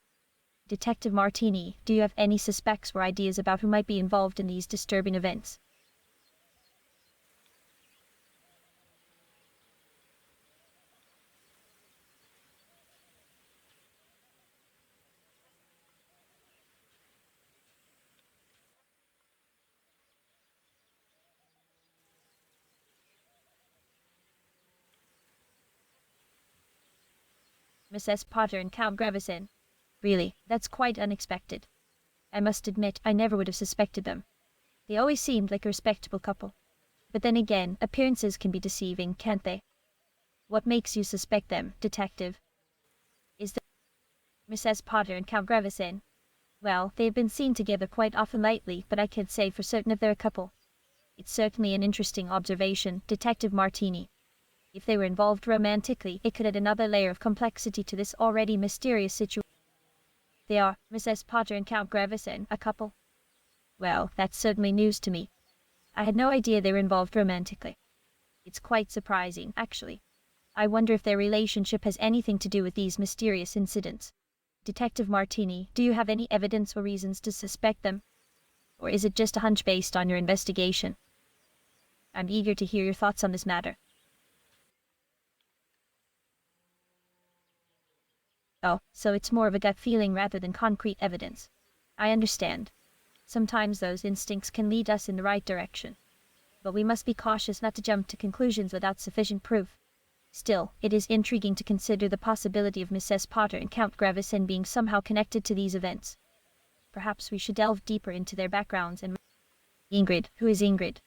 Detective Martini, do you have any suspects or ideas about who might be involved in these disturbing events? Mrs. Potter and Count Grevison. Really, that's quite unexpected. I must admit, I never would have suspected them. They always seemed like a respectable couple. But then again, appearances can be deceiving, can't they? What makes you suspect them, Detective? Is the Mrs. Potter and Count Grevison? Well, they've been seen together quite often lately, but I can't say for certain if they're a couple. It's certainly an interesting observation, Detective Martini. If they were involved romantically, it could add another layer of complexity to this already mysterious situation. They are, Mrs. Potter and Count Grevison, a couple? Well, that's certainly news to me. I had no idea they were involved romantically. It's quite surprising, actually. I wonder if their relationship has anything to do with these mysterious incidents. Detective Martini, do you have any evidence or reasons to suspect them? Or is it just a hunch based on your investigation? I'm eager to hear your thoughts on this matter. Oh, so it's more of a gut feeling rather than concrete evidence. I understand. Sometimes those instincts can lead us in the right direction. But we must be cautious not to jump to conclusions without sufficient proof. Still, it is intriguing to consider the possibility of Mrs. Potter and Count Grevison being somehow connected to these events. Perhaps we should delve deeper into their backgrounds and... Ingrid, who is Ingrid?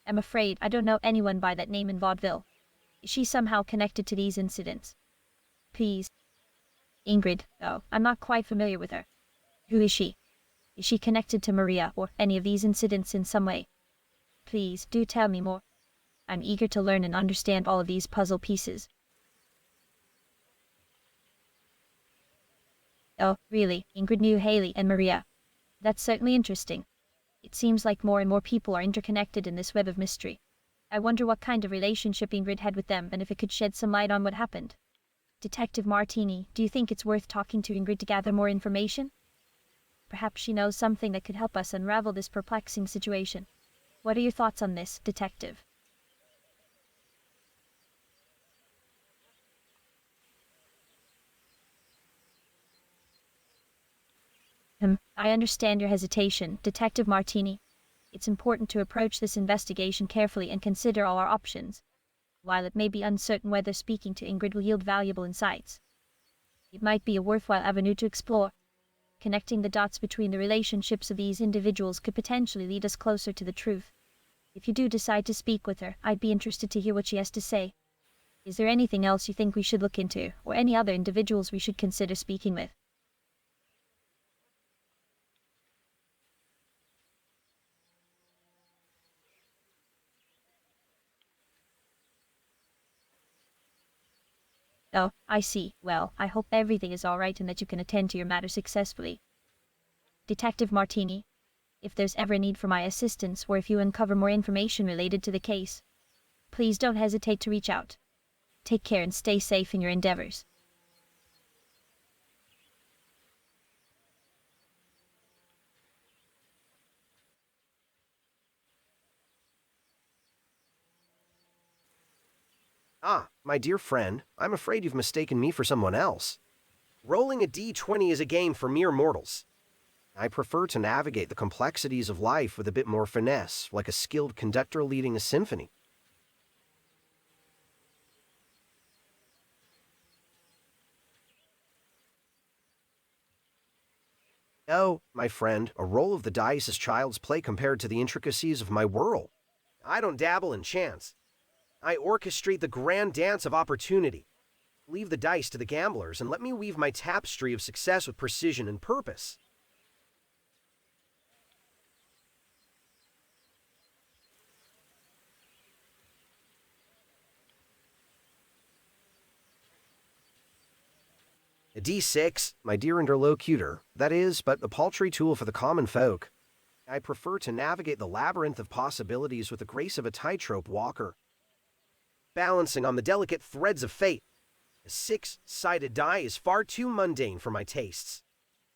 I'm afraid I don't know anyone by that name in Vaudeville. Is she somehow connected to these incidents? Please. Ingrid, oh, I'm not quite familiar with her. Who is she? Is she connected to Maria or any of these incidents in some way? Please, do tell me more. I'm eager to learn and understand all of these puzzle pieces. Oh, really? Ingrid knew Haley and Maria. That's certainly interesting. It seems like more and more people are interconnected in this web of mystery. I wonder what kind of relationship Ingrid had with them and if it could shed some light on what happened. Detective Martini, do you think it's worth talking to Ingrid to gather more information? Perhaps she knows something that could help us unravel this perplexing situation. What are your thoughts on this, Detective? I understand your hesitation, Detective Martini. It's important to approach this investigation carefully and consider all our options. While it may be uncertain whether speaking to Ingrid will yield valuable insights, it might be a worthwhile avenue to explore. Connecting the dots between the relationships of these individuals could potentially lead us closer to the truth. If you do decide to speak with her, I'd be interested to hear what she has to say. Is there anything else you think we should look into, or any other individuals we should consider speaking with? Oh, I see. Well, I hope everything is all right and that you can attend to your matter successfully. Detective Martini, if there's ever a need for my assistance or if you uncover more information related to the case, please don't hesitate to reach out. Take care and stay safe in your endeavors. Ah, my dear friend, I'm afraid you've mistaken me for someone else. Rolling a d20 is a game for mere mortals. I prefer to navigate the complexities of life with a bit more finesse, like a skilled conductor leading a symphony. Oh, my friend, a roll of the dice is child's play compared to the intricacies of my whirl. I don't dabble in chance. I orchestrate the grand dance of opportunity. Leave the dice to the gamblers and let me weave my tapestry of success with precision and purpose. A d6, my dear interlocutor, that is but a paltry tool for the common folk. I prefer to navigate the labyrinth of possibilities with the grace of a tightrope walker, balancing on the delicate threads of fate. A six-sided die is far too mundane for my tastes.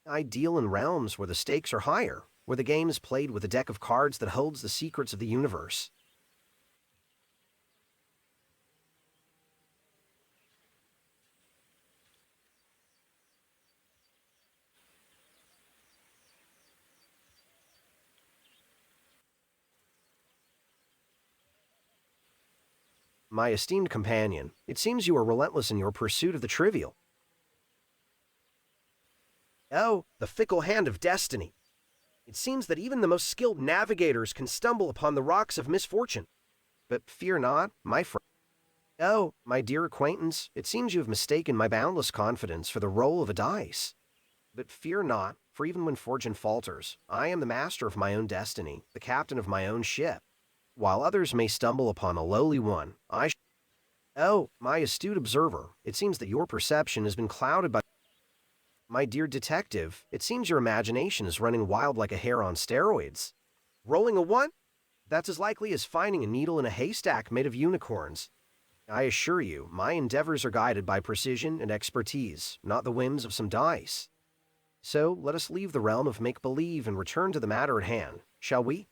I deal in realms where the stakes are higher, where the game is played with a deck of cards that holds the secrets of the universe. My esteemed companion, it seems you are relentless in your pursuit of the trivial. Oh, the fickle hand of destiny. It seems that even the most skilled navigators can stumble upon the rocks of misfortune. But fear not, my friend. Oh, my dear acquaintance, it seems you have mistaken my boundless confidence for the roll of a dice. But fear not, for even when fortune falters, I am the master of my own destiny, the captain of my own ship. While others may stumble upon a lowly one, Oh, my astute observer, it seems that your perception has been clouded by... My dear detective, it seems your imagination is running wild like a hare on steroids. Rolling a 1? That's as likely as finding a needle in a haystack made of unicorns. I assure you, my endeavors are guided by precision and expertise, not the whims of some dice. So let us leave the realm of make-believe and return to the matter at hand, shall we?